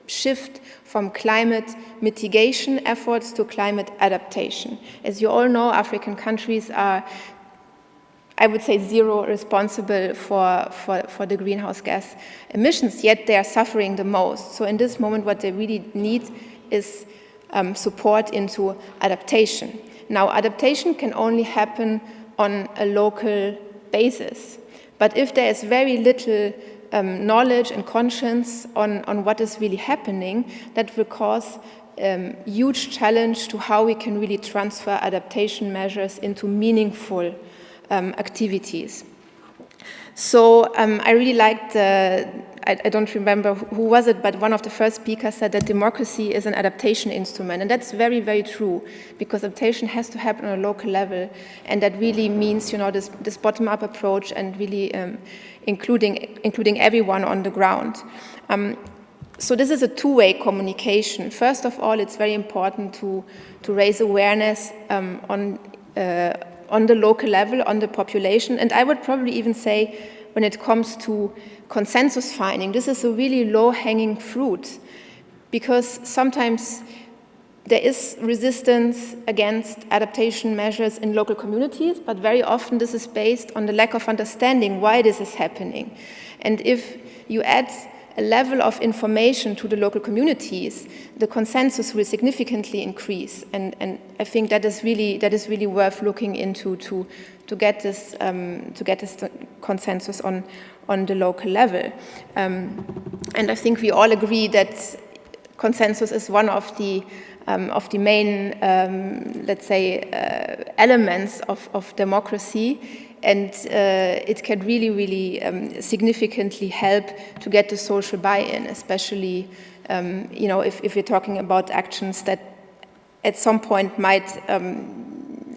shift from climate mitigation efforts to climate adaptation. As you all know, African countries are, I would say, zero responsible for the greenhouse gas emissions, yet they are suffering the most. So in this moment, what they really need is support into adaptation. Now, adaptation can only happen on a local basis. But if there is very little knowledge and conscience on what is really happening, that will cause huge challenge to how we can really transfer adaptation measures into meaningful activities. So I really liked I don't remember who was it, but one of the first speakers said that democracy is an adaptation instrument. And that's very, very true, because adaptation has to happen on a local level. And that really means, this bottom-up approach and really including everyone on the ground. So this is a two-way communication. First of all, it's very important to raise awareness on the local level, on the population. And I would probably even say, when it comes to consensus finding, this is a really low-hanging fruit, because sometimes there is resistance against adaptation measures in local communities, but very often this is based on the lack of understanding why this is happening. And if you add a level of information to the local communities, the consensus will significantly increase. And I think that is really worth looking into to get this consensus on the local level. And I think we all agree that consensus is one of the main, let's say, elements of democracy. And it can really significantly help to get the social buy-in, especially, if you're talking about actions that at some point might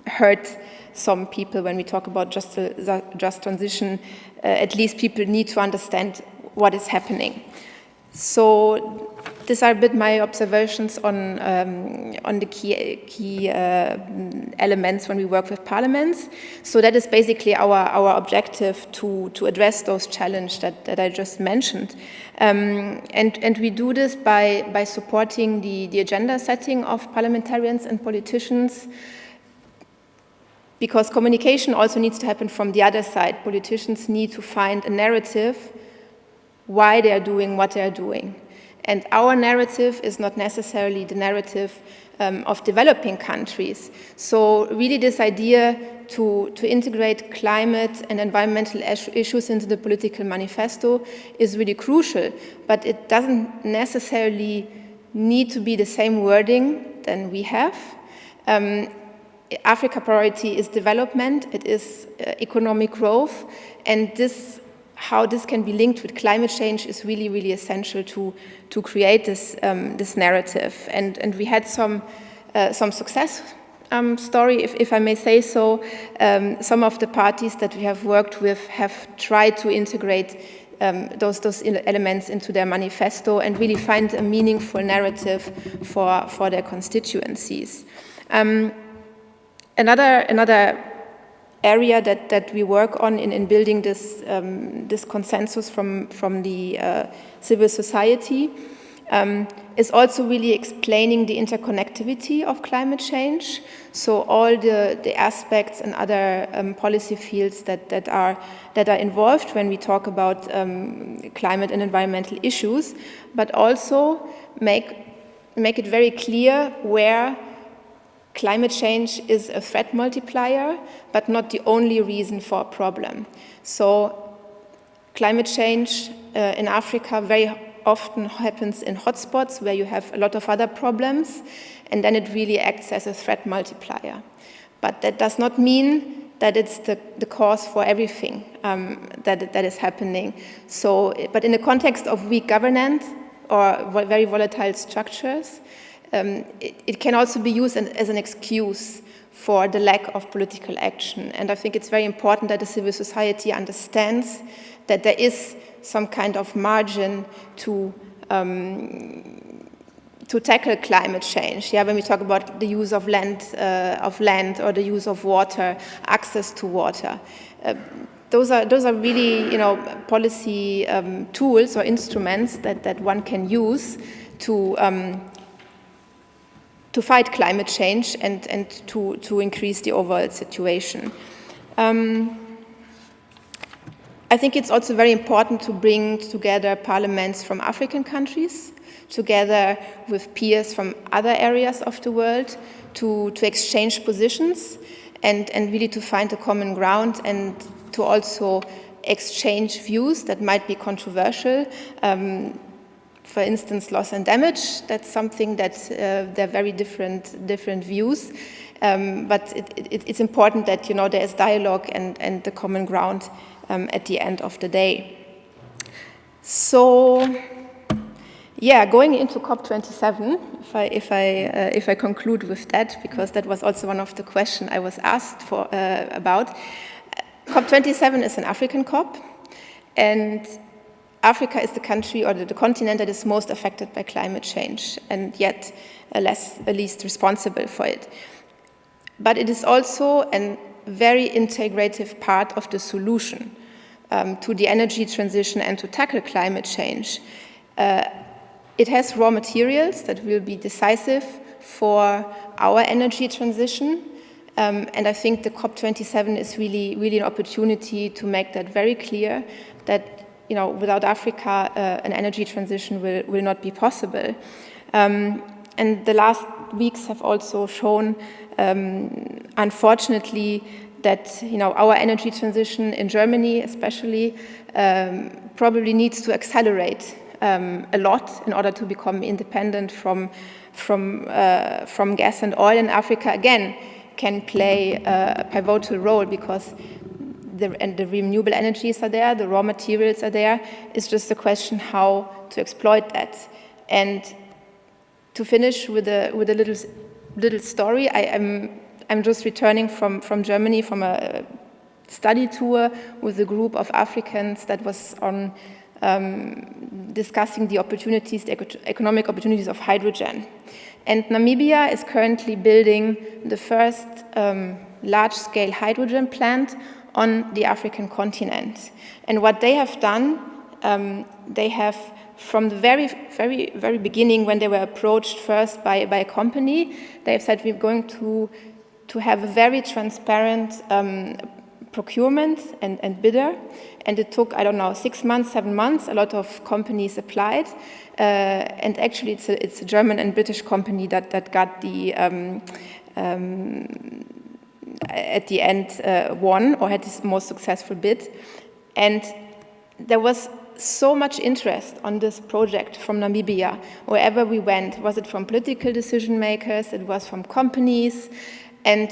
hurt some people. When we talk about just transition, at least people need to understand what is happening. So these are a bit my observations on the key elements when we work with parliaments. So that is basically our objective to address those challenges that I just mentioned. And we do this by supporting the agenda setting of parliamentarians and politicians, because communication also needs to happen from the other side. Politicians need to find a narrative why they are doing what they are doing. And our narrative is not necessarily the narrative of developing countries. So really this idea to integrate climate and environmental issues into the political manifesto is really crucial, but it doesn't necessarily need to be the same wording than we have. Africa priority is development, it is economic growth, and how this can be linked with climate change is really, really essential to create this narrative. And we had some success story, if I may say so. Some of the parties that we have worked with have tried to integrate those elements into their manifesto and really find a meaningful narrative for their constituencies. Another area that we work on in building this consensus from the civil society is also really explaining the interconnectivity of climate change. So all the aspects and other policy fields that are involved when we talk about climate and environmental issues, but also make it very clear where climate change is a threat multiplier, but not the only reason for a problem. So climate change in Africa very often happens in hotspots where you have a lot of other problems, and then it really acts as a threat multiplier. But that does not mean that it's the cause for everything that is happening. So, but in the context of weak governance or very volatile structures, it can also be used as an excuse for the lack of political action. And I think it's very important that the civil society understands that there is some kind of margin to tackle climate change. Yeah, when we talk about the use of land or the use of water, access to water. Those are really, policy tools or instruments that one can use to fight climate change and to increase the overall situation. I think it's also very important to bring together parliaments from African countries, together with peers from other areas of the world, to exchange positions and really to find a common ground and to also exchange views that might be controversial. For instance, loss and damage, that's something that they're very different views. But it's important that, there is dialogue and the common ground at the end of the day. So, yeah, going into COP27, if I conclude with that, because that was also one of the questions I was asked about. COP27 is an African COP, and Africa is the country or the continent that is most affected by climate change, and yet least responsible for it. But it is also a very integrative part of the solution to the energy transition and to tackle climate change. It has raw materials that will be decisive for our energy transition. And I think the COP27 is really an opportunity to make that very clear that, without Africa, an energy transition will not be possible. And the last weeks have also shown, unfortunately, that our energy transition in Germany, especially, probably needs to accelerate a lot in order to become independent from gas and oil. And Africa again can play a pivotal role because the renewable energies are there, the raw materials are there. It's just a question how to exploit that. And to finish with a little story, I'm just returning from Germany from a study tour with a group of Africans that was on discussing the opportunities, the economic opportunities of hydrogen. And Namibia is currently building the first large-scale hydrogen plant on the African continent. And what they have done, they have, from the very beginning, when they were approached first by a company, they have said, we're going to have a very transparent procurement and bidder. And it took, 6 months, 7 months. A lot of companies applied. And actually, it's a German and British company that got the, at the end, won or had this most successful bid. And there was so much interest on this project from Namibia. Wherever we went, was it from political decision makers? It was from companies. And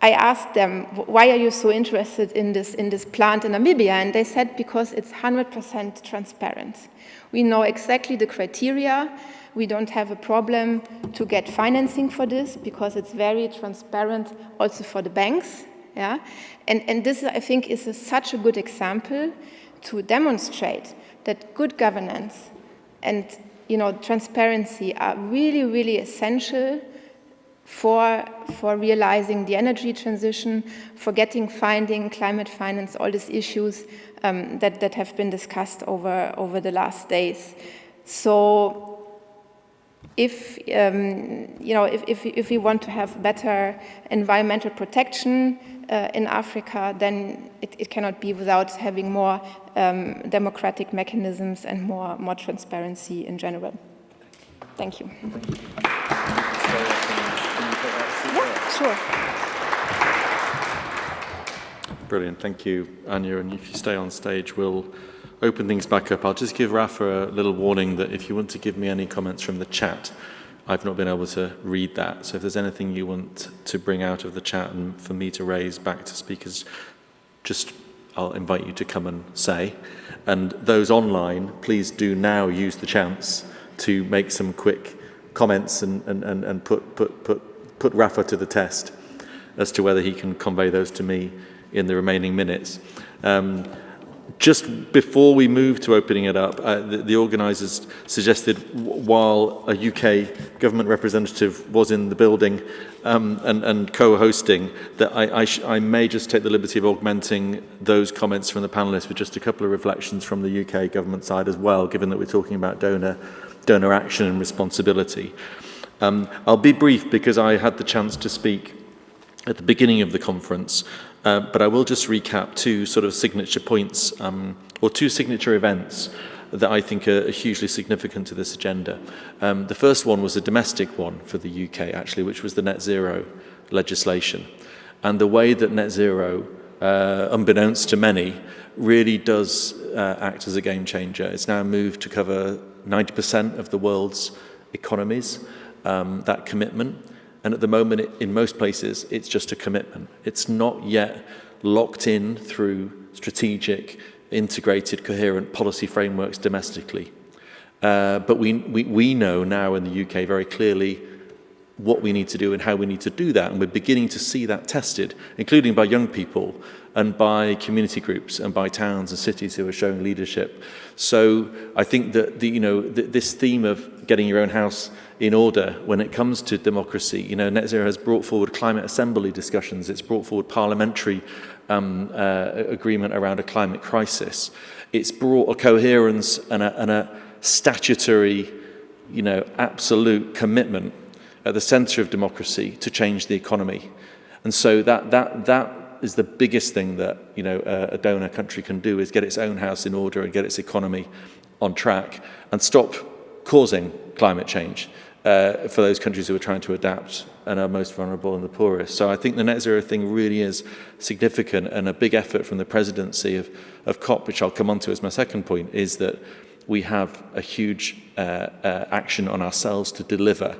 I asked them, why are you so interested in this plant in Namibia? And they said, because it's 100% transparent. We know exactly the criteria. We don't have a problem to get financing for this because it's very transparent also for the banks. Yeah? And this, I think, is such a good example to demonstrate that good governance and transparency are really, really essential for realizing the energy transition, for finding climate finance, all these issues that have been discussed over the last days. So if we want to have better environmental protection in Africa, then it cannot be without having more democratic mechanisms and more transparency in general. Thank you. Yeah, sure. Brilliant, thank you, Anya. And if you stay on stage, we'll open things back up. I'll just give Rafa a little warning that if you want to give me any comments from the chat, I've not been able to read that. So if there's anything you want to bring out of the chat and for me to raise back to speakers, I'll invite you to come and say. And those online, please do now use the chance to make some quick comments and put Rafa to the test as to whether he can convey those to me in the remaining minutes. Just before we move to opening it up, the organisers suggested, while a UK government representative was in the building and co-hosting, that I may just take the liberty of augmenting those comments from the panellists with just a couple of reflections from the UK government side as well, given that we're talking about donor action and responsibility. I'll be brief because I had the chance to speak at the beginning of the conference, but I will just recap two sort of signature points, or two signature events that I think are hugely significant to this agenda. The first one was a domestic one for the UK, actually, which was the net zero legislation. And the way that net zero, unbeknownst to many, really does act as a game changer. It's now moved to cover 90% of the world's economies, that commitment. And at the moment, in most places, it's just a commitment. It's not yet locked in through strategic, integrated, coherent policy frameworks domestically. But we know now in the UK very clearly what we need to do and how we need to do that. And we're beginning to see that tested, including by young people and by community groups and by towns and cities who are showing leadership. So I think that this theme of getting your own house in order when it comes to democracy, Net Zero has brought forward climate assembly discussions. It's brought forward parliamentary agreement around a climate crisis. It's brought a coherence and a statutory, absolute commitment at the centre of democracy to change the economy. And so that is the biggest thing that a donor country can do, is get its own house in order and get its economy on track and stop causing climate change for those countries who are trying to adapt and are most vulnerable and the poorest. So I think the net zero thing really is significant, and a big effort from the presidency of COP, which I'll come on to as my second point, is that we have a huge action on ourselves to deliver,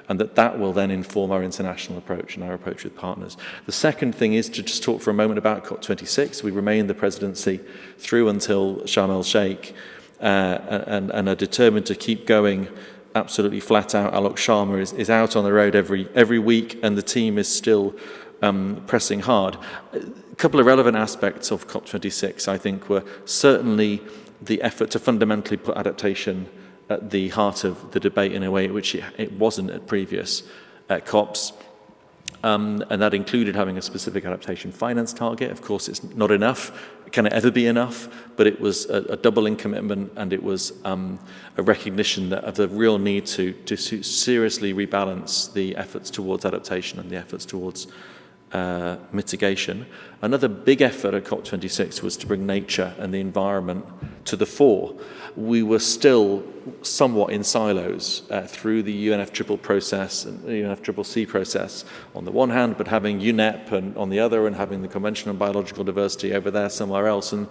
and that will then inform our international approach and our approach with partners. The second thing is to just talk for a moment about COP26. We remain the presidency through until Sharm el-Sheikh, and are determined to keep going absolutely flat out. Alok Sharma is out on the road every week, and the team is still pressing hard. A couple of relevant aspects of COP26, I think, were certainly the effort to fundamentally put adaptation at the heart of the debate in a way which it wasn't at previous COPs. And that included having a specific adaptation finance target. Of course, it's not enough. Can it ever be enough? But it was a doubling commitment, and it was a recognition of the real need to seriously rebalance the efforts towards adaptation and the efforts towards mitigation. Another big effort at COP26 was to bring nature and the environment to the fore. We were still somewhat in silos through the UNFCCC process and the UNFCCC process on the one hand, but having UNEP and on the other, and having the Convention on Biological Diversity over there somewhere else. And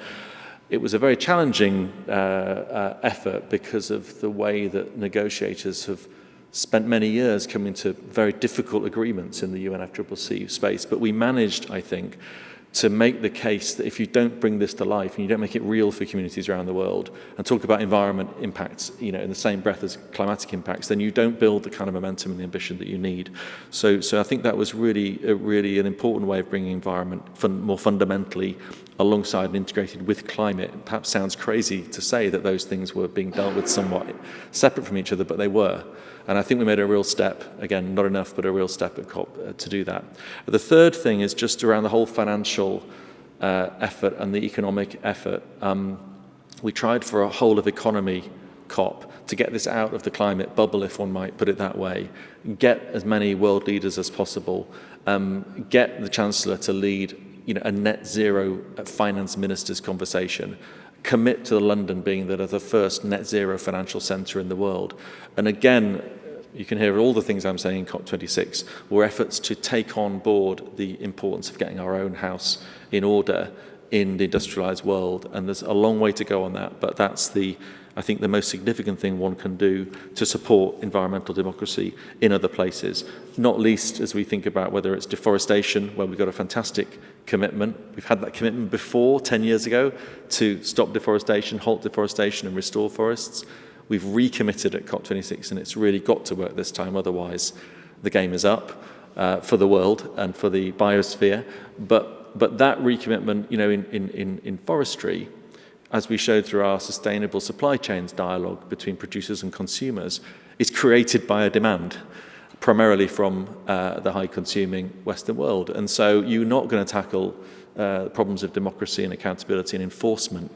it was a very challenging effort because of the way that negotiators have spent many years coming to very difficult agreements in the UNFCCC space. But we managed, I think, to make the case that if you don't bring this to life and you don't make it real for communities around the world and talk about environment impacts, in the same breath as climatic impacts, then you don't build the kind of momentum and the ambition that you need. So I think that was really an important way of bringing environment more fundamentally alongside and integrated with climate. It perhaps sounds crazy to say that those things were being dealt with somewhat separate from each other, but they were. And I think we made a real step, again, not enough, but a real step at COP to do that. The third thing is just around the whole financial effort and the economic effort. We tried for a whole of economy COP to get this out of the climate bubble, if one might put it that way, get as many world leaders as possible, get the Chancellor to lead a net zero finance ministers conversation, commit to London being the first net zero financial centre in the world. And again, you can hear all the things I'm saying in COP26 were efforts to take on board the importance of getting our own house in order in the industrialised world. And there's a long way to go on that, but that's I think the most significant thing one can do to support environmental democracy in other places, not least as we think about whether it's deforestation, where we've got a fantastic commitment. We've had that commitment before, 10 years ago, to stop deforestation, halt deforestation and restore forests. We've recommitted at COP26, and it's really got to work this time. Otherwise, the game is up for the world and for the biosphere. But that recommitment, you know, in forestry, as we showed through our sustainable supply chains dialogue between producers and consumers, is created by a demand, primarily from the high-consuming Western world. And so you're not going to tackle problems of democracy and accountability and enforcement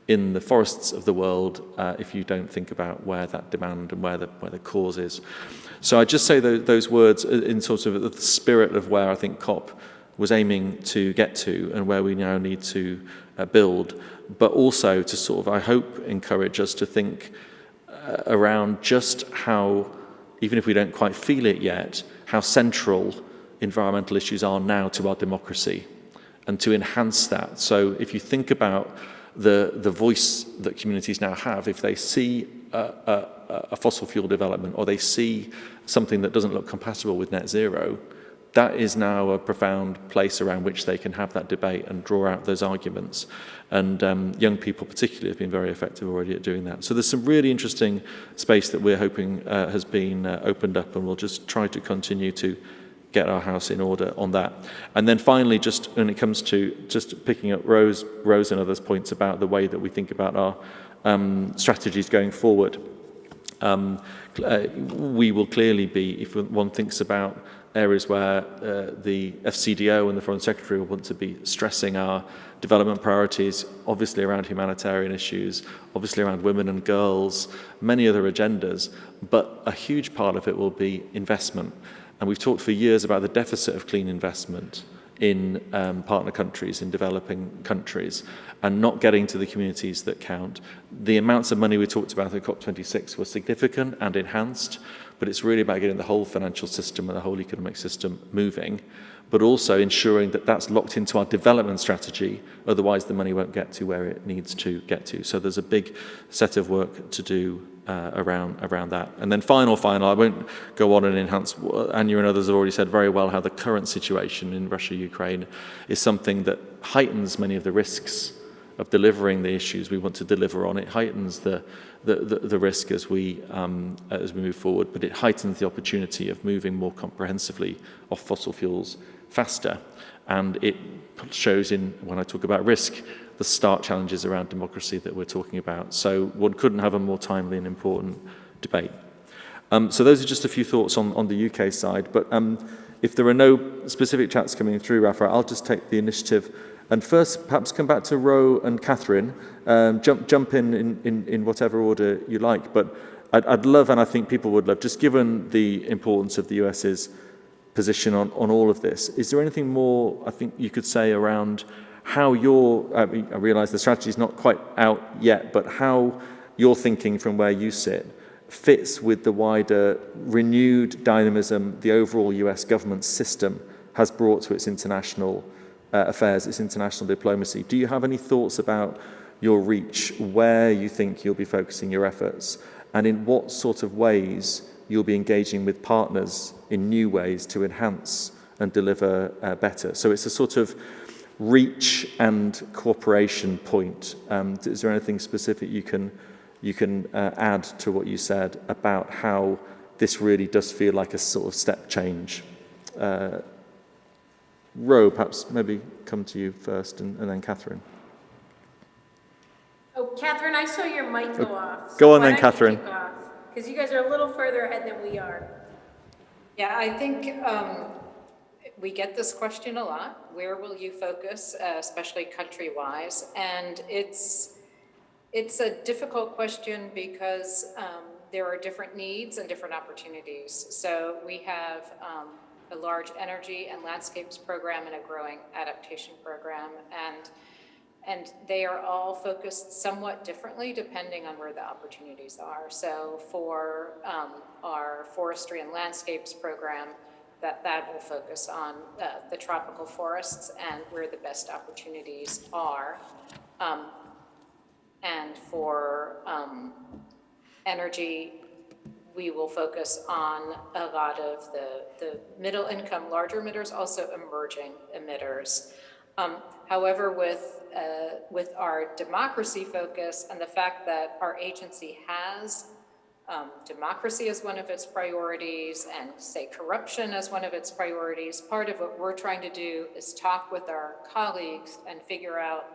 in the forests of the world if you don't think about where that demand and where the cause is. So I just say those words in sort of the spirit of where I think COP was aiming to get to and where we now need to build, but also to sort of, I hope, encourage us to think around just how, even if we don't quite feel it yet, how central environmental issues are now to our democracy, and to enhance that. So if you think about the voice that communities now have, if they see a fossil fuel development or they see something that doesn't look compatible with net zero, that is now a profound place around which they can have that debate and draw out those arguments. And young people particularly have been very effective already at doing that. So there's some really interesting space that we're hoping has been opened up, and we'll just try to continue to get our house in order on that. And then finally, just when it comes to just picking up Rose and others' points about the way that we think about our strategies going forward, we will clearly be, if one thinks about areas where the FCDO and the Foreign Secretary will want to be stressing our development priorities, obviously around humanitarian issues, obviously around women and girls, many other agendas, but a huge part of it will be investment. And we've talked for years about the deficit of clean investment in partner countries, in developing countries, and not getting to the communities that count. The amounts of money we talked about at COP26 were significant and enhanced, but it's really about getting the whole financial system and the whole economic system moving, but also ensuring that that's locked into our development strategy, otherwise the money won't get to where it needs to get to. So there's a big set of work to do around that. And then final, I won't go on and enhance, Anya and others have already said very well how the current situation in Russia, Ukraine is something that heightens many of the risks of delivering the issues we want to deliver on. It heightens the risk as we move forward, but it heightens the opportunity of moving more comprehensively off fossil fuels faster. And it shows in, when I talk about risk, the stark challenges around democracy that we're talking about. So one couldn't have a more timely and important debate. So those are just a few thoughts on the UK side. But if there are no specific chats coming through, Rafa, I'll just take the initiative. And first, perhaps come back to Ro and Catherine. Jump in whatever order you like. But I'd love, and I think people would love, just given the importance of the US's position on all of this, is there anything more I think you could say around how I realise the strategy is not quite out yet, but how your thinking from where you sit fits with the wider renewed dynamism the overall US government system has brought to its international affairs, its international diplomacy? Do you have any thoughts about your reach, where you think you'll be focusing your efforts, and in what sort of ways you'll be engaging with partners in new ways to enhance and deliver better? So it's a sort of reach and cooperation point. Is there anything specific you can add to what you said about how this really does feel like a sort of step change? Ro, perhaps maybe come to you first, and then Catherine. Oh, Catherine, I saw your mic go off. Go on then, Catherine. Because you guys are a little further ahead than we are. Yeah, I think we get this question a lot. Where will you focus, especially country-wise? And it's a difficult question because there are different needs and different opportunities. So we have a large energy and landscapes program and a growing adaptation program, and they are all focused somewhat differently depending on where the opportunities are. So for our forestry and landscapes program, that will focus on the tropical forests and where the best opportunities are. And for energy, we will focus on a lot of the middle income, larger emitters, also emerging emitters. However, with our democracy focus and the fact that our agency has democracy as one of its priorities and say corruption as one of its priorities. Part of what we're trying to do is talk with our colleagues and figure out,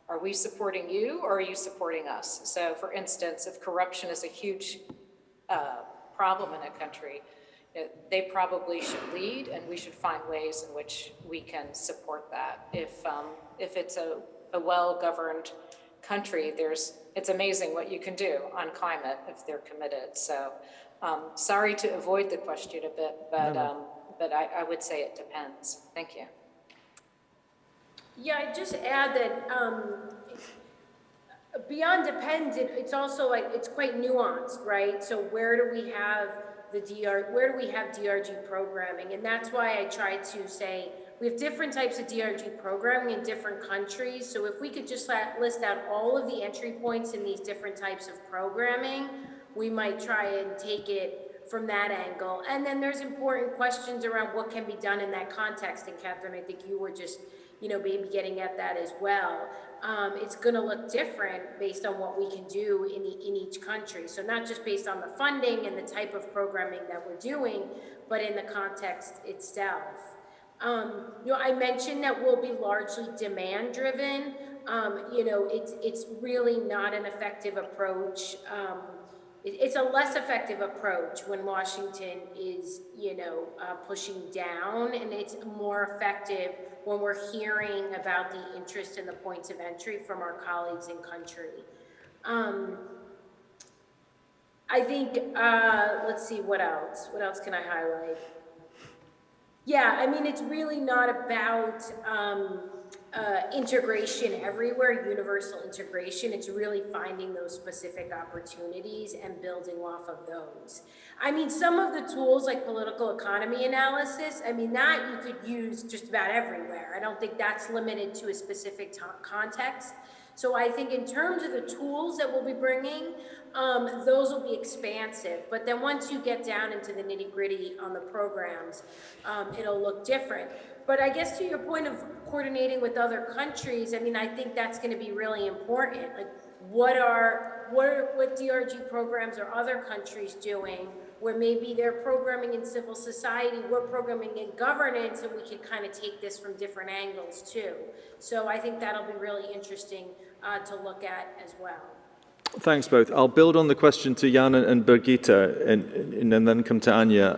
are we supporting you or are you supporting us? So for instance, if corruption is a huge problem in a country, they probably should lead, and we should find ways in which we can support that. If it's a well-governed country, it's amazing what you can do on climate if they're committed. So sorry to avoid the question a bit, but I would say it depends. Thank you. Yeah, I'd just add that beyond depends, it's also like, it's quite nuanced, right? So where do we have DRG programming? And that's why I try to say we have different types of DRG programming in different countries. So if we could just list out all of the entry points in these different types of programming, we might try and take it from that angle. And then there's important questions around what can be done in that context. And Catherine, I think you were just, maybe getting at that as well. It's going to look different based on what we can do in each country. So not just based on the funding and the type of programming that we're doing, but in the context itself. I mentioned that we'll be largely demand driven. It's really not an effective approach. It's a less effective approach when Washington is, pushing down, and it's more effective when we're hearing about the interest and the points of entry from our colleagues in country. I think, let's see, what else? What else can I highlight? Yeah, it's really not about integration everywhere, universal integration. It's really finding those specific opportunities and building off of those. Some of the tools like political economy analysis, that you could use just about everywhere. I don't think that's limited to a specific context. So I think in terms of the tools that we'll be bringing, those will be expansive. But then once you get down into the nitty-gritty on the programs, it'll look different. But I guess to your point of coordinating with other countries, I think that's going to be really important. Like, what DRG programs are other countries doing, where maybe they're programming in civil society, we're programming in governance, and we can kind of take this from different angles too. So I think that'll be really interesting to look at as well. Thanks both. I'll build on the question to Jan and Birgitta and then come to Anya.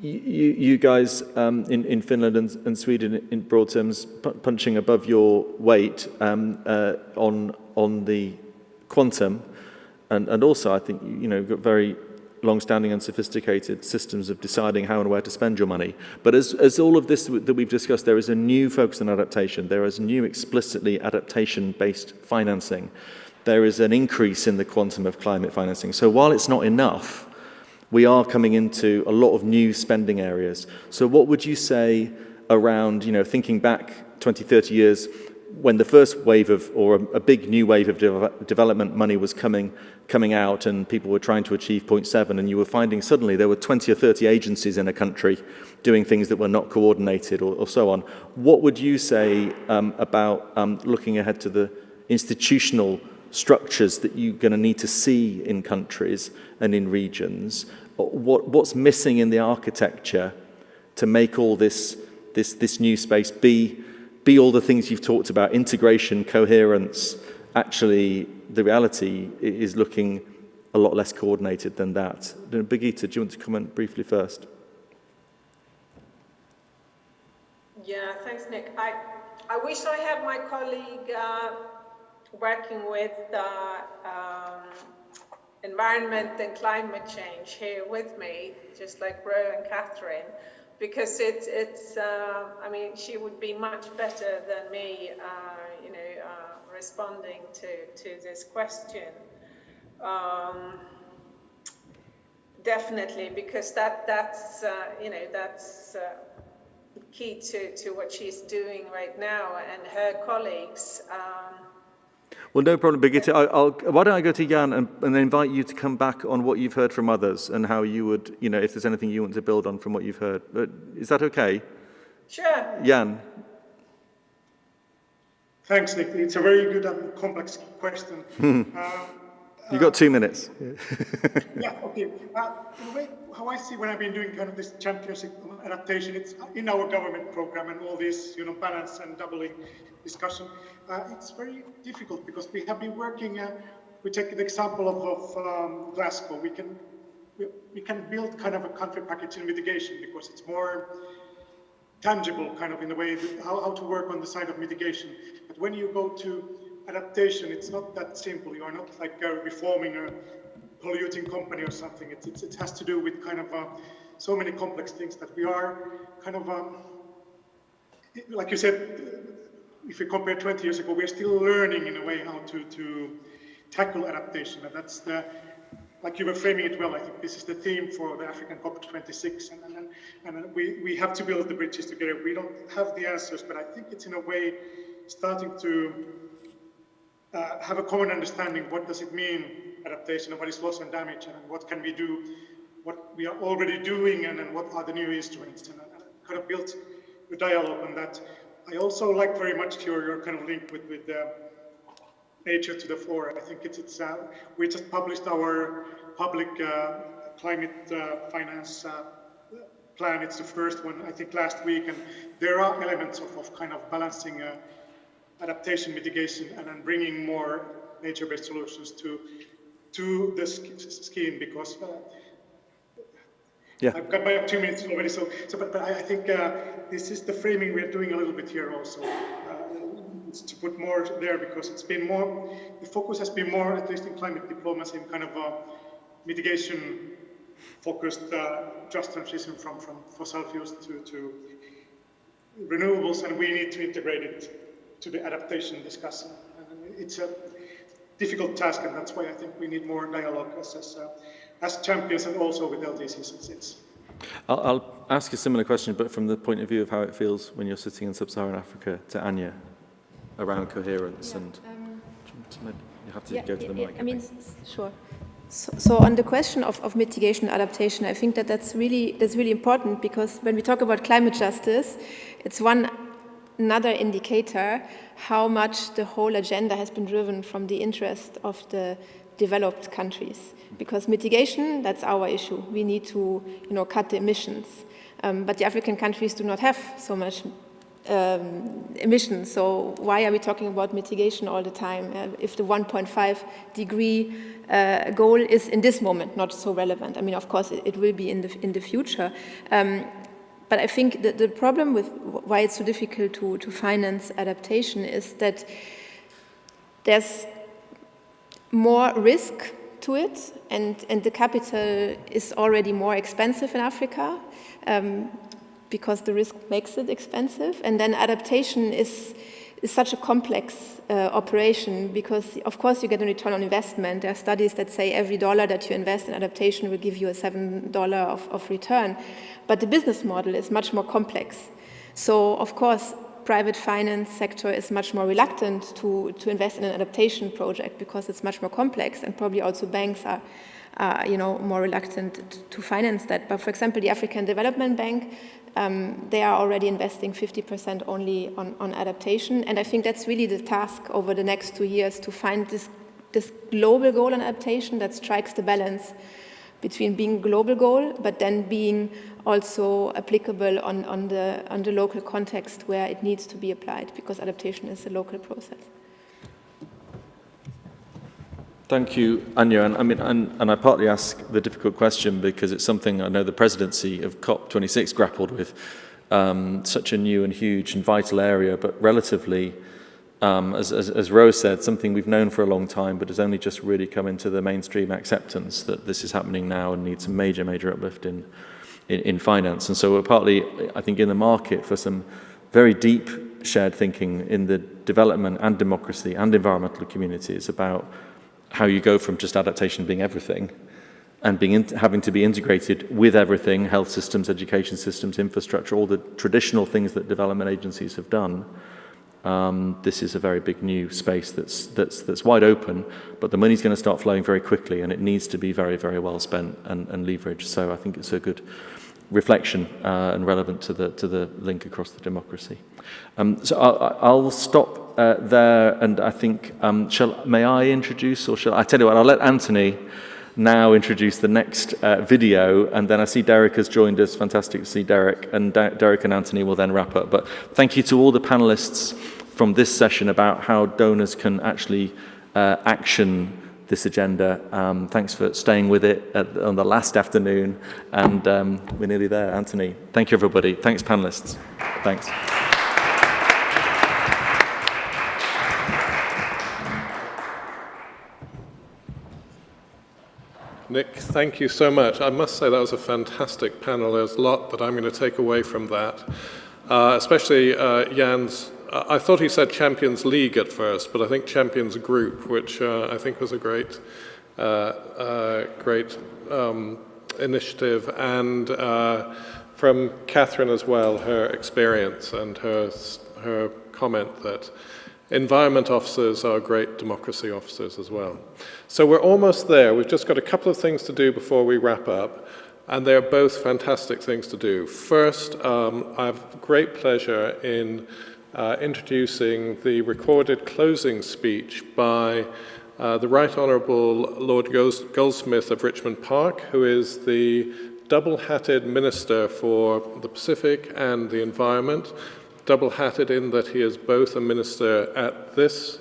You guys in Finland and Sweden, in broad terms, punching above your weight on the quantum, and also I think you've got very long-standing and sophisticated systems of deciding how and where to spend your money. But as all of this that we've discussed, there is a new focus on adaptation. There is new explicitly adaptation-based financing. There is an increase in the quantum of climate financing. So while it's not enough, we are coming into a lot of new spending areas. So what would you say around, thinking back 20, 30 years, when the first wave of, or a big new wave of development money was coming out and people were trying to achieve 0.7, and you were finding suddenly there were 20 or 30 agencies in a country doing things that were not coordinated or so on. What would you say about looking ahead to the institutional structures that you're going to need to see in countries and in regions? What's missing in the architecture to make all this new space be all the things you've talked about, integration, coherence? Actually, the reality is looking a lot less coordinated than that. Birgitta, do you want to comment briefly first? Yeah, thanks, Nick. I wish I had my colleague working with environment and climate change here with me, just like Ro and Catherine, because she would be much better than me, responding to this question. Definitely, because that's key to what she's doing right now, and her colleagues. Well, no problem, Birgitta. Why don't I go to Jan and invite you to come back on what you've heard from others and how you would, if there's anything you want to build on from what you've heard. Is that okay? Sure. Jan. Thanks, Nick. It's a very good and complex question. You got 2 minutes. Yeah, okay. The way, how I see when I've been doing kind of this championship adaptation, it's in our government program and all this, balance and doubling discussion. It's very difficult because we have been working. We take the example of Glasgow. We can build kind of a country package in mitigation because it's more tangible, kind of in the way that how to work on the side of mitigation. But when you go to adaptation, it's not that simple. You are not like reforming a polluting company or something. It has to do with kind of so many complex things that we are kind of, like you said, if you compare 20 years ago, we're still learning in a way how to tackle adaptation. And that's like you were framing it well. I think this is the theme for the African COP26, and we have to build the bridges together. We don't have the answers, but I think it's in a way starting to have a common understanding. What does it mean, adaptation, and what is loss and damage, and what can we do, what we are already doing, and then what are the new instruments, and kind of build a dialogue on that. I also like very much your kind of link with nature to the floor. I think it's we just published our public climate finance plan. It's the first one, I think, last week, and there are elements of kind of balancing adaptation, mitigation, and then bringing more nature-based solutions to the scheme, because I've got my 2 minutes already. But I think this is the framing we're doing a little bit here also. It's to put more there because it's been more, the focus has been more, at least in climate diplomacy, in kind of mitigation focused just transition from fossil fuels to renewables, and we need to integrate it to the adaptation discussion. And it's a difficult task, and that's why I think we need more dialogue as champions, and also with LDCs. I'll ask a similar question, but from the point of view of how it feels when you're sitting in sub-Saharan Africa, to Anya, around coherence, and you have to go to the mic. I mean, sure. So on the question of mitigation and adaptation, I think that's really important, because when we talk about climate justice, it's another indicator how much the whole agenda has been driven from the interest of the developed countries. Because mitigation, that's our issue. We need to, cut the emissions. But the African countries do not have so much emissions. So why are we talking about mitigation all the time if the 1.5 degree goal is in this moment not so relevant? I mean, of course, it will be in the future. But I think the problem with why it's so difficult to finance adaptation is that there's more risk to it, and the capital is already more expensive in Africa. Because the risk makes it expensive. And then adaptation is such a complex operation, because of course you get a return on investment. There are studies that say every dollar that you invest in adaptation will give you a $7 of return. But the business model is much more complex. So of course, private finance sector is much more reluctant to invest in an adaptation project because it's much more complex, and probably also banks are more reluctant to finance that. But for example, the African Development Bank, they are already investing 50% only on adaptation. And I think that's really the task over the next 2 years, to find this global goal on adaptation that strikes the balance between being a global goal, but then being also applicable on the local context where it needs to be applied, because adaptation is a local process. Thank you, Anya. And I partly ask the difficult question because it's something I know the presidency of COP26 grappled with. Such a new and huge and vital area, but relatively, as Rose said, something we've known for a long time, but has only just really come into the mainstream acceptance that this is happening now and needs a major, major uplift in finance. And so we're partly, I think, in the market for some very deep shared thinking in the development and democracy and environmental communities about how you go from just adaptation being everything and having to be integrated with everything, health systems, education systems, infrastructure, all the traditional things that development agencies have done. This is a very big new space that's wide open, but the money's going to start flowing very quickly, and it needs to be very, very well spent and leveraged. So I think it's a good reflection and relevant to the link across the democracy. So I'll stop there, and I think, may I introduce, or shall I tell you what, I'll let Anthony now introduce the next video, and then I see Derek has joined us. Fantastic to see Derek, and Derek and Anthony will then wrap up. But thank you to all the panelists from this session about how donors can actually action this agenda. Thanks for staying with it on the last afternoon, and we're nearly there. Anthony, thank you everybody. Thanks panelists. Thanks. Nick, thank you so much. I must say that was a fantastic panel. There's a lot that I'm going to take away from that, especially Jan's. I thought he said Champions League at first, but I think Champions Group, which I think was a great initiative, and from Catherine as well, her experience and her comment that environment officers are great democracy officers as well. So we're almost there. We've just got a couple of things to do before we wrap up, and they're both fantastic things to do. First, I have great pleasure in introducing the recorded closing speech by the Right Honourable Lord Goldsmith of Richmond Park, who is the double-hatted Minister for the Pacific and the Environment, double-hatted in that he is both a minister at this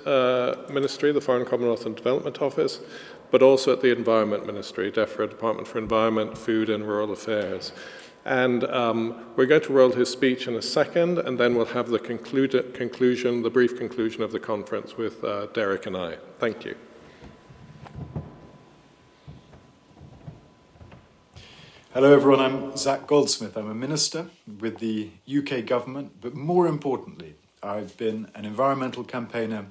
ministry, the Foreign Commonwealth and Development Office, but also at the Environment Ministry, DEFRA, Department for Environment, Food and Rural Affairs. And we're going to roll his speech in a second, and then we'll have the conclusion, the brief conclusion of the conference with Derek and I. Thank you. Hello everyone, I'm Zach Goldsmith. I'm a minister with the UK government, but more importantly, I've been an environmental campaigner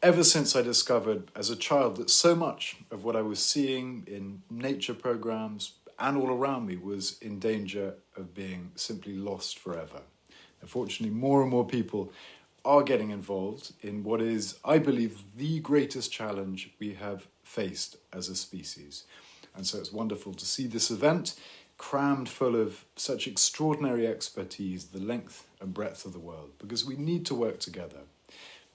ever since I discovered as a child that so much of what I was seeing in nature programs and all around me was in danger of being simply lost forever. Unfortunately, more and more people are getting involved in what is, I believe, the greatest challenge we have faced as a species. And so it's wonderful to see this event crammed full of such extraordinary expertise, the length and breadth of the world, because we need to work together.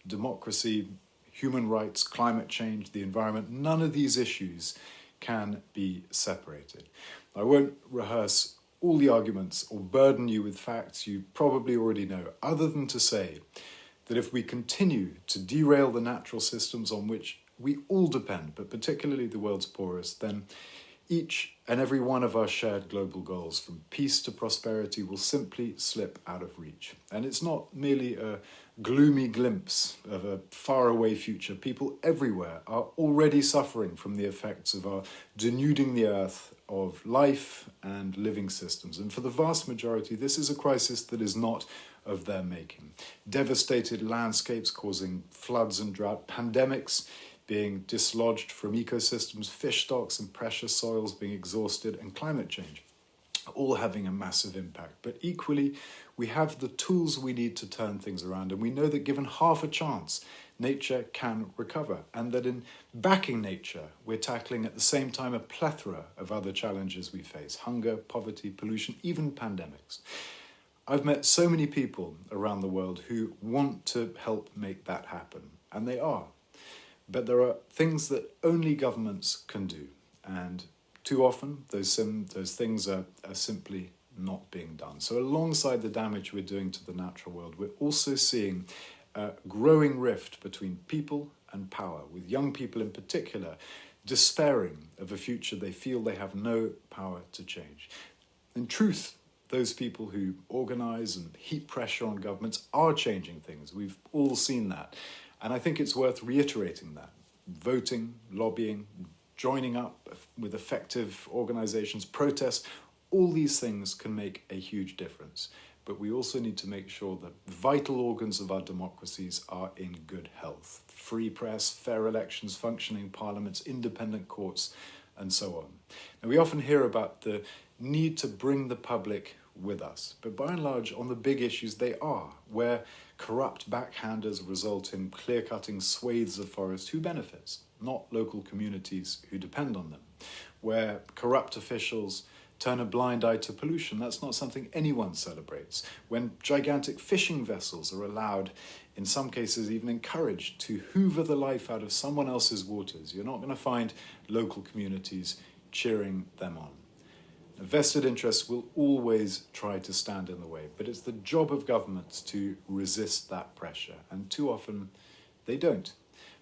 Democracy, human rights, climate change, the environment, none of these issues can be separated. I won't rehearse all the arguments or burden you with facts you probably already know, other than to say that if we continue to derail the natural systems on which we all depend, but particularly the world's poorest, then each and every one of our shared global goals, from peace to prosperity, will simply slip out of reach. And it's not merely a gloomy glimpse of a faraway future. People everywhere are already suffering from the effects of our denuding the earth of life and living systems. And for the vast majority, this is a crisis that is not of their making. Devastated landscapes causing floods and drought, pandemics being dislodged from ecosystems, fish stocks and precious soils being exhausted, and climate change, all having a massive impact. But equally, we have the tools we need to turn things around, and we know that given half a chance, nature can recover, and that in backing nature, we're tackling at the same time a plethora of other challenges we face: hunger, poverty, pollution, even pandemics. I've met so many people around the world who want to help make that happen, and they are. But there are things that only governments can do, and too often those things are simply not being done. So alongside the damage we're doing to the natural world, we're also seeing a growing rift between people and power, with young people in particular despairing of a future they feel they have no power to change. In truth, those people who organise and heap pressure on governments are changing things. We've all seen that. And I think it's worth reiterating that. Voting, lobbying, joining up with effective organisations, protests, all these things can make a huge difference. But we also need to make sure that vital organs of our democracies are in good health. Free press, fair elections, functioning parliaments, independent courts, and so on. Now, we often hear about the need to bring the public with us, but by and large, on the big issues, they are, where corrupt backhanders result in clear-cutting swathes of forest. Who benefits? Not local communities who depend on them. Where corrupt officials turn a blind eye to pollution. That's not something anyone celebrates. When gigantic fishing vessels are allowed, in some cases even encouraged, to hoover the life out of someone else's waters, you're not going to find local communities cheering them on. Vested interests will always try to stand in the way, but it's the job of governments to resist that pressure, and too often they don't.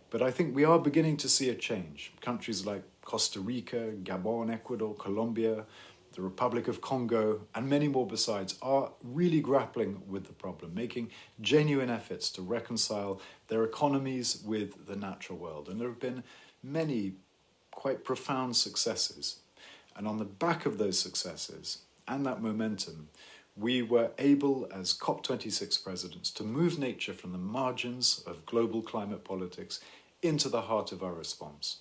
But I think we are beginning to see a change. Countries like Costa Rica, Gabon, Ecuador, Colombia, the Republic of Congo, and many more besides, are really grappling with the problem, making genuine efforts to reconcile their economies with the natural world. And there have been many quite profound successes. And on the back of those successes and that momentum, we were able, as COP26 presidents, to move nature from the margins of global climate politics into the heart of our response.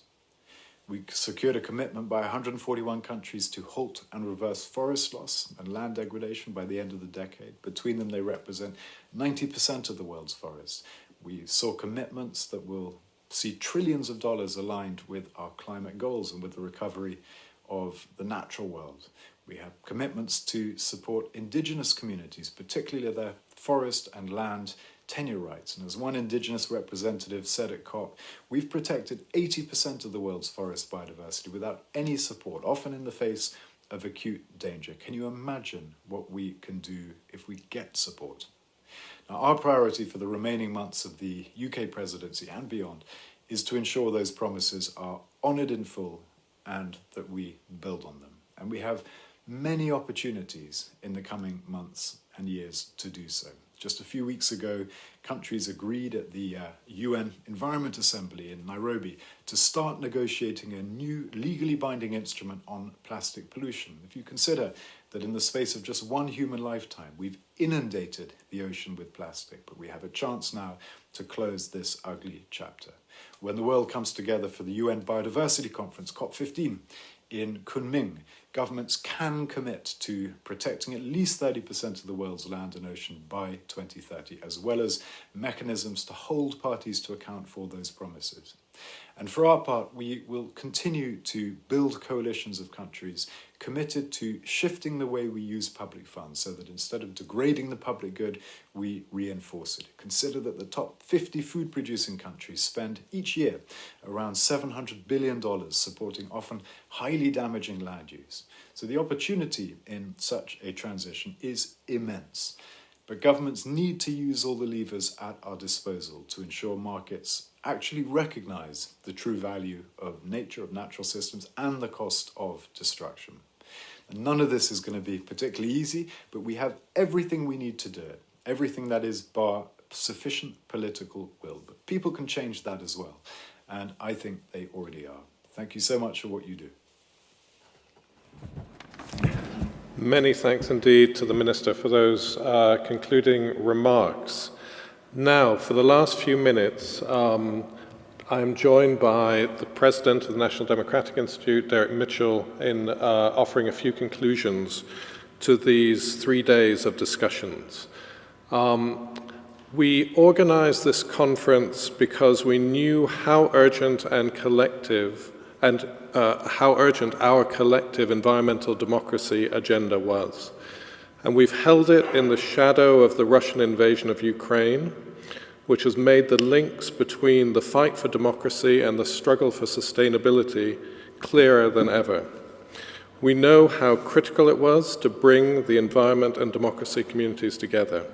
We secured a commitment by 141 countries to halt and reverse forest loss and land degradation by the end of the decade. Between them, they represent 90% of the world's forests. We saw commitments that will see trillions of dollars aligned with our climate goals and with the recovery of the natural world. We have commitments to support indigenous communities, particularly their forest and land tenure rights. And as one indigenous representative said at COP, we've protected 80% of the world's forest biodiversity without any support, often in the face of acute danger. Can you imagine what we can do if we get support? Now, our priority for the remaining months of the UK presidency and beyond is to ensure those promises are honoured in full and that we build on them. And we have many opportunities in the coming months and years to do so. Just a few weeks ago, countries agreed at the UN Environment Assembly in Nairobi to start negotiating a new legally binding instrument on plastic pollution. If you consider that in the space of just one human lifetime, we've inundated the ocean with plastic, but we have a chance now to close this ugly chapter. When the world comes together for the UN Biodiversity Conference, COP15, in Kunming, governments can commit to protecting at least 30% of the world's land and ocean by 2030, as well as mechanisms to hold parties to account for those promises. And for our part, we will continue to build coalitions of countries committed to shifting the way we use public funds so that instead of degrading the public good, we reinforce it. Consider that the top 50 food-producing countries spend each year around $700 billion supporting often highly damaging land use. So the opportunity in such a transition is immense. But governments need to use all the levers at our disposal to ensure markets actually recognize the true value of nature, of natural systems, and the cost of destruction. And none of this is going to be particularly easy, but we have everything we need to do it, everything that is bar sufficient political will. But people can change that as well, and I think they already are. Thank you so much for what you do. Many thanks indeed to the Minister for those concluding remarks. Now, for the last few minutes, I am joined by the President of the National Democratic Institute, Derek Mitchell, in offering a few conclusions to these 3 days of discussions. We organized this conference because we knew how urgent and collective how urgent our collective environmental democracy agenda was. And we've held it in the shadow of the Russian invasion of Ukraine, which has made the links between the fight for democracy and the struggle for sustainability clearer than ever. We know how critical it was to bring the environment and democracy communities together.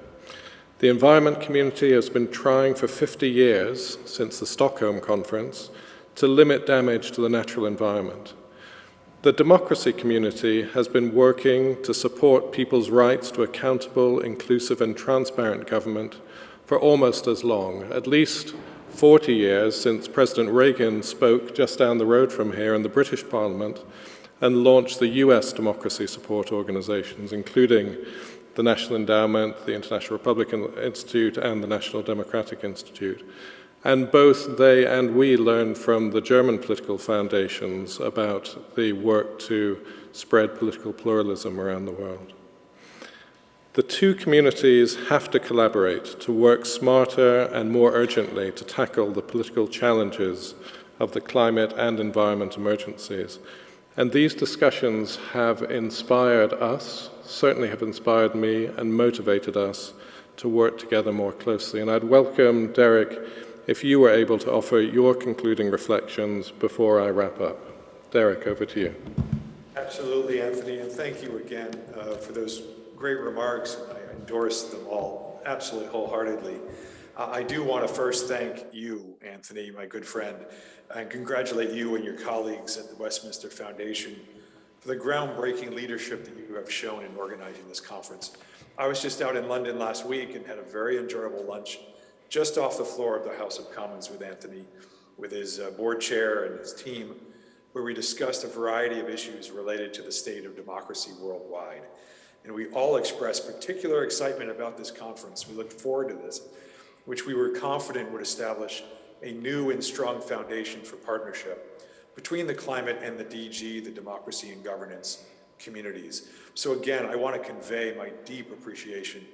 The environment community has been trying for 50 years, since the Stockholm Conference, to limit damage to the natural environment. The democracy community has been working to support people's rights to accountable, inclusive and transparent government for almost as long, at least 40 years since President Reagan spoke just down the road from here in the British Parliament and launched the US democracy support organizations, including the National Endowment, the International Republican Institute and the National Democratic Institute. And both they and we learned from the German political foundations about the work to spread political pluralism around the world. The two communities have to collaborate to work smarter and more urgently to tackle the political challenges of the climate and environment emergencies. And these discussions have inspired us, certainly have inspired me, and motivated us to work together more closely. And I'd welcome, Derek, if you were able to offer your concluding reflections before I wrap up. Derek, over to you. Absolutely, Anthony, and thank you again for those great remarks. I endorse them all absolutely wholeheartedly. I do want to first thank you, Anthony, my good friend, and congratulate you and your colleagues at the Westminster Foundation for the groundbreaking leadership that you have shown in organizing this conference. I was just out in London last week and had a very enjoyable lunch just off the floor of the House of Commons with Anthony, with his board chair and his team, where we discussed a variety of issues related to the state of democracy worldwide. And we all expressed particular excitement about this conference. We looked forward to this, which we were confident would establish a new and strong foundation for partnership between the climate and the DG, the democracy and governance communities. So again, I want to convey my deep appreciation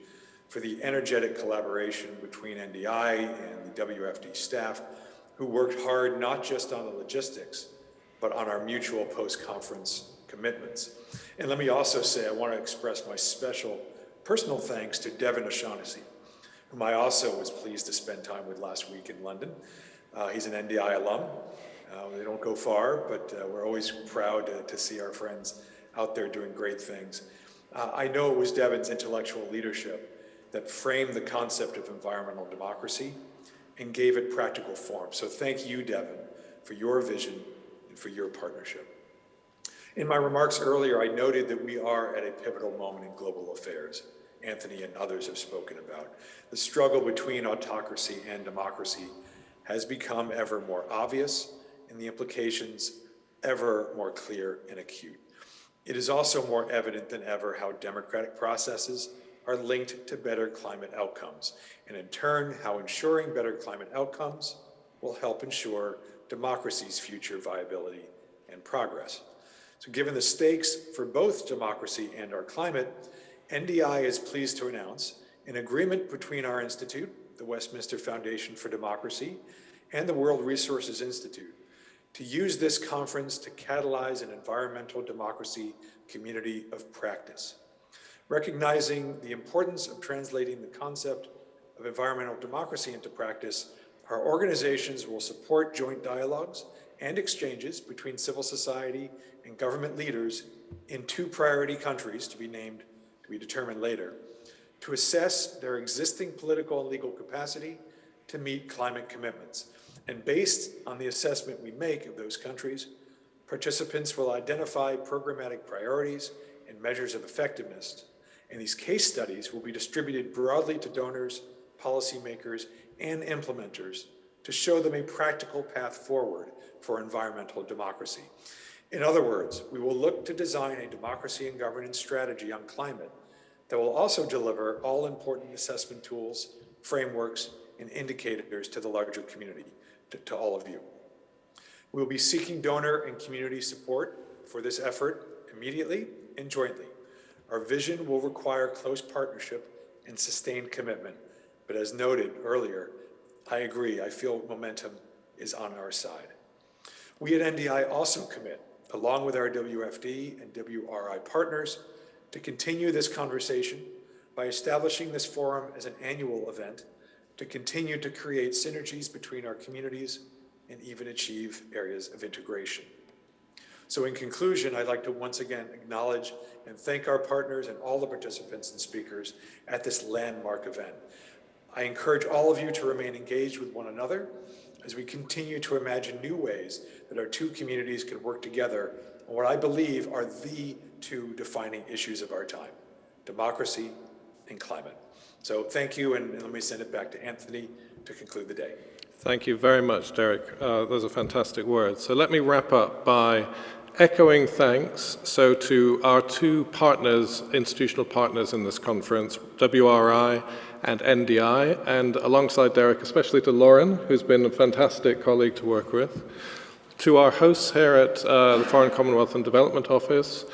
for the energetic collaboration between NDI and the WFD staff, who worked hard not just on the logistics, but on our mutual post-conference commitments. And let me also say, I want to express my special personal thanks to Devin O'Shaughnessy, whom I also was pleased to spend time with last week in London. He's an NDI alum. They don't go far, but we're always proud to see our friends out there doing great things. I know it was Devin's intellectual leadership that framed the concept of environmental democracy and gave it practical form. So thank you, Devin, for your vision and for your partnership. In my remarks earlier, I noted that we are at a pivotal moment in global affairs. Anthony and others have spoken about. The struggle between autocracy and democracy has become ever more obvious, and the implications ever more clear and acute. It is also more evident than ever how democratic processes are linked to better climate outcomes, and in turn, how ensuring better climate outcomes will help ensure democracy's future viability and progress. So given the stakes for both democracy and our climate, NDI is pleased to announce an agreement between our institute, the Westminster Foundation for Democracy, and the World Resources Institute to use this conference to catalyze an environmental democracy community of practice. Recognizing the importance of translating the concept of environmental democracy into practice, our organizations will support joint dialogues and exchanges between civil society and government leaders in 2 priority countries to be determined later, to assess their existing political and legal capacity to meet climate commitments. And based on the assessment we make of those countries, participants will identify programmatic priorities and measures of effectiveness. And these case studies will be distributed broadly to donors, policymakers, and implementers to show them a practical path forward for environmental democracy. In other words, we will look to design a democracy and governance strategy on climate that will also deliver all important assessment tools, frameworks, and indicators to the larger community, to all of you. We will be seeking donor and community support for this effort immediately and jointly. Our vision will require close partnership and sustained commitment, but as noted earlier, I agree, I feel momentum is on our side. We at NDI also commit, along with our WFD and WRI partners, to continue this conversation by establishing this forum as an annual event to continue to create synergies between our communities and even achieve areas of integration. So in conclusion, I'd like to once again acknowledge and thank our partners and all the participants and speakers at this landmark event. I encourage all of you to remain engaged with one another as we continue to imagine new ways that our 2 communities can work together on what I believe are the 2 defining issues of our time, democracy and climate. So thank you, and let me send it back to Anthony to conclude the day. Thank you very much, Derek. Those are fantastic words. So let me wrap up by echoing thanks to our 2 partners, institutional partners in this conference, WRI and NDI, and alongside Derek, especially to Lauren, who's been a fantastic colleague to work with, to our hosts here at the Foreign Commonwealth and Development Office,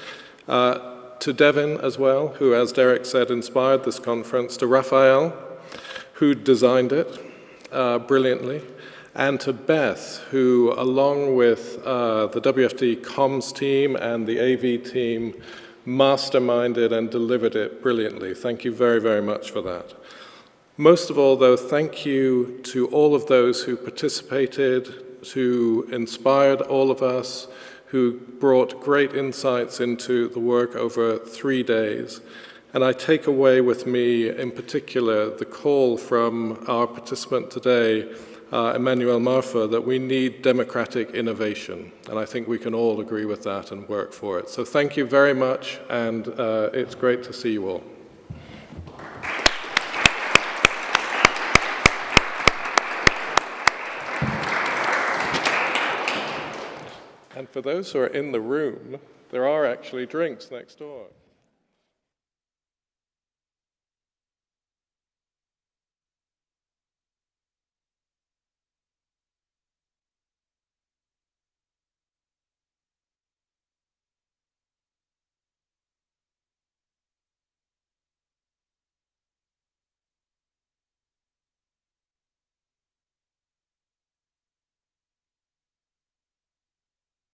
to Devin as well, who, as Derek said, inspired this conference, to Raphael, who designed it brilliantly, and to Beth, who, along with the WFD comms team and the AV team, masterminded and delivered it brilliantly. Thank you very, very much for that. Most of all, though, thank you to all of those who participated, who inspired all of us, who brought great insights into the work over 3 days. And I take away with me, in particular, the call from our participant today, Emmanuel Martho, that we need democratic innovation. And I think we can all agree with that and work for it. So thank you very much, and it's great to see you all. And for those who are in the room, there are actually drinks next door.